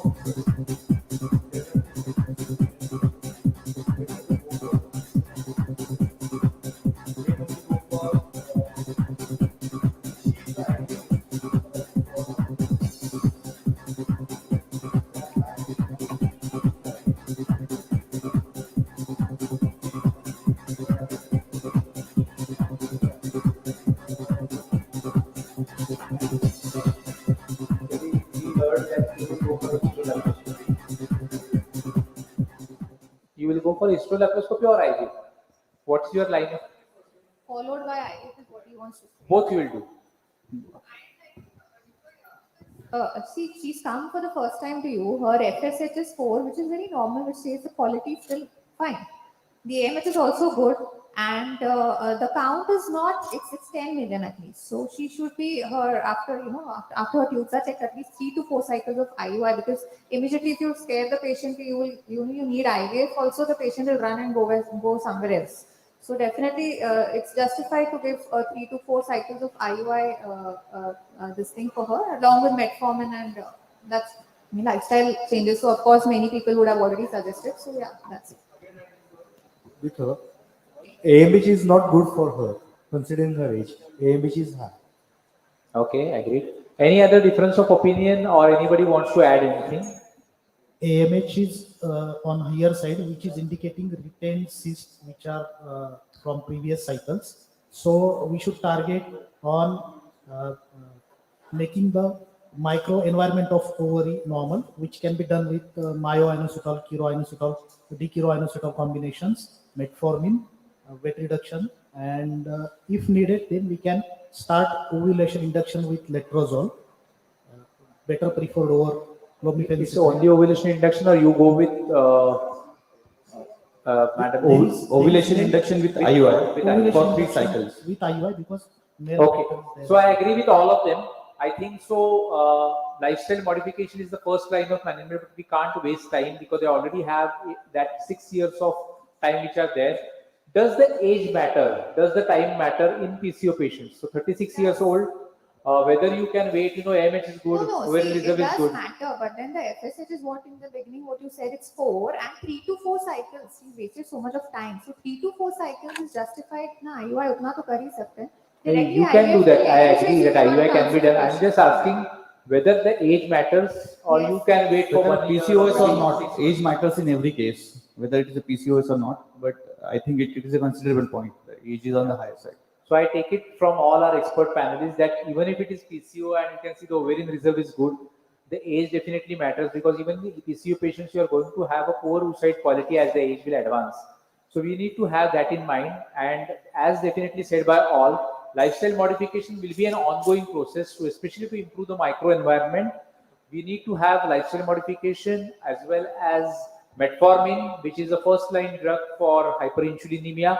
You will go for hysterolaparoscopy or IVF. What's your line of? Followed by IVF is what he wants to say. Both you will do. See, she's come for the first time to you. Her FSH is 4, which is very normal, which says the quality is still fine. The AMH is also good, and the count is not. It's 10 million at least. So she should be after her tubes are checked at least 3 to 4 cycles of IUI because immediately if you scare the patient, you need IVF. Also, the patient will run and go somewhere else. So definitely, it's justified to give 3 to 4 cycles of IUI this thing for her, along with metformin and that's lifestyle changes. So of course, many people would have already suggested. So yeah, that's it. With her, AMH is not good for her, considering her age. AMH is high. Okay, agreed. Any other difference of opinion or anybody wants to add anything? AMH is on higher side, which is indicating retained cysts which are from previous cycles. So we should target on making the microenvironment of ovary normal, which can be done with myoinositol, chiroinositol, dechiroinositol combinations, metformin, weight reduction, and if needed, then we can start ovulation induction with letrozole, better preferred over clomifene. It's only ovulation induction, or you go with madam? Ovulation induction with IUI for 3 induction cycles. with IUI because male Okay, factor is so I agree with all of them. I think so. Lifestyle modification is the first line of management, but we can't waste time because they already have that 6 years of time which are there. Does the age matter? Does the time matter in PCO patients? So 36 years old, whether you can wait, AMH is good, No, ovarian see, reserve it is does good. matter, but then the FSH is what in the beginning, what you said, it's 4 and 3 to 4 cycles. You wasted so much of time. So 3 to 4 cycles is justified. Na, IUI utna to kar hi sakte hain. Hey, you can do that. I agree that IUI can be done. I'm just asking whether the age matters or you can wait for Whether 1 year PCOS or 6 not, months. age matters in every case, whether it is a PCOS or not. But I think it is a considerable point. The age is on the higher side. So I take it from all our expert panelists that even if it is PCO and you can see the ovarian reserve is good, the age definitely matters because even in the PCO patients, you are going to have a poor oocyte quality as the age will advance. So we need to have that in mind. And as definitely said by all, lifestyle modification will be an ongoing process. So especially to improve the microenvironment, we need to have lifestyle modification as well as metformin, which is the first line drug for hyperinsulinemia.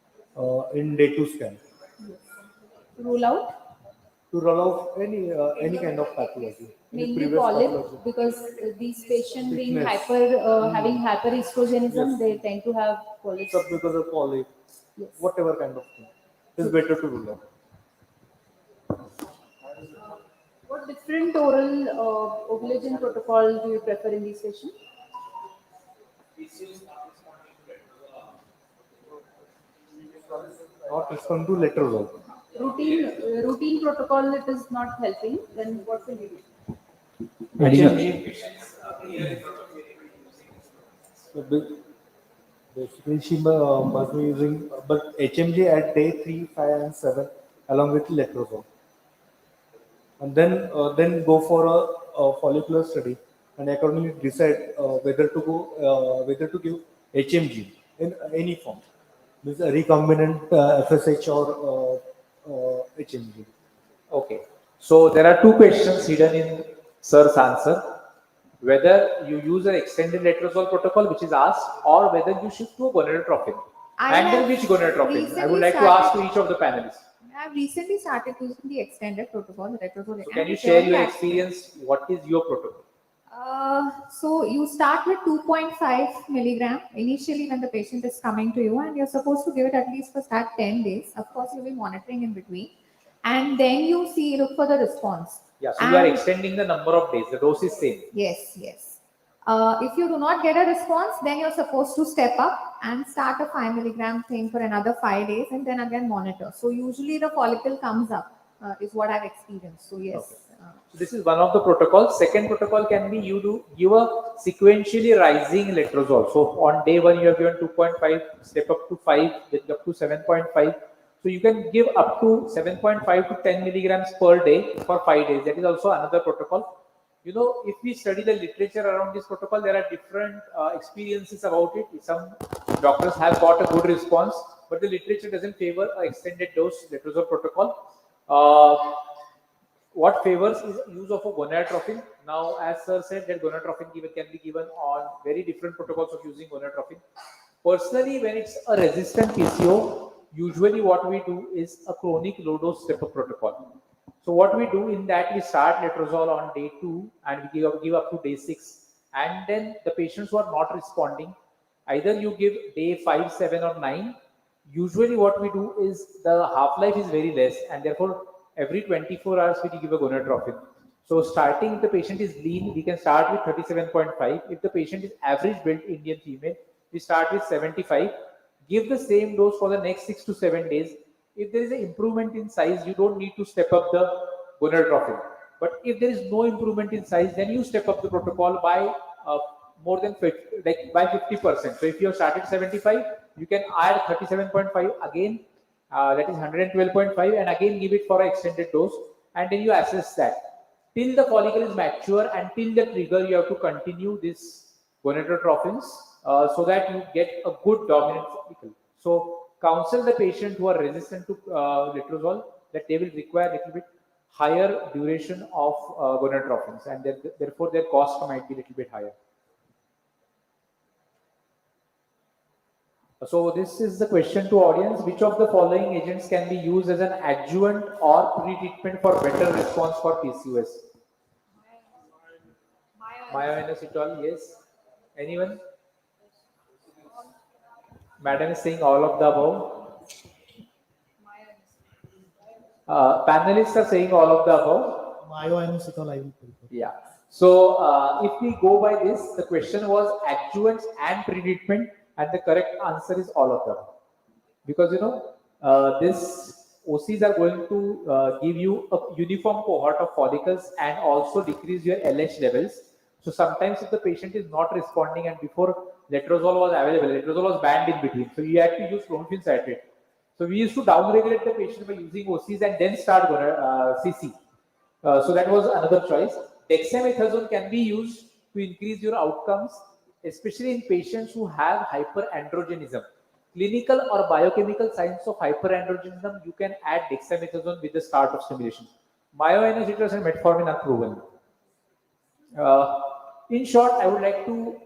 in day 2 scan Rule out to rule out any kind of pathology. Any mainly previous polyp pathology. because these patients being Thickness. having hyperestrogenism, Yes. they tend to have polyps. Except because of polyp, Yes. whatever kind of thing, it's better to rule out. What different oral ovulation protocol do you prefer in these patients? Not respond to letrozole. Routine protocol it is not helping. Then what will you do? HMG. So basically, she must be using but HMG at day 3, 5, and 7 along with letrozole, and then go for a follicular study and accordingly decide whether to give HMG in any form, means a recombinant FSH or HMG. Okay. So there are two questions hidden in Sir's answer. Whether you use an extended letrozole protocol, which is asked, or whether you shift to a gonadotropin. And then which gonadotropin? I would like to ask to each of the panelists. I have recently started using the extended protocol, the retrozole. So can you share your experience? What is your protocol? So you start with 2.5 milligram initially when the patient is coming to you, and you're supposed to give it at least for start 10 days. Of course, you'll be monitoring in between, and then you look for the response. Yeah, so you are extending the number of days. The dose is same. Yes, yes. If you do not get a response, then you're supposed to step up and start a 5 milligram thing for another 5 days, and then again monitor. So usually the follicle comes up, is what I've experienced. So yes. Okay. So this is one of the protocols. Second protocol can be you do give a sequentially rising letrozole. So on day 1 you have given 2.5, step up to 5, then up to 7.5. So you can give up to 7.5 to 10 milligrams per day for 5 days. That is also another protocol. You know, if we study the literature around this protocol, there are different experiences about it. Some doctors have got a good response, but the literature doesn't favor an extended dose letrozole protocol. What favors is use of a gonadotropin. Now, as Sir said, that gonadotropin can be given on very different protocols of using gonadotropin. Personally, when it's a resistant PCO, usually what we do is a chronic low-dose step-up protocol. So what we do in that, we start letrozole on day 2 and we give up to day 6. And then the patients who are not responding, either you give day 5, 7 or 9. Usually what we do is the half-life is very less and therefore every 24 hours we give a gonadotropin. So starting if the patient is lean, we can start with 37.5. If the patient is average built Indian female, we start with 75. Give the same dose for the next 6 to 7 days. If there is an improvement in size, you don't need to step up the gonadotropin. But if there is no improvement in size, then you step up the protocol by more than 50, like by 50%. So if you have started 75, you can add 37.5 again. That is 112.5, and again give it for an extended dose, and then you assess that till the follicle is mature and till the trigger. You have to continue this gonadotropins so that you get a good dominant follicle. So counsel the patient who are resistant to letrozole that they will require a little bit higher duration of gonadotropins, and therefore their cost might be a little bit higher. So this is the question to audience. Which of the following agents can be used as an adjuvant or pre-treatment for better response for PCOS? Myo-inositol, yes. Anyone? Madam is saying all of the above. Panelists are saying all of the above. Myo-inositol I will prefer. Yeah. So if we go by this, the question was adjuvants and pre-treatment, and the correct answer is all of them. Because this OCs are going to give you a uniform cohort of follicles and also decrease your LH levels. So sometimes if the patient is not responding, and before letrozole was available, letrozole was banned in between, so you had to use clomiphene citrate. So we used to downregulate the patient by using OCs and then start CC. So that was another choice. Dexamethasone can be used to increase your outcomes, especially in patients who have hyperandrogenism. Clinical or biochemical signs of hyperandrogenism, you can add dexamethasone with the start of stimulation. Myo-inositol and metformin are proven. In short, I would like to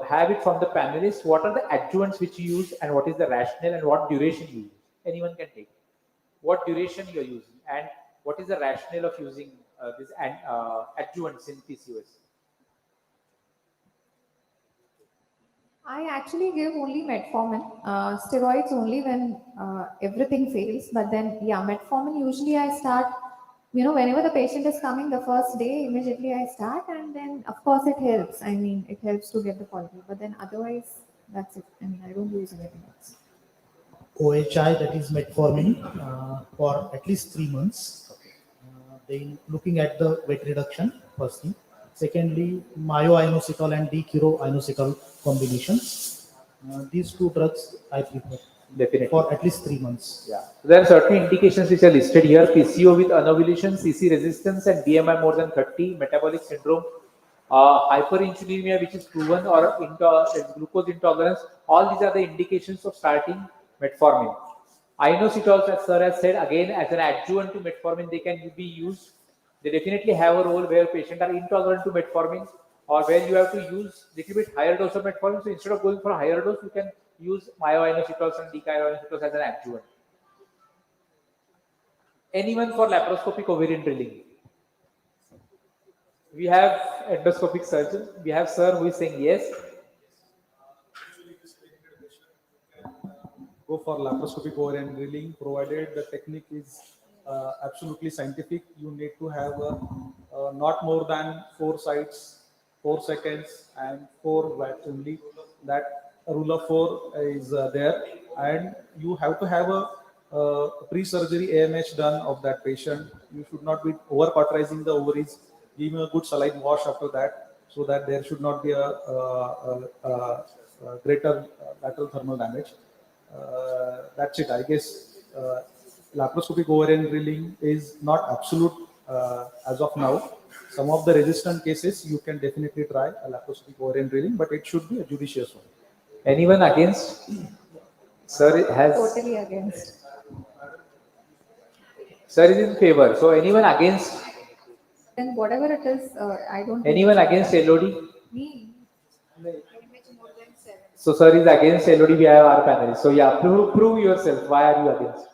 have it from the panelists. What are the adjuvants which you use, and what is the rationale, and what duration you use? anyone can take. What duration you are using, and what is the rationale of using this adjuvants in PCOS? I actually give only metformin, steroids only when everything fails. But then, yeah, metformin usually I start, whenever the patient is coming the first day, immediately I start, and then of course it helps. I mean, it helps to get the quality. But then otherwise, that's it. I mean, I don't use anything else. OHI, that is metformin, for at least 3 months. Then looking at the weight reduction, firstly. Secondly, myoinositol and D-inositol combinations. These two drugs I prefer. Definitely. For at least 3 months. Yeah. So there are certain indications which are listed here: PCO with anovulation, CC resistance, and BMI more than 30, metabolic syndrome, hyperinsulinemia, which is proven, or glucose intolerance. All these are the indications of starting metformin. Inositols, as sir has said, again as an adjuvant to metformin, they can be used. They definitely have a role where patients are intolerant to metformin, or where you have to use little bit higher dose of metformin. So instead of going for a higher dose, you can use myoinositols and D-inositols as an adjuvant. Anyone for laparoscopic ovarian drilling? We have endoscopic surgeon. We have sir who is saying yes. Go for laparoscopic ovarian drilling, provided the technique is absolutely scientific. You need to have not more than 4 sites, 4 seconds, and 4 watts only. That rule of 4 is there, and you have to have a pre-surgery AMH done of that patient. You should not be over cauterizing the ovaries, giving a good saline wash after that, so that there should not be a greater lateral thermal damage. That's it. I guess laparoscopic ovarian drilling is not absolute as of now. Some of the resistant cases you can definitely try a laparoscopic ovarian drilling, but it should be a judicious one. Anyone against? Sir has. Totally against. Sir is in favor. So anyone against? Then whatever it is, I don't. Anyone against LOD? Me. So sir is against LOD. We have our panelists. So yeah, prove yourself. Why are you against?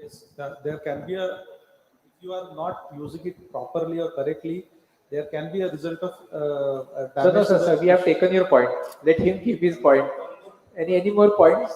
Yes, there can be if you are not using it properly or correctly, there can be a result of damage. Sir, we have taken your point. Let him keep his point. Any more points?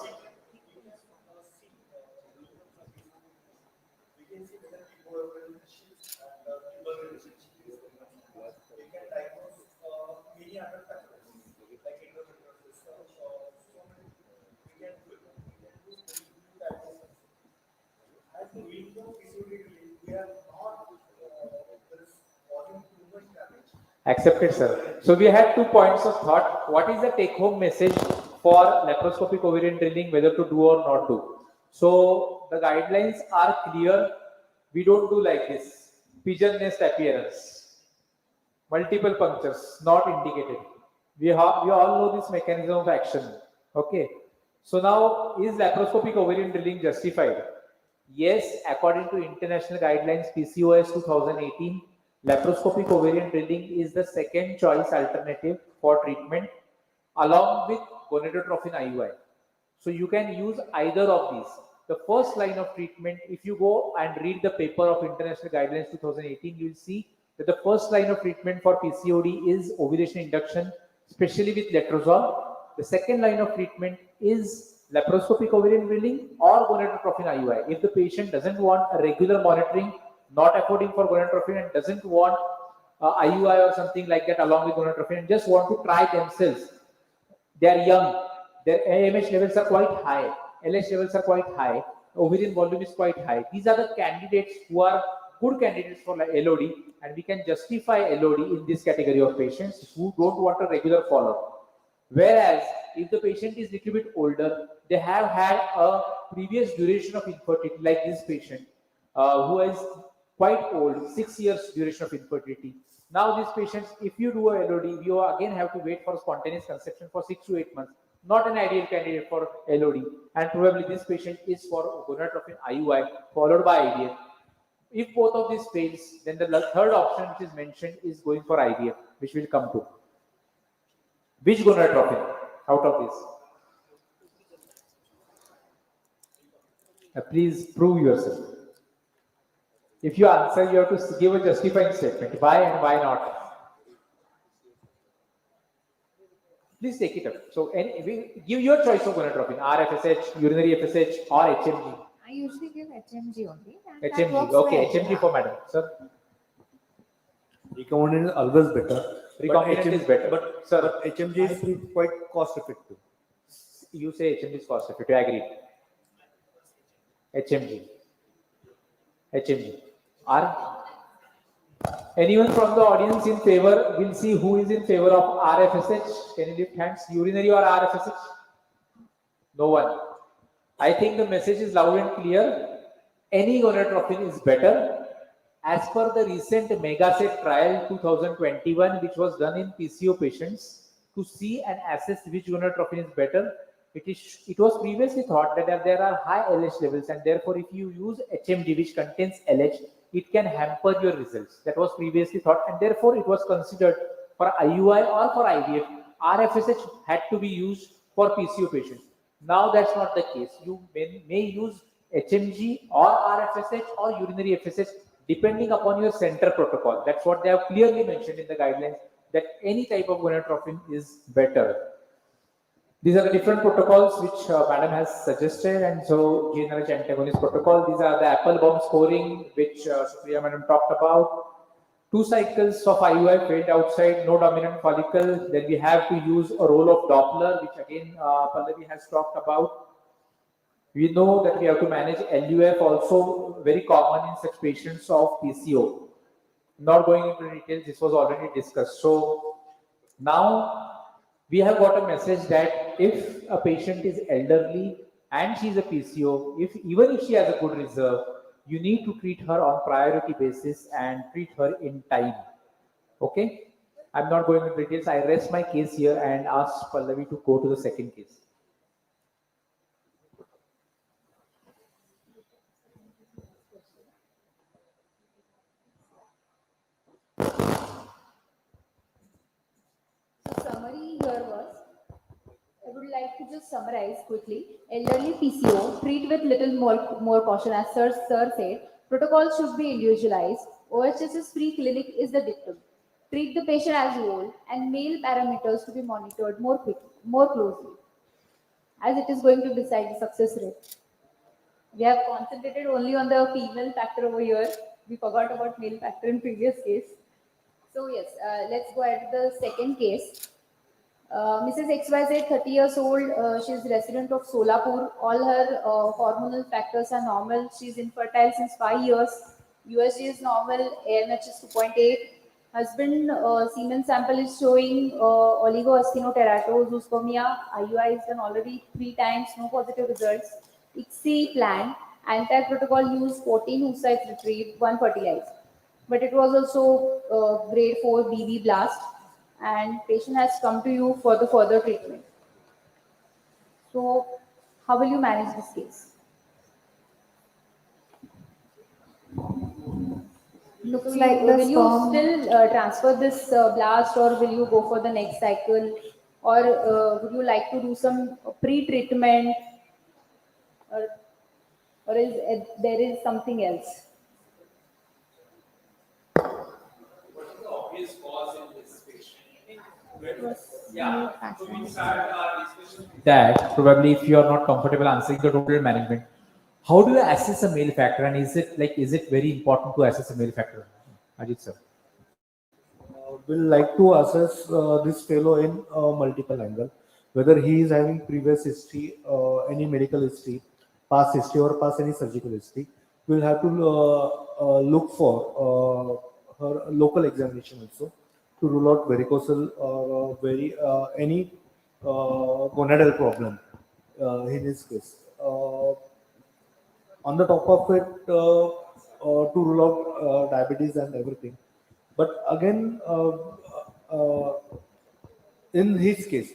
Accepted, sir. So we had 2 points of thought. What is the take-home message for laparoscopic ovarian drilling, whether to do or not do? So the guidelines are clear. We don't do like this. Pigeon nest appearance. Multiple punctures, not indicated. We all know this mechanism of action. Okay. So now, is laparoscopic ovarian drilling justified? Yes, according to international guidelines, PCOS 2018, laparoscopic ovarian drilling is the second choice alternative for treatment, along with gonadotrophin IUI. So you can use either of these. The first line of treatment, if you go and read the paper of international guidelines 2018, you will see that the first line of treatment for PCOD is ovulation induction, especially with letrozole. The second line of treatment is laparoscopic ovarian drilling or gonadotrophin IUI. If the patient doesn't want a regular monitoring, not affording for gonadotrophin, and doesn't want IUI or something like that along with gonadotrophin, and just want to try themselves, they are young, their AMH levels are quite high, LH levels are quite high, ovarian volume is quite high. These are the candidates who are good candidates for LOD, and we can justify LOD in this category of patients who don't want a regular follow-up. Whereas if the patient is a little bit older, they have had a previous duration of infertility, like this patient who is quite old, 6 years duration of infertility. Now these patients, if you do a LOD, you again have to wait for spontaneous conception for 6 to 8 months. Not an ideal candidate for LOD, and probably this patient is for gonadotrophin IUI followed by IVF. If both of these fails, then the third option which is mentioned is going for IVF, which we'll come to. Which gonadotropin out of this? Please prove yourself. If you answer, you have to give a justifying statement. Why and why not? Please take it up. So, give your choice of gonadotropin: RFSH, urinary FSH, or HMG. I usually give HMG only. And HMG. that works Okay, well. HMG for madam. Sir. Recombinant is always better. Recombinant is better. But HMG is quite cost effective. You say HMG is cost effective. I agree. HMG. HMG. Anyone from the audience in favor? We'll see who is in favor of RFSH. Can you lift hands? Urinary or RFSH? No one. I think the message is loud and clear. Any gonadotropin is better. As per the recent Megaset trial 2021, which was done in PCO patients, to see and assess which gonadotropin is better, it was previously thought that there are high LH levels, and therefore if you use HMG which contains LH, it can hamper your results. That was previously thought, and therefore it was considered for IUI or for IVF, RFSH had to be used for PCO patients. Now that's not the case. You may use HMG or RFSH or urinary FSH depending upon your center protocol. That's what they have clearly mentioned in the guidelines, that any type of gonadotropin is better. These are the different protocols which madam has suggested, and so GnRH antagonist protocol. These are the apple bomb scoring which Supriya madam talked about. 2 cycles of IUI failed outside, no dominant follicle. Then we have to use a roll of Doppler, which again Pallavi has talked about. We know that we have to manage LUF, also very common in such patients of PCO. Not going into details, this was already discussed. So now we have got a message that if a patient is elderly and she is a PCO, even if she has a good reserve, you need to treat her on priority basis and treat her in time. Okay? I'm not going into details. I rest my case here and ask Pallavi to go to the second case. Summary here was, I would like to just summarize quickly. Elderly PCO, treat with little more caution, as Sir said. Protocol should be individualized. OHS's free clinic is the dictum. Treat the patient as whole, and male parameters to be monitored more closely, as it is going to decide the success rate. We have concentrated only on the female factor over here. We forgot about male factor in previous case. So yes, let's go ahead to the second case. Mrs. XYZ, 30 years old, she is resident of Solapur. All her hormonal factors are normal. She is infertile since 5 years. USG is normal, AMH is 2.8. Husband semen sample is showing oligoasthenoteratozoospermia. IUI is done already 3 times, no positive results. ICSI plan, anti-protocol use 14 oocytes retrieved, 1 fertilized. But it was also grade 4 BB blast, and patient has come to you for the further treatment. So how will you manage this case? Looks like the will you sperm. still transfer this blast, or will you go for the next cycle, or would you like to do some pre-treatment, or there is something else? What is the obvious cause in this patient? Yeah, so we start our discussion with that. Probably, if you are not comfortable answering the total management, how do you assess a male factor, and is it very important to assess a male factor? Ajit sir. We'll like to assess this fellow in multiple angle, whether he is having previous history, any medical history, past history, or past any surgical history. We'll have to look for her local examination also to rule out varicocele or any gonadal problem in his case. On the top of it, to rule out diabetes and everything. But again, in his case,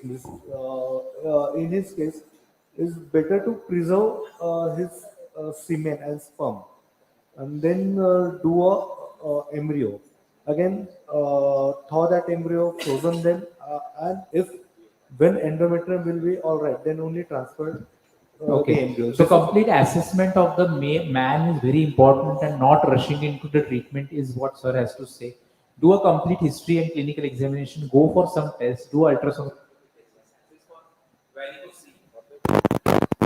it's better to preserve his semen and sperm, and then do a embryo. Again, thaw that embryo, frozen them, and if When endometrium will be all right, then only transfer the Okay. embryo. So complete assessment of the man is very important, and not rushing into the treatment is what sir has to say. Do a complete history and clinical examination. Go for some tests. Do ultrasound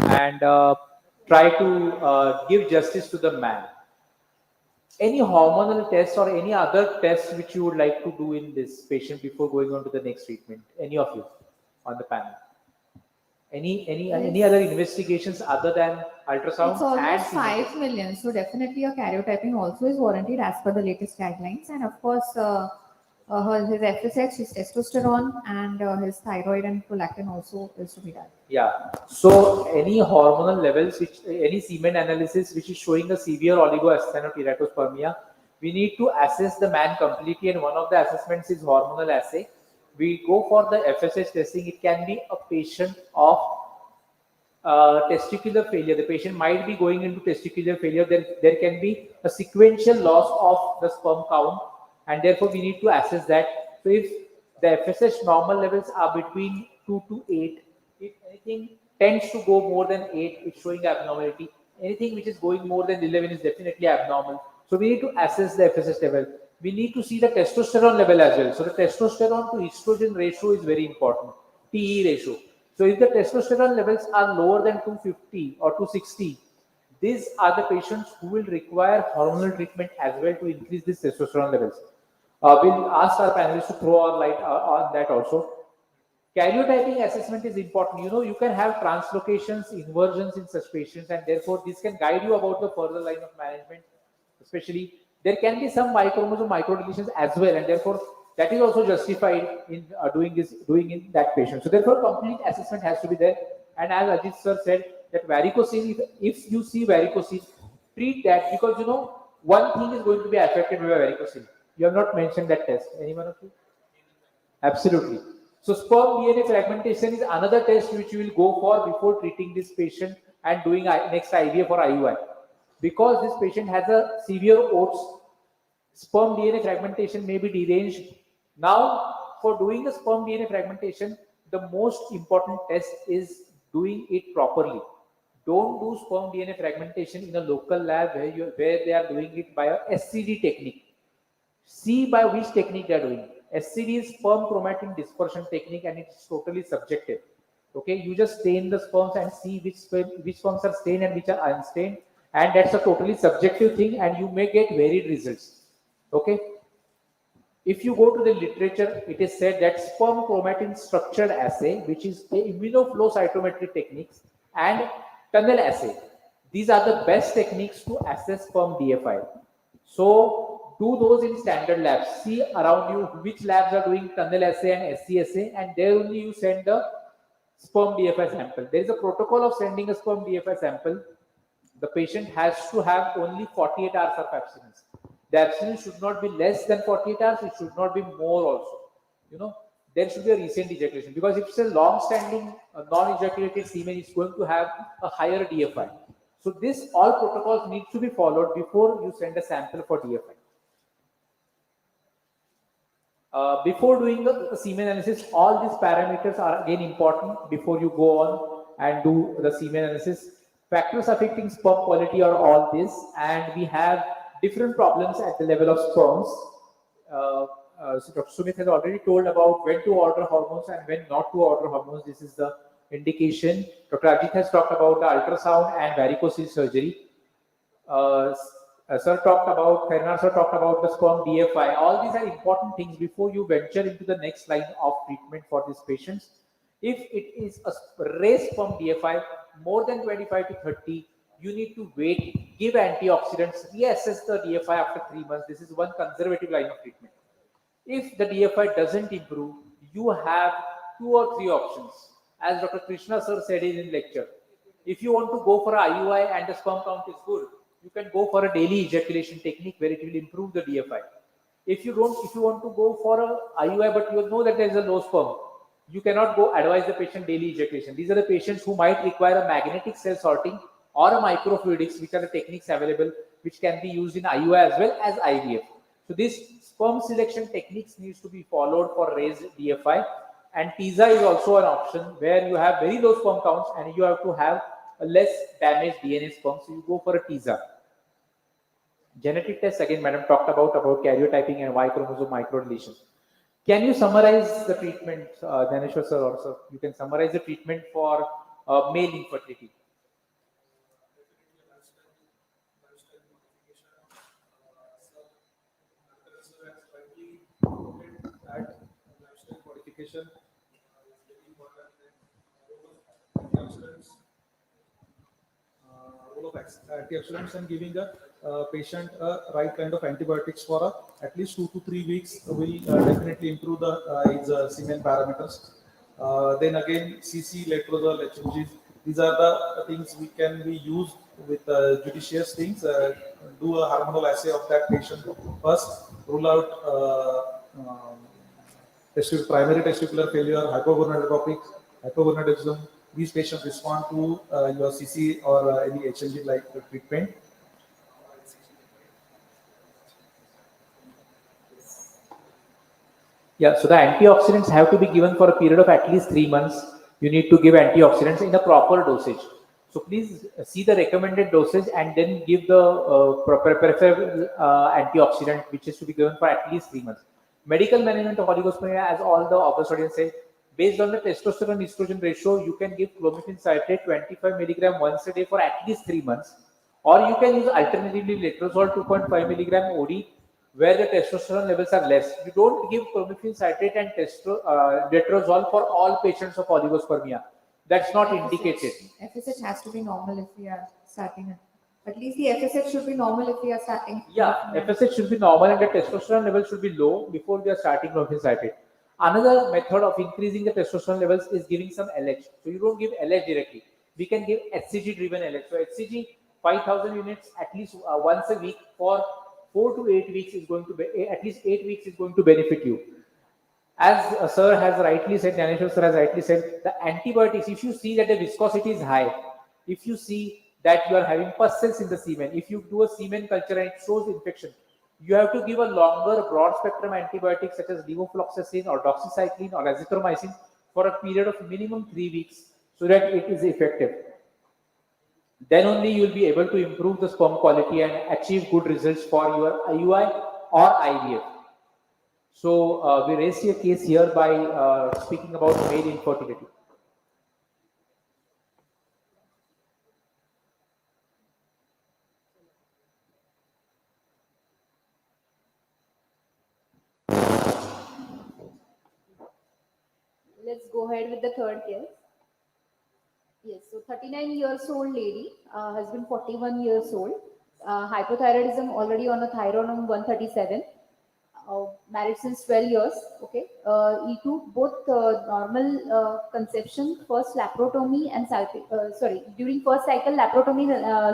and try to give justice to the man. Any hormonal test or any other test which you would like to do in this patient before going on to the next treatment? Any of you on the panel? Any other investigations other than ultrasound It's and almost semen 5 test? million, so definitely a karyotyping also is warranted as per the latest guidelines. And of course, his FSH, his testosterone, and his thyroid and prolactin also is to be done. Yeah. So any hormonal levels, which any semen analysis which is showing a severe oligoacetanoteratospermia, we need to assess the man completely, and one of the assessments is hormonal assay. We go for the FSH testing. It can be a patient of testicular failure. The patient might be going into testicular failure. There can be a sequential loss of the sperm count, and therefore we need to assess that. So if the FSH normal levels are between 2 to 8, if anything tends to go more than 8, it's showing abnormality. Anything which is going more than 11 is definitely abnormal. So we need to assess the FSH level. We need to see the testosterone level as well. So the testosterone to estrogen ratio is very important. TE ratio. So if the testosterone levels are lower than 250 or 260, these are the patients who will require hormonal treatment as well to increase these testosterone levels. We'll ask our panelists to throw our light on that also. Karyotyping assessment is important. You can have translocations, inversions in such patients, and therefore this can guide you about the further line of management. Especially, there can be some microchromosome microdeletions as well, and therefore that is also justified in doing in that patient. So therefore, complete assessment has to be there. And as Ajit sir said, that varicocele, if you see varicocele, treat that, because one thing is going to be affected by varicocele. You have not mentioned that test. Anyone of you? Absolutely. So sperm DNA fragmentation is another test which you will go for before treating this patient and doing next IVF or IUI. Because this patient has a severe OATS, sperm DNA fragmentation may be deranged. Now, for doing the sperm DNA fragmentation, the most important test is doing it properly. Don't do sperm DNA fragmentation in a local lab where they are doing it by a SCD technique. See by which technique they are doing. SCD is sperm chromatin dispersion technique, and it's totally subjective. Okay, you just stain the sperms and see which sperms are stained and which are unstained, and that's a totally subjective thing, and you may get varied results. Okay. If you go to the literature, it is said that sperm chromatin structured assay, which is the immunoflow cytometry techniques, and tunnel assay, these are the best techniques to assess sperm DFI. So do those in standard labs. See around you which labs are doing tunnel assay and SCSA, and there only you send the sperm DFI sample. There is a protocol of sending a sperm DFI sample. The patient has to have only 48 hours of abstinence. The abstinence should not be less than 48 hours. It should not be more also. There should be a recent ejaculation, because if it's a long-standing non-ejaculated semen, it's going to have a higher DFI. So this all protocols need to be followed before you send a sample for DFI. Before doing the semen analysis, all these parameters are again important before you go on and do the semen analysis. Factors affecting sperm quality are all this, and we have different problems at the level of sperms. So Dr. Sumit has already told about when to order hormones and when not to order hormones. This is the indication. Dr. Ajit has talked about the ultrasound and varicocele surgery. Sir talked about, Fernar sir talked about the sperm DFI. All these are important things before you venture into the next line of treatment for these patients. If it is a raised sperm DFI, more than 25 to 30, you need to wait, give antioxidants, reassess the DFI after 3 months. This is one conservative line of treatment. If the DFI doesn't improve, you have 2 or 3 options. As Dr. Krishna sir said in his lecture, if you want to go for IUI and the sperm count is good, you can go for a daily ejaculation technique where it will improve the DFI. If you want to go for a IUI but you know that there is a low sperm, you cannot go advise the patient daily ejaculation. These are the patients who might require a magnetic cell sorting or a microfluidics, which are the techniques available, which can be used in IUI as well as IVF. So these sperm selection techniques needs to be followed for raised DFI. And TISA is also an option where you have very low sperm counts and you have to have a less damaged DNA sperm, so you go for a TISA. Genetic tests, again, madam talked about karyotyping and Y chromosome microdeletion. Can you summarize the treatment, Dhaneshwar sir, also? You can summarize the treatment for male infertility. That lifestyle modification, role of antioxidants and giving a patient a right kind of antibiotics for at least 2 to 3 weeks will definitely improve his semen parameters. Then again, CC, letrozole, HMGs, these are the things we can be used with judicious things. Do a hormonal assay of that patient first, rule out primary testicular failure, hypogonadotrophic, hypogonadism. These patients respond to your CC or any HMG like treatment. Yeah, so the antioxidants have to be given for a period of at least 3 months. You need to give antioxidants in a proper dosage. So please see the recommended dosage and then give the preferable antioxidant, which is to be given for at least 3 months. Medical management of oligospermia, as all the August audience say, based on the testosterone estrogen ratio, you can give clomiphene citrate 25 milligram once a day for at least 3 months, or you can use alternatively letrozole 2.5 milligram OD, where the testosterone levels are less. You don't give clomiphene citrate and letrozole for all patients of oligospermia. That's not indicated. FSH has to be normal if we are starting. At least the FSH should be normal if we are starting. Yeah, FSH should be normal and the testosterone level should be low before we are starting clomiphene citrate. Another method of increasing the testosterone levels is giving some LH. So you don't give LH directly. We can give HCG driven LH. So HCG 5,000 units at least once a week for 4 to 8 weeks is going to be, at least 8 weeks is going to benefit you. As sir has rightly said, Dhaneshwar sir has rightly said, the antibiotics, if you see that the viscosity is high, if you see that you are having pus cells in the semen, if you do a semen culture and it shows infection, you have to give a longer broad spectrum antibiotic such as levofloxacin or doxycycline or azithromycin for a period of minimum 3 weeks so that it is effective. Then only you will be able to improve the sperm quality and achieve good results for your IUI or IVF. So we raised a case here by speaking about male infertility. Let's go ahead with the third case. Yes, so 39 years old lady, husband 41 years old, hypothyroidism already on a thyronome 137, married since 12 years, okay. E2, both normal conception, first laparotomy and during first cycle laparotomy,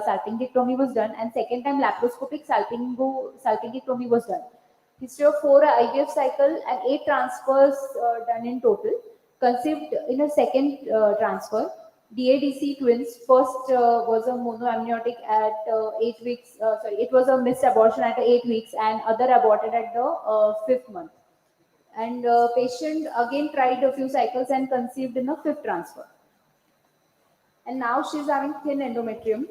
salpingectomy was done, and second time laparoscopic salpingectomy was done. History of 4 IVF cycle and 8 transfers done in total. Conceived in a second transfer. DADC twins. First was a monoamniotic at 8 weeks. It was a missed abortion at 8 weeks, and other aborted at the 5th month. And patient again tried a few cycles and conceived in a 5th transfer. And now she's having thin endometrium.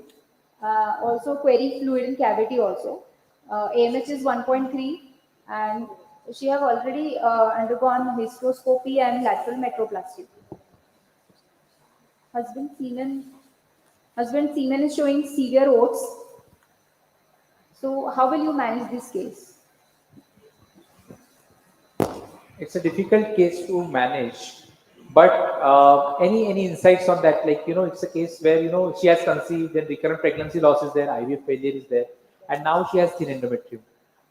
Also query fluid in cavity also. AMH is 1.3, and she have already undergone hysteroscopy and lateral metroplasty. Husband semen is showing severe oats. So how will you manage this case? It's a difficult case to manage, but any insights on that? Like, it's a case where, she has conceived, then recurrent pregnancy loss is there, IVF failure is there, and now she has thin endometrium.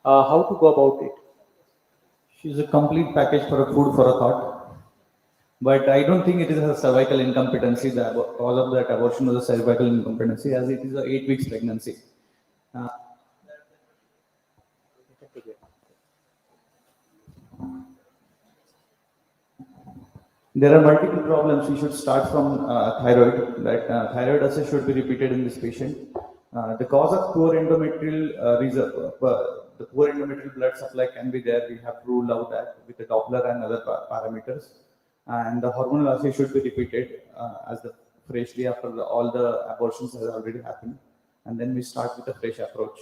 How to go about it? She's a complete package for a food for a thought. But I don't think it is a cervical incompetency. The cause of that abortion was a cervical incompetency, as it is a 8 weeks pregnancy. There are multiple problems. We should start from thyroid. That thyroid assay should be repeated in this patient. The cause of poor endometrial the poor endometrial blood supply can be there. We have to rule out that with the Doppler and other parameters. and the hormonal assay should be repeated as the freshly after all the abortions has already happened, and then we start with a fresh approach.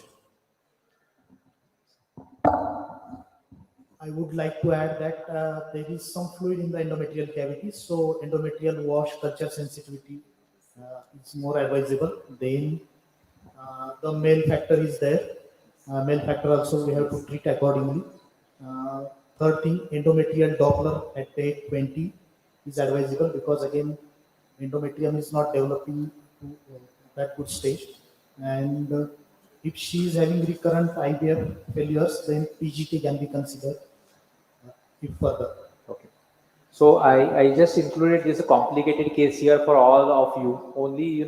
I would like to add that there is some fluid in the endometrial cavity, so endometrial wash culture sensitivity is more advisable. Then the male factor is there. Male factor also we have to treat accordingly. Third thing, endometrial Doppler at day 20 is advisable because again, endometrium is not developing to that good stage. And if she is having recurrent IVF failures, then PGT can be considered if further. Okay. So I just included this complicated case here for all of you. Only,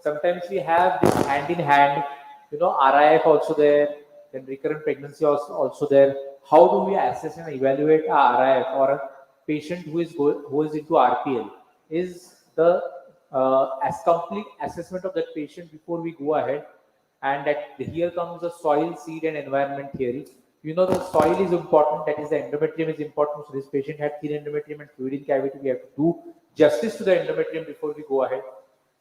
sometimes we have this hand in hand, RIF also there, then recurrent pregnancy also there. How do we assess and evaluate a RIF or a patient who is into RPL? Is the as complete assessment of that patient before we go ahead, and that here comes the soil, seed, and environment theory. The soil is important, that is the endometrium is important. So this patient had thin endometrium and fluid in cavity. We have to do justice to the endometrium before we go ahead.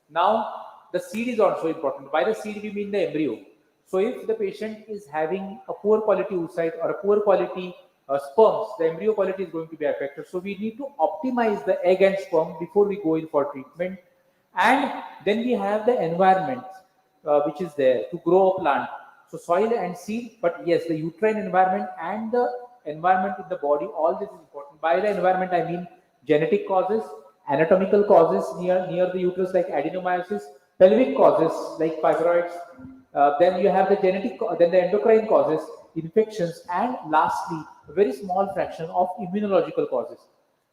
Now, the seed is also important. By the seed, we mean the embryo. So if the patient is having a poor quality oocyte or a poor quality sperms, the embryo quality is going to be affected. So we need to optimize the egg and sperm before we go in for treatment. And then we have the environment which is there to grow a plant. So soil and seed, but yes, the uterine environment and the environment in the body, all this is important. By the environment, I mean genetic causes, anatomical causes near the uterus like adenomyosis, pelvic causes like fibroids. Then you have the then the endocrine causes, infections, and lastly, a very small fraction of immunological causes.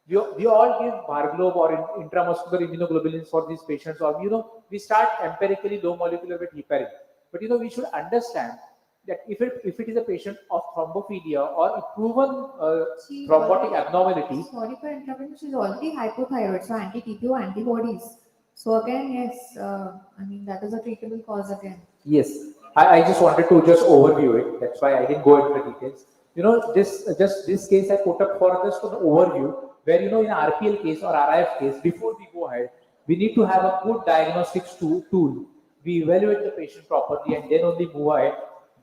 We all give Barglove or intramuscular immunoglobulins for these patients, or we start empirically low molecular weight heparin. But we should understand that if it is a patient of thrombophilia or a proven thrombotic abnormality. Sorry for interrupting, she's already hypothyroid, so anti-TPO antibodies. So again, yes, I mean that is a treatable cause again. Yes, I just wanted to just overview it. That's why I didn't go into the details. This case I put up for just an overview, where in RPL case or RIF case, before we go ahead, we need to have a good diagnostics tool. We evaluate the patient properly and then only move ahead.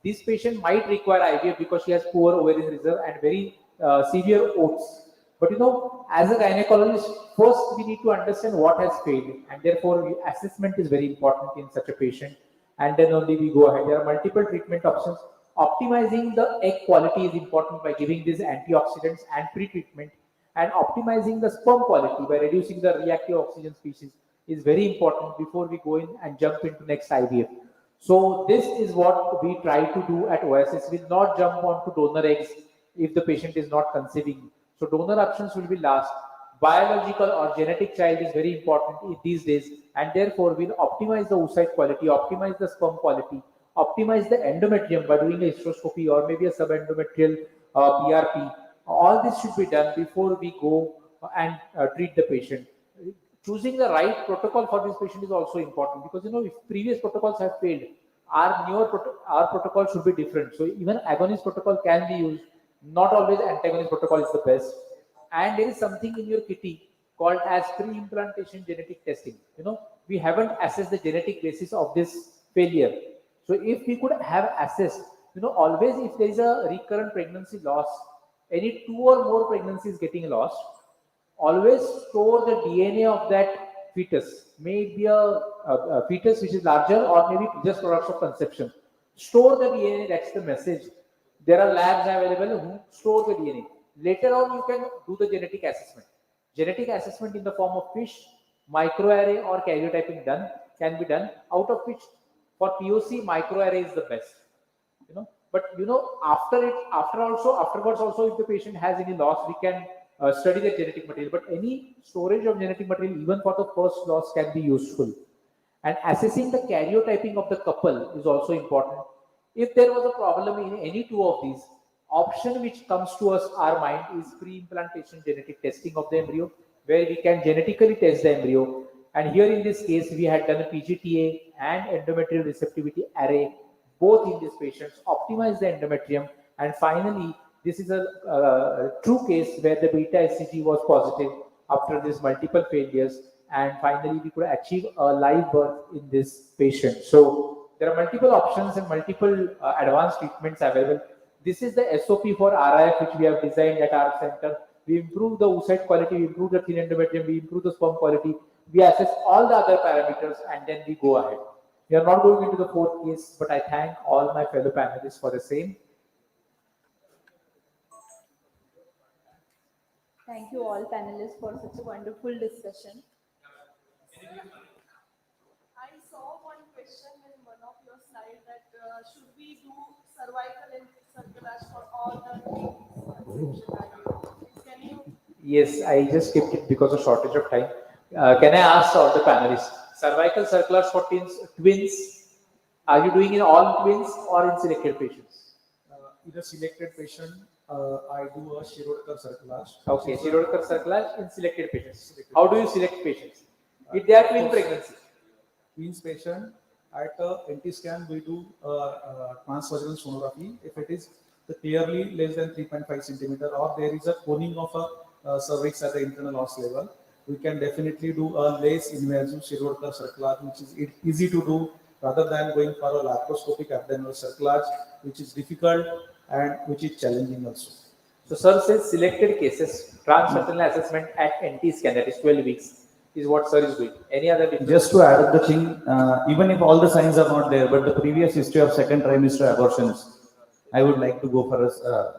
This patient might require IVF because she has poor ovarian reserve and very severe oats. But as a gynecologist, first we need to understand what has failed, and therefore assessment is very important in such a patient. And then only we go ahead. There are multiple treatment options. Optimizing the egg quality is important by giving these antioxidants and pre-treatment, and optimizing the sperm quality by reducing the reactive oxygen species is very important before we go in and jump into next IVF. So this is what we try to do at Oasis. We will not jump onto donor eggs if the patient is not conceiving. So donor options will be last. Biological or genetic child is very important these days, and therefore we'll optimize the oocyte quality, optimize the sperm quality, optimize the endometrium by doing a hysteroscopy or maybe a subendometrial PRP. All this should be done before we go and treat the patient. Choosing the right protocol for this patient is also important, because if previous protocols have failed, our protocol should be different. So even agonist protocol can be used. Not always antagonist protocol is the best. And there is something in your kitty called as pre-implantation genetic testing. We haven't assessed the genetic basis of this failure. So if we could have assessed, always if there is a recurrent pregnancy loss, any 2 or more pregnancies getting lost, always store the DNA of that fetus. Maybe a fetus which is larger, or maybe just products of conception. Store the DNA, that's the message. There are labs available who store the DNA. Later on, you can do the genetic assessment. Genetic assessment in the form of FISH, microarray, or karyotyping can be done, out of which for POC, microarray is the best. But afterwards also, if the patient has any loss, we can study the genetic material. But any storage of genetic material, even for the first loss, can be useful. And assessing the karyotyping of the couple is also important. If there was a problem in any 2 of these, option which comes to our mind is pre-implantation genetic testing of the embryo, where we can genetically test the embryo. And here in this case, we had done a PGTA and endometrial receptivity array, both in these patients, optimize the endometrium. And finally, this is a true case where the beta HCG was positive. after these multiple failures, and finally we could achieve a live birth in this patient. So there are multiple options and multiple advanced treatments available. This is the SOP for RIF which we have designed at our center. We improve the oocyte quality, we improve the thin endometrium, we improve the sperm quality, we assess all the other parameters, and then we go ahead. We are not going into the fourth case, but I thank all my fellow panelists for the same. Thank you all panelists for such a wonderful discussion. I saw one question in one of your slides that should we do cervical and circulage for all the twins? Can you? Yes, I just skipped it because of shortage of time. Can I ask all the panelists, cervical circulars for twins, are you doing in all twins or in selected patients? In a selected patient, I do a Shirodkar circulage. Okay, Shirodkar circulage in selected patients. How do you select patients? If they are twin pregnancy. Twins patient, at NT scan we do transvaginal sonography. If it is clearly less than 3.5 centimeter or there is a coning of a cervix at the internal os level, we can definitely do a less invasive Shirodkar circulage, which is easy to do rather than going for a laparoscopic abdominal circulage, which is difficult and which is challenging also. So sir says selected cases, transvaginal assessment at NT scan, that is 12 weeks, is what sir is doing. Any other difference? Just to add up the thing, even if all the signs are not there, but the previous history of second trimester abortions, I would like to go for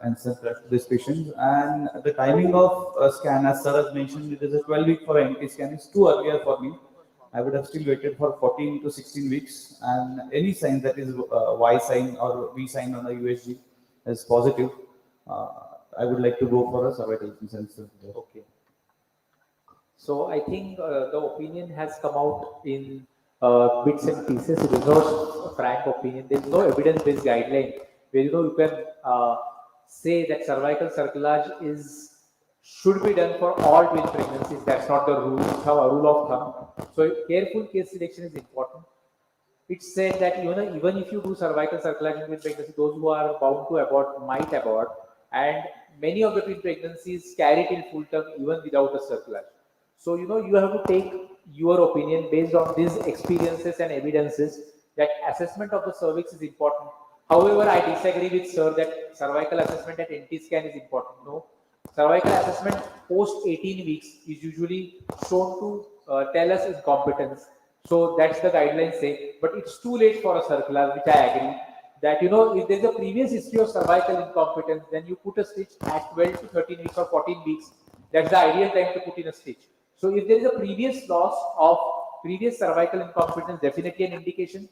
answer to this patient. And the timing of scan, as sir has mentioned, it is a 12-week for an NT scan. It's too earlier for me. I would have still waited for 14 to 16 weeks. And any sign that is Y sign or V sign on the USG is positive, I would like to go for a cervical sensor. Okay. So I think the opinion has come out in bits and pieces. It is not a frank opinion. There is no evidence-based guideline where you can say that cervical circulage should be done for all twin pregnancies. That's not the rule of thumb. So careful case selection is important. It's said that even if you do cervical circulage in twin pregnancy, those who are bound to abort might abort, and many of the twin pregnancies carry till full term even without a circulage. So you have to take your opinion based on these experiences and evidences that assessment of the cervix is important. However, I disagree with sir that cervical assessment at NT scan is important. No, cervical assessment post 18 weeks is usually shown to tell us incompetence. So that's the guidelines say, but it's too late for a circular, which I agree. That if there's a previous history of cervical incompetence, then you put a stitch at 12 to 13 weeks or 14 weeks. That's the ideal time to put in a stitch. So if there is a previous loss of previous cervical incompetence, definitely an indication.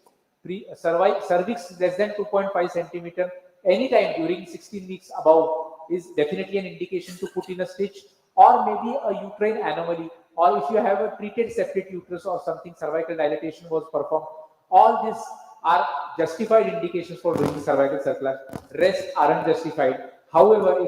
Cervix less than 2.5 centimeter, anytime during 16 weeks above is definitely an indication to put in a stitch, or maybe a uterine anomaly, or if you have a treated septic uterus or something, cervical dilatation was performed. All these are justified indications for doing cervical circulage. Rest aren't justified. However,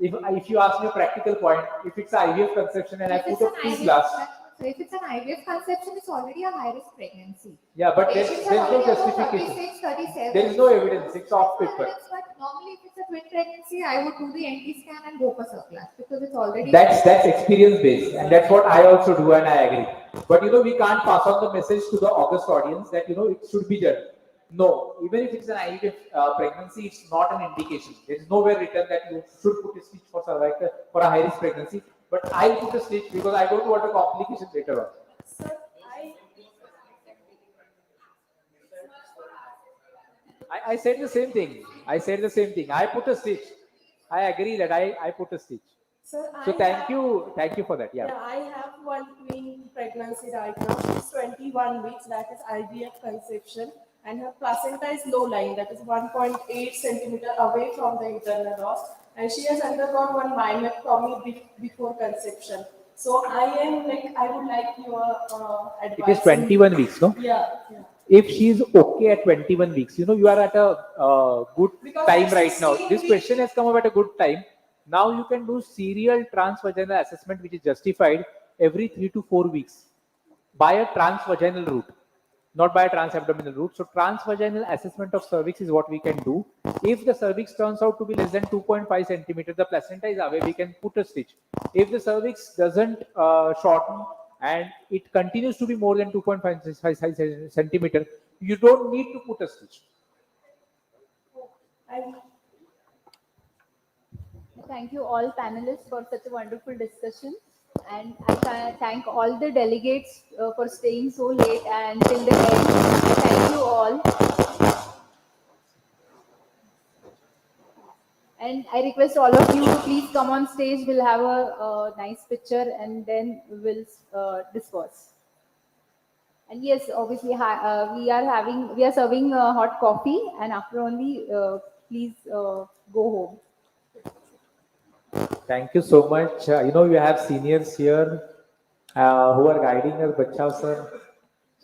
if you ask me a practical point, if it's an IVF conception and I put a P glass. So if it's an IVF conception, it's already a high-risk pregnancy. Yeah, but there's no justification. 36, 37. There is no evidence. It's off paper. But normally, if it's a twin pregnancy, I would do the NT scan and go for circulage because it's already. That's experience based, and that's what I also do, and I agree. But we can't pass on the message to the August audience that it should be done. No, even if it's an IVF pregnancy, it's not an indication. There is nowhere written that you should put a stitch for cervical for a high-risk pregnancy. But I put a stitch because I don't want a complication later on. Sir, I said the same thing. I put a stitch. I agree that I put a stitch. Sir, so thank you for that. Yeah. I have one twin pregnancy right now. She's 21 weeks. That is IVF conception, and her placenta is low lying. That is 1.8 centimeter away from the internal os, and she has undergone one myomectomy before conception. So I would like your advice. It is 21 weeks, no? Yeah. If she is okay at 21 weeks, you are at a good time right now. This question has come up at a good time. Now you can do serial transvaginal assessment, which is justified every 3 to 4 weeks by a transvaginal route. not by a transabdominal route. So transvaginal assessment of cervix is what we can do. If the cervix turns out to be less than 2.5 centimeters, the placenta is away, we can put a stitch. If the cervix doesn't shorten and it continues to be more than 2.5 centimeter, you don't need to put a stitch. Thank you all panelists for such a wonderful discussion. And I thank all the delegates for staying so late and till the end. Thank you all. And I request all of you to please come on stage. We'll have a nice picture and then we'll disperse. And yes, obviously we are serving hot coffee, and after only please go home. Thank you so much. We have seniors here who are guiding us, Bachav sir,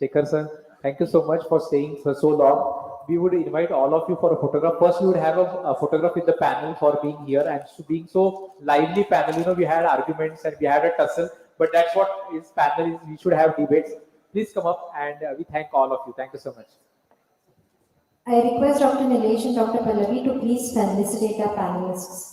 Shekhar sir. Thank you so much for staying for so long. We would invite all of you for a photograph. First, we would have a photograph with the panel for being here and being so lively panel. We had arguments and we had a tussle, but that's what is panel is. We should have debates. Please come up and we thank all of you. Thank you so much. I request Dr. Nilesh and Dr. Pallavi to please felicitate our panelists.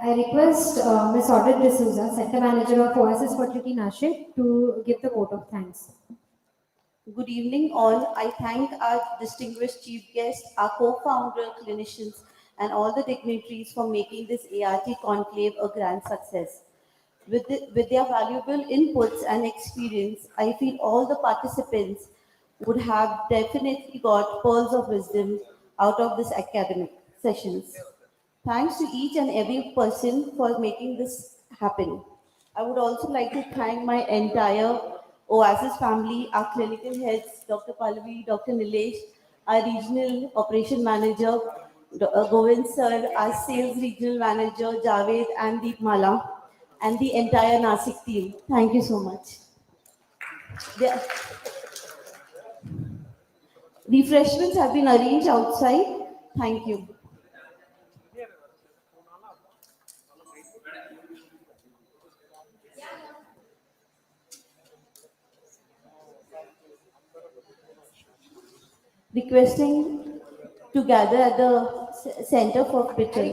I request Ms. Audrey D'Souza, Center Manager of Oasis Fertility Nashik, to give the vote of thanks. Good evening, all. I thank our distinguished chief guests, our co-founder, clinicians, and all the dignitaries for making this ART conclave a grand success. With their valuable inputs and experience, I feel all the participants would have definitely got pearls of wisdom out of this academic sessions. Thanks to each and every person for making this happen. I would also like to thank my entire Oasis family, our clinical heads, Dr. Pallavi, Dr. Nilesh, our regional operation manager, Govind sir, our sales regional manager, Javed and Deepmala, and the entire Nashik team. Thank you so much. Refreshments have been arranged outside. Thank you. Requesting to gather at the center for picture.